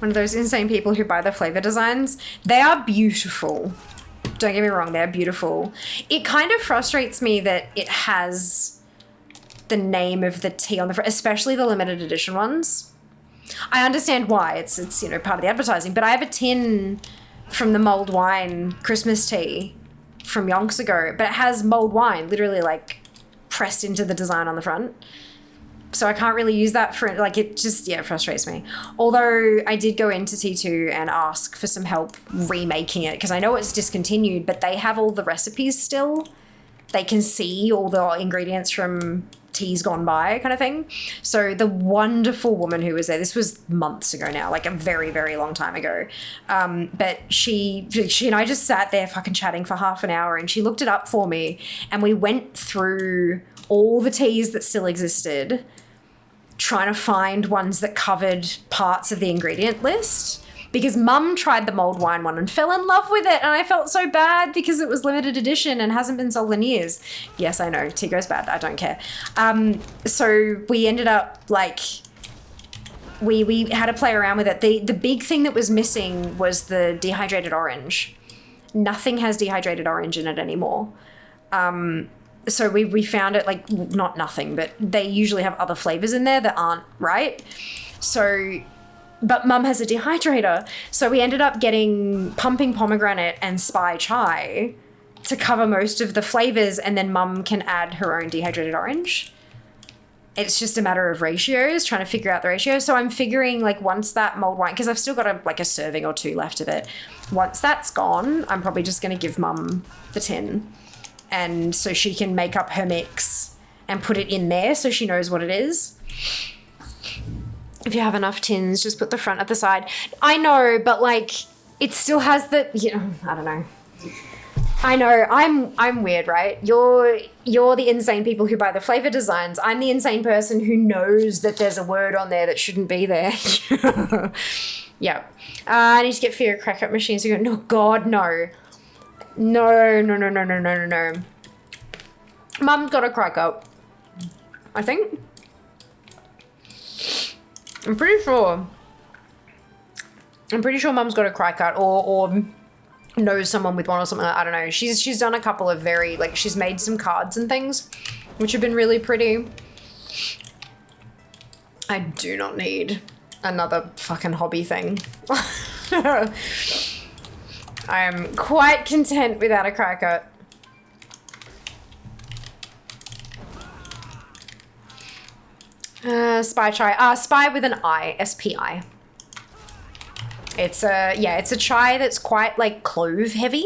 One of those insane people who buy the flavor designs. They are beautiful. Don't get me wrong, they're beautiful. It kind of frustrates me that it has the name of the tea on the front, especially the limited edition ones. I understand why, it's you know, part of the advertising, but I have a tin from the mulled wine Christmas tea from yonks ago, but it has mulled wine literally like pressed into the design on the front. So I can't really use that for, like, it just, yeah, it frustrates me. Although I did go into T2 and ask for some help remaking it because I know it's discontinued, but they have all the recipes still. They can see all the ingredients from teas gone by kind of thing. So the wonderful woman who was there, this was months ago now, like a very, very long time ago. But she and I just sat there fucking chatting for half an hour, and she looked it up for me, and we went through all the teas that still existed, trying to find ones that covered parts of the ingredient list. Because Mum tried the mulled wine one and fell in love with it, and I felt so bad because it was limited edition and hasn't been sold in years. Yes, I know, tea goes bad, I don't care. So we ended up, like, we had to play around with it. The big thing that was missing was the dehydrated orange. Nothing has dehydrated orange in it anymore. So we found it, like, not nothing, but they usually have other flavors in there that aren't right. So... But Mum has a dehydrator, so we ended up getting pumping pomegranate and spy chai to cover most of the flavors, and then Mum can add her own dehydrated orange. It's just a matter of ratios, trying to figure out the ratio. So I'm figuring, like, once that mulled wine, because I've still got a serving or two left of it. Once that's gone, I'm probably just going to give Mum the tin, and so she can make up her mix and put it in there so she knows what it is. If you have enough tins, just put the front at the side. I know, but, like, it still has the, I don't know. I know, I'm weird, right? You're the insane people who buy the flavor designs. I'm the insane person who knows that there's a word on there that shouldn't be there. Yeah. I need to get fear crack up machines. You go, no, God, no. No. Mum's got a crack up, I think. I'm pretty sure Mum's got a cry cut or knows someone with one or something. I don't know. She's done a couple of very, like, she's made some cards and things, which have been really pretty. I do not need another fucking hobby thing. I am quite content without a cry cut. Spy chai. Spy with an I. S-P-I. It's a chai that's quite, like, clove heavy,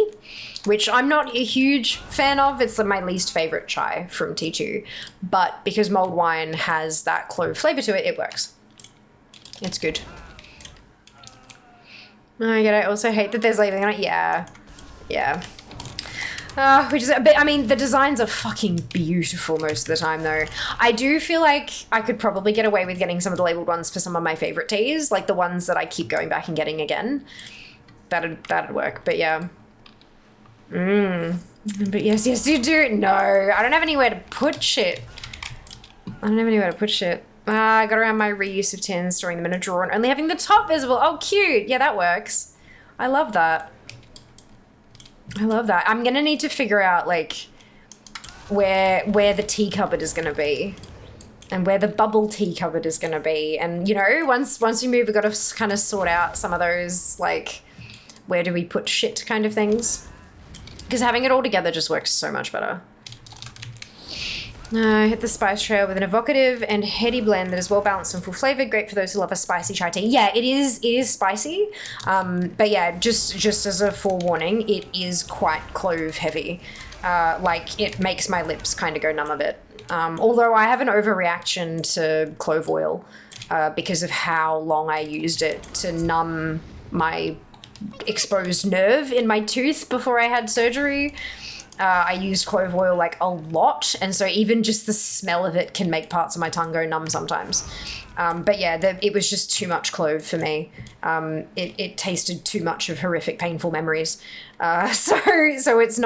which I'm not a huge fan of. It's my least favorite chai from T2. But because mulled wine has that clove flavor to it, it works. It's good. I also hate that there's labeling on it. Yeah. But I mean, the designs are fucking beautiful most of the time, though. I do feel like I could probably get away with getting some of the labeled ones for some of my favorite teas, like the ones that I keep going back and getting again. That'd work, but yeah. But yes, you do. No, I don't have anywhere to put shit. I got around my reuse of tins, storing them in a drawer, and only having the top visible. Oh, cute. Yeah, that works. I love that. I'm gonna need to figure out, like, where the tea cupboard is gonna be, and where the bubble tea cupboard is gonna be, and once we move, we've got to kind of sort out some of those, like, where do we put shit kind of things, because having it all together just works so much better. Hit the spice trail with an evocative and heady blend that is well balanced and full flavored. Great for those who love a spicy chai tea. Yeah, it is spicy. But yeah, just as a forewarning, it is quite clove heavy. Like, it makes my lips kind of go numb a bit. Although I have an overreaction to clove oil because of how long I used it to numb my exposed nerve in my tooth before I had surgery. I used clove oil, like, a lot, and so even just the smell of it can make parts of my tongue go numb sometimes. But yeah, it was just too much clove for me. It tasted too much of horrific, painful memories. So it's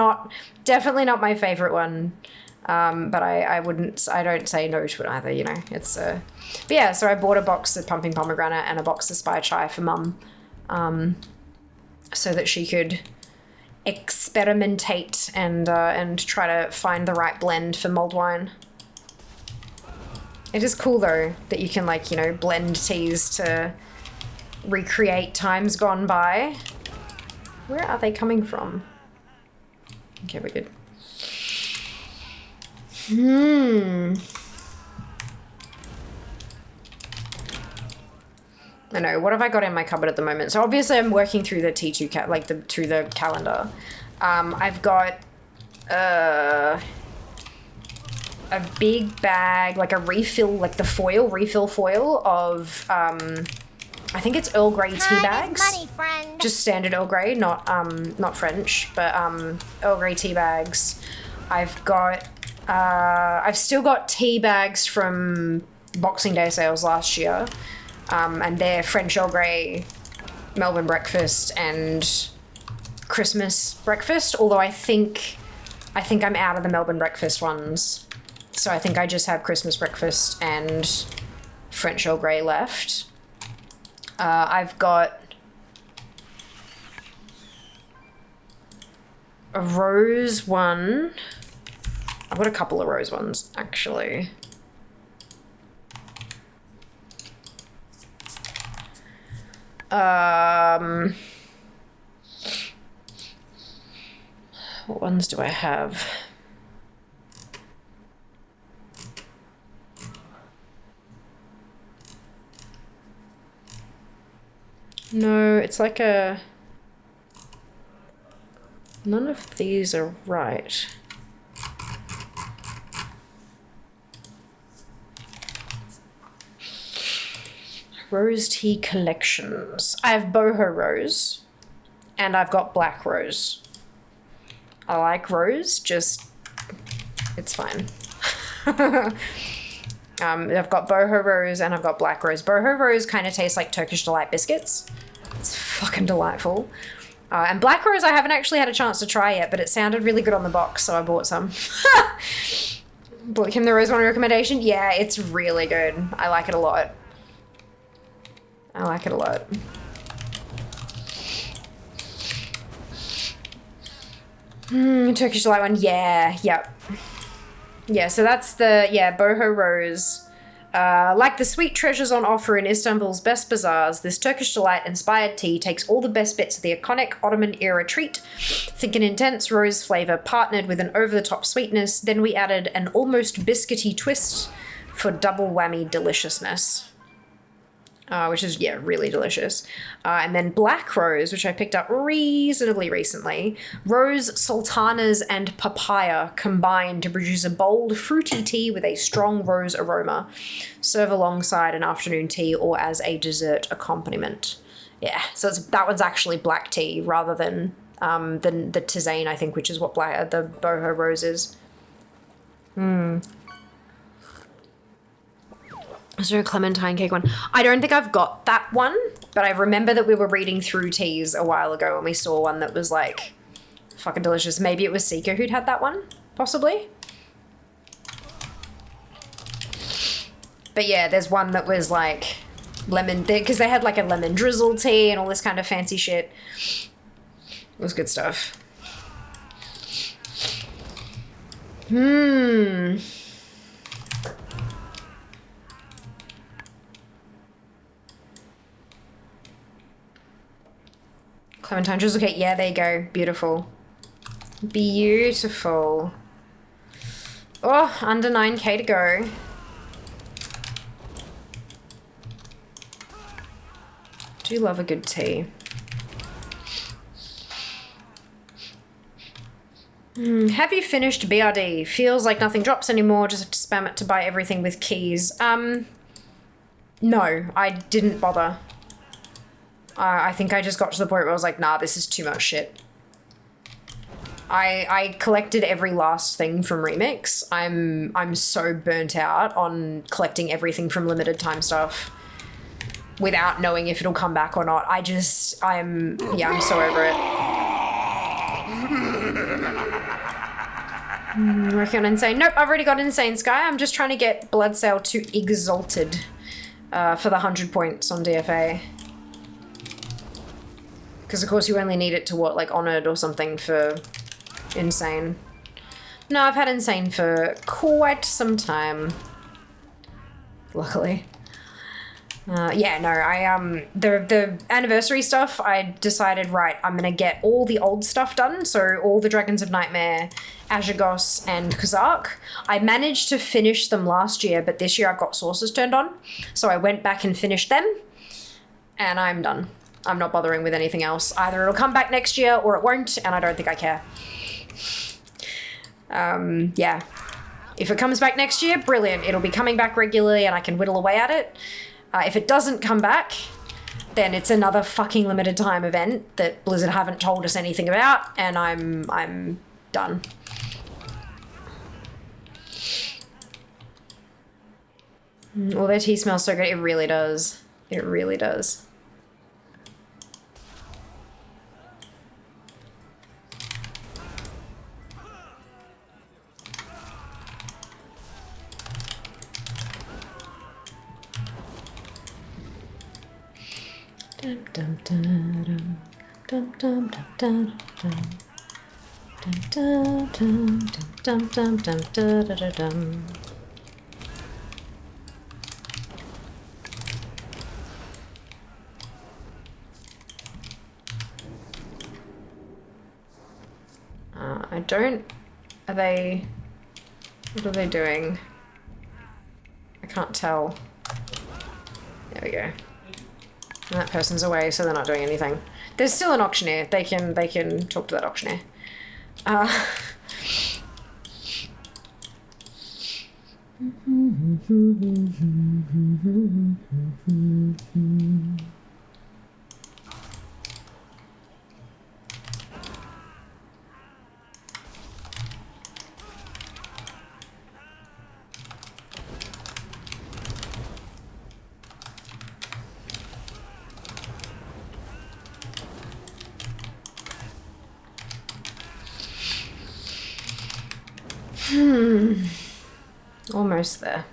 definitely not my favorite one. But I don't say no to it either, it's, but yeah, so I bought a box of pumping pomegranate and a box of spy chai for Mum, so that she could experimentate and try to find the right blend for mulled wine. It is cool, though, that you can, like, blend teas to recreate times gone by. Where are they coming from? Okay, we're good. I know, what have I got in my cupboard at the moment? So obviously I'm working through the T2 through the calendar. I've got a big bag, like a refill, like the refill foil of, I think it's Earl Grey tea Time bags. is money, friend. Just standard Earl Grey, not French, but Earl Grey tea bags. I've got, I've still got tea bags from Boxing Day sales last year, and they're French Earl Grey, Melbourne breakfast, and Christmas breakfast. Although I think I'm out of the Melbourne breakfast ones, so I think I just have Christmas breakfast and French Earl Grey left. I've got a rose one. I've got a couple of rose ones, actually. What ones do I have? No, it's like a... None of these are right. Rose tea collections. I have boho rose and I've got black rose. I like rose, just it's fine. I've got boho rose and I've got black rose. Boho rose kind of tastes like Turkish Delight biscuits. It's fucking delightful. And black rose I haven't actually had a chance to try yet, but it sounded really good on the box, so I bought some. Bought him the rose one recommendation. Yeah, it's really good. I like it a lot. I like it a lot. Turkish Delight one. Yeah, yep. Yeah, so that's the, boho rose. Like the sweet treasures on offer in Istanbul's best bazaars, this Turkish Delight inspired tea takes all the best bits of the iconic Ottoman era treat. Think an intense rose flavour partnered with an over-the-top sweetness, then we added an almost biscuity twist for double whammy deliciousness. Which is, really delicious. And then black rose, which I picked up reasonably recently. Rose, sultanas, and papaya combine to produce a bold, fruity tea with a strong rose aroma. Serve alongside an afternoon tea or as a dessert accompaniment. Yeah, so that one's actually black tea rather than the tisane, I think, which is what the boho rose is. Is there a clementine cake one? I don't think I've got that one, but I remember that we were reading through teas a while ago and we saw one that was like fucking delicious. Maybe it was Sika who'd had that one, possibly. But yeah, there's one that was like lemon, because they had like a lemon drizzle tea and all this kind of fancy shit. It was good stuff. Clementine drizzle cake. Yeah, there you go. Beautiful. Beautiful. Oh, under 9k to go. Do love a good tea. Have you finished BRD? Feels like nothing drops anymore. Just have to spam it to buy everything with keys. No, I didn't bother. I think I just got to the point where I was like, nah, this is too much shit. I collected every last thing from Remix. I'm so burnt out on collecting everything from limited time stuff without knowing if it'll come back or not. I'm so over it. Working on Insane. Nope, I've already got Insane Sky. I'm just trying to get Blood Sail to Exalted for the 100 points on DFA. Because, of course, you only need it to, Honoured or something for Insane. No, I've had Insane for quite some time. Luckily. The anniversary stuff, I decided, right, I'm going to get all the old stuff done. So all the Dragons of Nightmare, Azhagos, and Kazakh. I managed to finish them last year, but this year I've got sources turned on. So I went back and finished them, and I'm done. I'm not bothering with anything else. Either it'll come back next year or it won't, and I don't think I care. Yeah. If it comes back next year, brilliant. It'll be coming back regularly and I can whittle away at it. If it doesn't come back, then it's another fucking limited time event that Blizzard haven't told us anything about, and I'm done. Well, their tea smells so good. It really does. It really does. Dum dum dum dum dum dum dum dum dum dum dum dum dum dum dum. I don't. Are they? What are they doing? I can't tell. There we go. And that person's away, so they're not doing anything. There's still an auctioneer. They can talk to that auctioneer. Almost there.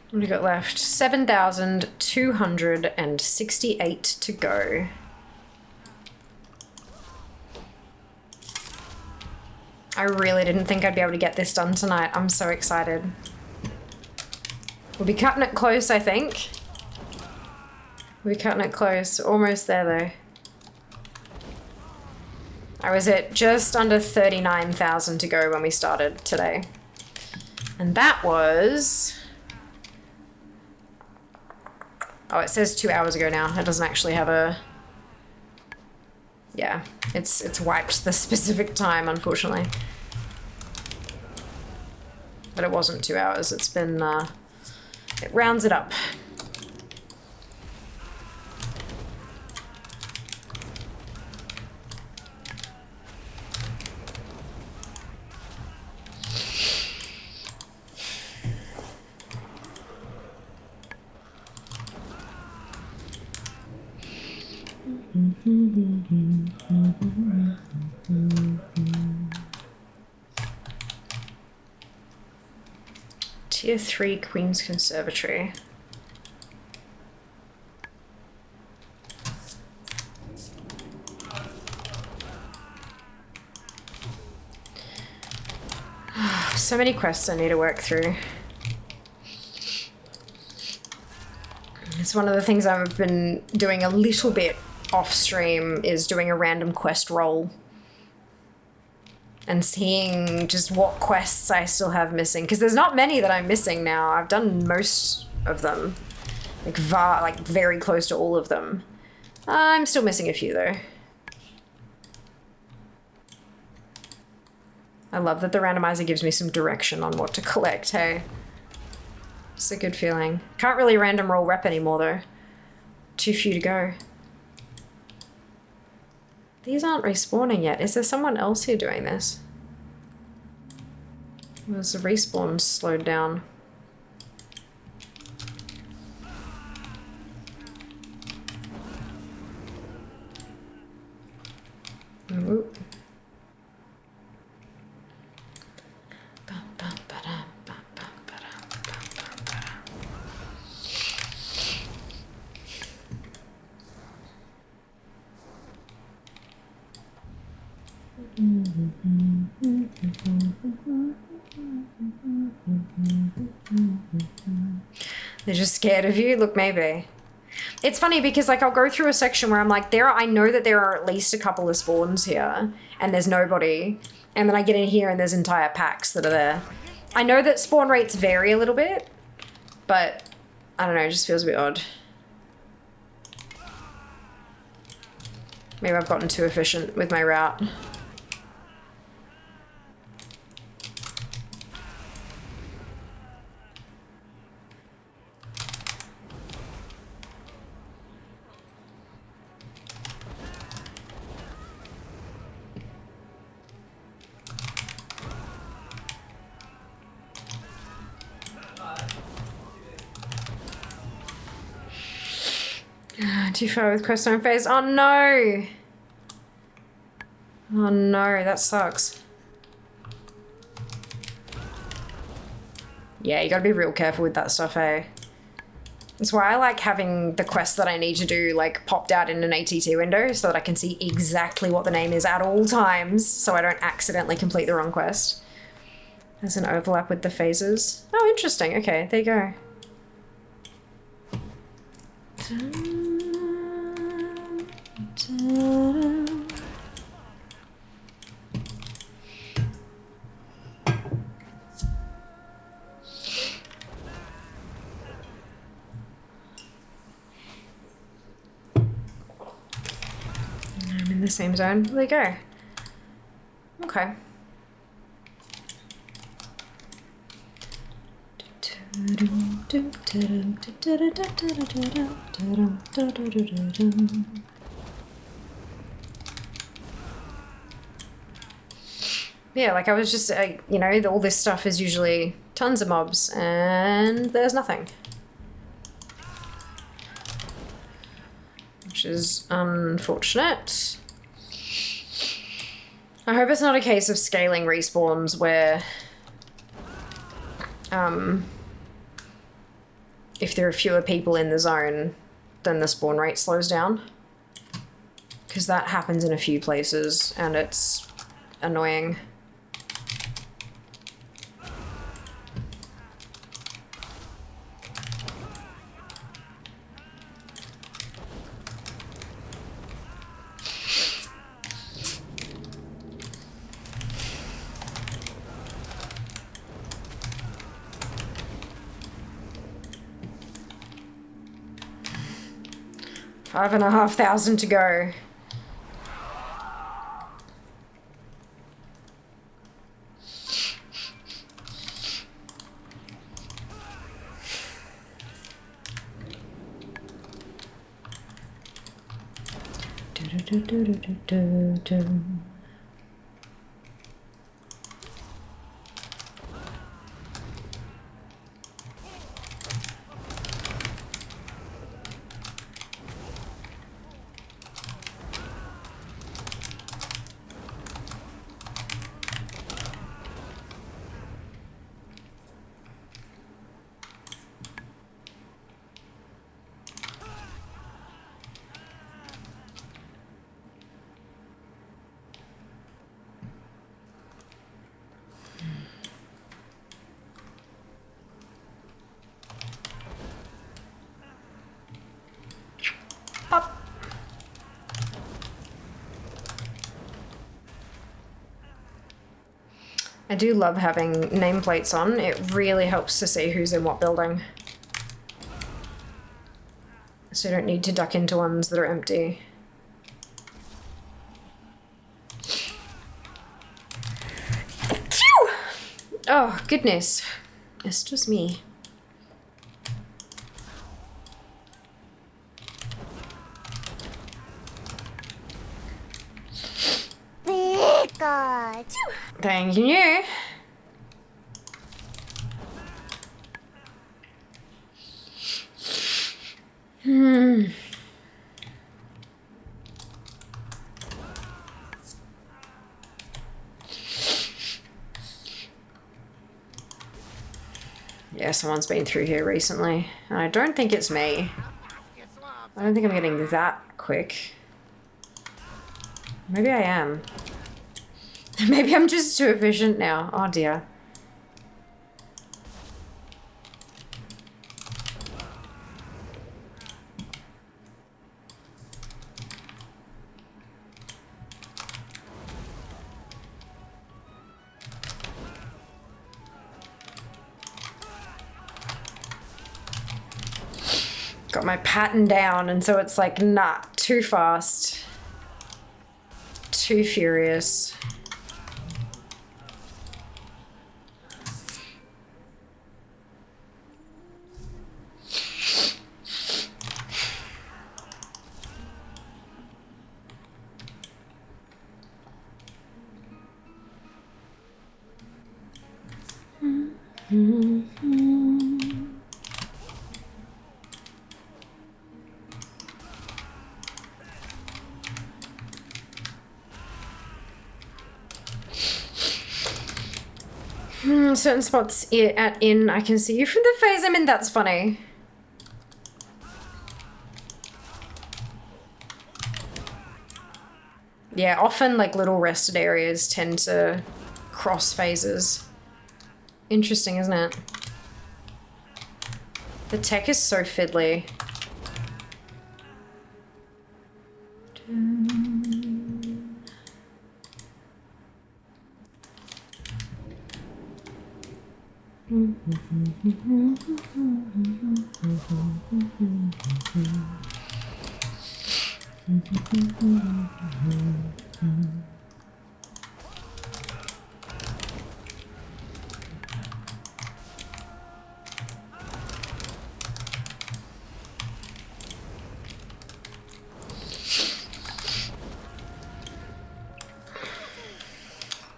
What have we got left? 7,268 to go. I really didn't think I'd be able to get this done tonight. I'm so excited. We'll be cutting it close, I think. We'll be cutting it close. Almost there, though. I was at just under 39,000 to go when we started today. And that was... Oh, it says 2 hours ago now. It doesn't actually have a... Yeah, it's wiped the specific time, unfortunately. But it wasn't 2 hours. It's been... It rounds it up. Tier 3 Queen's Conservatory. So many quests I need to work through. It's one of the things I've been doing a little bit off stream, is doing a random quest roll and seeing just what quests I still have missing, because there's not many that I'm missing now. I've done most of them, like very close to all of them. I'm still missing a few though. I love that the randomizer gives me some direction on what to collect, hey? It's a good feeling. Can't really random roll rep anymore though. Too few to go. These aren't respawning yet. Is there someone else here doing this? Was the respawn slowed down? Ooh. They're just scared of you? Look, maybe. It's funny because like I'll go through a section where I'm like, I know that there are at least a couple of spawns here and there's nobody. And then I get in here and there's entire packs that are there. I know that spawn rates vary a little bit, but I don't know, it just feels a bit odd. Maybe I've gotten too efficient with my route. Too far with quest time phase. Oh no! Oh no, that sucks. Yeah, you gotta be real careful with that stuff, eh? That's why I like having the quests that I need to do like popped out in an ATT window so that I can see exactly what the name is at all times so I don't accidentally complete the wrong quest. There's an overlap with the phases. Oh, interesting. Okay, there you go. I'm in the same zone. There you go. Okay. Yeah, like I was just, you know, all this stuff is usually tons of mobs and there's nothing. Which is unfortunate. I hope it's not a case of scaling respawns where if there are fewer people in the zone, then the spawn rate slows down. Because that happens in a few places and it's annoying. $5,500 to go. I do love having nameplates on. It really helps to see who's in what building. So you don't need to duck into ones that are empty. Phew! Oh, goodness. It's just me. God. Thank you. Yeah, someone's been through here recently. And I don't think it's me. I don't think I'm getting that quick. Maybe I am. Maybe I'm just too efficient now. Oh dear. got my pattern down, and so it's like, nah, too fast. Too furious. Certain spots in I can see you from the phase I'm in. That's funny. Yeah, often like little rested areas tend to cross phases. Interesting, isn't it? The tech is so fiddly.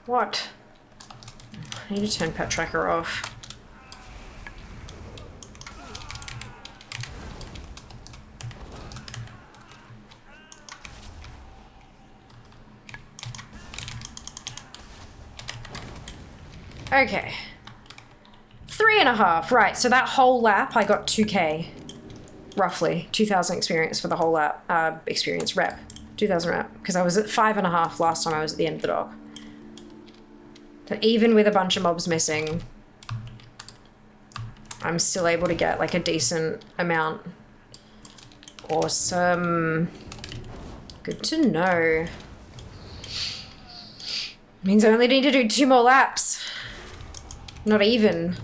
What? I need to turn pet tracker off. Okay. 3.5, right, so that whole lap I got 2k. Roughly, 2,000 experience for the whole lap, experience rep. 2,000 rep, because I was at 5.5 last time I was at the end of the dock. So even with a bunch of mobs missing, I'm still able to get like a decent amount. Awesome. Good to know. Means I only need to do 2 more laps. Not even.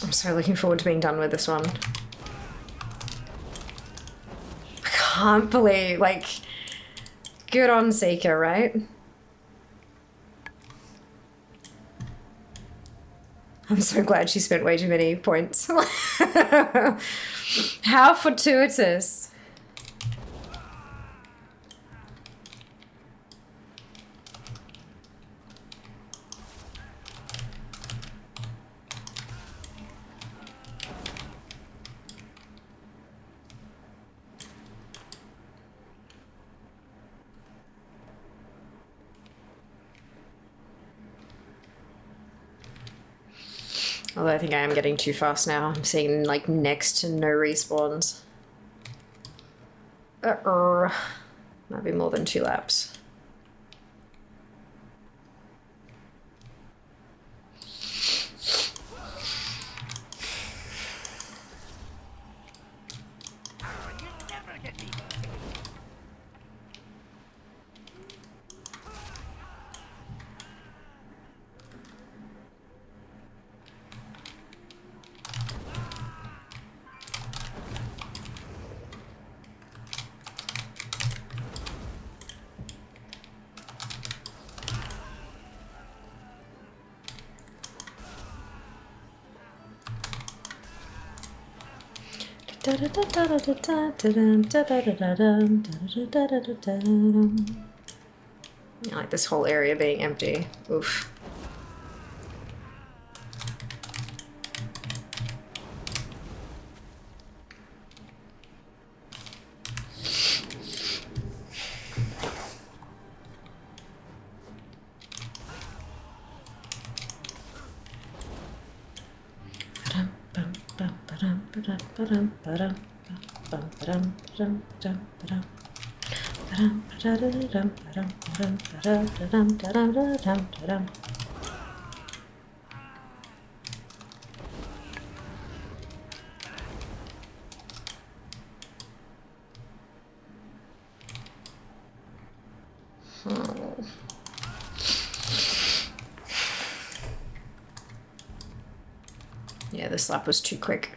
I'm so looking forward to being done with this one. I can't believe, like, good on Seeker, right? I'm so glad she spent way too many points. How fortuitous. Although I think I am getting too fast now. I'm seeing like next to no respawns. Might be more than 2 laps. I like this whole area being empty. Oof. Yeah, this lap was too quick.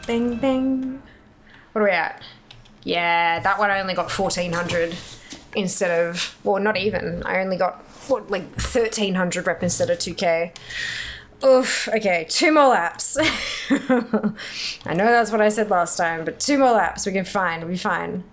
Bing, bing. What are we at? Yeah, that one I only got 1400 instead of, well, not even. I only got, what, like 1300 rep instead of 2k. Oof, okay, 2 more laps. I know that's what I said last time, but 2 more laps, we can fine, we'll be fine.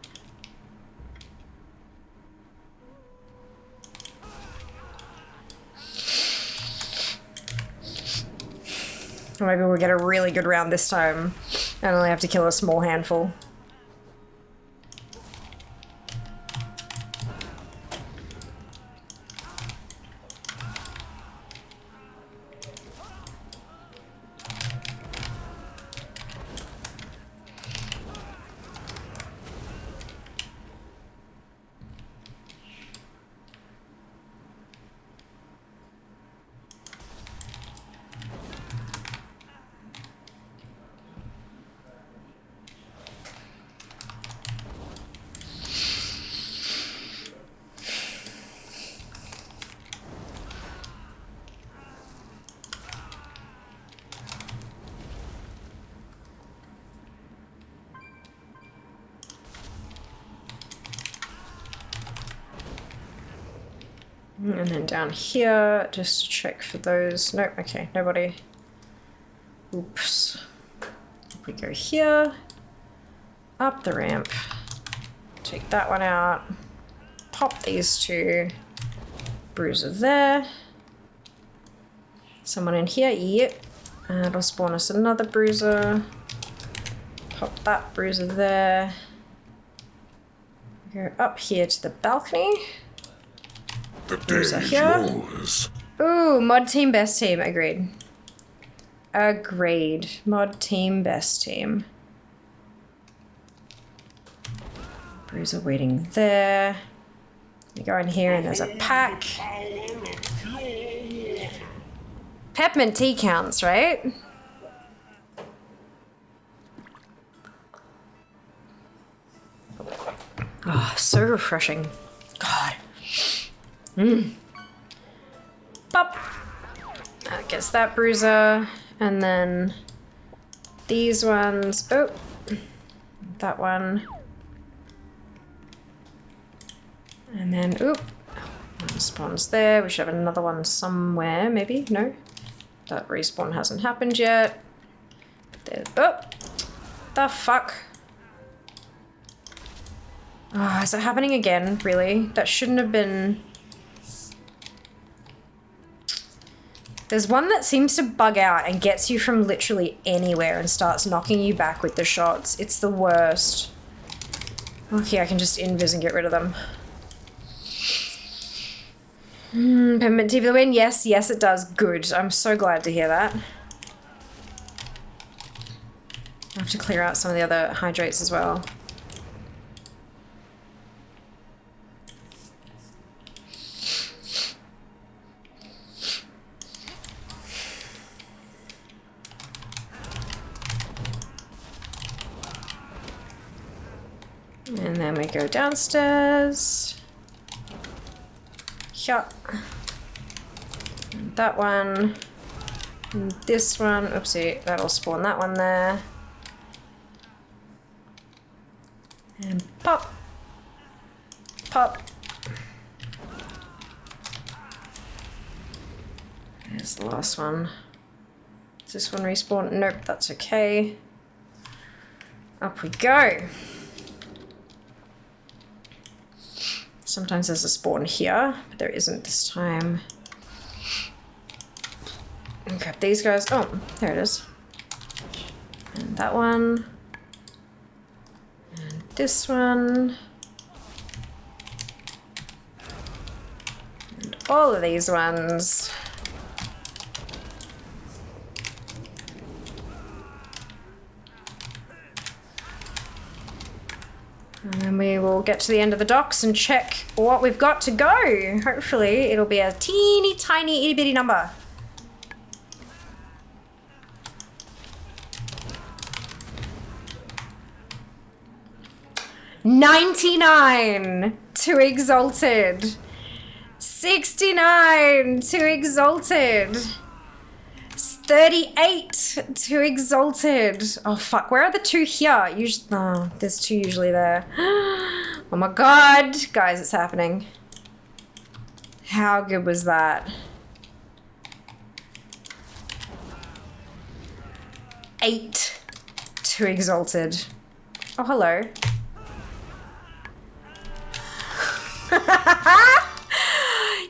Or maybe we'll get a really good round this time and only have to kill a small handful. And then down here, just to check for those. Nope, okay, nobody. Oops. We go here, up the ramp, take that one out, pop these two, bruiser there. Someone in here, yep. And it'll spawn us another bruiser. Pop that bruiser there. Go up here to the balcony. The day is here. yours. Ooh, mod team, best team. Agreed. Agreed. Mod team, best team. Bruiser waiting there. You go in here and there's a pack. Peppermint tea counts, right? Oh, so refreshing. God. Pop. That gets that bruiser. And then these ones. Oh, that one. And then, oop. One spawns there. We should have another one somewhere, maybe? No? That respawn hasn't happened yet. There's, oh! The fuck? Oh, is it happening again? Really? That shouldn't have been... There's one that seems to bug out and gets you from literally anywhere and starts knocking you back with the shots. It's the worst. Okay, I can just invis and get rid of them. Peppermint tea for the win? Yes, yes it does. Good. I'm so glad to hear that. I have to clear out some of the other hydrates as well. And then we go downstairs. Yup. And that one. And this one. Oopsie, that'll spawn that one there. And pop. Pop. Here's the last one. Does this one respawn? Nope, that's okay. Up we go. Sometimes there's a spawn here, but there isn't this time. And grab these guys. Oh, there it is. And that one. And this one. And all of these ones. And then we will get to the end of the docks and check what we've got to go. Hopefully it'll be a teeny tiny itty bitty number. 99 to Exalted. 69 to Exalted. 38 to Exalted. Oh fuck, where are the two here? Usually, oh, there's two usually there. Oh my god. Guys, it's happening. How good was that? 8 to Exalted. Oh, hello.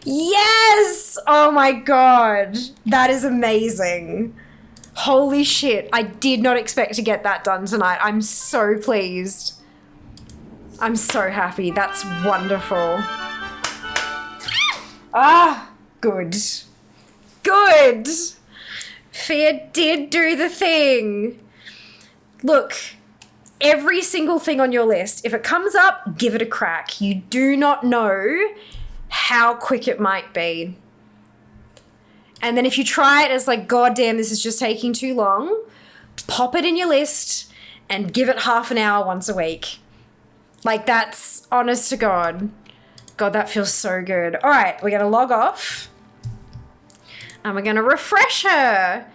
Yes! Oh my god. That is amazing. Holy shit. I did not expect to get that done tonight. I'm so pleased. I'm so happy. That's wonderful. Ah, good. Good. Fear did do the thing. Look, every single thing on your list, if it comes up, give it a crack. You do not know how quick it might be. And then if you try it as like, God damn, this is just taking too long, pop it in your list and give it half an hour once a week. Like, that's honest to God. God, that feels so good. All right, we're gonna log off and we're gonna refresh her.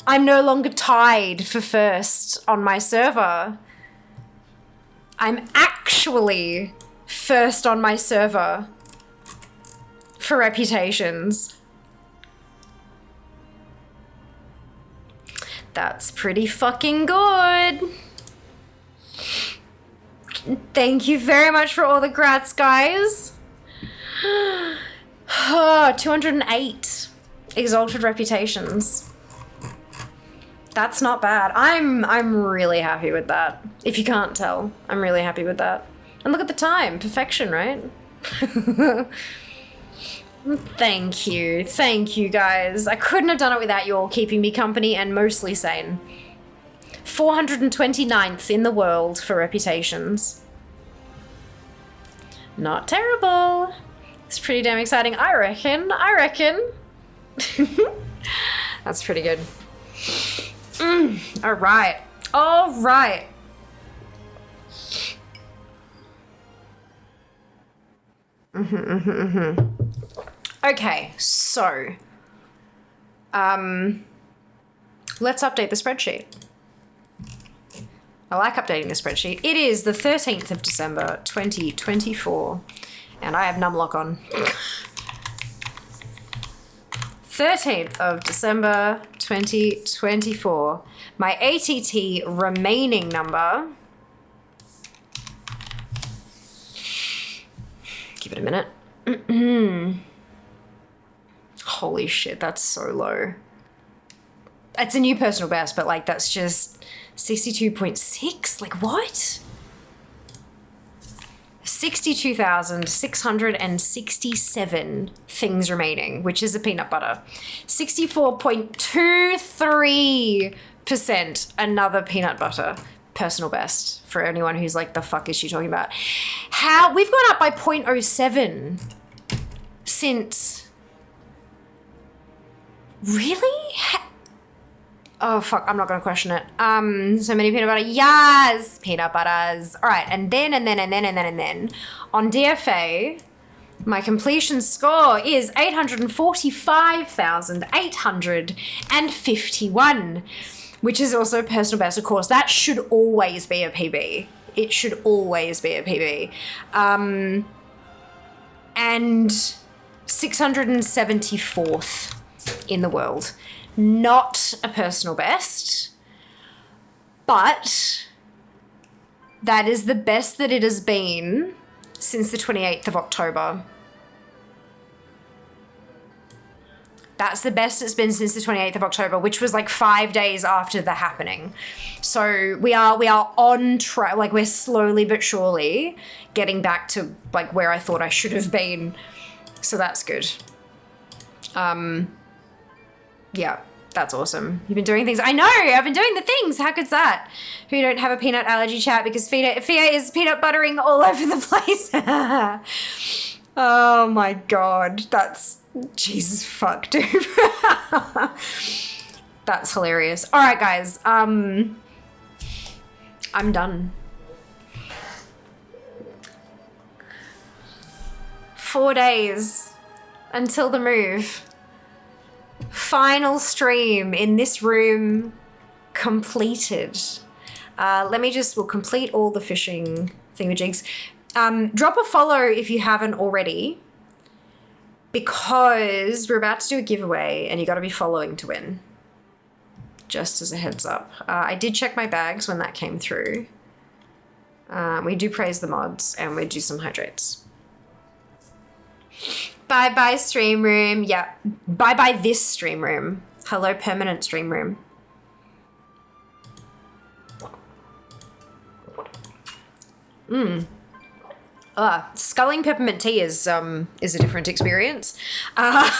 I'm no longer tied for first on my server. I'm actually first on my server for reputations. That's pretty fucking good. Thank you very much for all the grats, guys. 208 exalted reputations. That's not bad. I'm really happy with that. If you can't tell, I'm really happy with that. And look at the time. Perfection, right? Thank you. Thank you, guys. I couldn't have done it without you all keeping me company and mostly sane. 429th in the world for reputations. Not terrible. It's pretty damn exciting, I reckon. That's pretty good. All right. All right. Okay, so let's update the spreadsheet. I like updating the spreadsheet. It is the 13th of December, 2024, and I have numlock on. 13th of December, 2024. My ATT remaining number. Give it a minute. Holy shit, that's so low. It's a new personal best, but like that's just 62.6? Like what? 62,667 things remaining, which is a peanut butter. 64.23% another peanut butter. Personal best for anyone who's like, the fuck is she talking about? How we've gone up by 0.07 since. Really? Oh fuck, I'm not gonna question it. So many peanut butter. Yes, peanut butters. All right, and then on DFA, my completion score is 845,851, which is also personal best, of course. That should always be a PB. It should always be a PB. And 674th in the world. Not a personal best, but that is the best that it has been since the 28th of October. That's the best it's been since the 28th of October, which was like 5 days after the happening. So we are on track, like we're slowly but surely getting back to like where I thought I should have been. So that's good. Yeah, that's awesome. You've been doing things. I know, I've been doing the things. How good's that? Who don't have a peanut allergy chat because Fia is peanut buttering all over the place. Oh my God, that's, Jesus fuck, dude. That's hilarious. All right, guys. I'm done. 4 days until the move. Final stream in this room completed. We'll complete all the fishing thingamajigs. Drop a follow if you haven't already, because we're about to do a giveaway and you got to be following to win. Just as a heads up. I did check my bags when that came through. We do praise the mods and we do some hydrates. Bye-bye stream room. Yeah. Bye-bye this stream room. Hello permanent stream room. Sculling peppermint tea is a different experience. That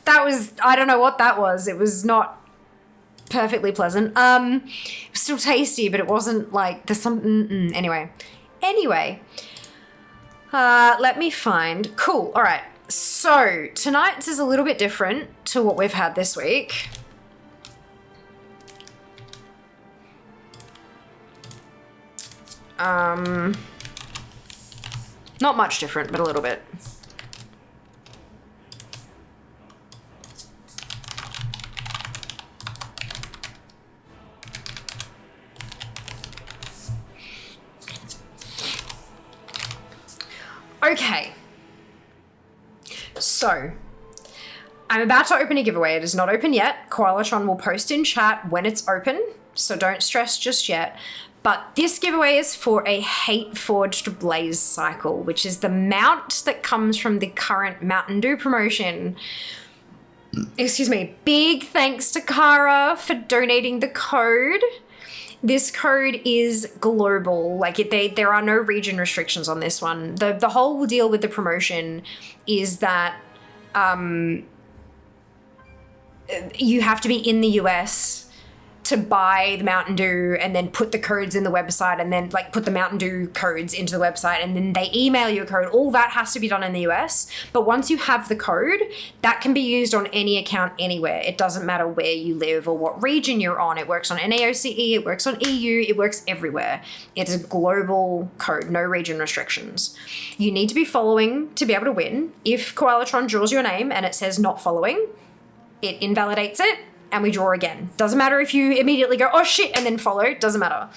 was, I don't know what that was. It was not perfectly pleasant. It was still tasty, but it wasn't like there's some, Anyway, let me find, cool. All right. So tonight's is a little bit different to what we've had this week. Not much different, but a little bit. Okay. So, I'm about to open a giveaway. It is not open yet. Koalatron will post in chat when it's open, so don't stress just yet. But this giveaway is for a Hate Forged Blaze Cycle, which is the mount that comes from the current Mountain Dew promotion. Excuse me. Big thanks to Kara for donating the code. This code is global. Like there are no region restrictions on this one. The whole deal with the promotion is that you have to be in the US to buy the Mountain Dew and then put the codes in the website and then like put the Mountain Dew codes into the website and then they email you a code. All that has to be done in the US. But once you have the code, that can be used on any account anywhere. It doesn't matter where you live or what region you're on. It works on NAOCE, it works on EU, it works everywhere. It's a global code, no region restrictions. You need to be following to be able to win. If Koalatron draws your name and it says not following, it invalidates it. And we draw again. Doesn't matter if you immediately go, oh shit, and then follow, doesn't matter.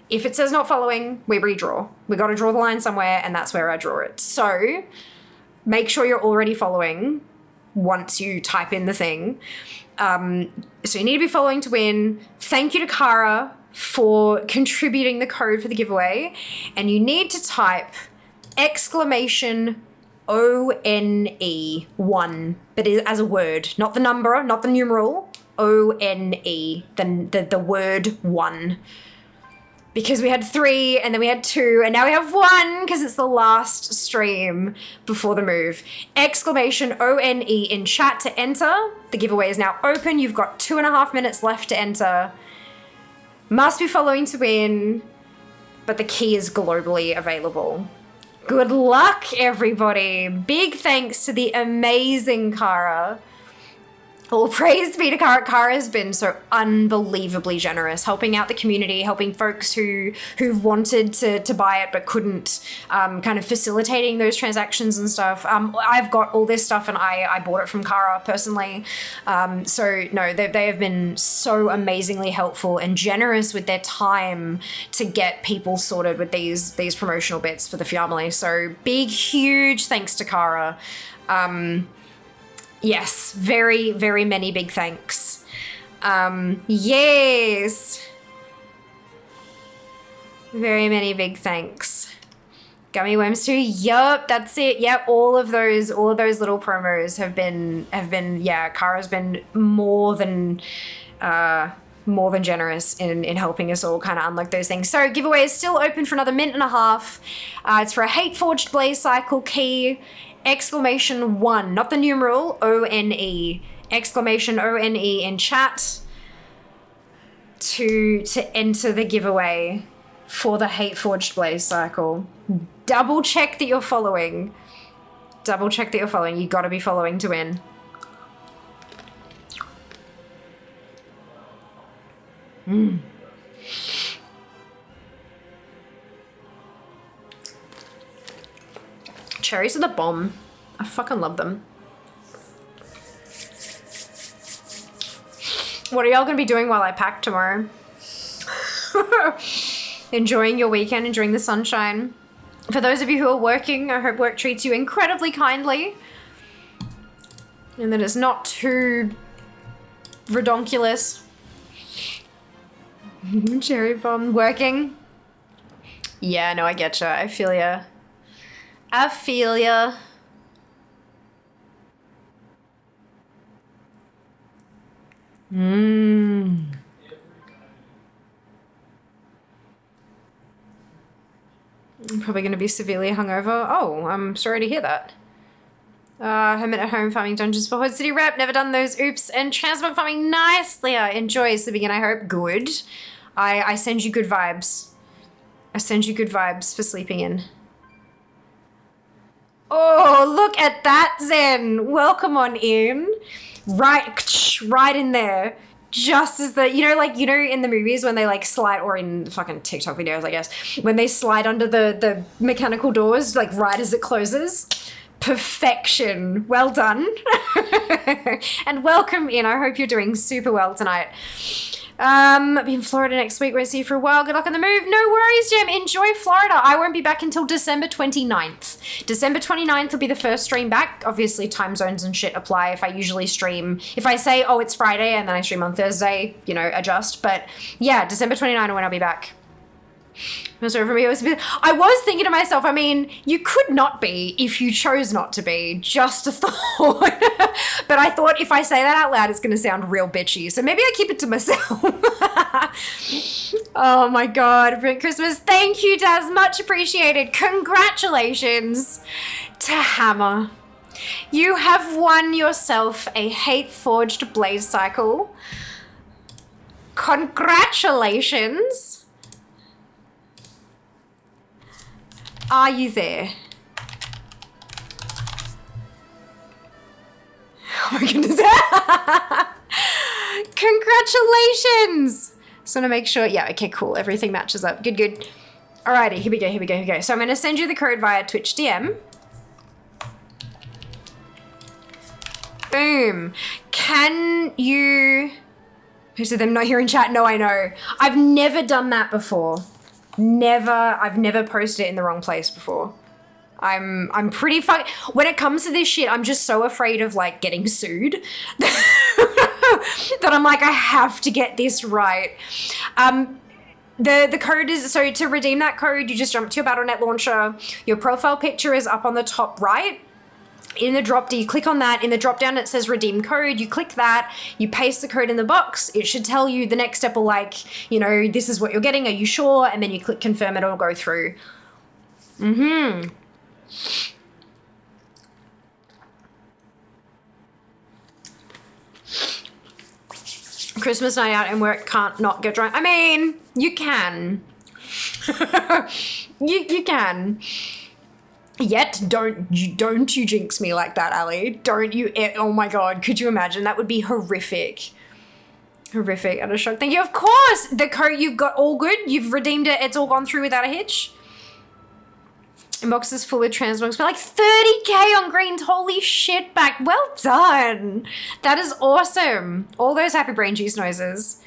If it says not following, we redraw. We got to draw the line somewhere and that's where I draw it. So make sure you're already following once you type in the thing. So you need to be following to win. Thank you to Kara for contributing the code for the giveaway. And you need to type exclamation ONE1, but as a word, not the number, not the numeral. ONE, the word one. Because we had 3 and then we had 2 and now we have 1 because it's the last stream before the move. Exclamation ONE in chat to enter. The giveaway is now open. You've got 2.5 minutes left to enter. Must be following to win, but the key is globally available. Good luck, everybody. Big thanks to the amazing Kara. All praise be to Kara. Kara has been so unbelievably generous, helping out the community, helping folks who've wanted to buy it but couldn't, kind of facilitating those transactions and stuff. I've got all this stuff and I bought it from Kara personally. So no, they have been so amazingly helpful and generous with their time to get people sorted with these promotional bits for the family. So big, huge thanks to Kara. Yes, very, very many big thanks. Yes. Very many big thanks. Gummy Worms too. Yup, that's it. Yep, all of those little promos have been yeah, Kara's been more than generous in helping us all kind of unlock those things. So giveaway is still open for another minute and a half. It's for a Hate Forged Blaze Cycle key, exclamation 1, not the numeral, O-N-E, exclamation O-N-E in chat to enter the giveaway for the Hate Forged Blaze Cycle. Double check that you're following. Double check that you're following. You gotta be following to win. Cherries are the bomb. I fucking love them. What are y'all gonna be doing while I pack tomorrow? Enjoying your weekend, enjoying the sunshine. For those of you who are working, I hope work treats you incredibly kindly. And that it's not too redonkulous. Cherry bomb working. Yeah, no, I getcha. I feel ya. I feel ya. I'm probably going to be severely hungover. Oh, I'm sorry to hear that. Hermit at home farming dungeons for Hood City Rep. Never done those. Oops. And transport farming. Nice, Leah. Enjoy sleeping in, I hope. Good. I send you good vibes. I send you good vibes for sleeping in. Oh, look at that, Zen. Welcome on in. Right in there. Just as the, in the movies when they like slide, or in fucking TikTok videos, I guess, when they slide under the mechanical doors, like right as it closes. Perfection. Well done. And welcome in. I hope you're doing super well tonight. I'll be in Florida next week. Won't see you for a while. Good luck on the move. No worries, Jem. Enjoy Florida. I won't be back until December 29th. December 29th will be the first stream back. Obviously, time zones and shit apply. If I usually stream, if I say, oh, it's Friday, and then I stream on Thursday, adjust. But yeah, December 29th when I'll be back. So for me, I was thinking to myself, I mean, you could not be if you chose not to be, just a thought. But I thought if I say that out loud, it's going to sound real bitchy. So maybe I keep it to myself. Oh my God, Brent Christmas. Thank you, Daz. Much appreciated. Congratulations to Hammer. You have won yourself a Hate Forged Blaze Cycle. Congratulations. Are you there? Oh my goodness. Congratulations. Just want to make sure. Yeah, okay, cool. Everything matches up. Good. Alrighty, here we go. So I'm going to send you the code via Twitch DM. Boom. Can you... So them not here in chat? No, I know. I've never done that before. I've never posted it in the wrong place before. I'm pretty when it comes to this shit, I'm just so afraid of like getting sued that I'm like, I have to get this right. The code is, so to redeem that code, you just jump to your Battle.net launcher. Your profile picture is up on the top right. In the drop, you click on that. In the drop down, it says redeem code. You click that, you paste the code in the box. It should tell you the next step will like, this is what you're getting. Are you sure? And then you click confirm, it'll go through. Christmas night out and work can't not get drunk. I mean, you can. you can. Yet, don't you jinx me like that, Ali. Don't you, oh my God, could you imagine? That would be horrific. Horrific, and a shock. Thank you, of course! The code you've got all good, you've redeemed it, it's all gone through without a hitch. Inbox is full of transmogs, but like 30k on greens, holy shit, back. Well done. That is awesome. All those happy brain juice noises.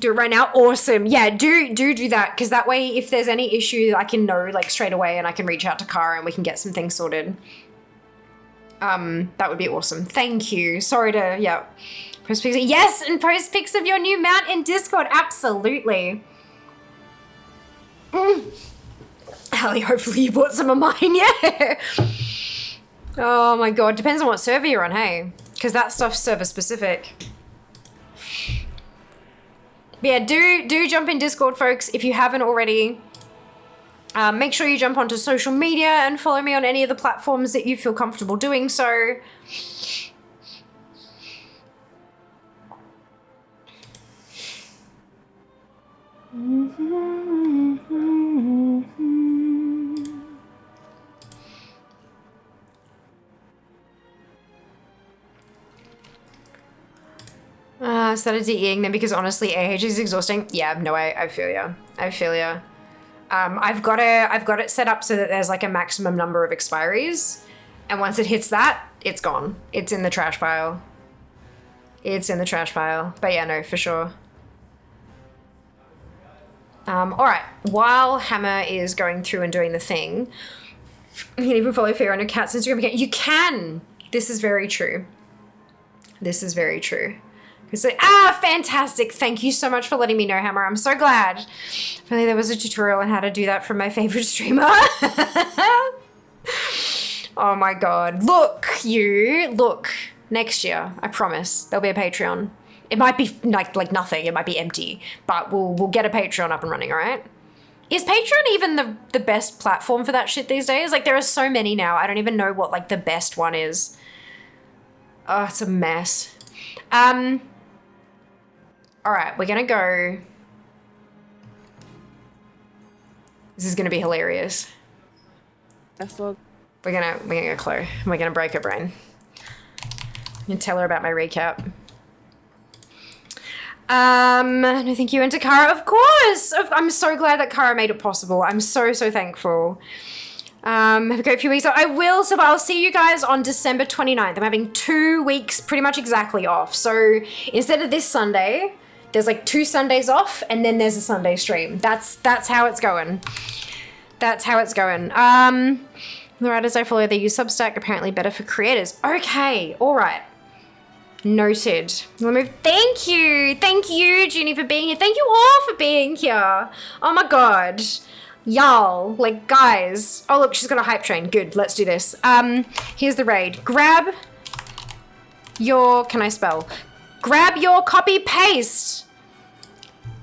Do it right now. Awesome. Yeah, do that, because that way if there's any issue I can know like straight away and I can reach out to Kara and we can get some things sorted. That would be awesome. Thank you. Sorry to, yeah. Post pics. Yes, and post pics of your new mount in Discord. Absolutely. Hallie, hopefully you bought some of mine. Yeah. Oh my god. Depends on what server you're on, hey? Because that stuff's server specific. But yeah, do jump in Discord, folks, if you haven't already. Make sure you jump onto social media and follow me on any of the platforms that you feel comfortable doing so. Started DEing them because honestly AH is exhausting. Yeah, no, I feel ya. I feel ya. I've got it set up so that there's like a maximum number of expiries, and once it hits that, it's gone. It's in the trash pile. It's in the trash pile. But yeah, no, for sure. All right. While Hammer is going through and doing the thing, you can even follow Fear on your cat's Instagram account. You can. This is very true. This is very true. So, fantastic. Thank you so much for letting me know, Hammer. I'm so glad. Apparently there was a tutorial on how to do that from my favorite streamer. Oh my god. Look, next year, I promise, there'll be a Patreon. It might be like nothing, it might be empty, but we'll get a Patreon up and running, all right? Is Patreon even the best platform for that shit these days? Like, there are so many now. I don't even know what like the best one is. Oh, it's a mess. All right, we're gonna go. This is gonna be hilarious. We're gonna go Chloe. We're gonna break her brain. And tell her about my recap. No, thank you, and to Kara, of course. I'm so glad that Kara made it possible. I'm so thankful. Have a great few weeks. I will, so I'll see you guys on December 29th. I'm having 2 weeks pretty much exactly off. So instead of this Sunday, there's like 2 Sundays off, and then there's a Sunday stream. That's how it's going. That's how it's going. The writers I follow, they use Substack, apparently better for creators. Okay, all right. Noted. We'll move. Thank you, Junie, for being here. Thank you all for being here. Oh my god. Y'all, like, guys. Oh, look, she's got a hype train. Good, let's do this. Here's the raid. Grab your, can I spell? Grab your copy paste.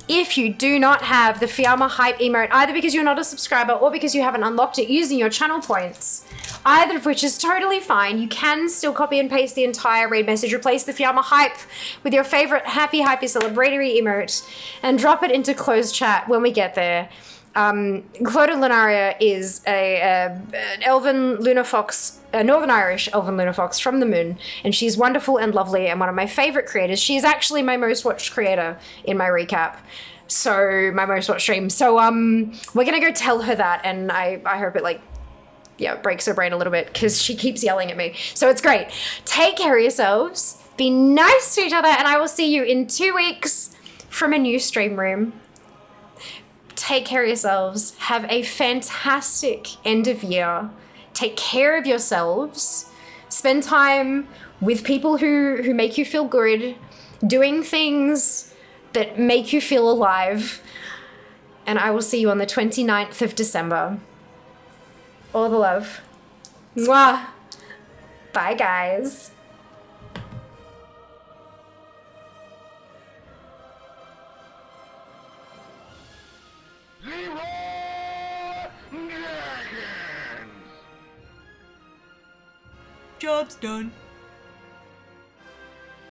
If you do not have the Fiamma hype emote, either because you're not a subscriber or because you haven't unlocked it using your channel points, either of which is totally fine, you can still copy and paste the entire raid message, replace the Fiamma hype with your favorite happy celebratory emote, and drop it into closed chat when we get there. Clodagh Lunaria is an elven lunar fox, a Northern Irish elven lunar fox from the moon, and she's wonderful and lovely and one of my favorite creators. She is actually my most watched creator in my recap, so my most watched stream. So we're gonna go tell her that, and I hope it like, yeah, breaks her brain a little bit because she keeps yelling at me. So it's great. Take care of yourselves, be nice to each other, and I will see you in 2 weeks from a new stream room. Take care of yourselves. Have a fantastic end of year. Take care of yourselves. Spend time with people who make you feel good, doing things that make you feel alive. And I will see you on the 29th of December. All the love. Mwah. Bye, guys. Job's done.